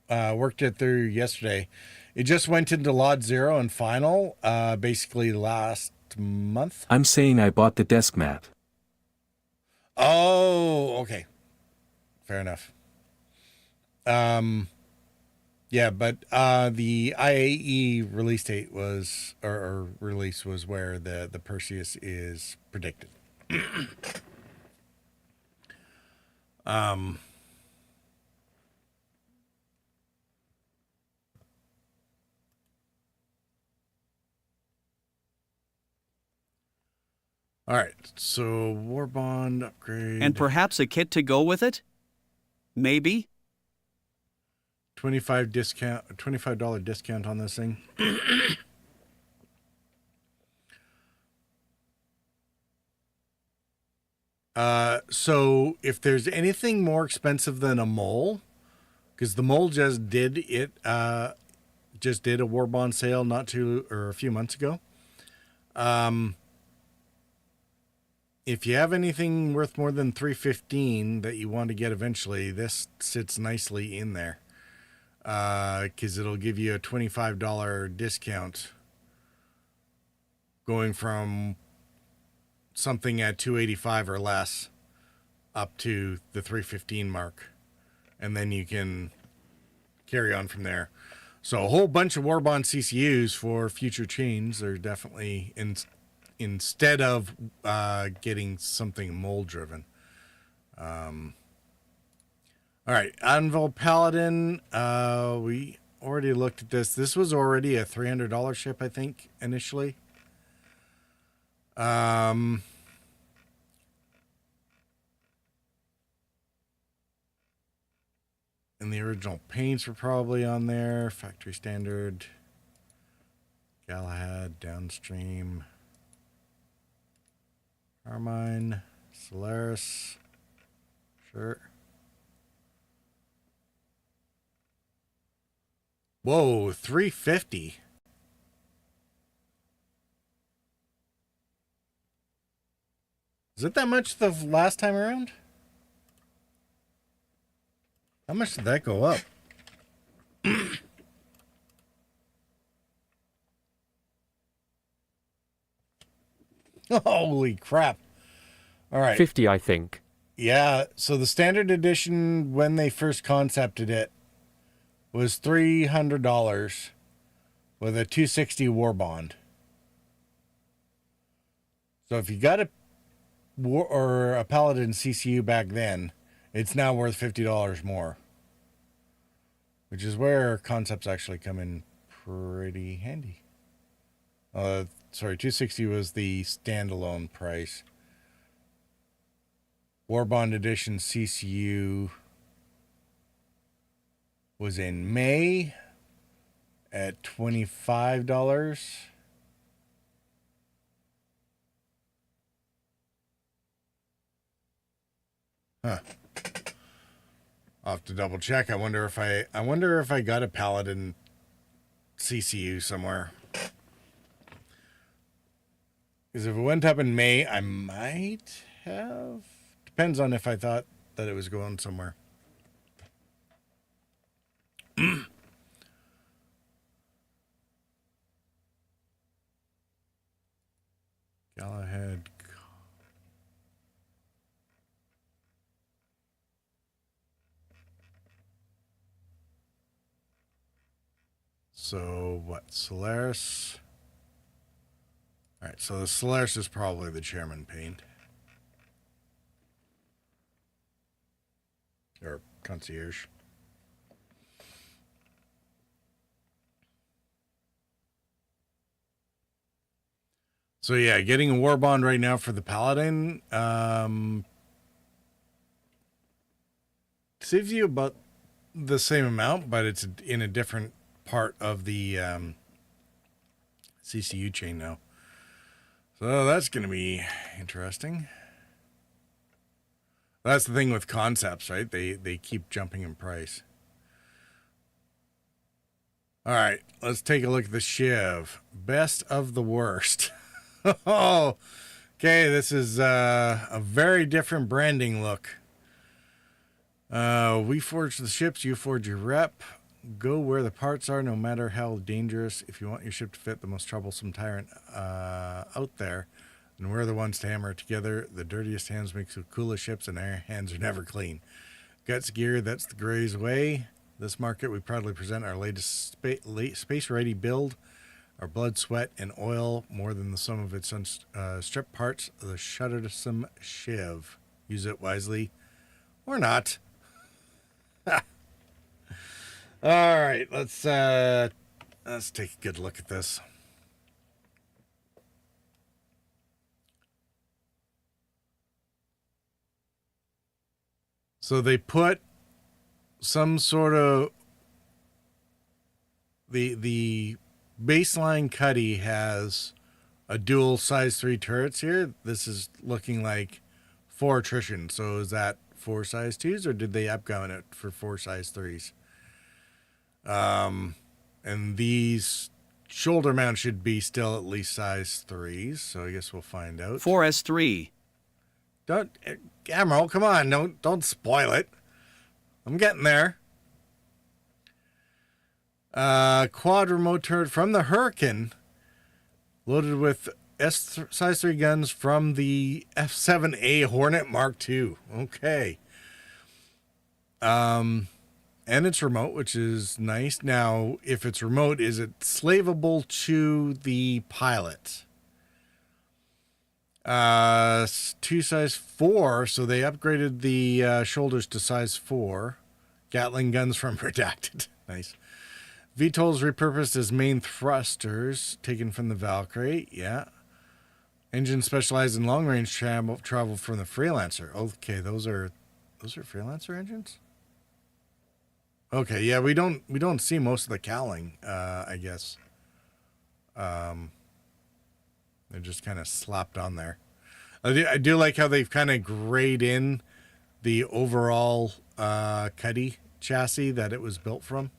Speaker 1: worked it through yesterday. It just went into Lot 0 and final, basically last month.
Speaker 13: I'm saying I bought the desk mat.
Speaker 1: Oh, okay. Fair enough. Yeah, but the IAE release date was, or release was where the Perseus is predicted. All right, so war bond upgrade.
Speaker 23: And perhaps a kit to go with it? Maybe?
Speaker 1: $25 discount on this thing. So if there's anything more expensive than a mole, because the mole just did a war bond sale a few months ago. If you have anything worth more than $315 that you want to get eventually, this sits nicely in there. Because it'll give you a $25 discount going from something at $285 or less up to the $315 mark, and then you can carry on from there. So a whole bunch of Warbond CCUs for future chains are definitely instead of getting something mole driven. All right, Anvil Paladin. We already looked at this. This was already a $300 ship, I think, initially. And the original paints were probably on there. Factory standard. Galahad, downstream. Carmine, Solaris. Sure. Whoa, $350. Is it that much the last time around? How much did that go up? Holy crap. All right.
Speaker 13: 50, I think.
Speaker 1: Yeah, so the standard edition, when they first concepted it, was $300 with a 260 war bond. So if you got a Paladin CCU back then, it's now worth $50 more. Which is where concepts actually come in pretty handy. Sorry, 260 was the standalone price. Warbond Edition CCU was in May at $25. Huh. I'll have to double check. I wonder if I got a Paladin CCU somewhere. Because if it went up in May, I might have. Depends on if I thought that it was going somewhere. Galahad. So what? Solaris. All right, so the Solaris is probably the chairman paint. Or concierge. So yeah, getting a war bond right now for the Paladin saves you about the same amount, but it's in a different part of the CCU chain now. So that's going to be interesting. That's the thing with concepts, right? They keep jumping in price. All right, let's take a look at the Shiv. Best of the worst. Oh, okay, this is a very different branding look. We forge the ships, you forge your rep. Go where the parts are, no matter how dangerous. If you want your ship to fit the most troublesome tyrant out there, and we're the ones to hammer it together. The dirtiest hands make the coolest ships, and our hands are never clean. Guts gear, that's the Grey's way. This market, we proudly present our latest space-ready build. Our blood, sweat, and oil, more than the sum of its stripped parts, the shuddersome Shiv. Use it wisely, or not. All right, let's take a good look at this. So they put some sort of the baseline Cuddy has a dual size 3 turrets here. This is looking like 4 attrition. So is that 4 size 2s, or did they upgun it for 4 size 3s? And these shoulder mounts should be still at least size 3s. So I guess we'll find out.
Speaker 23: 4S3.
Speaker 1: Don't, Emerald, come on, don't spoil it. I'm getting there. Quad remote turret from the Hurricane, loaded with size 3 guns from the F7A Hornet Mark II. Okay. And it's remote, which is nice. Now, if it's remote, is it slavable to the pilot? 2 size 4, so they upgraded the shoulders to size 4. Gatling guns from Redacted. Nice. VTOLs repurposed as main thrusters, taken from the Valkyrie. Yeah. Engine specialized in long-range travel from the Freelancer. Okay, those are Freelancer engines? Okay, yeah, we don't see most of the cowling, I guess. They're just kind of slapped on there. I do like how they've kind of grayed in the overall Cuddy chassis that it was built from.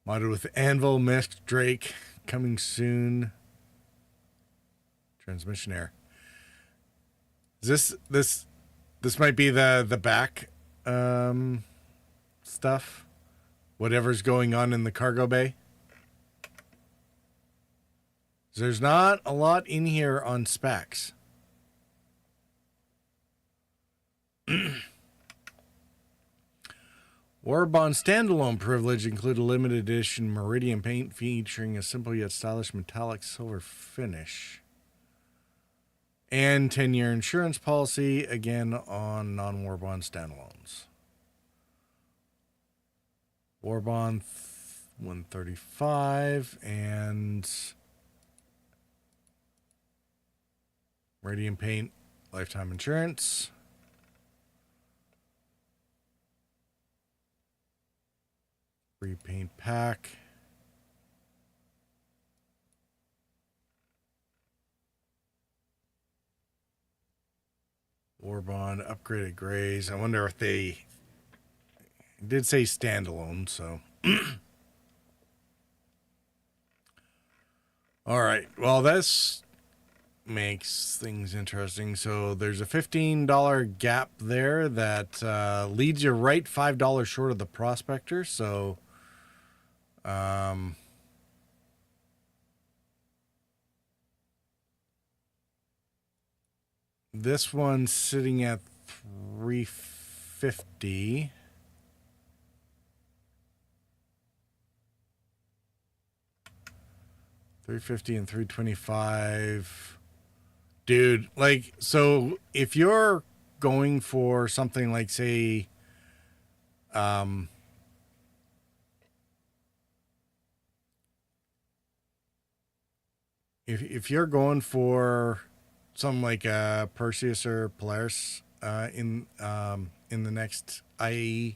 Speaker 1: Modded with Anvil, Mist, Drake, coming soon. Transmission air. Is this might be the back stuff? Whatever's going on in the cargo bay? There's not a lot in here on specs. Warbond standalone privilege include a limited edition Meridian paint featuring a simple yet stylish metallic silver finish. And 10-year insurance policy, again, on non-Warbond standalones. Warbond 135 and Meridian paint, lifetime insurance. Free paint pack. Warbond upgraded grays. I wonder if they did say standalone, so. All right. Well, this makes things interesting. So there's a $15 gap there that leads you right $5 short of the Prospector. So this one's sitting at $350. $350 and $325. Dude, like, so if you're going for something like, say, if you're going for something like Perseus or Polaris in in the next IAE.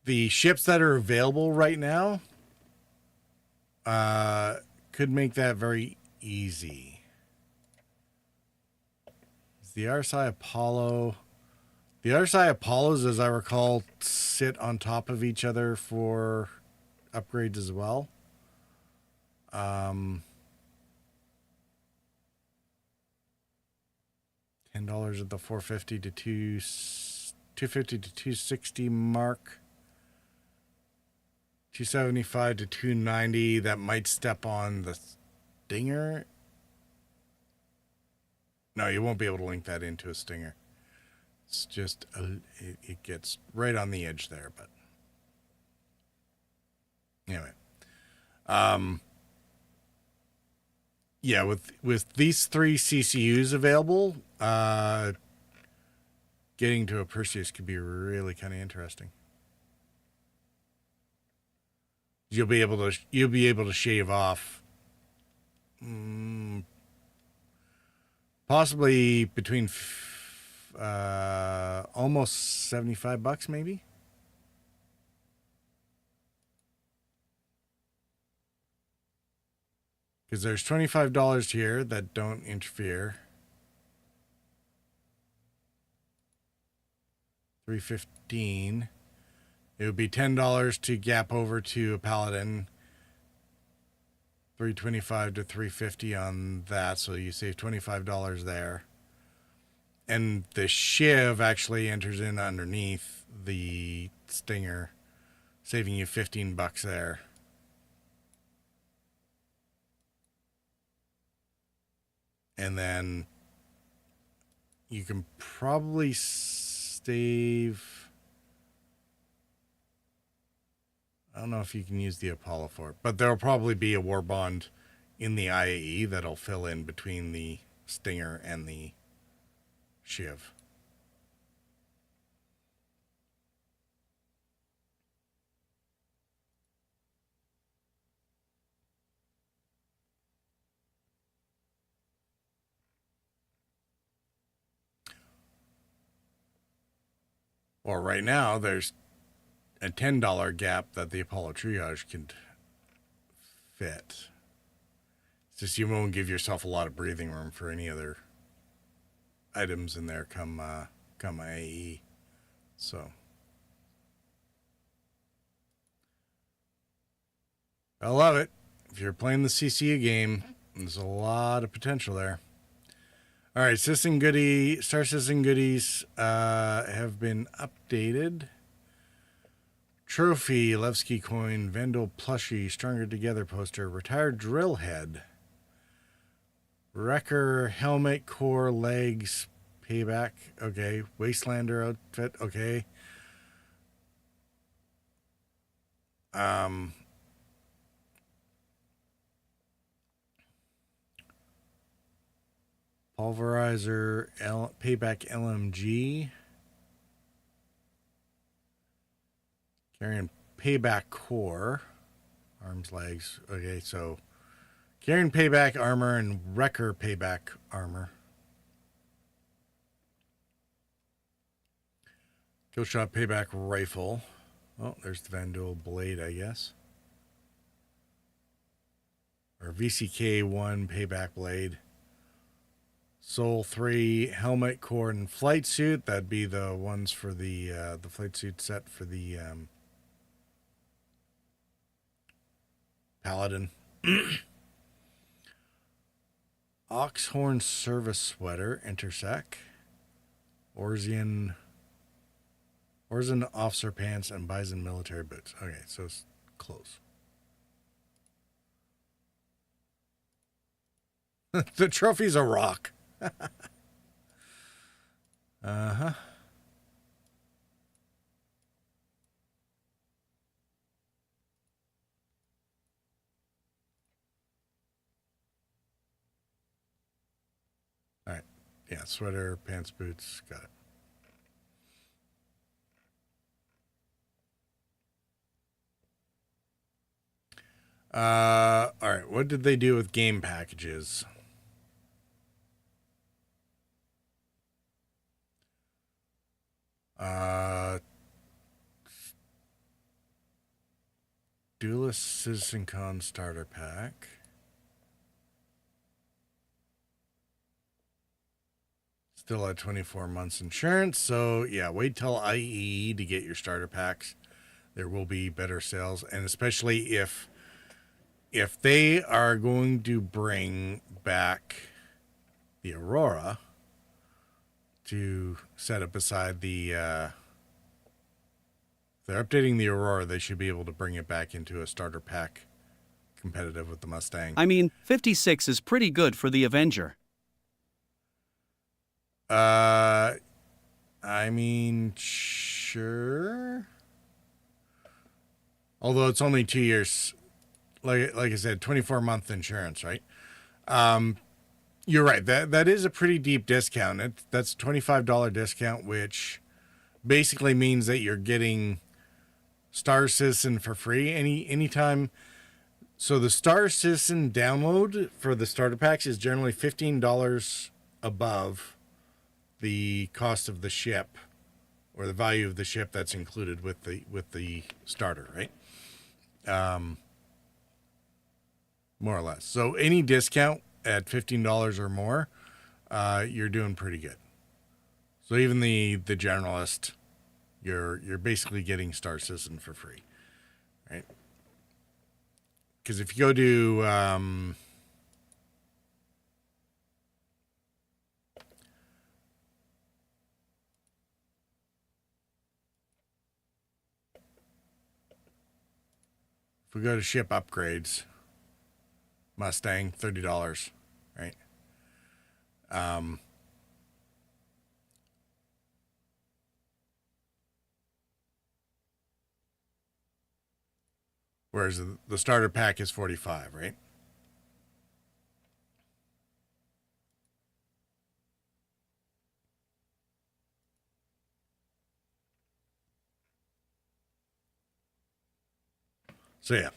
Speaker 1: The ships that are available right now could make that very easy. The RSI Apollo. The RSI Apollos, as I recall, sit on top of each other for upgrades as well. $10 at the 450 to 250 to 260 mark. 275 to 290. That might step on the Stinger. No, you won't be able to link that into a Stinger. It's just it gets right on the edge there, but anyway. Yeah, with these 3 CCUs available, getting to a Perseus could be really kind of interesting. You'll be able to shave off possibly between almost $75 maybe. Because there's $25 here that don't interfere. $315. It would be $10 to gap over to a Paladin. $325 to $350 on that, so you save $25 there. And the Shiv actually enters in underneath the Stinger, saving you $15 there. And then you can probably save... I don't know if you can use the Apollo for it, but there'll probably be a war bond in the IAE that'll fill in between the Stinger and the Shiv. Or right now, there's a $10 gap that the Apollo Triage can fit. It's just you won't give yourself a lot of breathing room for any other items in there come AE. So I love it. If you're playing the CCU game, there's a lot of potential there. All right, Star Citizen goodies have been updated. Trophy, Levski coin, Vendel plushie, Stronger Together poster, retired drill head, Wrecker helmet, core, legs, payback, okay, Wastelander outfit, okay. Pulverizer, payback LMG. Carrying payback core. Arms, legs. Okay, so carrying payback armor and wrecker payback armor. Killshot payback rifle. Oh, there's the Vandal blade, I guess. Or VCK1 payback blade. Soul 3 helmet, core, and flight suit. That'd be the ones for the flight suit set for the Paladin. Oxhorn service sweater, intersec. Orzian officer pants and Bison military boots. Okay, so it's close. The trophy's a rock. Uh-huh. All right. Yeah, sweater, pants, boots, got it. All right, what did they do with game packages? Duelist CitizenCon starter pack. Still at 24 months insurance. So yeah, wait till IE to get your starter packs. There will be better sales, and especially if they are going to bring back the Aurora to set it beside the if they're updating the Aurora, they should be able to bring it back into a starter pack competitive with the Mustang.
Speaker 23: I mean, 56 is pretty good for the Avenger.
Speaker 1: I mean, sure. Although it's only 2 years, like I said, 24-month insurance, right? You're right. That is a pretty deep discount. That's a $25 discount, which basically means that you're getting Star Citizen for free anytime. So the Star Citizen download for the starter packs is generally $15 above the cost of the ship, or the value of the ship that's included with the starter, right? More or less. So any discount at $15 or more, you're doing pretty good. So even the generalist, you're basically getting Star Citizen for free, right? Because if you go to if we go to ship upgrades, Mustang, $30, right? Whereas the starter pack is $45, right? So yeah.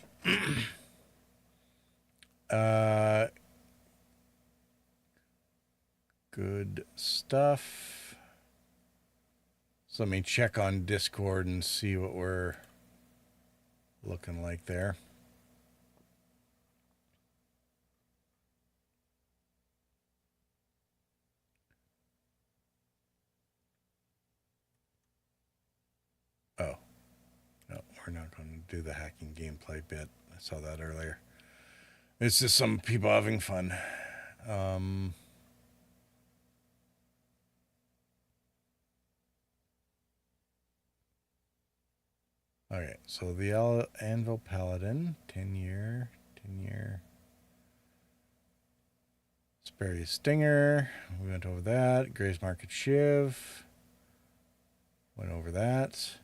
Speaker 1: Good stuff. So let me check on Discord and see what we're looking like there. Oh, no, we're not going to do the hacking gameplay bit. I saw that earlier. It's just some people having fun. Okay, so the Anvil Paladin, 10-year. Sperry Stinger, we went over that. Gray's Market Shiv, went over that.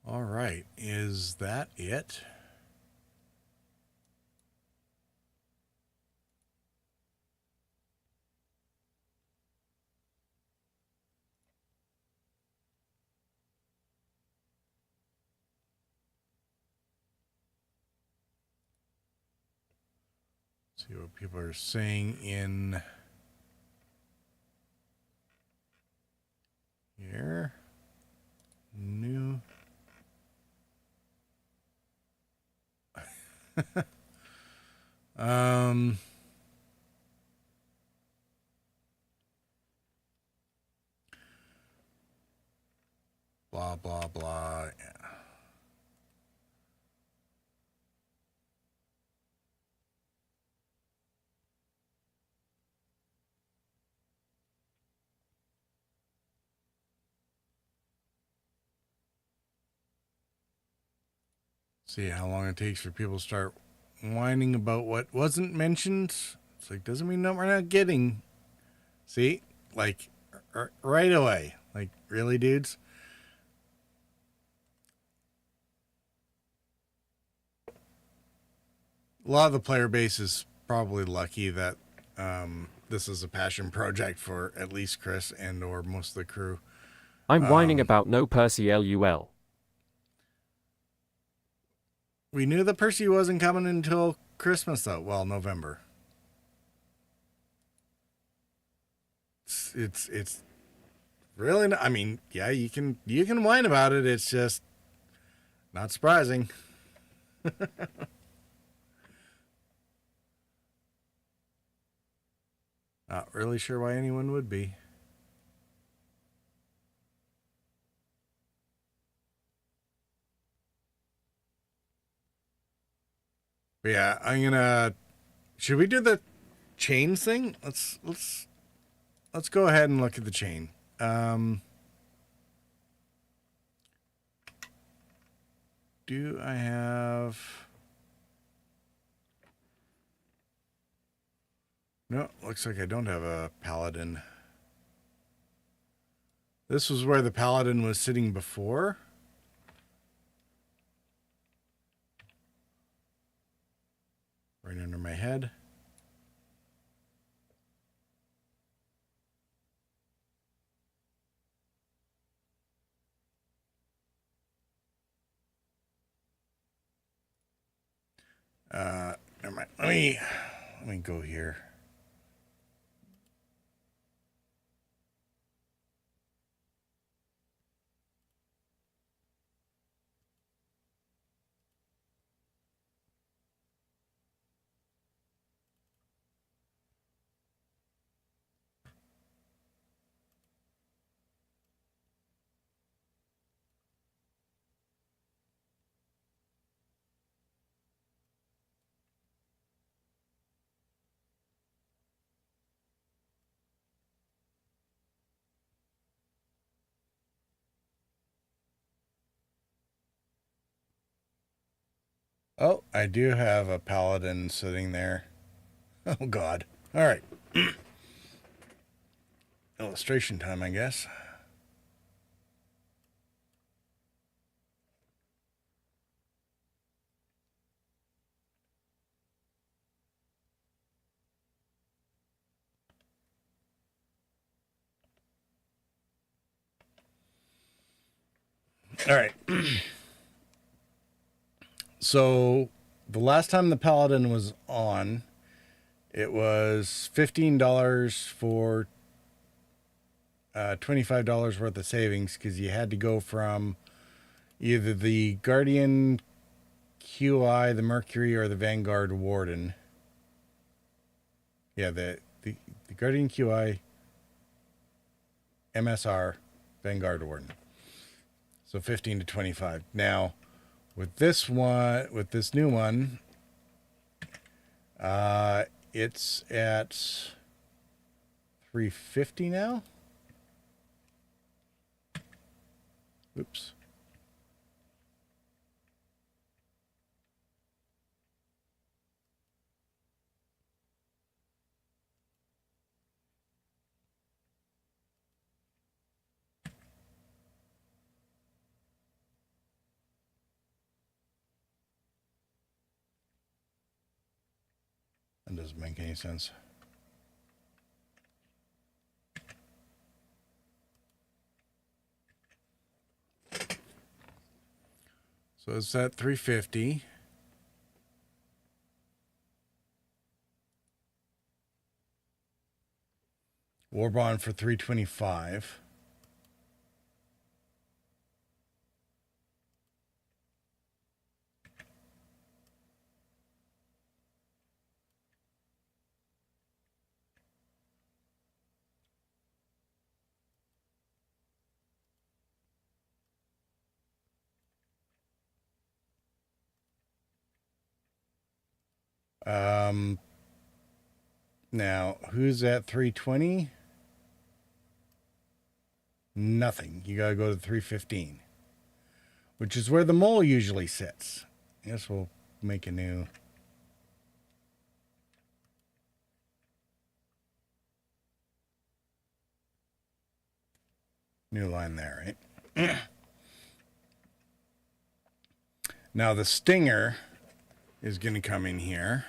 Speaker 1: All right, is that it? See what people are saying in here. New. Blah, blah, blah. Yeah. See how long it takes for people to start whining about what wasn't mentioned. It's like, doesn't mean that we're not getting. See? Like, right away. Like, really, dudes? A lot of the player base is probably lucky that this is a passion project for at least Chris and or most of the crew.
Speaker 13: I'm whining about no Percy LUL.
Speaker 1: We knew that Percy wasn't coming until Christmas though? Well, November. It's really not, I mean, yeah, you can whine about it. It's just not surprising. Not really sure why anyone would be. But yeah, I'm gonna. Should we do the chains thing? Let's go ahead and look at the chain. Do I have? No, looks like I don't have a paladin. This was where the paladin was sitting before. Right under my head. Never mind. Let me go here. Oh, I do have a paladin sitting there. Oh, God. All right. Illustration time, I guess. All right. So the last time the paladin was on, it was $15 for $25 worth of savings because you had to go from either the Guardian QI, the Mercury, or the Vanguard Warden. Yeah, the Guardian QI, MSR, Vanguard Warden. So 15 to 25. Now, with this new one, it's at 350 now. Oops. That doesn't make any sense. So it's at 350. War bond for 325. Now, who's at 320? Nothing. You got to go to 315, which is where the mole usually sits. I guess we'll make a new line there, right? Now the stinger is going to come in here.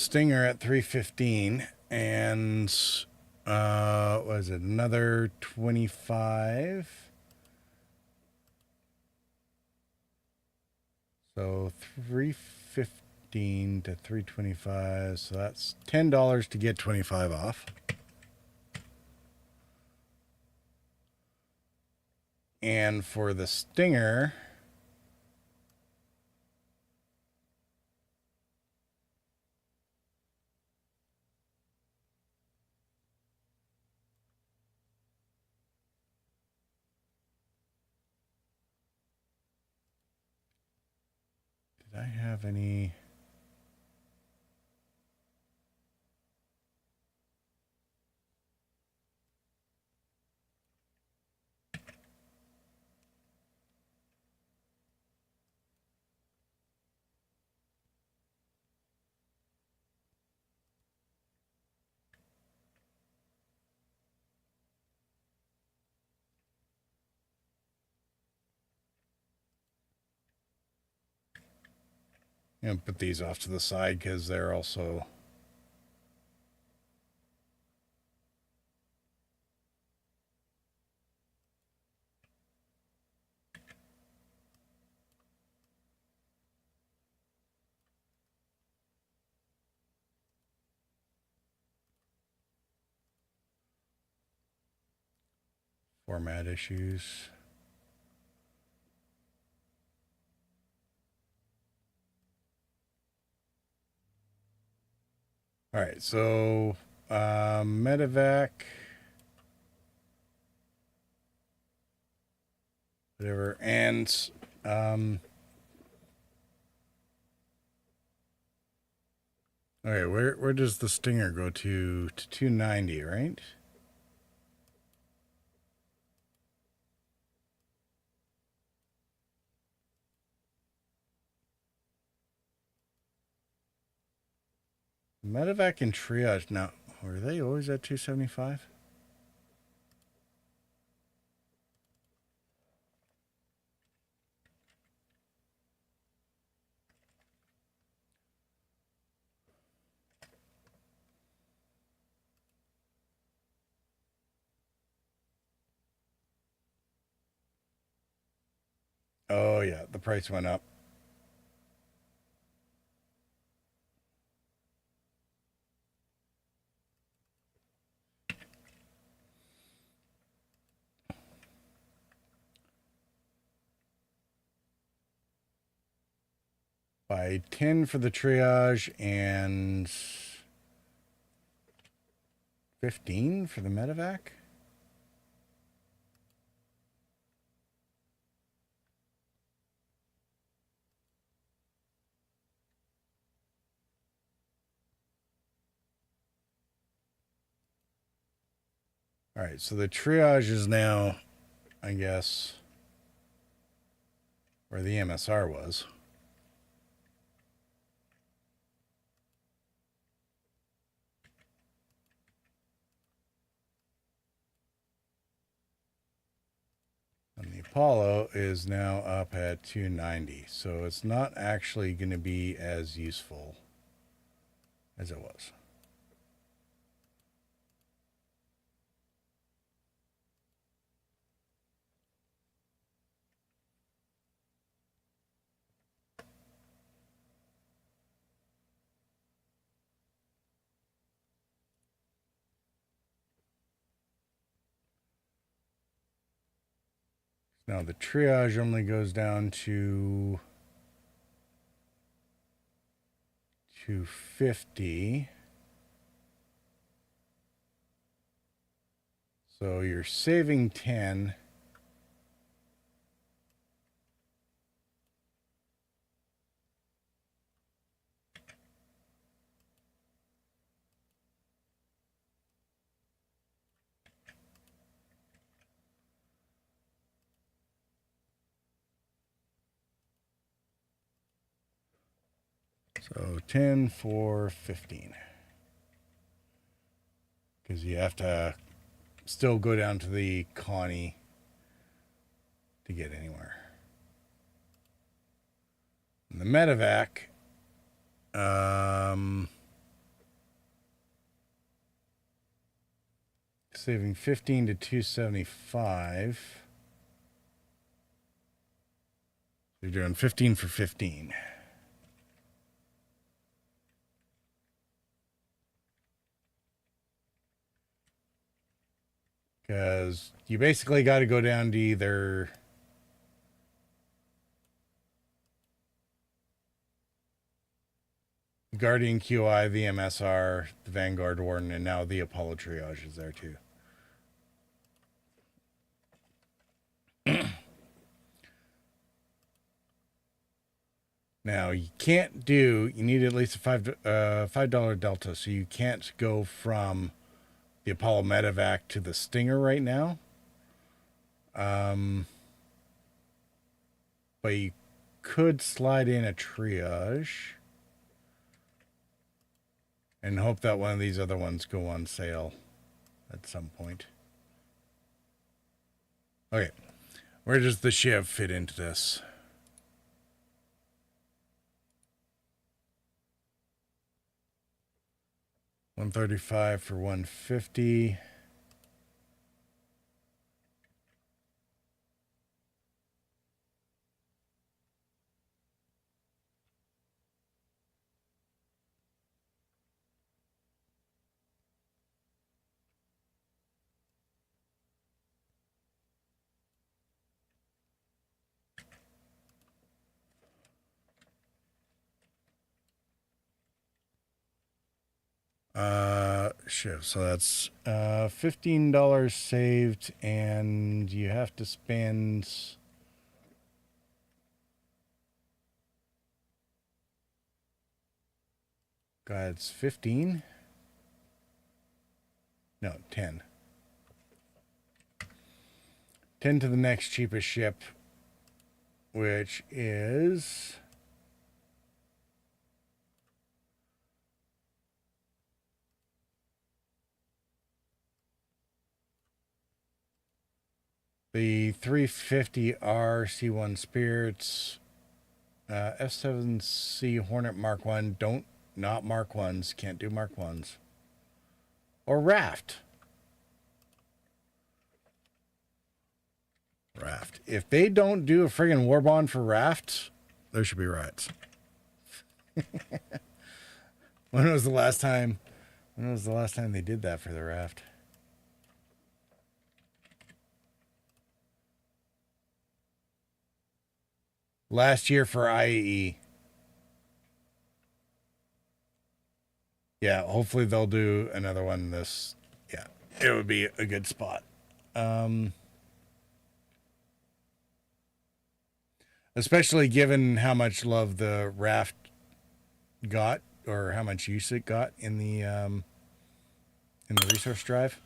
Speaker 1: Stinger at 315 and was it another 25? So 315 to 325, so that's $10 to get 25 off. And for the Stinger, did I have any? And put these off to the side because they're also format issues. All right, so medevac, whatever, and okay, where does the Stinger go to 290, right? Medevac and triage now, were they always at 275? Oh yeah, the price went up. By 10 for the triage and 15 for the medevac. All right, so the triage is now, I guess, where the MSR was. And the Apollo is now up at 290, so it's not actually going to be as useful as it was. Now the triage only goes down to 250. So you're saving 10. So 10 for 15. Because you have to still go down to the Connie to get anywhere. And the medevac, saving 15 to 275. You're doing 15 for 15. Because you basically got to go down to either Guardian QI, the MSR, the Vanguard Warden, and now the Apollo Triage is there too. Now you can't do. You need at least a $5 delta, so you can't go from the Apollo Medevac to the Stinger right now. But you could slide in a triage and hope that one of these other ones go on sale at some point. Okay, where does the Shiv fit into this? $135 for $150. Shiv. So that's $15 saved, and you have to spend God, it's 15. No, 10. 10 to the next cheapest ship, which is the 350R C1 Spirits, F7C Hornet Mark 1. Not Mark 1s. Can't do Mark 1s. Or Raft. Raft. If they don't do a friggin' war bond for Raft, there should be riots. When was the last time they did that for the Raft? Last year for IAE. Yeah, hopefully they'll do another one this. Yeah, it would be a good spot. Especially given how much love the Raft got, or how much use it got in the resource drive.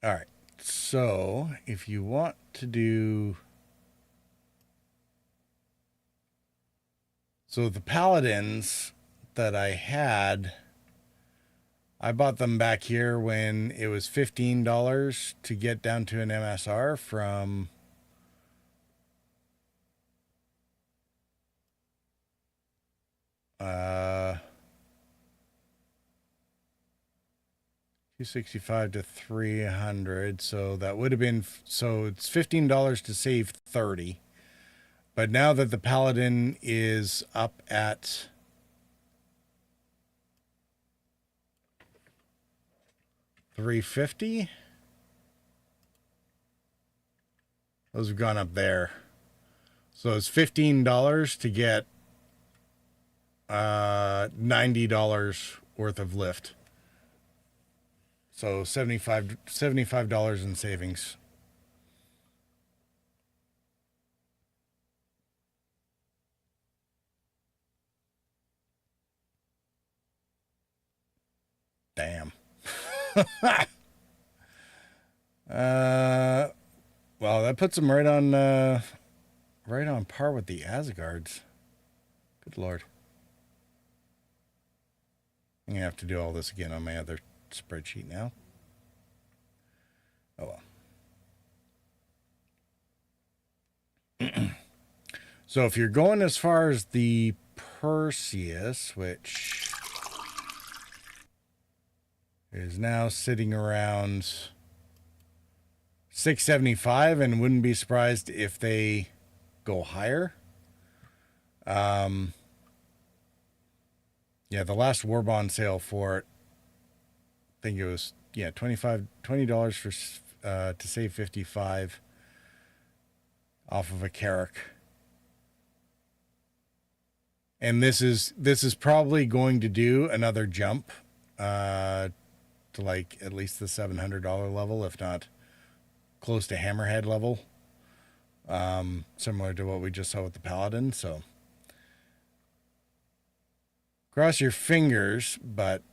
Speaker 1: All right. So if you want to do, so the Paladins that I had, I bought them back here when it was $15 to get down to an MSR from $265 to $300. So that would have been, so it's $15 to save 30. But now that the Paladin is up at $350, those have gone up there. So it's $15 to get $90 worth of lift. So $75 in savings. Damn. Well, that puts them right on par with the Asgards. Good Lord. I'm gonna have to do all this again on my other spreadsheet now. Oh well. So if you're going as far as the Perseus, which is now sitting around 675, and wouldn't be surprised if they go higher. Yeah, the last war bond sale for it, I think it was $20 for to save 55 off of a Carrack. And this is probably going to do another jump to like at least the $700 level, if not close to Hammerhead level. Similar to what we just saw with the Paladin. So cross your fingers, but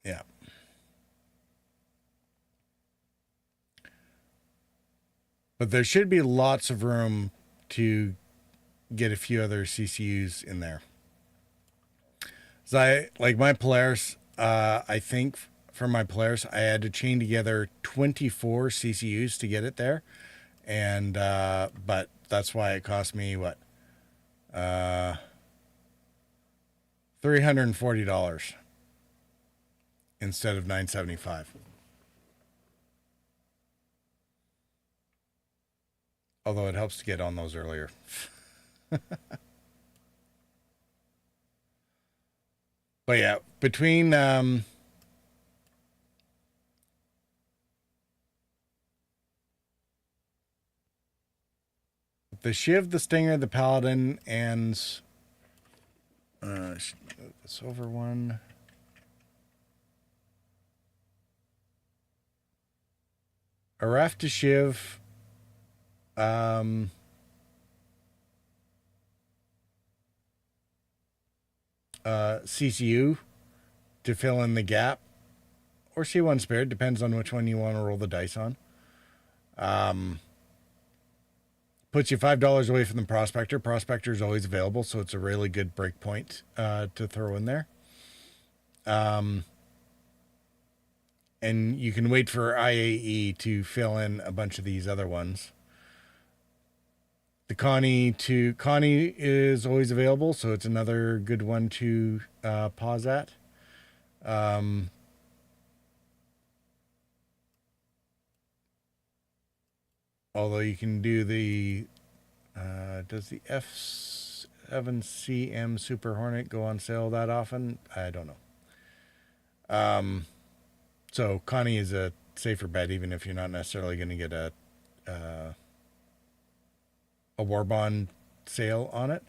Speaker 1: yeah. But there should be lots of room to get a few other CCUs in there. So I like my Polaris, I think for my Polaris, I had to chain together 24 CCUs to get it there. And, but that's why it cost me what? $340 instead of $975. Although it helps to get on those earlier. But yeah, between the Shiv, the Stinger, the Paladin, and the Silver one. A raft to Shiv. CCU to fill in the gap, or C1 spared, depends on which one you want to roll the dice on. Puts you $5 away from the Prospector. Prospector is always available, so it's a really good break point to throw in there. And you can wait for IAE to fill in a bunch of these other ones. The Connie is always available, so it's another good one to pause at. Although you can do the does the F7CM Super Hornet go on sale that often? I don't know. So Connie is a safer bet, even if you're not necessarily going to get a war bond sale on it.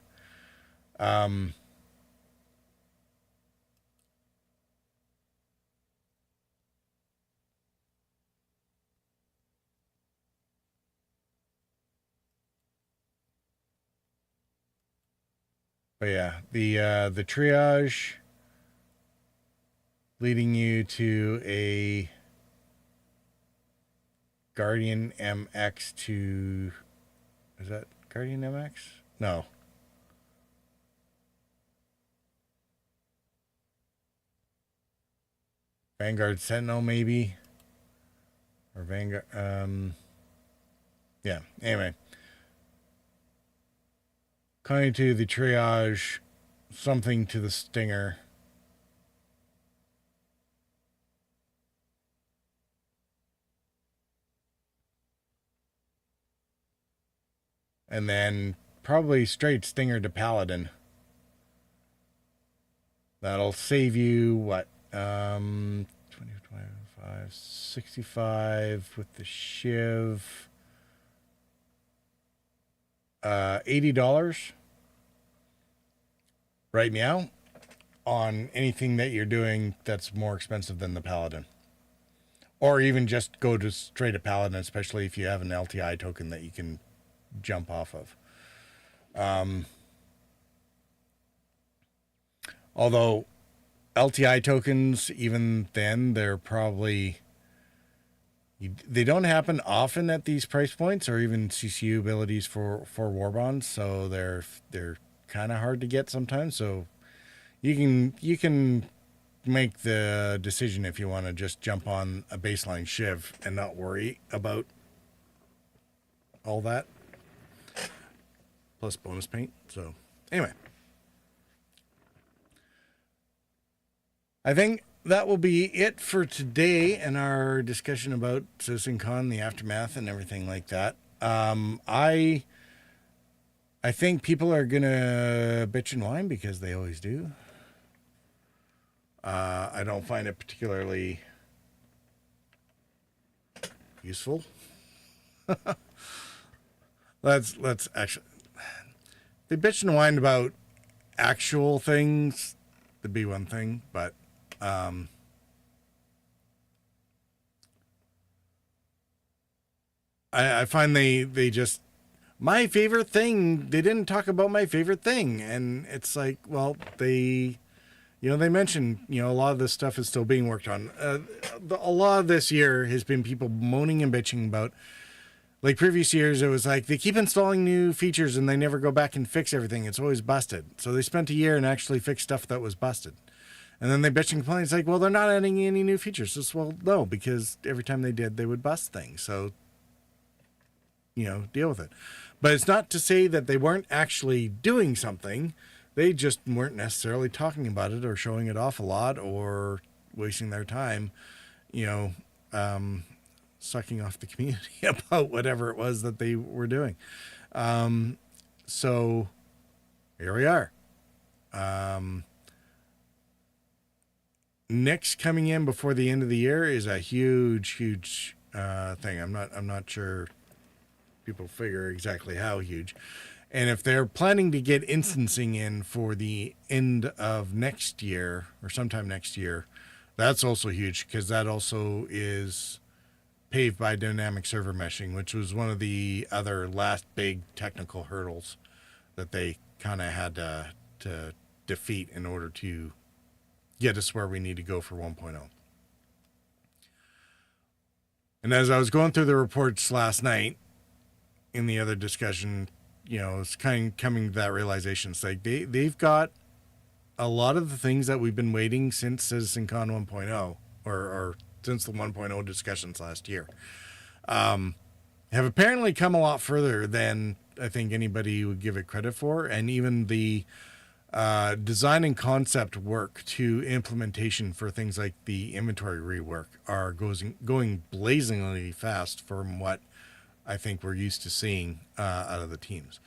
Speaker 1: But yeah, the triage leading you to a Guardian MX to, is that Guardian MX? No. Vanguard Sentinel maybe, or Vanguard. Yeah. Anyway, coming to the triage, something to the Stinger. And then probably straight Stinger to Paladin. That'll save you what? 20, 25, 65 with the Shiv. $80 right now on anything that you're doing that's more expensive than the Paladin. Or even just go to straight to Paladin, especially if you have an LTI token that you can jump off of. Although LTI tokens, even then, they're probably, they don't happen often at these price points, or even CCU abilities for war bonds, so they're kind of hard to get sometimes. So you can make the decision if you want to just jump on a baseline shiv and not worry about all that. Plus bonus paint. So anyway, I think that will be it for today and our discussion about CitizenCon, the aftermath, and everything like that. I think people are gonna bitch and whine because they always do. I don't find it particularly useful. let's actually, they bitch and whine about actual things. That'd be one thing, but I find they just, my favorite thing, they didn't talk about my favorite thing. And it's like, well, they mentioned, a lot of this stuff is still being worked on. A lot of this year has been people moaning and bitching about, like previous years, it was like they keep installing new features and they never go back and fix everything. It's always busted. So they spent a year and actually fixed stuff that was busted. And then they bitch and complain. It's like, well, they're not adding any new features. It's, well, no, because every time they did, they would bust things. So, deal with it. But it's not to say that they weren't actually doing something. They just weren't necessarily talking about it or showing it off a lot or wasting their time, sucking off the community about whatever it was that they were doing. So here we are. Nix coming in before the end of the year is a huge thing. I'm not sure people figure exactly how huge. And if they're planning to get instancing in for the end of next year or sometime next year, that's also huge because that also is paved by dynamic server meshing, which was one of the other last big technical hurdles that they kind of had to defeat in order to get us where we need to go for 1.0. And as I was going through the reports last night in the other discussion, it's kind of coming to that realization. It's like they've got a lot of the things that we've been waiting since CitizenCon 1.0 or since the 1.0 discussions last year, have apparently come a lot further than I think anybody would give it credit for. And even the design and concept work to implementation for things like the inventory rework are going blazingly fast from what I think we're used to seeing out of the teams.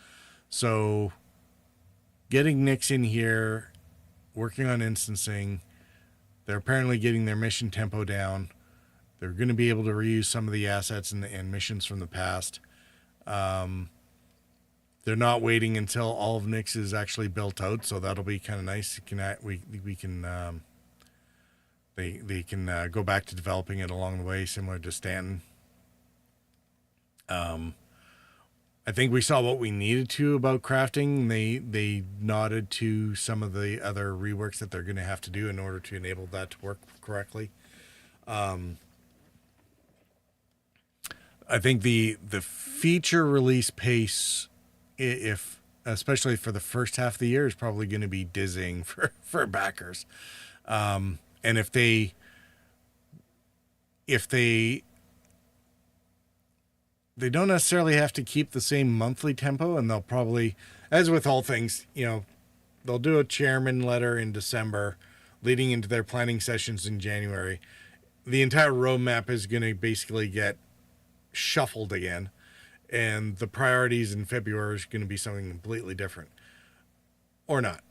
Speaker 1: So getting Nix in here, working on instancing, they're apparently getting their mission tempo down. They're going to be able to reuse some of the assets and missions from the past. They're not waiting until all of Nix is actually built out, so that'll be kind of nice. They can go back to developing it along the way, similar to Stanton. I think we saw what we needed to about crafting. They nodded to some of the other reworks that they're going to have to do in order to enable that to work correctly. I think the feature release pace, especially for the first half of the year, is probably going to be dizzying for backers. And if they don't necessarily have to keep the same monthly tempo, and they'll probably, as with all things, they'll do a chairman letter in December leading into their planning sessions in January. The entire roadmap is going to basically get shuffled again, and the priorities in February is going to be something completely different, or not.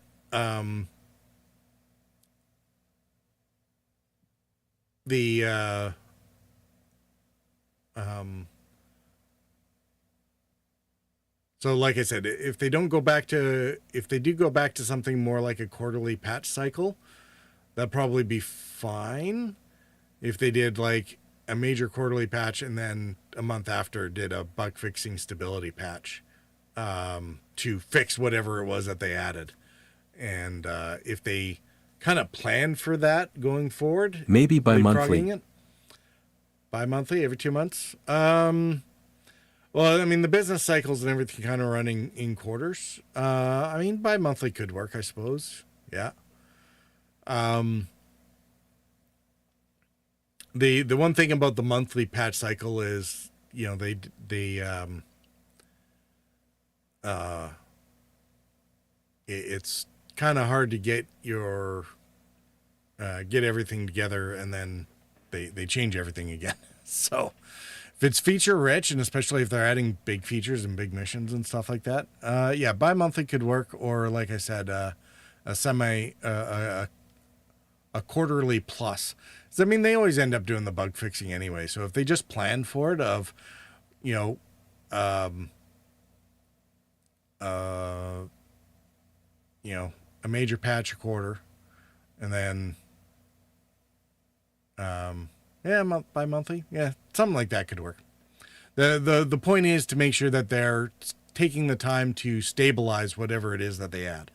Speaker 1: So like I said, if they do go back to something more like a quarterly patch cycle, that'd probably be fine. If they did like a major quarterly patch and then a month after did a bug fixing stability patch to fix whatever it was that they added. And if they kind of plan for that going forward,
Speaker 13: maybe bi-monthly.
Speaker 1: Bi-monthly, every 2 months. Well, I mean, the business cycles and everything kind of running in quarters. I mean, bi-monthly could work, I suppose. Yeah. The one thing about the monthly patch cycle is, it's kind of hard to get get everything together, and then they change everything again. So if it's feature rich, and especially if they're adding big features and big missions and stuff like that, yeah, bi-monthly could work, or like I said, a quarterly plus. So, I mean, they always end up doing the bug fixing anyway. So if they just plan for it, a major patch a quarter, and then bi-monthly, yeah, something like that could work. The point is to make sure that they're taking the time to stabilize whatever it is that they add,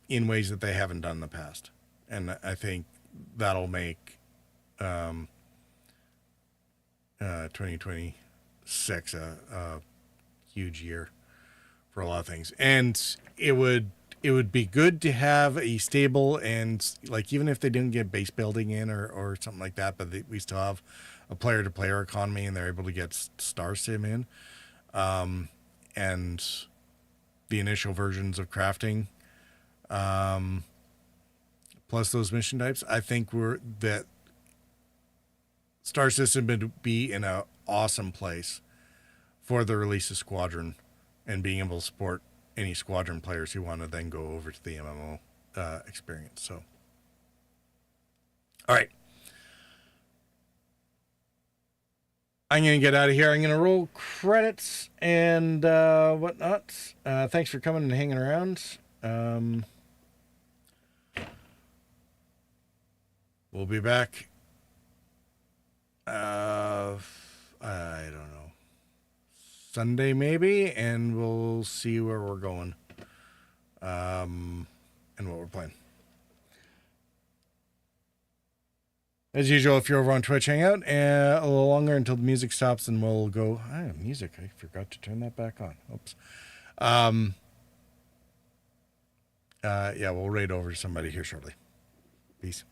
Speaker 1: in ways that they haven't done in the past. And I think that'll make 2026 a huge year for a lot of things. And it would be good to have a stable, and like, even if they didn't get base building in or something like that, but we still have a player-to-player economy, and they're able to get Star Sim in, and the initial versions of crafting, plus those mission types. I think that Star System would be in an awesome place for the release of Squadron, and being able to support any Squadron players who want to then go over to the MMO experience. So, all right. I'm going to get out of here. I'm going to roll credits and whatnot. Thanks for coming and hanging around. We'll be back. I don't know. Sunday maybe, and we'll see where we're going. And what we're playing. As usual, if you're over on Twitch, hang out a little longer until the music stops, and we'll go. Music. I forgot to turn that back on. Oops. Yeah, we'll raid over to somebody here shortly. Peace.